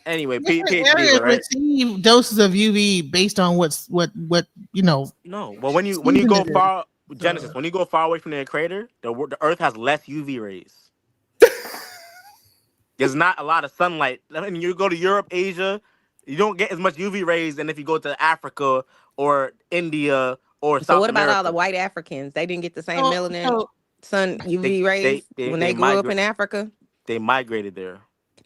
Anyway, Different PhD areas Diva, right? receive doses of UV based on what you know. No, but when you season go it is. far, Genesis, when you go far away from the equator, the Earth has less UV rays. There's not a lot of sunlight. I mean, you go to Europe, Asia, you don't get as much UV rays than if you go to Africa or India or So South what about all the America. white Africans? They didn't get the same melanin sun UV rays when they grew up in Africa? They migrated there.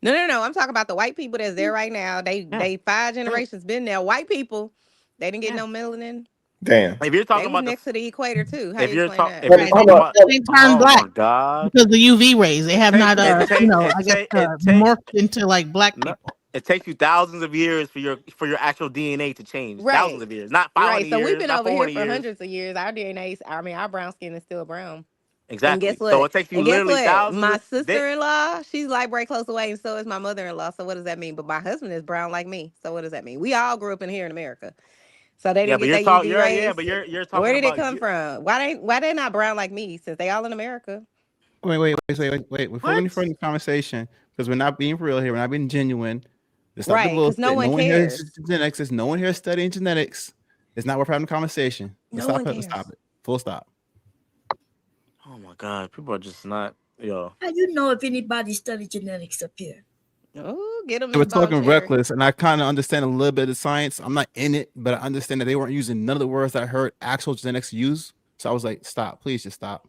No. I'm talking about the white people that's there right now. They 5 generations been there. White people, they didn't get no melanin. Damn. If you're They talking was about next to the equator too. How if you you're explain talking, that? They turn black my God, because the UV rays. They have not, morphed into like black no, people. it takes you thousands of years for your actual DNA to change. Thousands Right. of years, not 500 So we've years, been not over here 400 for years. hundreds of years. Our DNA, our brown skin is still brown. And guess Exactly. So what? it takes you And guess literally what? thousands My of sister-in-law, she's light bright close away, and so is my mother-in-law. So what does that mean? But my husband is brown like me. So what does that mean? We all grew up in here in America. So they Yeah, didn't but get their UV rays. but you're Where talking did it about come from? Why they not brown like me? Since they all in America. Wait. Before we further the conversation, because we're not being real here, we're not being genuine. Let's stop the Right, because bullshit. no one here cares. is genetics. There's no one here studying genetics. It's not worth having a conversation. Let's No stop one it. Let's cares. stop it. Full stop. Oh my God, people are just not yo. How you know if anybody studied genetics up here? Oh, get them. They were talking reckless, and I kind of understand a little bit of science. I'm not in it, but I understand that they weren't using none of the words that I heard actual genetics use. So I was like, stop, please just stop.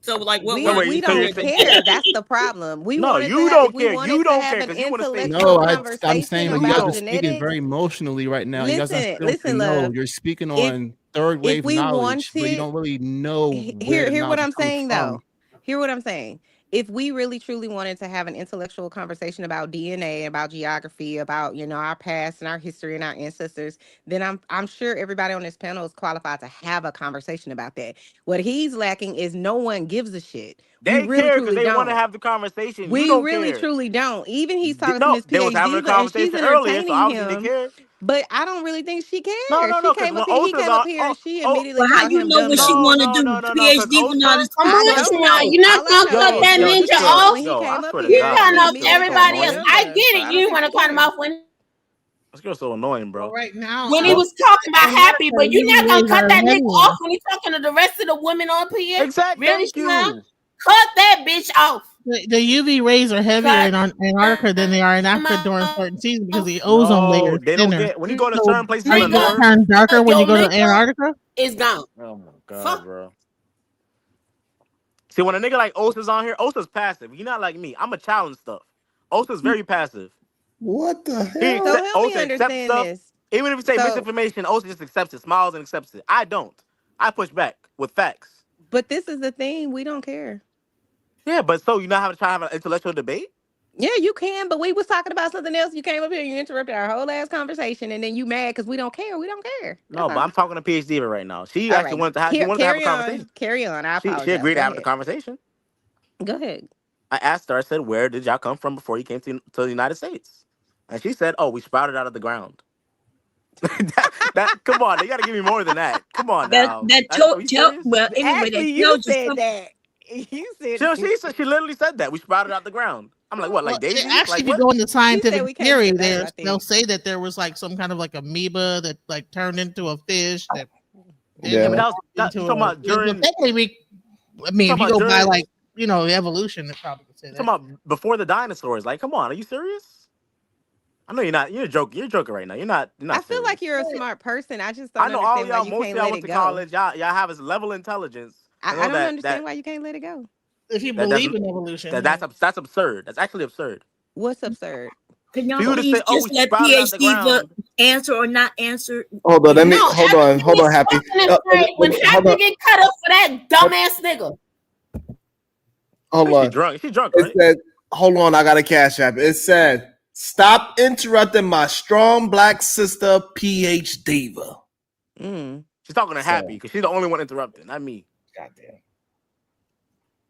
So like what We don't care. That's the problem. We No, wanted you to don't we care. wanted You to don't have care an because you want to say intellectual I'm conversation saying that you guys about are speaking genetics. very emotionally right now. You guys Listen, don't really know. love. You're speaking If- on third wave we knowledge, but you wanted, don't really know where the hear what knowledge I'm is coming saying from. though. Hear what I'm saying. if we really truly wanted to have an intellectual conversation about DNA, about geography, about, you know, our past and our history and our ancestors, then I'm sure everybody on this panel is qualified to have a conversation about that. What he's lacking is no one gives a shit. We They really care because truly they want to don't. have the conversation. You We don't really care. truly don't. Even he's talking to No, Miss they was PhD having a Diva and she's conversation earlier, so entertaining obviously they him. care. But I don't really think she No, cares. no, She no, because came when up here, he Osa's came on, up here and she oh, immediately Well, how called you him know dumb what and she no, want to stupid. no, do? no, no, no, because PhD with all this Osa, I promotion. don't know. You're not All I gonna know cut is yo, that yo, he this ninja said girl, off. when he yo, I came up swear to You're here, God, cutting he bro, this off girl is immediately so called everybody him else. annoying. dumb, I but get it. I You don't didn't think want she to cut him cares. off when This girl's so annoying, bro. right now, he Well, was talking about in happy, America, but the you're not UV gonna rays cut are that nigga heavier. off when he's talking to the rest of the women on here. Exactly. Really, Thank Sharon? you. Cut that bitch off. The UV rays are heavier Cut in Antarctica than they are in him Africa during off, certain seasons because the ozone layer No, is they don't thinner. get when you go to So certain places in the places nigga. north. turn darker when you Your go to nigga Antarctica. is gone. Oh my god, Fuck. bro. See, when a nigga like Osa's on here, Osa's passive. You're not like me. I'm a challenge stuff. Osa's very passive. What the He So hell? help me Osa accepts understand stuff. this. Even if you say So, misinformation, Osa just accepts it, smiles and accepts it. I don't. I push back with facts. but this is the thing, we don't care. Yeah, but so you know how to try to have an intellectual debate? Yeah, you can, but we was talking about something else. You came up here, you interrupted our whole ass conversation, and then you mad because we don't care. We don't care. That's No, but all. I'm talking to PhD Diva right now. She All actually right, wanted to have a carry conversation. on, carry on. I She apologize. agreed Go to have the ahead. conversation. Go ahead. I asked her, I said, where did y'all come from before you came to the United States? And she said, oh, we sprouted out of the ground. Come on, you gotta give me more than that. Come on now. Are you serious? well anyway that Actually, you tells you said something. that. You said She literally said that. We sprouted out the ground. I'm like, what, Well, like daisies? actually, Like if you what? go into She scientific said we came from theory, the back, I they'll think. say that there was like some kind of like amoeba that like turned into a fish that Yeah, but then that you into talking a about during technically I mean, if you go by like evolution, it probably could say that. talking about before the dinosaurs. Like, come on, are you serious? I know you're not. You're joking. You're joking right now. You're not. You're I not feel like serious. you're a smart person. I just I don't know all understand why y'all. you Most of can't y'all let went it to go. college. Y'all have this level intelligence. I I know don't that understand why you can't let it go. If you that's believe in evolution, that's absurd. That's actually absurd. What's absurd? Can For y'all you to please say, "Oh, we just let sprouted out the PhD ground." answer or not answer? Hold on, let me No, hold on, Happy. when Hold Happy on, get cut up for that dumbass nigga. hold on. She's drunk, It right? said, hold on, I got a cash app. It said, stop interrupting my strong black sister, PhD Diva. She's talking to Happy because she's the only one interrupting, not me. Goddamn.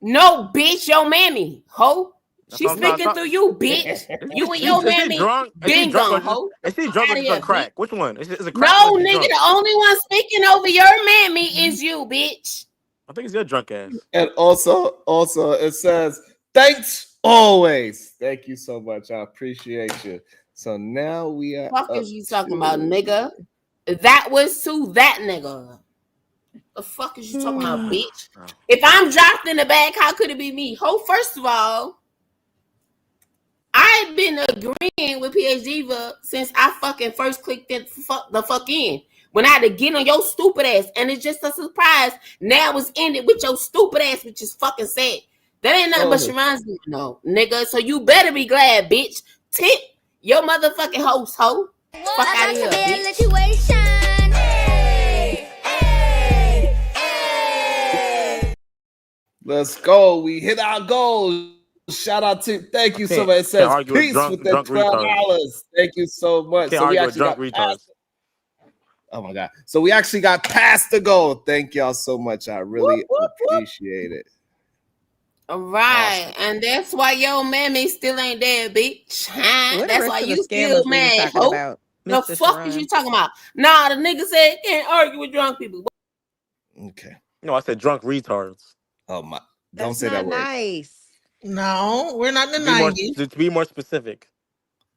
No, bitch, your mammy, ho. That's She's what I'm trying speaking to through you, bitch. You and your Is she mammy drunk? been gone, ho. Is she drunk or Outta just on here, crack? bitch. Which one? Is it No, crack or is she nigga, drunk? the only one speaking over your mammy is you, bitch. I think it's your drunk ass. And also, it says, thanks always. Thank you so much. I appreciate you. So now we are. Fuck is you talking about, nigga? That was to that nigga. The fuck is you talking about, bitch? If I'm dropped in the bag, how could it be me? Ho, first of all, I've been agreeing with PhD Diva since I fucking first clicked the fuck in. When I had to get on your stupid ass, and it's just a surprise. Now it's ended with your stupid ass, which is fucking sad. That ain't nothing but Sharon's doing, no, nigga. So you better be glad, bitch. Tip your motherfucking host, ho. Fuck out of here, bitch. Let's go. We hit our goal. Shout out to thank you so much. It says peace with the $12. Thank you so much. So we actually got past. Oh my god. So we actually got past the goal. Thank y'all so much. I really appreciate it. All right, awesome. And that's why your mammy still ain't there, bitch. That's why you still mad, ho. The fuck is you talking about? Nah, the nigga said can't argue with drunk people. Okay. No, I said drunk retards. Oh my! Don't say that word. Nice. No, we're not in the 90s. To be more specific.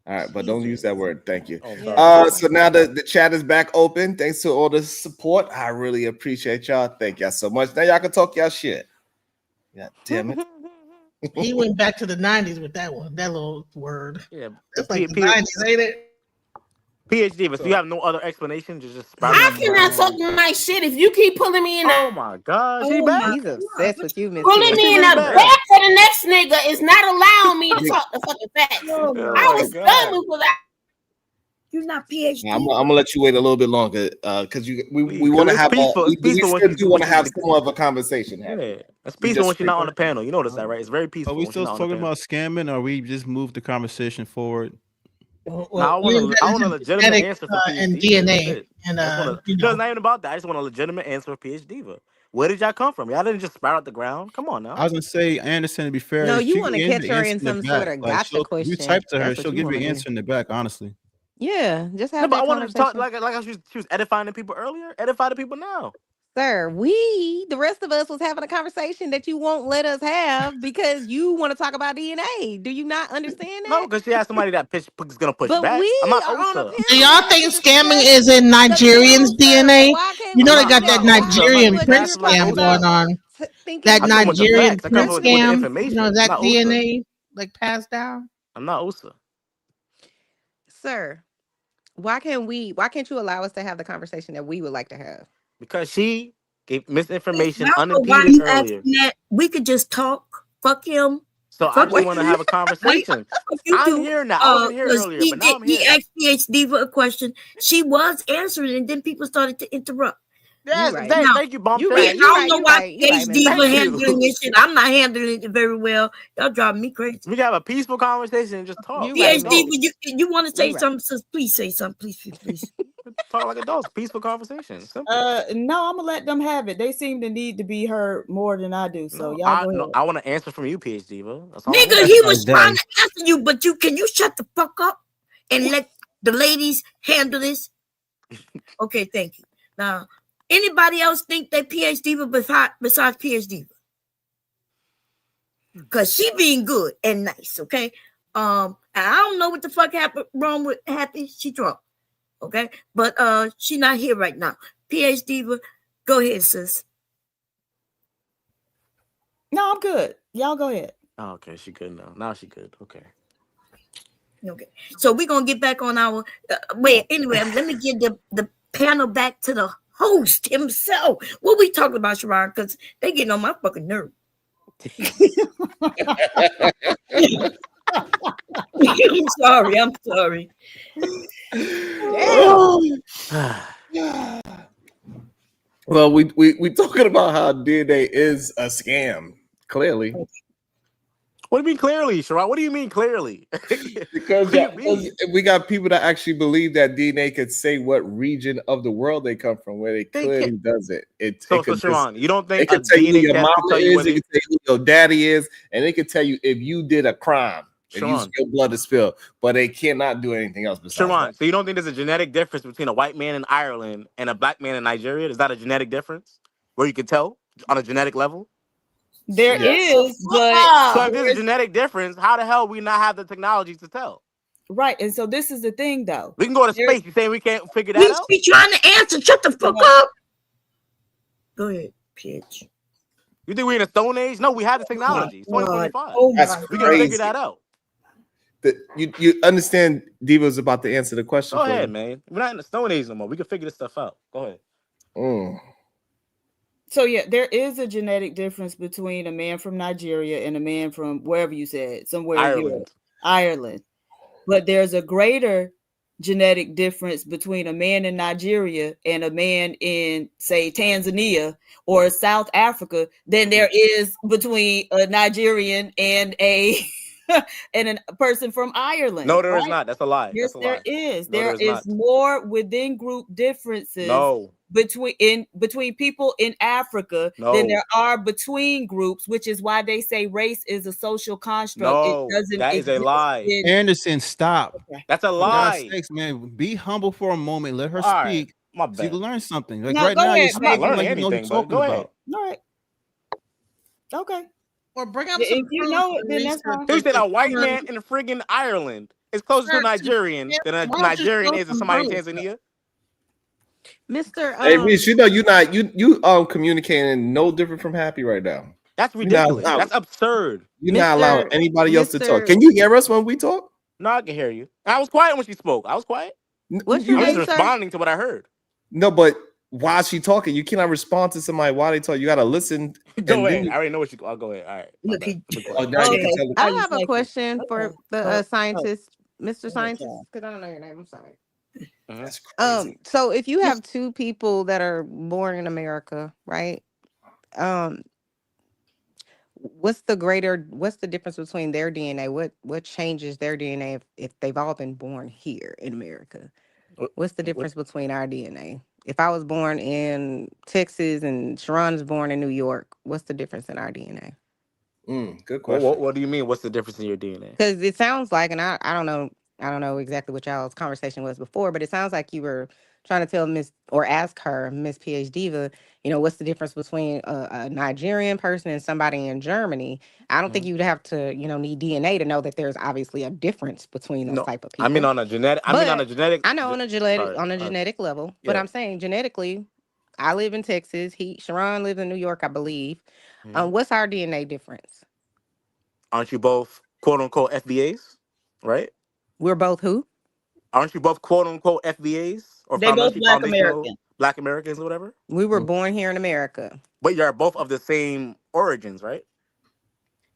All right, but don't use that word. Thank you. Oh, so now the chat is back open. Thanks to all the support. I really appreciate y'all. Thank y'all so much. Now y'all can talk y'all shit. God damn it. He went back to the 90s with that one, that little word. Yeah, it's like the 90s, ain't it? PhD, but you have no other explanation. Just I cannot talk my shit if you keep pulling me in. Oh my god, he's obsessed with you, Miss. Pulling me in the back for the next nigga is not allowing me to talk the fucking facts. I was done with that. You're not PhD. I'm gonna let you wait a little bit longer because we want to have we still do want to have some more of a conversation. Yeah, it's peaceful when she's not on the panel. You notice that, right? It's very peaceful. Are we when still she's not on the talking panel. about scamming, or we just moved the conversation forward? No, I want a legitimate answer for PhD. and DNA. And no, it's not even about that. I just want a legitimate answer for PhD. Where did y'all come from? Y'all didn't just sprout out the ground. Come on now. I was gonna say, Anderson, to be fair, No, you she want can to give catch the her answer in the some back. sort of Like, gotcha question. you type to her, That's what she'll you give you wanna an do. answer in the back. Honestly, Yeah, just No, have but I that wanted to talk conversation. like how she was edifying the people earlier. Edify the people now. Sir, the rest of us was having a conversation that you won't let us have because you want to talk about DNA. Do you not understand that? No, because she has somebody that is going to push But back. we I'm not are on a Osa. panel. Do y'all think scamming is in Nigerians' DNA? You know they got that Nigerian Prince scam going on. That I come with the Nigerian facts. I come Prince with the scam. information. You know I'm that not Osa. DNA like passed down. I'm not Osa. Sir, why can't you allow us to have the conversation that we would like to have? Because she gave misinformation I don't know why unimpeded you earlier. asking that. We could just talk. Fuck him. So I just want to have a conversation. I'm here now. I wasn't here earlier, but now I'm here. He asked PhD a question. She was answering, and then people started to interrupt. Yes, right. exactly. Now, Thank you, Bomb. I don't know why PhD Thank was you. handling this shit. I'm not handling it very well. Y'all drive me crazy. We can have a peaceful conversation and just talk. PhD, you want to say You right. something? So please say something. Please. Talk like adults. Peaceful conversation. Simple. No, I'm gonna let them have it. They seem to need to be heard more than I do. So y'all go ahead. I want to answer from you, PhD. That's all Nigga, he was trying to answer you, but can you shut the fuck up and let the ladies handle this? Okay, thank you. Now, anybody else think they PhD besides PhD? Because she being good and nice, okay? I don't know what the fuck happened wrong with Happy. She drunk, okay? But she not here right now. PhD, go ahead, sis. No, I'm good. Y'all go ahead. Oh, okay, she good now. Now she good. Okay. So we're gonna get back on our wait. Anyway, let me give the panel back to the host himself. What we talking about, Sharon? Because they getting on my fucking nerve. I'm sorry. Well, we talking about how DNA is a scam. Clearly. What do you mean clearly, Sharon? What do you mean clearly? Because we got people that actually believe that DNA could say what region of the world they come from, where it clearly doesn't. So Sharon, you don't think it can tell you who your mama is, it can tell you who your daddy is, and it can tell you if you did a crime, if your blood is spilled, but they cannot do anything else besides Sharon, so you don't think there's a genetic difference between a white man in Ireland and a black man in Nigeria? Is that a genetic difference where you can tell on a genetic level? There is, but so if there's a genetic difference, how the hell we not have the technology to tell? Right, and so this is the thing, though. We can go to space. You saying we can't figure that out? Be trying to answer. Shut the fuck up. Go ahead, bitch. You think we're in a Stone Age? No, we have the technology. It's 2025. We can figure that out. You understand Diva's about to answer the question. Go ahead, man. We're not in the Stone Age no more. We can figure this stuff out. Go ahead. So yeah, there is a genetic difference between a man from Nigeria and a man from wherever you said, somewhere in Europe, Ireland. But there's a greater genetic difference between a man in Nigeria and a man in, say, Tanzania or South Africa than there is between a Nigerian and a person from Ireland. No, there is not. That's a lie. Yes, That's a lie. there is. No, There is more within group differences between people in Africa than there are between groups, which is why they say race is a social construct. No, it doesn't that is a lie. Anderson, stop. Okay. That's a lie. Sakes, man, be humble for a moment. Let her All speak. Right. My bad. So you can learn something. Like No, right go now, ahead, you're speaking learning like you know what anything, you're but talking go ahead. about. All right. Okay. Or bring up If some you know it, then that's fine. Who said a white man in friggin' Ireland is closer to a Nigerian than a Nigerian is to somebody in Tanzania? Mr. Hey, Reese, you know you communicating no different from Happy right now. That's ridiculous. That's absurd. You're not allowing anybody else to talk. Can you hear us when we talk? No, I can hear you. I was quiet when she spoke. I was quiet. What's your I was name, responding to what I heard. No, but while she talking, you cannot respond to somebody while they talk. You gotta listen. Go ahead. I already know what you. I'll go ahead. All right. I have a question for the scientist, Mr. Scientist, because I don't know your name. I'm sorry. That's crazy. So if you have two people that are born in America, right? What's the difference between their DNA? What changes their DNA if they've all been born here in America? What's the difference between our DNA? If I was born in Texas and Sharon is born in New York, what's the difference in our DNA? Good question. What do you mean? What's the difference in your DNA? Because it sounds like, and I don't know exactly what y'all's conversation was before, but it sounds like you were trying to tell ask her, Miss PhD Diva, what's the difference between a Nigerian person and somebody in Germany? I don't think you'd have to, need DNA to know that there's obviously a difference between those type of people. I mean on a genetic. I know on a genetic level, but yeah. I'm saying genetically, I live in Texas. Sharon lives in New York, I believe. What's our DNA difference? Aren't you both quote unquote FBAs? Right? We're both who? Aren't you both quote unquote FBAs or they both Black Americans? Black Americans or whatever? We were born here in America. But you're both of the same origins, right?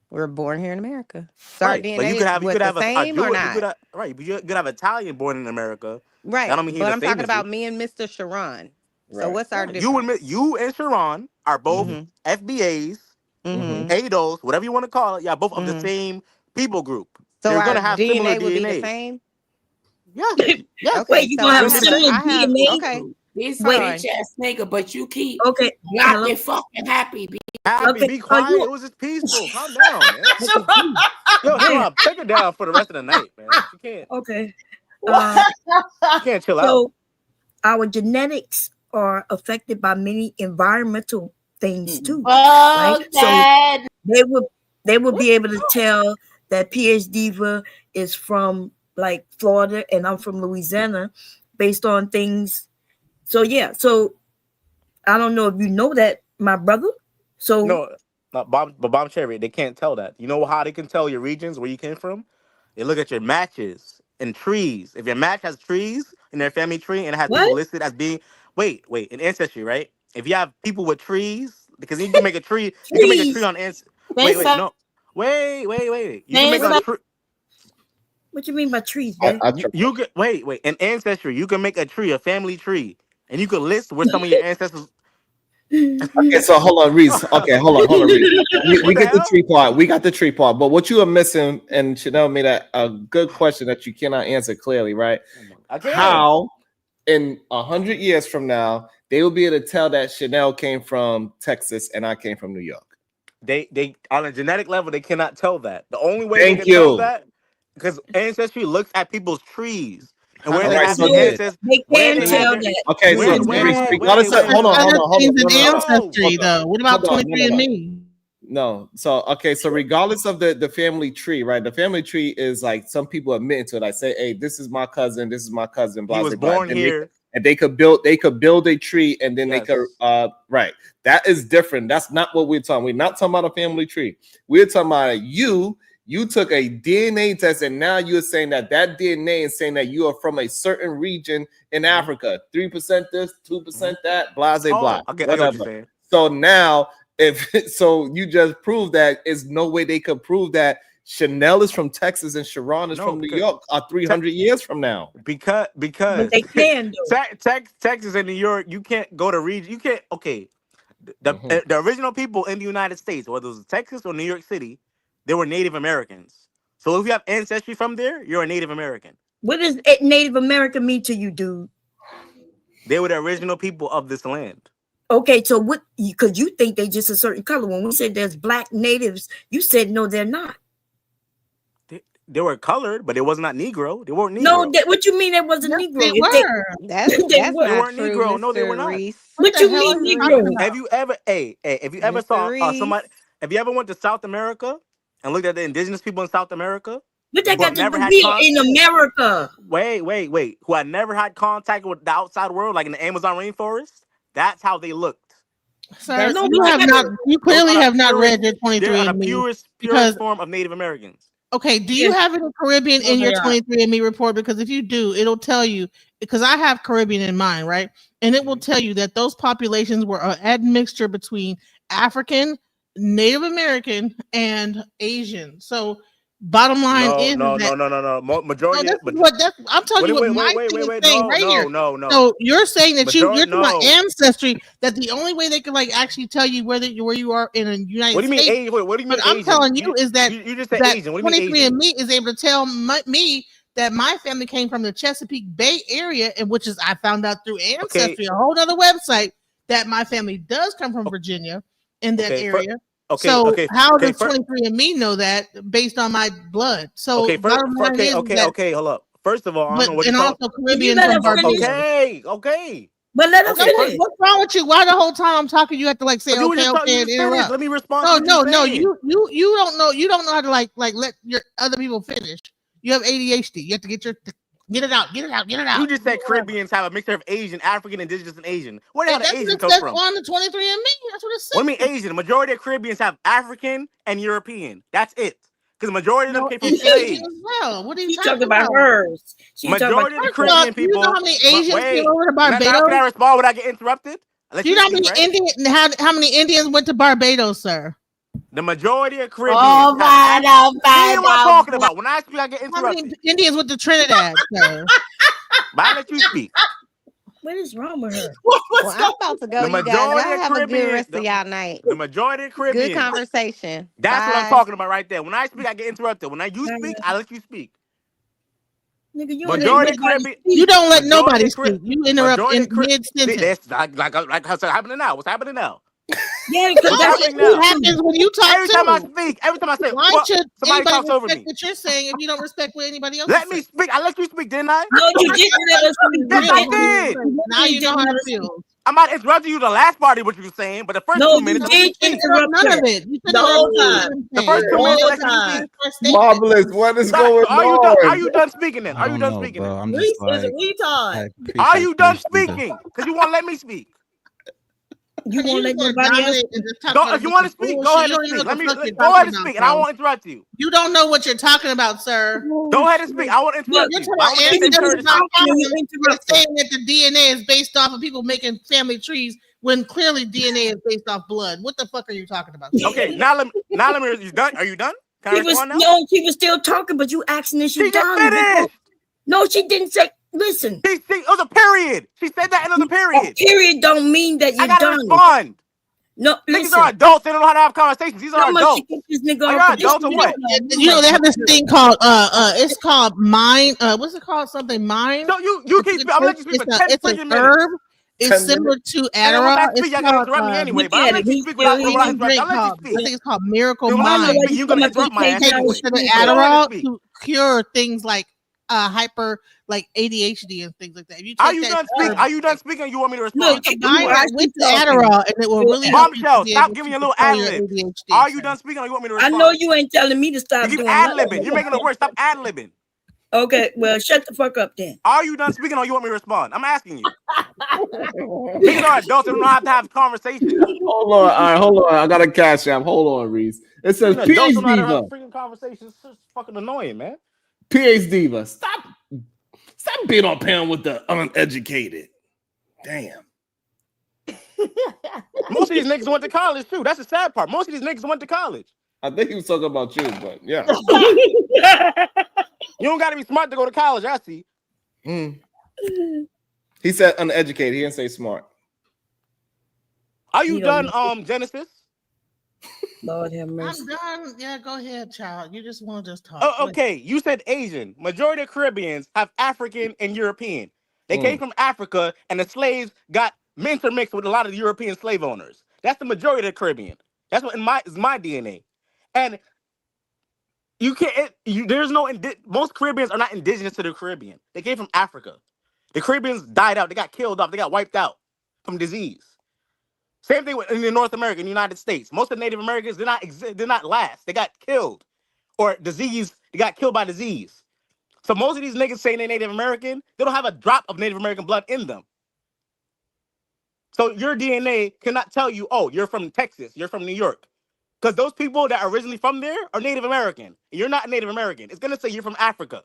We're born here in America. So right. our DNA but you could have the same or not? Right. But you could have Italian born in America. Right. That don't mean he's but the I'm same talking as about you. me and Mr. Sharon. Right. So what's our difference? You and Sharon are both FBAs, ADOS, whatever you want to call it. Yeah, both of the same people group. So you're our gonna have DNA would be the same? Yeah. Okay, wait, you gonna have similar have, DNA? okay. He's a bitch ass nigga, but you keep not be fucking happy. Be quiet. It was just peaceful. Calm down, man. Yo, Sharon, take her down for the rest of the night, man. She can't. Okay. She can't chill out. So our genetics are affected by many environmental things too. Right? So they would be able to tell that PhD Diva is from like Florida and I'm from Louisiana based on things. So yeah, so I don't know if you know that, my brother. So no, Bomb Cherry, they can't tell that. You know how they can tell your regions where you came from? They look at your matches and trees. If your match has trees in their family tree and it has people listed as being in ancestry, right? If you have people with trees, because you can make a tree, you can make a tree on ancestry. Wait. You can make a tree. What you mean by trees, man? You can wait. In ancestry, you can make a tree, a family tree, and you can list where some of your ancestors. Okay, so hold on, Reese. Okay, hold on, Reese. We get the tree part. We got the tree part, but what you are missing, and Chanel made a good question that you cannot answer clearly, right? How in 100 years from now they will be able to tell that Chanel came from Texas and I came from New York? They on a genetic level they cannot tell that. The only way they can tell that because ancestry looks at people's trees. And where they have their ancestors, they can tell that. Okay, so regardless of hold on. Ancestry though. What about 23andMe? No. So regardless of the family tree, right? The family tree is like some people admit into it. Like say, hey, this is my cousin, blah, he was born here. And they could build a tree and then they could right. That is different. That's not what we're talking. We're not talking about a family tree. We're talking about you took a DNA test and now you're saying that DNA is saying that you are from a certain region in Africa. 3% this, 2% that, blah, blah. I get what you're saying. So now, you just proved that is no way they could prove that Chanel is from Texas and Sharon is from New York 300 years from now. Because but they can do. Texas and New York, you can't go to region. You can't. Okay, the original people in the United States, whether it was Texas or New York City, they were Native Americans. So if you have ancestry from there, you're a Native American. What does Native American mean to you, dude? They were the original people of this land. Okay, so what? Because you think they just a certain color. When we said there's black natives, you said no, they're not. They were colored, but they was not Negro. They weren't Negro. No, what you mean? They wasn't Negro. They were. That's they not weren't true, Negro. Mr. No, they were not. Reese. What you mean, Negro? Have you ever, if you ever saw somebody, have you ever went to South America and looked at the indigenous people in South America? But they got to be in America. Wait. Who had never had contact with the outside world, like in the Amazon rainforest? That's how they looked. Sir, you clearly have not read your 23andMe. They're the purest form of Native Americans. Okay, do you have any Caribbean in your 23andMe report? Because if you do, it'll tell you, because I have Caribbean in mine, right? And it will tell you that those populations were an admixture between African, Native American, and Asian. So Bottom line is no. Majority. I'm telling you what my thing is saying right here. No. So you're saying that you're talking about no. ancestry, that the only way they can like actually tell you where you are in the United What do you mean States. Asian? What do you mean But I'm Asian? telling you is that you just said that Asian. What do you mean 23andMe is able to tell me that my family came from the Chesapeake Bay area, and which is I found out through Ancestry, a whole other website, that my family does come from Virginia in that area. How does 23andMe know that based on my blood? So okay, hold up. First of all, I don't know what you're talking. Also Caribbean from Barbados. Okay. But let us finish. What's wrong with you? Why the whole time I'm talking, you have to like say okay, and interrupt? Let me respond. No. You don't know. You don't know how to like let your other people finish. You have ADHD. You have to get it out. You just said Caribbeans have a mixture of Asian, African, Indigenous, and Asian. Where the hell did Asian come from? On the 23andMe. That's what it says. What do you mean Asian? The majority of Caribbeans have African and European. That's it. Because the majority of them came from slaves. Well, what are you talking about? Hers. Majority of the Caribbean people. You know how many Asians came over to Barbados? Can I respond without getting interrupted? Do you know how many Indians went to Barbados, sir? The majority of Caribbeans. Oh, fine. What I'm talking about. When I speak, I get interrupted. How many Indians went to Trinidad, sir? But I let you speak. What is wrong with her? Well, I'm about to go. The You guys, majority y'all of have a good Caribbean- rest of y'all night. The majority of Caribbeans. Good conversation. That's what I'm Bye. talking about right there. When I speak, I get interrupted. When you speak, I let you speak. Nigga, you Majority don't let Caribbean. You don't let Majority nobody Cari- speak. You interrupt in Majority mid-sentence. That's like what's happening now. What's happening now? Yeah, What's happening now? What happens when you talk Every time I speak, every time I say, Why well, should somebody anybody talks over respect me. what you're saying if you don't respect what anybody else Let is me saying? speak. I let you speak, didn't I? No, you didn't let us speak. Yes, I did. Now you know how to feel. I'm not interrupting you the last part of what you were saying, but the first 2 minutes. You didn't interrupt none of it. You The whole time. The first 2 minutes, I let you speak. Marvelous. What is going Are you on? done? Are you done speaking then? Are you done speaking bro. then? I'm Reese just like, is a retard. Are you done speaking? Because you won't let me speak. You won't let nobody else. If you want to speak, go ahead and speak. Go ahead and speak, and I won't interrupt you. You don't know what you're talking about, sir. Go ahead and speak. I won't interrupt you. You're I want to take turn to speak. saying that the DNA is based off of people making family trees when clearly DNA is based off blood. What the fuck are you talking about? Okay, now let me. You done? Are you done? Can I respond now? No, she was still talking, but you asking if she done. Finished. No, she didn't say. Listen. It was a period. She said that in the period. Period don't mean that you're I gotta done. respond. No, niggas are adults. They don't know how to have conversations. These are adults. This nigga are you adults or what? You know they have this thing called it's called mind. What's it called? Something mind. So you keep. I'm letting you speak for 10 it's freaking an minutes. herb. It's similar to Adderall. It's called. I think it's called Miracle Mind. Mind. You're gonna interrupt my ass anyway. Adderall to cure things like hyper, like ADHD and things like that. If you are you done speaking? Are you done speaking? Or you want me to respond? Combine that with the Adderall, and it will really help you. Bombshell, stop giving me a little ad lib. Are you done speaking? Or you want me to respond? I know you ain't telling me to stop. You keep ad libbing. You're making it worse. Stop ad libbing. Okay, well, shut the fuck up then. Are you done speaking or you want me to respond? I'm asking you. Niggas are adults. They don't have to have conversations. Hold on. All right, hold on. I got a cash app. Hold on, Reese. It says PhD Diva. Freaking conversations. It's just fucking annoying, man. PhD Diva. Stop being on pan with the uneducated. Damn. Most of these niggas went to college too. That's the sad part. Most of these niggas went to college. I think he was talking about you, but yeah. You don't got to be smart to go to college. I see. He said uneducated. He didn't say smart. Are you done, Genesis? Lord have mercy. I'm done. Yeah, go ahead, child. You just want to just talk. Oh, okay. You said Asian. Majority of Caribbeans have African and European. They came from Africa, and the slaves got intermixed with a lot of the European slave owners. That's the majority of the Caribbean. That's what is my DNA. And you can't. There's no. Most Caribbeans are not indigenous to the Caribbean. They came from Africa. The Caribbeans died out. They got killed off. They got wiped out from disease. Same thing in North America, in the United States. Most of the Native Americans did not last. They got killed, or disease. They got killed by disease. So most of these niggas saying they're Native American, they don't have a drop of Native American blood in them. So your DNA cannot tell you, oh, you're from Texas, you're from New York. Because those people that are originally from there are Native American. You're not Native American. It's going to say you're from Africa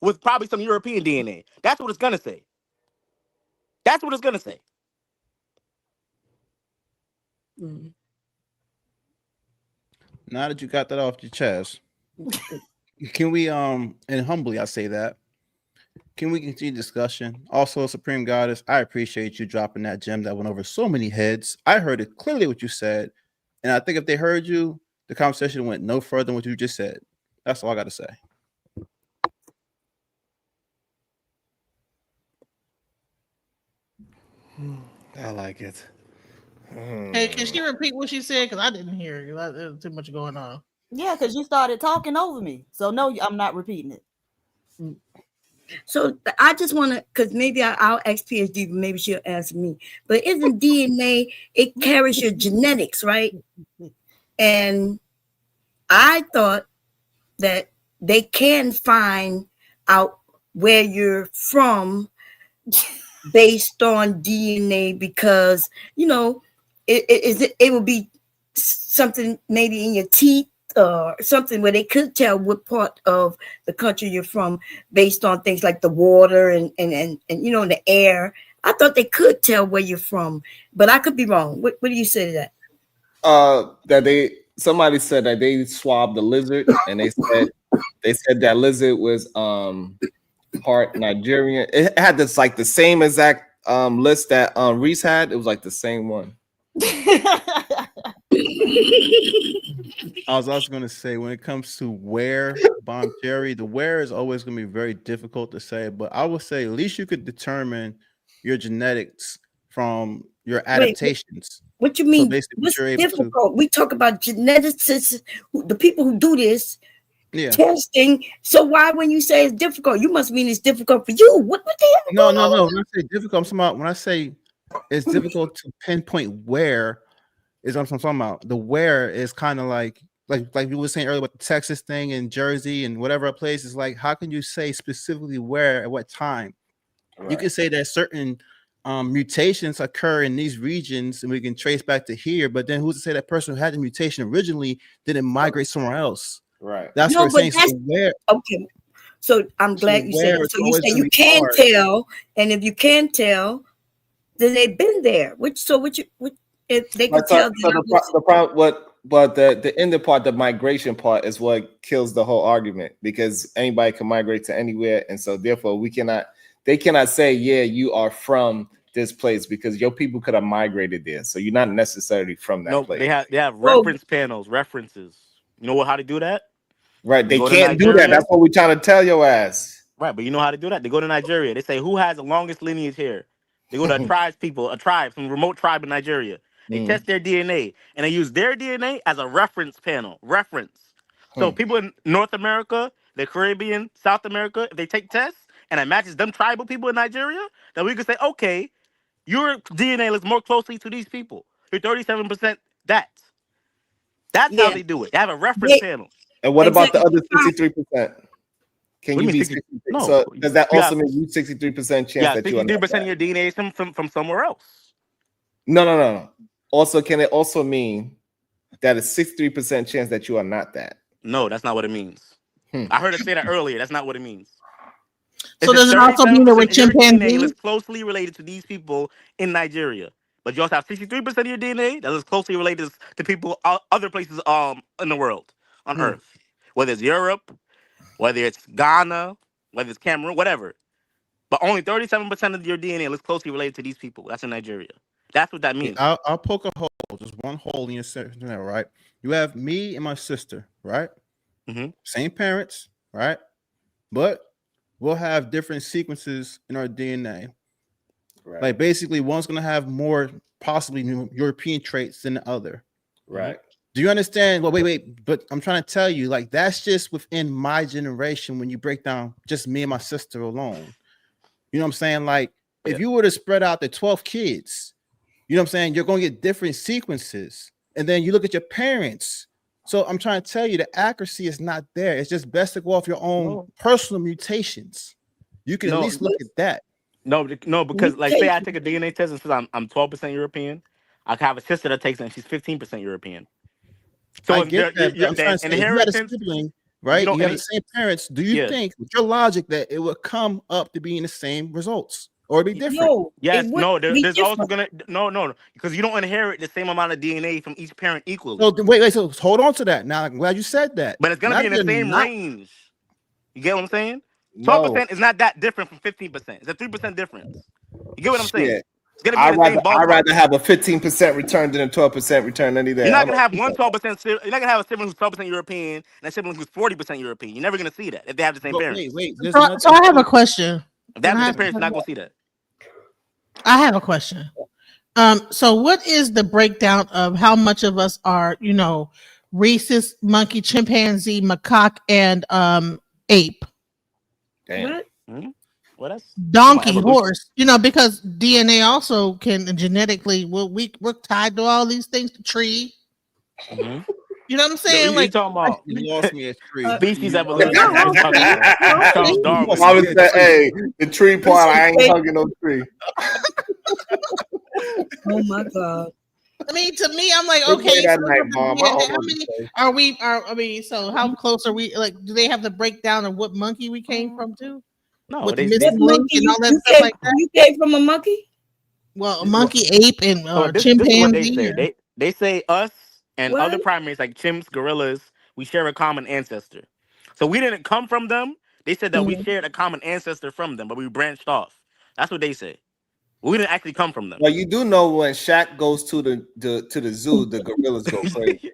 with probably some European DNA. That's what it's going to say. That's what it's going to say. Now that you got that off your chest, Can we and humbly I say that. Can we continue discussion? Also, Supreme Goddess, I appreciate you dropping that gem that went over so many heads. I heard it clearly what you said. And I think if they heard you, the conversation went no further than what you just said. That's all I got to say. I like it. Hey, can she repeat what she said? Because I didn't hear you. There's too much going on. Yeah, because you started talking over me. So no, I'm not repeating it. So I just want to, because maybe I'll ask PhD, but maybe she'll answer me. But isn't DNA, it carries your genetics, right? And I thought that they can find out where you're from based on DNA because, you know, it will be something maybe in your teeth or something where they could tell what part of the country you're from based on things like the water and you know, the air. I thought they could tell where you're from, but I could be wrong. What do you say to that? That somebody said that they swabbed the lizard and they said that lizard was part Nigerian. It had this like the same exact list that Reese had. It was like the same one. I was also going to say, when it comes to where Bomb Jerry, the where is always going to be very difficult to say, but I would say at least you could determine your genetics from your adaptations. What you mean? So what's difficult? We talk about geneticists, the people who do this testing. So why, when you say it's difficult, you must mean it's difficult for you. What the hell? No. When I say difficult, I'm talking about when I say it's difficult to pinpoint where is what I'm talking about. The where is kind of like you were saying earlier about the Texas thing and Jersey and whatever place is like. How can you say specifically where at what time? Right. You can say that certain mutations occur in these regions and we can trace back to here, but then who's to say that person who had the mutation originally didn't migrate somewhere else? Right. That's what I'm saying. So where, okay. So I'm glad you said it. So you say you can tell, and if you can tell, then they've been there. If they can tell. The problem, but the ending part, the migration part, is what kills the whole argument, because anybody can migrate to anywhere, and so therefore they cannot say, yeah, you are from this place, because your people could have migrated there, so you're not necessarily from that place. They have reference panels, references. You know how to do that? Right, they can't do that. That's what we're trying to tell your ass. Right, but you know how to do that? They go to Nigeria. They say, who has the longest lineage here? They go to a tribe, some remote tribe in Nigeria. They test their DNA, and they use their DNA as a reference panel. So people in North America, the Caribbean, South America, if they take tests and it matches them tribal people in Nigeria, then we can say, okay, your DNA looks more closely to these people. You're 37% that. That's how they do it. They have a reference panel. And what about the other 63%? Can you be 63%? No. So does that also mean you 63% chance that you are not 63% of your DNA is from somewhere else? No. Also, can it also mean that it's 63% chance that you are not that? No, that's not what it means. I heard it say that earlier. That's not what it means. So does it also mean that with chimpanzees is closely related to these people in Nigeria? But you also have 63% of your DNA that is closely related to people other places in the world, on Earth. Whether it's Europe, whether it's Ghana, whether it's Cameroon, whatever. But only 37% of your DNA is closely related to these people. That's in Nigeria. That's what that means. I'll poke a hole, just one hole in your center, right? You have me and my sister, right? Same parents, right? But we'll have different sequences in our DNA. Right. Like basically, one's gonna have more possibly European traits than the other. Right. Do you understand? Well, wait. But I'm trying to tell you, like, that's just within my generation when you break down just me and my sister alone. You know what I'm saying? Like, if you were to spread out the 12 kids, you know what I'm saying? You're going to get different sequences. And then you look at your parents. So I'm trying to tell you the accuracy is not there. It's just best to go off your own personal mutations. You can at least look at that. No, because like say I take a DNA test and says I'm 12% European. I have a sister that takes it and she's 15% European. So I get that. I'm trying to say, if you had a sibling, right? You have the same parents. Do you think, with your logic, that it would come up to being the same results? Or be different? No. Yes, there's also gonna no, because you don't inherit the same amount of DNA from each parent equally. So wait, so hold on to that. Now I'm glad you said that. But it's gonna be in the same range. You get what I'm saying? No. 12% is not that different from 15%. It's a 3% difference. You get what I'm saying? Shit. It's gonna be in the same ballpark. I'd rather have a 15% return than a 12% return any day. You're not gonna have one 12%. You're not gonna have a sibling who's 12% European and a sibling who's 40% European. You're never gonna see that if they have the same parents. Wait. So I have a question. If they have the same parents, you're not gonna see that. I have a question. So what is the breakdown of how much of us are, rhesus, monkey, chimpanzee, macaque, and ape? Damn. What? What else? Donkey, horse. Because DNA also can genetically. We're tied to all these things. The tree. Mm-hmm. You know what I'm saying? You talking about you lost me at tree. Species evolution. Charles Darwin. Hey, the tree part, I ain't hugging no tree. Oh my God. I mean, to me, I'm like, okay. That So night, Mom. how many are we? So how close are we? Like, do they have the breakdown of what monkey we came from too? No, with they missing links and all that stuff like that. You came from a monkey? Well, a monkey, ape, and this chimpanzee. is what they say. They say us and other primates like chimps, gorillas, we share a common ancestor. So we didn't come from them. They said that we shared a common ancestor from them, but we branched off. That's what they say. We didn't actually come from them. Well, you do know when Shaq goes to the zoo, the gorillas go crazy.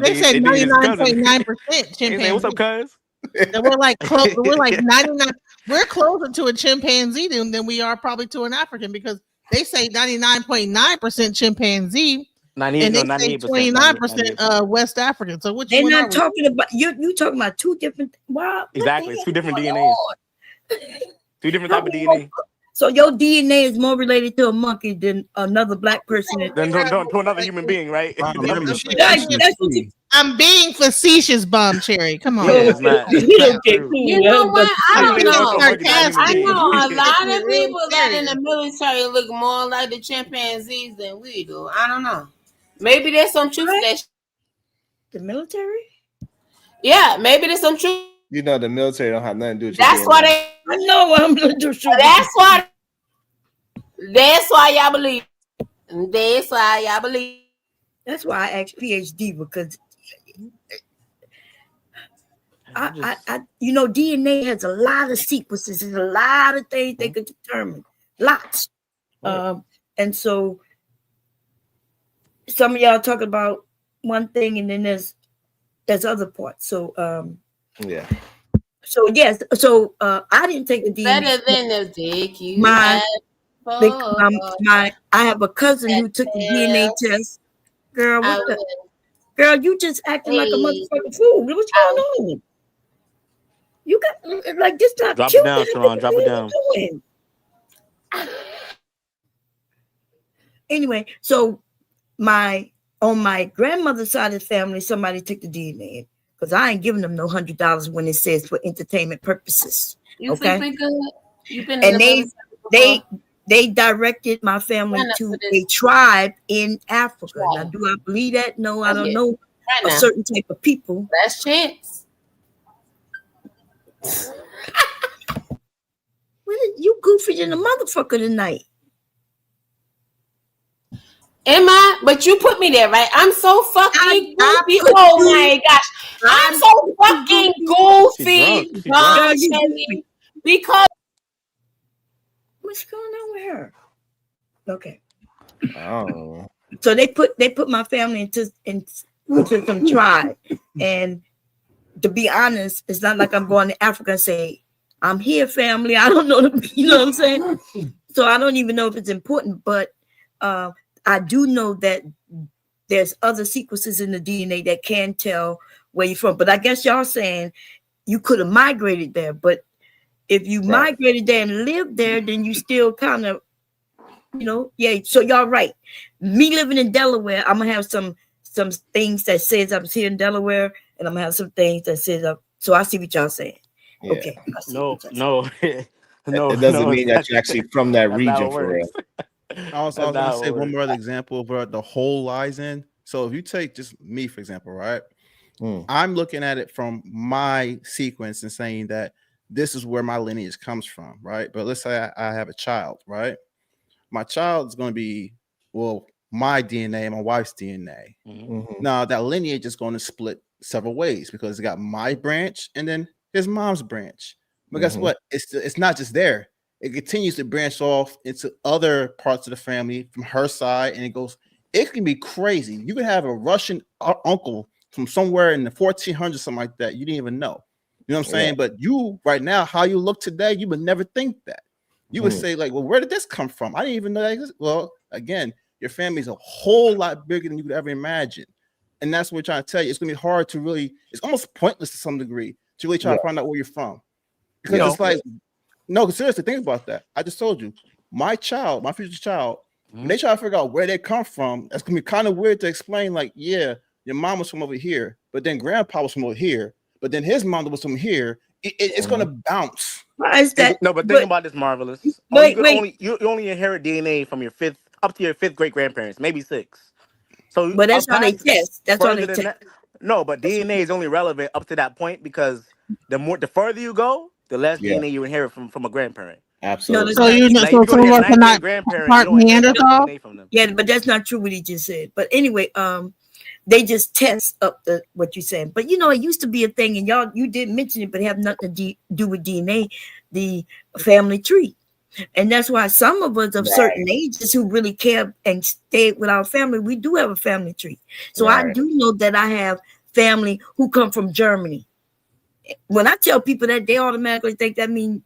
They said 99.9% chimpanzee. What's up, cuz? We're like close. We're like 99. We're closer to a chimpanzee than we are probably to an African, because they say 99.9% chimpanzee. 98, and they no, say 29% West African. So which they're one not talking about you talking about two different. Wow, exactly, it's two different DNAs. Two different type of DNA. So your DNA is more related to a monkey than another black person. Than to another human being, right? I'm being facetious, Bomb Cherry. Come on. Yeah, it's not. You know what? I don't know. I know a Sarcastic. lot of people that in the military look more like the chimpanzees than we do. I don't know. Maybe there's some truth to that. The military? Yeah, maybe there's some truth. You know the military don't have nothing to do with That's why they. I know what I'm gonna do. That's why y'all believe. That's why y'all believe. That's why I asked PhD, because I DNA has a lot of sequences. There's a lot of things they could determine. Lots. And so some of y'all talking about one thing, and then there's other parts. So yeah. So yes, so I didn't take the DNA. Better than the dick you I have a cousin who took the DNA test. Girl, girl, you just acting like a motherfucking fool. What's going on? You got like this not drop cute. It down, Sharon. Drop it down. Anyway, so on my grandmother's side of the family, somebody took the DNA. Because I ain't giving them no $100 when it says for entertainment purposes. Okay. You've been and they directed my family to a tribe in Africa. Now, do I believe that? No, I don't know a certain type of people. Last chance. You goofy than a motherfucker tonight. Am I? But you put me there, right? I'm so fucking goofy. Oh my gosh. I'm so fucking goofy. Because what's going on with her? Okay. Oh. So they put my family into some tribe. And to be honest, it's not like I'm going to Africa and say, I'm here, family. I don't know, you know what I'm saying? So I don't even know if it's important, but I do know that there's other sequences in the DNA that can tell where you're from. But I guess y'all saying you could have migrated there. But if you migrated there and lived there, then you still kind of, yeah. So y'all right. Me living in Delaware, I'm gonna have some things that says I'm here in Delaware, and I'm gonna have some things that says so I see what y'all saying. Yeah. Okay. No. It doesn't mean that you're actually from that region for real. I was going to say one more other example of where the whole lies in. So if you take just me, for example, right? I'm looking at it from my sequence and saying that this is where my lineage comes from, right? But let's say I have a child, right? My child is going to be, my DNA, my wife's DNA. Now that lineage is going to split several ways because it got my branch and then his mom's branch. But guess what? It's not just there. It continues to branch off into other parts of the family from her side, and it can be crazy. You could have a Russian uncle from somewhere in the 1400s, something like that. You didn't even know. You know what I'm saying? But you right now, how you look today, you would never think that. You would say, like, well, where did this come from? I didn't even know that existed. Well, again, your family is a whole lot bigger than you could ever imagine. And that's what we're trying to tell you. It's gonna be hard to really, it's almost pointless to some degree to really try to find out where you're from. Because it's like, no, seriously, think about that. I just told you, my future child, when they try to figure out where they come from, that's gonna be kind of weird to explain, like, yeah, your mom was from over here, but then grandpa was from over here, but then his mom was from here. It's gonna bounce. Why is that? No, but think about this, Marvelous. You only inherit DNA from your up to your fifth great grandparents, maybe six. So, but that's how they test. That's how they test. No, but DNA is only relevant up to that point because the further you go, the less DNA you inherit from a grandparent. Absolutely. So you know, so some of us are not part Neanderthal. Yeah, but that's not true what he just said. But anyway, they just test up what you're saying. But you know, it used to be a thing, and you didn't mention it, but it have nothing to do with DNA, the family tree. And that's why some of us of certain ages who really care and stay with our family, we do have a family tree. So I do know that I have family who come from Germany. When I tell people that, they automatically think that means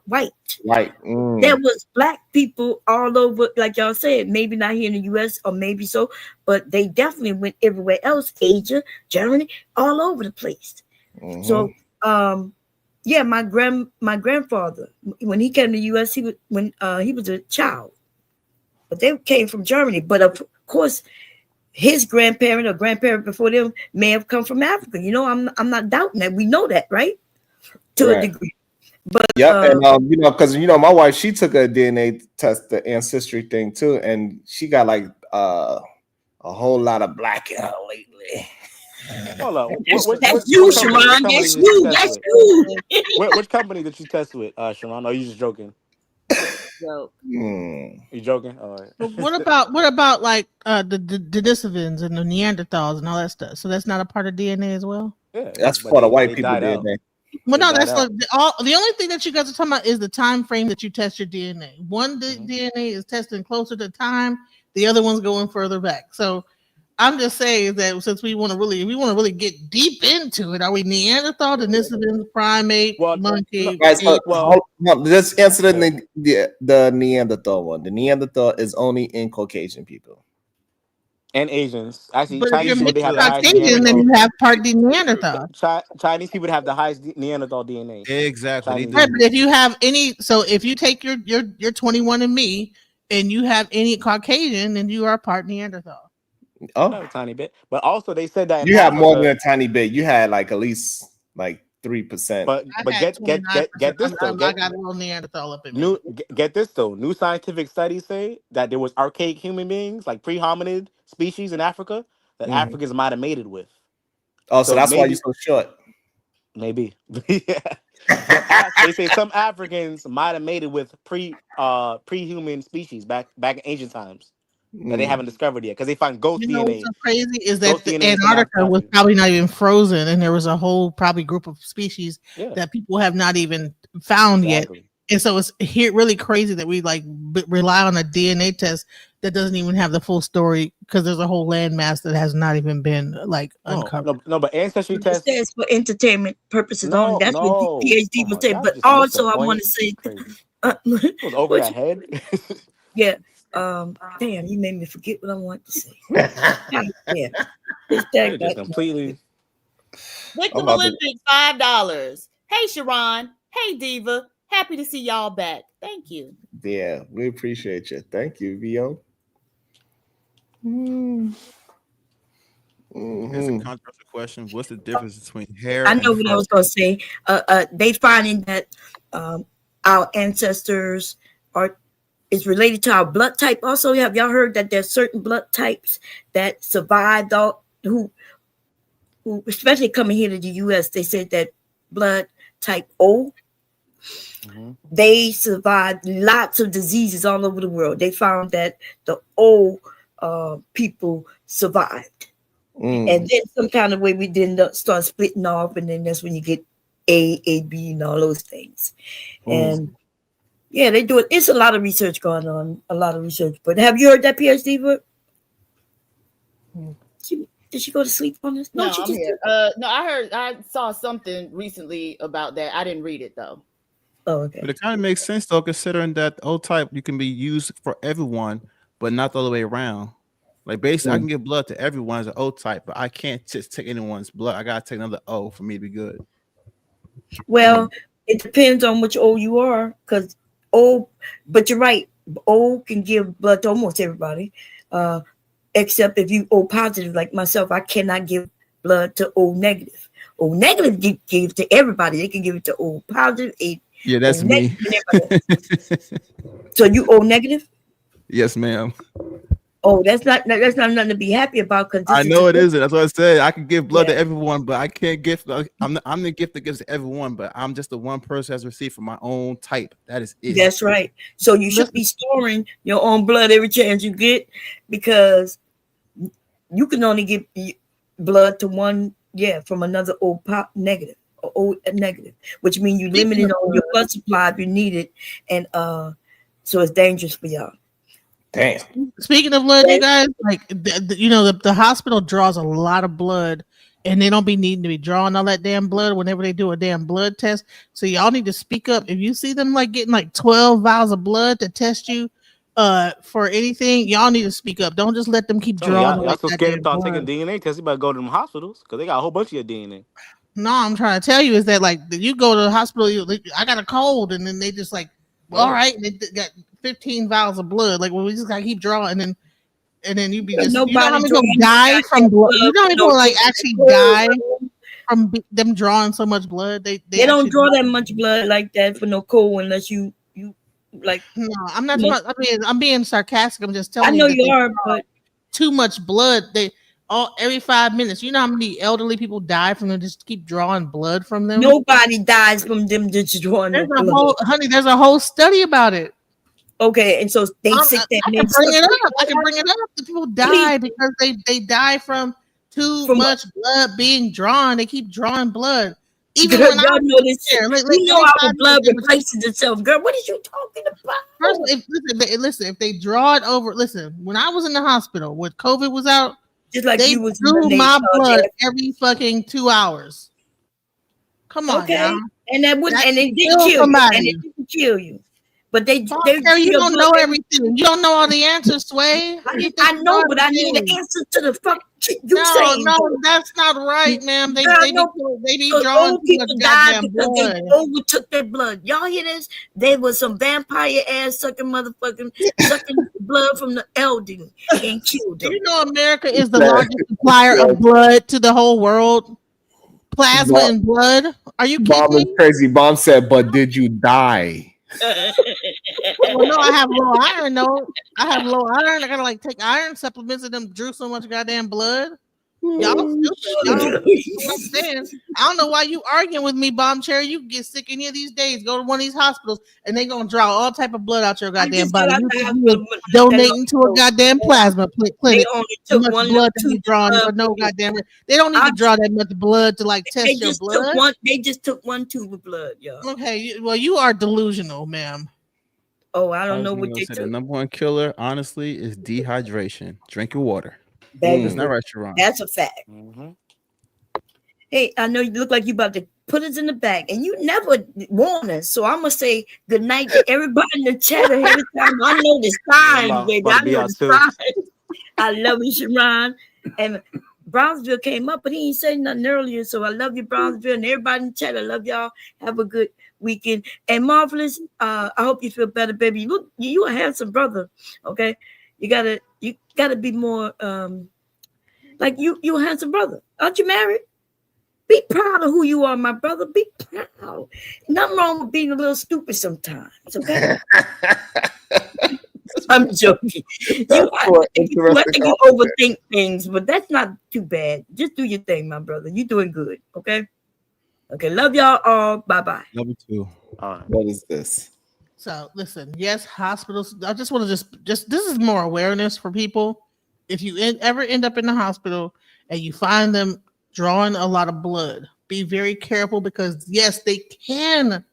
white. Right. There was black people all over, like y'all said, maybe not here in the U.S. or maybe so, but they definitely went everywhere else, Asia, Germany, all over the place. So, yeah, my grandfather, when he came to the U.S., he was a child, but they came from Germany. But of course, his grandparent or grandparent before them may have come from Africa. You know, I'm not doubting that. We know that, right? To a degree. But and you know, because you know, my wife, she took a DNA test, the ancestry thing too, and she got like a whole lot of black in her lately. Hold on. That's you, Sharon. That's you. That's you. Which company did you test with, Sharon? Or are you just joking? Joke. You joking? All right. But what about like the Denisovans and the Neanderthals and all that stuff? So that's not a part of DNA as well. Yeah, that's for the white people DNA. Well, no, that's like the only thing that you guys are talking about is the time frame that you test your DNA. One DNA is testing closer to time, the other one's going further back. So I'm just saying that since we want to really get deep into it, are we Neanderthal, Denisovans, primate, monkey? Guys, just answer the Neanderthal one. The Neanderthal is only in Caucasian people and Asians. Actually, but Chinese people, they have the highest Caucasian, then you have part Neanderthal. Chinese people have the highest Neanderthal DNA. Exactly. Right, but if you have if you take your 21andMe and you have any Caucasian, then you are part Neanderthal. Oh, a tiny bit, but also they said that you have more than a tiny bit. You had like at least like 3%. But get this though. I got a little Neanderthal up in me. Get this though. New scientific studies say that there was archaic human beings, like pre-hominid species in Africa, that Africans might have mated with. Oh, so that's why you're so short. Maybe. But they say some Africans might have mated with pre-human species back in ancient times. That they haven't discovered yet because they find ghost DNA. What's so crazy is that the Antarctica was probably not even frozen, and there was a whole probably group of species that people have not even found yet. And so it's really crazy that we like rely on a DNA test that doesn't even have the full story because there's a whole landmass that has not even been like uncovered. No, but ancestry tests is for entertainment purposes only. That's what PhD would say. But also, I want to say, was over your head. Yeah. Damn, you made me forget what I want to say. Yeah. Just completely. Victim Olympics, $5. Hey, Sharon. Hey, Diva. Happy to see y'all back. Thank you. Yeah, we appreciate you. Thank you, VO. It's a controversial question. What's the difference between hair? I know what I was going to say. They finding that our ancestors is related to our blood type. Also, have y'all heard that there's certain blood types that survived who especially coming here to the U.S. They said that blood type O, they survived lots of diseases all over the world. They found that the O people survived. And then some kind of way we didn't start splitting off, and then that's when you get A, B, and all those things. And yeah, they do it. It's a lot of research going on, a lot of research. But have you heard that PhD book? Did she go to sleep on this? No, she I'm just here. No, I saw something recently about that. I didn't read it though. Oh, okay. But it kind of makes sense though, considering that O type you can be used for everyone, but not the other way around. Like basically, I can give blood to everyone as an O type, but I can't just take anyone's blood. I gotta take another O for me to be good. Well, it depends on which O you are, because O. But you're right. O can give blood to almost everybody, except if you O positive, like myself. I cannot give blood to O negative. O negative give to everybody. They can give it to O positive. Yeah, that's me. So you O negative? Yes, ma'am. Oh, that's not nothing to be happy about, because I know it isn't. That's what I said. I can give blood to everyone, but I can't give. I'm the gift that gives to everyone, but I'm just the one person that's received from my own type. That is it. That's right. So you should be storing your own blood every chance you get, because you can only give blood to one, from another O negative, or O negative, which means you limited on your blood supply if you need it, and so it's dangerous for y'all. Damn. Speaking of blood, you guys, like the hospital draws a lot of blood, and they don't be needing to be drawing all that damn blood whenever they do a damn blood test. So y'all need to speak up if you see them like getting like 12 vials of blood to test you for anything. Y'all need to speak up. Don't just let them keep drawing. Y'all so scared about taking DNA tests. You better go to them hospitals because they got a whole bunch of your DNA. No, I'm trying to tell you is that like you go to the hospital, I got a cold, and then they just like, all right, they got 15 vials of blood. Like, well, we just gotta keep drawing, and then you be just. You know how many people die from blood? You know how many people like actually die from them drawing so much blood? They don't draw that much blood like that for no cold unless you like. No, I'm not. I'm being sarcastic. I'm just telling you. I know you are, but too much blood. Every 5 minutes. You know how many elderly people die from them just keep drawing blood from them? Nobody dies from them just drawing blood. There's a whole study about it. Okay, and so they sick that I can bring it up. I can bring it up. The people die because they die from too much blood being drawn. They keep drawing blood. Even when y'all know this, you know our blood replaces itself, girl. What are you talking about? First, listen. If they draw it over, when I was in the hospital when COVID was out, just like they you was drew my blood every fucking 2 hours. Come on, now. And it didn't kill somebody. And it didn't kill you. But you don't know everything. You don't know all the answers, Sway. I know, but I need the answers to the fuck you saying. No, that's not right, ma'am. They be drawing people died because they overtook their blood. Y'all hear this? There was some vampire ass sucking blood from the elderly and killed them. Do you know America is the largest supplier of blood to the whole world? Plasma and blood. Are you kidding me? Crazy. Bomb said, but did you die? Well, no, I have low iron. No, I have low iron. I gotta take iron supplements, and them drew so much goddamn blood. Y'all understand? I don't know why you arguing with me, Bomb Cherry. You can get sick any of these days. Go to one of these hospitals, and they gonna draw all type of blood out your goddamn body. You donating to a goddamn plasma clinic. They only took one blood to be drawn, but no goddamn. They don't need to draw that much blood to test your blood. They just took one tube of blood, y'all. Okay, well, you are delusional, ma'am. Oh, I don't know what they took. took. The number one killer, honestly, is dehydration. Drink your water. That's not right, Sharon. That's a fact. Mm-hmm. Hey, I know you look like you about to put us in the bag, and you never warn us. So I'm gonna say good night to everybody in the chat every time. I know the signs, baby. I know the signs. I love you, Sharon. And Brownsville came up, but he ain't saying nothing earlier. So I love you, Brownsville, and everybody in the chat. I love y'all. Have a good weekend. And Marvelous, I hope you feel better, baby. Look, you a handsome brother. Okay, you gotta be more like you a handsome brother. Aren't you married? Be proud of who you are, my brother. Be proud. Nothing wrong with being a little stupid sometimes. Okay. I'm joking. I think you overthink things, but that's not too bad. Just do your thing, my brother. You're doing good. Okay. Okay. Love y'all all. Bye-bye. Love you too. All right. What is this? So listen, yes, hospitals. I just want to just this is more awareness for people. If you ever end up in the hospital and you find them drawing a lot of blood, be very careful because yes, they can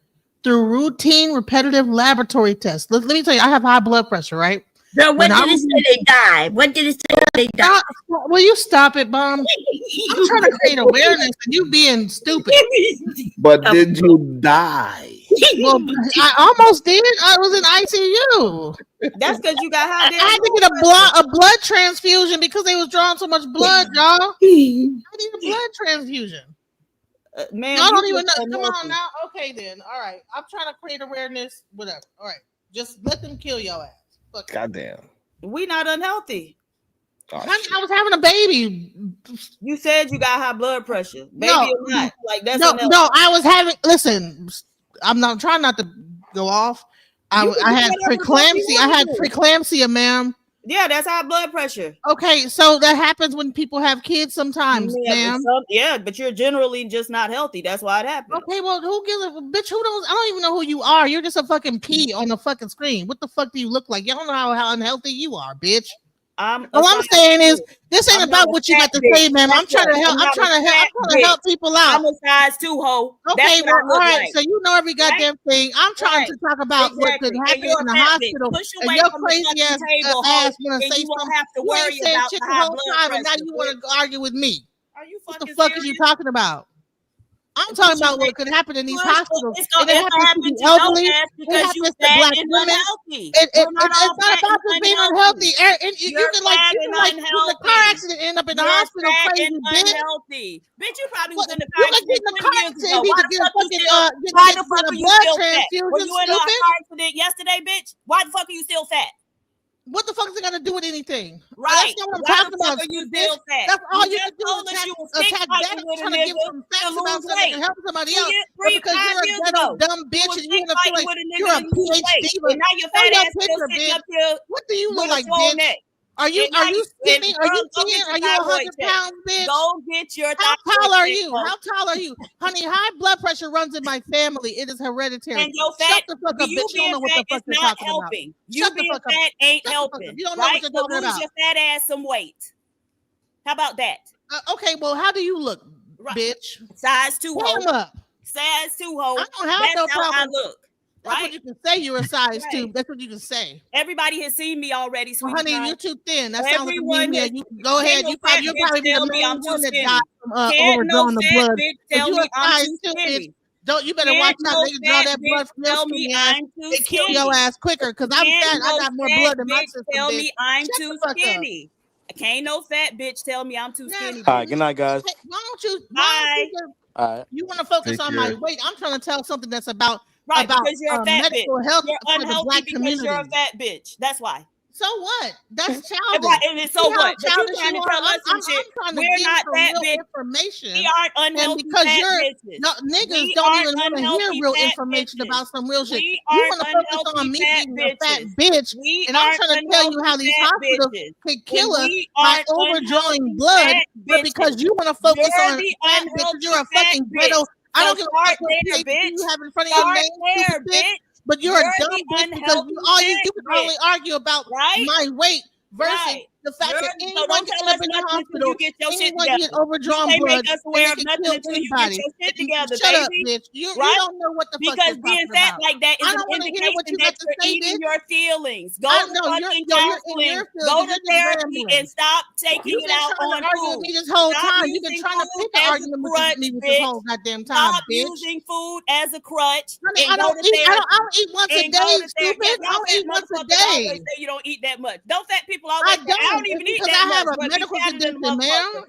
through routine, repetitive laboratory tests. Let me tell you, I have high blood pressure, right? Girl, when did it say they died? What did it say they died? Will you stop it, Bum? I'm trying to create awareness and you being stupid. But did you die? Well, I almost did. I was in ICU. That's because you got high. I had to get a blood transfusion because they was drawing so much blood, y'all. I need a blood transfusion. Man, y'all don't even know. Come on now. Okay, then. All right. I'm trying to create awareness. Whatever. All right. Just let them kill your ass. Fuck Goddamn. We not unhealthy. Oh, honey, I was having a baby. You said you got high blood pressure. Baby No, or not. Like that's no. I was having. Listen, I'm trying not to go off. I had preeclampsia. I had preeclampsia, ma'am. Yeah, that's high blood pressure. Okay, so that happens when people have kids sometimes, ma'am. Yeah, but you're generally just not healthy. That's why it happens. Okay, well, who gives a bitch? Who knows? I don't even know who you are. You're just a fucking pea on the fucking screen. What the fuck do you look like? You don't know how unhealthy you are, bitch. All I'm saying is this ain't about what you got to say, ma'am. I'm trying to help. I'm trying to help people out. I'm a size 2 hoe. Okay, well, all right. So you know every goddamn thing. I'm trying to talk about what could happen in the hospital. And your crazy ass want to say something. You ain't saying shit the whole time, and now you want to argue with me. What the fuck are you talking about? I'm talking about what could happen in these hospitals. And it happens to the elderly. It happens to black women. It's not about just being unhealthy. You can like in a car accident end up in the hospital crazy, bitch. Bitch, you probably was in the car accident 20 years ago. Why the fuck are you still fat? Were you in a car accident yesterday, bitch? Why the fuck are you still fat? What the fuck is it got to do with anything? Right. That's not what I'm talking about. You still fat. That's all you can do is attack that. Trying to give some facts about something and help somebody else. But because you're a ghetto dumb bitch and you want to feel like you're a PhD, but now your fat ass still sitting up here. What do you look like, bitch? Are you skinny? Are you thin? Are you 100 pounds, bitch? Go get your. How tall are you? How tall are you, honey? High blood pressure runs in my family. It is hereditary. And your fat, shut the fuck up, bitch. You don't know what the fuck you're talking about. You being fat ain't helping. You don't know what you're talking about. Lose your fat ass some weight. How about that? Okay, well, how do you look, bitch? Size 2 hoe. Up. Size 2 hoe. I don't have no problem. How I look. That's what you can say. You're a size 2. That's what you can say. Everybody has seen me already, sweetie. Well, honey, you're too thin. That sounds like you go ahead. You're probably the main one that died from overdrawing the blood. Tell me I'm too skinny. Don't you better watch out. They can draw that blood from your skinny ass. They kill your ass quicker because I'm fat. I got more blood in my system. Tell me I'm too skinny. Can't no fat bitch tell me I'm too skinny. All right, good night, guys. Why don't you? Bye. All right. You want to focus on my weight? I'm trying to tell something that's about. Right, about because you're a fat medical bitch. health You're for the unhealthy black because community. you're a fat bitch. That's why. So what? That's childish. Right, and so what? But you trying to tell us some shit. We're not fat bitch. Information. We aren't unhealthy because fat you're bitches. no niggas don't even want to hear real information about some real shit. You want to focus on me being a fat bitch, and I'm trying to tell you how these hospitals could kill us by overdrawing blood, but because you want to focus on fat bitches, you're a fucking ghetto. I don't give a fuck what you have in front of your name, bitch. But you're a dumb bitch because you can only argue about my weight versus the fact that anyone can end up in the hospital, anyone get overdrawn blood, and they can kill anybody. Shut up, bitch. You don't know what the fuck because being fat like that is an indication that you're eating your feelings. Go to fucking counseling. Go to therapy and stop taking it out on food. This whole time you've been trying to pick an argument with me this whole goddamn time. Stop using food as a crutch. I don't eat once a day, stupid. I don't eat once a day. You don't eat that much. Don't fat people always say, I don't even eat that much. I have a medical condition, man.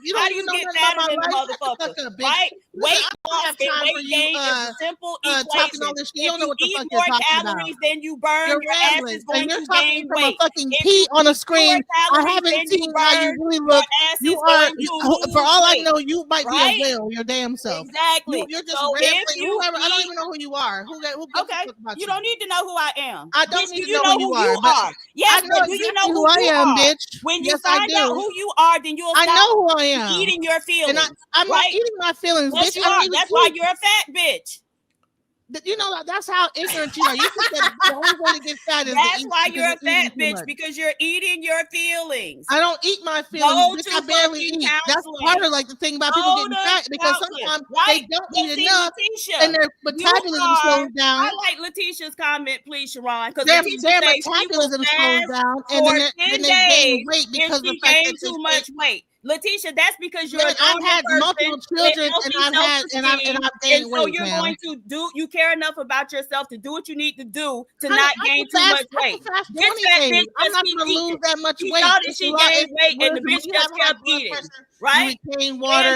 You don't even know nothing about my life. Right? Weight loss and weight gain is a simple equation. If you eat more calories than you burn, your ass is going to gain weight. From a fucking pee on a screen, I haven't seen how you really look. You are, for all I know, you might be a whale. Your damn self. Exactly. You're just whoever. I don't even know who you are. Okay. You don't need to know who I am. I don't need to know who you are. Yes, but do you know who I am, bitch? When you find out who you are, then you'll stop who I am. eating your feelings. I'm not eating my feelings, bitch. That's why you're a fat bitch. You know, that's how ignorant you are. You think that the only way to get fat is that's why you're a fat bitch, because you're eating your feelings. I don't eat my feelings. I barely eat. That's part of like the thing about people getting fat, because sometimes they don't eat enough and their metabolism slows down. I like Letitia's comment, please, Sharon, because their metabolism slows down and then they gain weight because of the fact that too much weight. Letitia, that's because you're I've had multiple children and I've gained weight. So you're going to you care enough about yourself to do what you need to do to not gain too much weight. I'm not going to lose that much weight. She gained weight and the bitch just kept eating. Right? You retain water.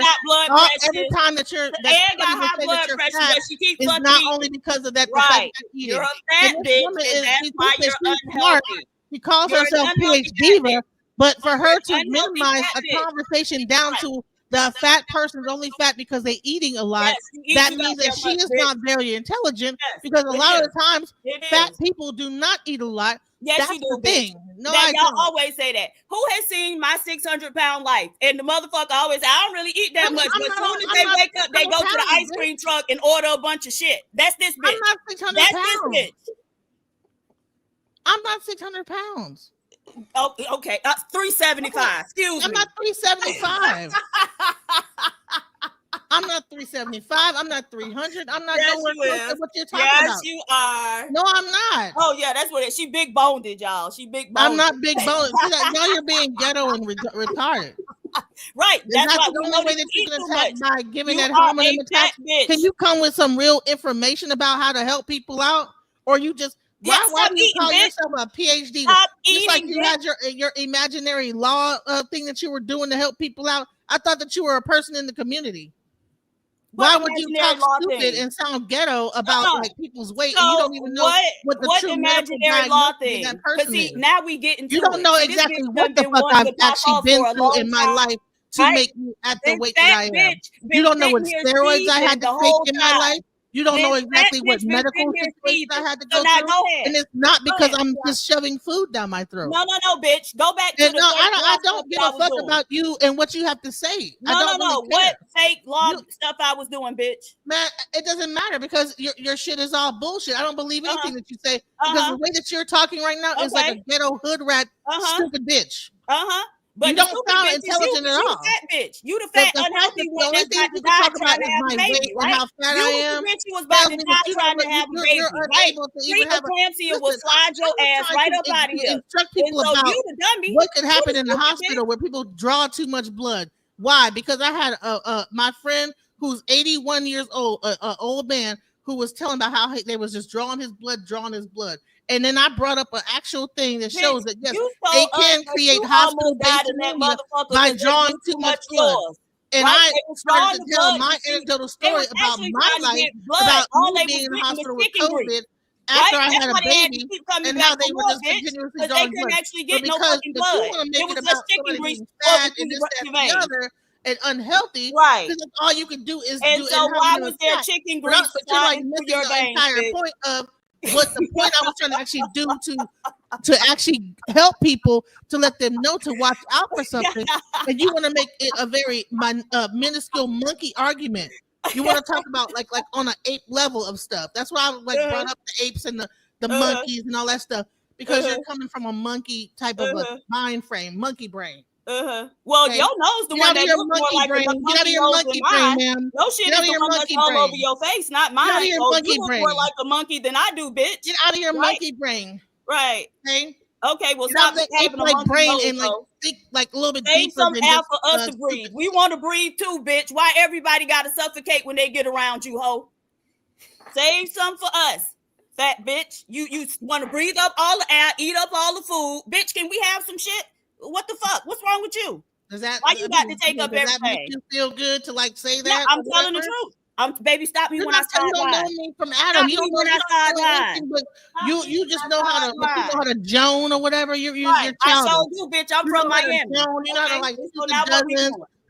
Every time that you're got high blood pressure, but she keeps it's not only because of that. Right. You're a fat bitch, and that's why you're unhealthy. She calls herself PhD, but for her to minimize a conversation down to the fat person's only fat because they're eating a lot, that means that she is not very intelligent, because a lot of the times fat people do not eat a lot. Yes, that's you do, the thing. No, that I y'all don't. always say that. Who has seen my 600-pound life? And the motherfucker always say, I don't really eat that much. But as soon as they wake up, they go to the ice cream truck and order a bunch of shit. That's this bitch. I'm not 600 That's pounds. this bitch. I'm not 600 pounds. Oh, okay. 375. Excuse me. I'm not 375. I'm not 375. I'm not 300. I'm not nowhere close to what you're talking about. Yes, you are. No, I'm not. Oh, yeah, that's what it is. She big boned, y'all. She big boned. I'm not big boned. Now you're being ghetto and retarded. Right. That's the only way that you can attack by giving that homonym attack. Can you come with some real information about how to help people out? Or you just why do you call yourself a PhD? Just like you had your imaginary law thing that you were doing to help people out. I thought that you were a person in the community. Why would you talk stupid and sound ghetto about like people's weight and you don't even know what the true imaginary law thing? Because now we get into you don't know exactly what the fuck I've actually been through in my life to make me at the weight that I am. You don't know what steroids I had to take in my life. You don't know exactly what medical situations I had to go through, and it's not because I'm just shoving food down my throat. No, bitch. Go back to the I don't give a fuck about you and what you have to say. No. What fake law stuff I was doing, bitch? Man, it doesn't matter because your shit is all bullshit. I don't believe anything that you say because the way that you're talking right now is like a ghetto hood rat, stupid bitch. But you don't sound intelligent at all. You the fat bitch. You the fat unhealthy one that's about to die trying to have a baby, right? How fat I am. You was about to die trying to have a baby, right? Preeclampsia will slide your ass right up out of here. Instruct people about what could happen in the hospital where people draw too much blood. Why? Because I had my friend who's 81 years old, an old man, who was telling about how they was just drawing his blood. And then I brought up an actual thing that shows that yes, they can create hospital-based pneumonia by drawing too much blood. And I started to tell my anecdotal story about my life, about me being in the hospital with COVID after I had a baby, and how they were just continuously drawing blood. But because if you want to make it about somebody being fat and this, that, and the other, and unhealthy, right? Because all you can do is and do. So why was there chicken grease? But you're like missing the entire point of what the point I was trying to actually do to actually help people, to let them know to watch out for something. And you want to make it a very minuscule monkey argument. You want to talk about like on an ape level of stuff. That's why I brought up the apes and the monkeys and all that stuff, because you're coming from a monkey type of a mind frame, monkey brain. Well, your nose the one that looks more like a monkey nose than mine. Your shit is the one that's all over your face, not mine. So you look more like a monkey than I do, bitch. Get out of your monkey brain. Right. Okay, well, stop having like a brain nose, and like a little bit save deeper some than air just, for us to breathe. We want to breathe too, bitch. Why everybody got to suffocate when they get around you, ho? Save some for us. Fat bitch. You want to breathe up all the air, eat up all the food. Bitch, can we have some shit? What the fuck? What's wrong with you? Why you got to take up everything? Does that make you feel good to like say that? Yeah, I'm telling the truth. Baby, stop me when I start lying. You don't know me from Adam. You don't know when I start lying. But you just know how to Joan or whatever. You're right. your child. I so do, bitch. I'm from Miami. You know how to like dozens.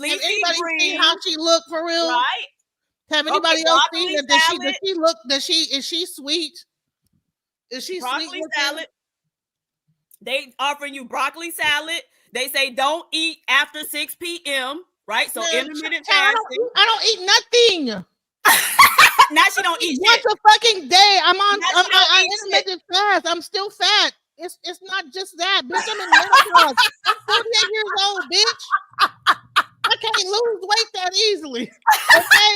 Have anybody seen how she looked for real? Right. Have anybody else seen that? Does salad. she look? Is she sweet? Is she broccoli sweet salad? They offering you broccoli salad. They say don't eat after 6 p.m. Right? So intermittent fasting. I don't eat nothing. Now she don't eat once shit. a fucking day. I'm intermittent fast. I'm still fat. It's not just that, bitch. I'm in menopause. I'm 48 years old, bitch. I can't lose weight that easily. Okay?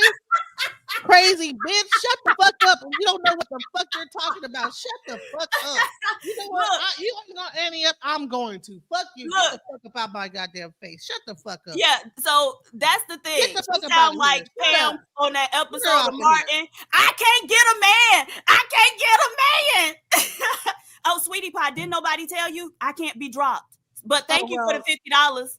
Crazy bitch. Shut the fuck up, You don't know what the fuck you're talking about. Shut the fuck up. You know what? You ain't gonna ante up. I'm going to. Fuck you. Get the fuck up out my goddamn face. Shut the fuck up. Yeah, so that's the thing. Get the fuck You up out sound of like here. Pam on that episode off of of Martin. I can't get a man. I can't get a man. Oh, sweetie pie, didn't nobody tell you? I can't be dropped. But thank you for the $50.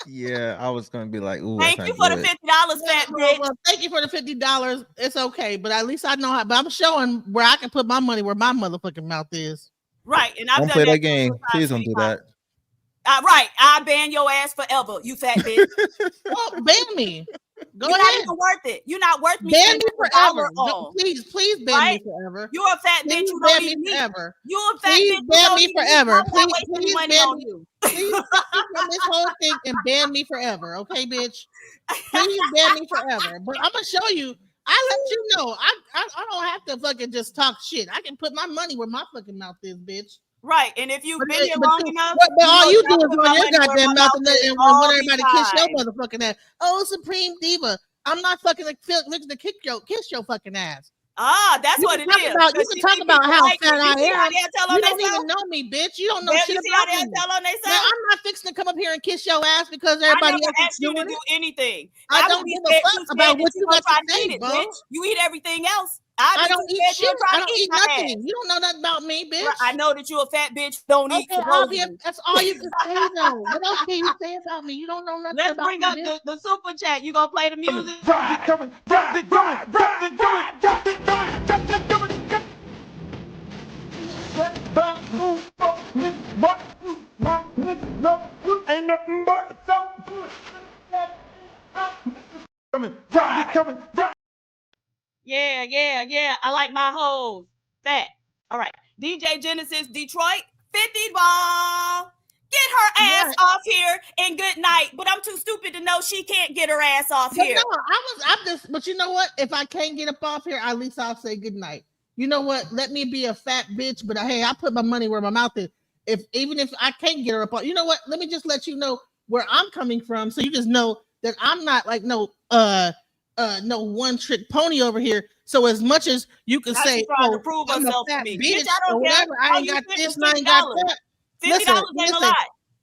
Yeah, I was gonna be like, ooh, Thank that's you not for the good. $50, fat bitch. Well, thank you for the $50. It's okay, but at least I know how. But I'm showing where I can put my money where my motherfucking mouth is. Right, and I've Don't done play that that game. Please don't do that. Right, I ban your ass forever, you fat bitch. Well, ban me. Go You're ahead. not even worth it. You're not worth me. Ban me forever. On. Please ban me forever. You're a fat bitch. You ban don't me need forever. You're a fat Please bitch. ban me forever. Please money ban on me. you. Please ban me from this whole thing and ban me forever. Okay, bitch. Please ban me forever. But I'm gonna show you. I let you know. I don't have to fucking just talk shit. I can put my money where my fucking mouth is, bitch. Right, and if you've been here long enough, but all you do is put run my your money where goddamn my mouth mouth and is want all everybody the kiss your time. motherfucking ass. Oh, Supreme Diva. I'm not fucking looking to kiss your fucking ass. Ah, that's You what can it talk is. about, you can talk about how fat I am. You You don't even know me, bitch. You don't know shit about me. Now, I'm not fixing to come up here and kiss your ass because everybody else is asked you doing to do it. anything. I don't give a fuck about what you got to say, bro. Bitch. You eat everything else. I don't eat shit. I don't eat nothing. You don't know nothing about me, bitch. I know that you a fat bitch. Don't eat. That's all you can say, though. What else can you say about me? You don't know nothing about me. Let's bring up the super chat. You gonna play the music? Ain't nothing but Yeah. I like my hoes. Fat. All right. DJ Genesis Detroit, 50 ball. Get her ass off here and good night. But I'm too stupid to know she can't get her ass off here. No, but you know what? If I can't get up off here, at least I'll say good night. You know what? Let me be a fat bitch, but hey, I put my money where my mouth is. Even if I can't get her up, you know what? Let me just let you know where I'm coming from, so you just know that I'm not like no one trick pony over here. So as much as you can say, to prove I'm a herself fat to me. bitch, I don't or whatever, care. I ain't got this and I ain't got that. $50 ain't a lot.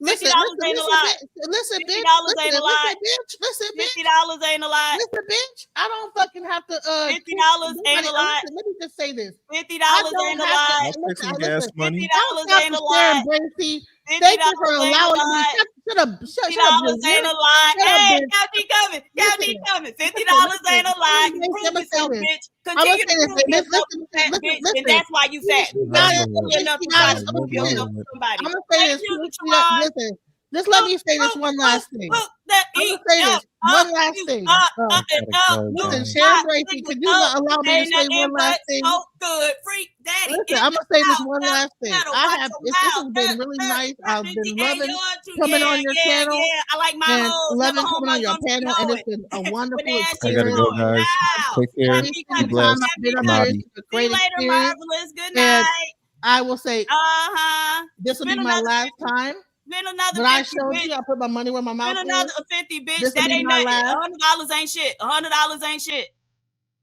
$50 ain't a lot. Listen, bitch. $50 ain't a lot. Listen, bitch. $50 ain't a lot. Listen, bitch. I don't fucking have to. $50 ain't a lot. Let me just say this. $50 ain't a lot. I'll take some gas money. $50 ain't a lot. Thank you for allowing me. Shut up. Shut up. $50 ain't a lot. Hey, Captain coming. $50 ain't a lot. Prove yourself, bitch. Continue to prove yourself, fat bitch, and that's why you fat. I'm gonna say this. Listen. Just let me say this one last thing. I'm gonna say this one last thing. Listen, Sharon Bracey, could you allow me to say one last thing? Oh, good, freak daddy. Listen, I'm gonna say this one last thing. This has been really nice. I've been loving coming on your channel. I like my and hoes. loving coming on your panel, and it's been a wonderful experience. I gotta go, guys. Take care. Be blessed. It's a great experience. Good night. I will say, this will be my last time. Spend another but 50, I showed bitch. you. I put my money where my mouth is. Spend another 50, bitch. This that ain't nothing. $100 ain't shit. $100 ain't shit.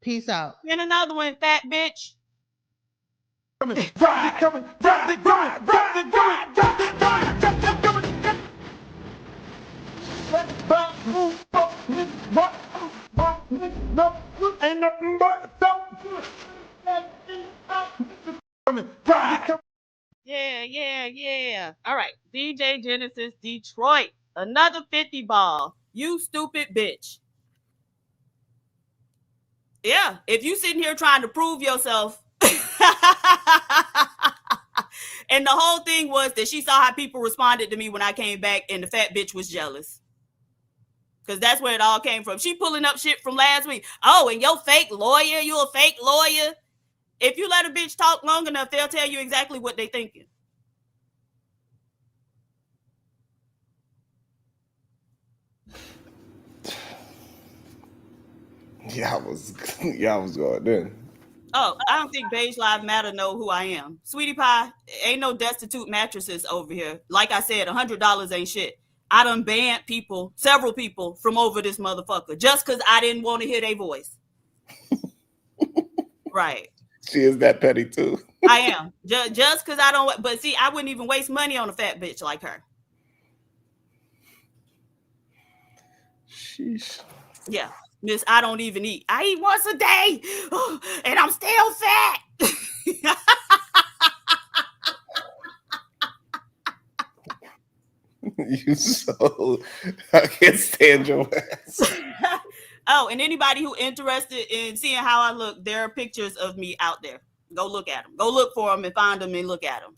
Peace out. Spend another one, fat bitch. Ain't nothing but Yeah. All right. DJ Genesis Detroit. Another 50 ball. You stupid bitch. Yeah. If you sitting here trying to prove yourself. And the whole thing was that she saw how people responded to me when I came back and the fat bitch was jealous. Because that's where it all came from. She pulling up shit from last week. Oh, and your fake lawyer. You a fake lawyer. If you let a bitch talk long enough, they'll tell you exactly what they thinking. Y'all was going in. Oh, I don't think Beige Lives Matter know who I am. Sweetie Pie, ain't no destitute mattresses over here. Like I said, $100 ain't shit. I done banned several people from over this motherfucker just because I didn't want to hear their voice. Right. She is that petty too. I am. Just because I don't. But see, I wouldn't even waste money on a fat bitch like her. Sheesh. Yeah, Miss, I don't even eat. I eat once a day, and I'm still fat. You so I can't stand your ass. Oh, and anybody who interested in seeing how I look, there are pictures of me out there. Go look at them. Go look for them and find them and look at them.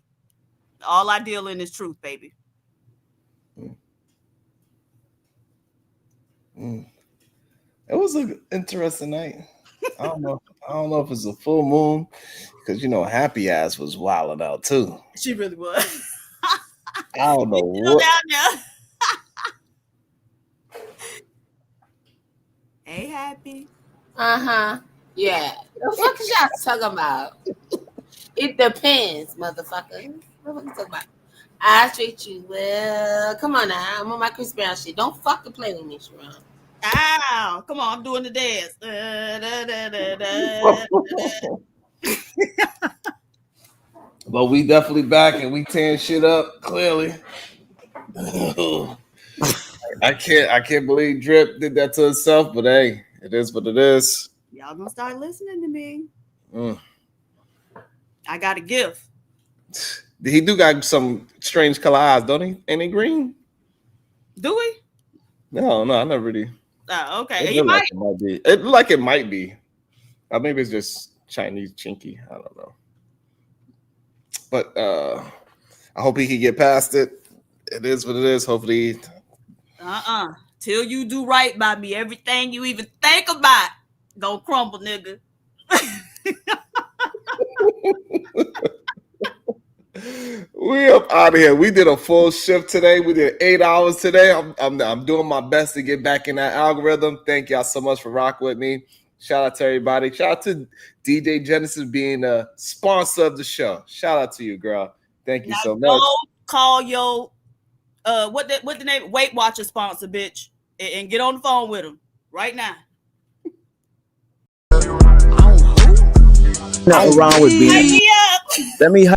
All I deal in is truth, baby. It was an interesting night. I don't know if it's a full moon because Happy Ass was wilding out too. She really was. I don't know what. Down there. Hey, Happy. Yeah. The fuck is y'all talking about? It depends, motherfucker. What the fuck you talking about? I treat you well. Come on now. I'm on my Chris Brown shit. Don't fucking play with me, Sharon. Ow. Come on, I'm doing the dance. But we definitely back and we tearing shit up, clearly. I can't believe Drip did that to herself, but hey, it is what it is. Y'all gonna start listening to me. I got a gift. He do got some strange color eyes, don't he? Ain't he green? Do we? No, I never really. Oh, okay. It look like it might be. Maybe it's just Chinese chinky. I don't know. But I hope he can get past it. It is what it is. Hopefully. Till you do right by me, everything you even think about gonna crumble, nigga. We up out of here. We did a full shift today. We did 8 hours today. I'm doing my best to get back in that algorithm. Thank y'all so much for rocking with me. Shout out to everybody. Shout out to DJ Genesis being a sponsor of the show. Shout out to you, girl. Thank you so much. Go call your what the name Weight Watcher sponsor, bitch, and get on the phone with them right now. Nothing wrong with being. Hype me up. Let me.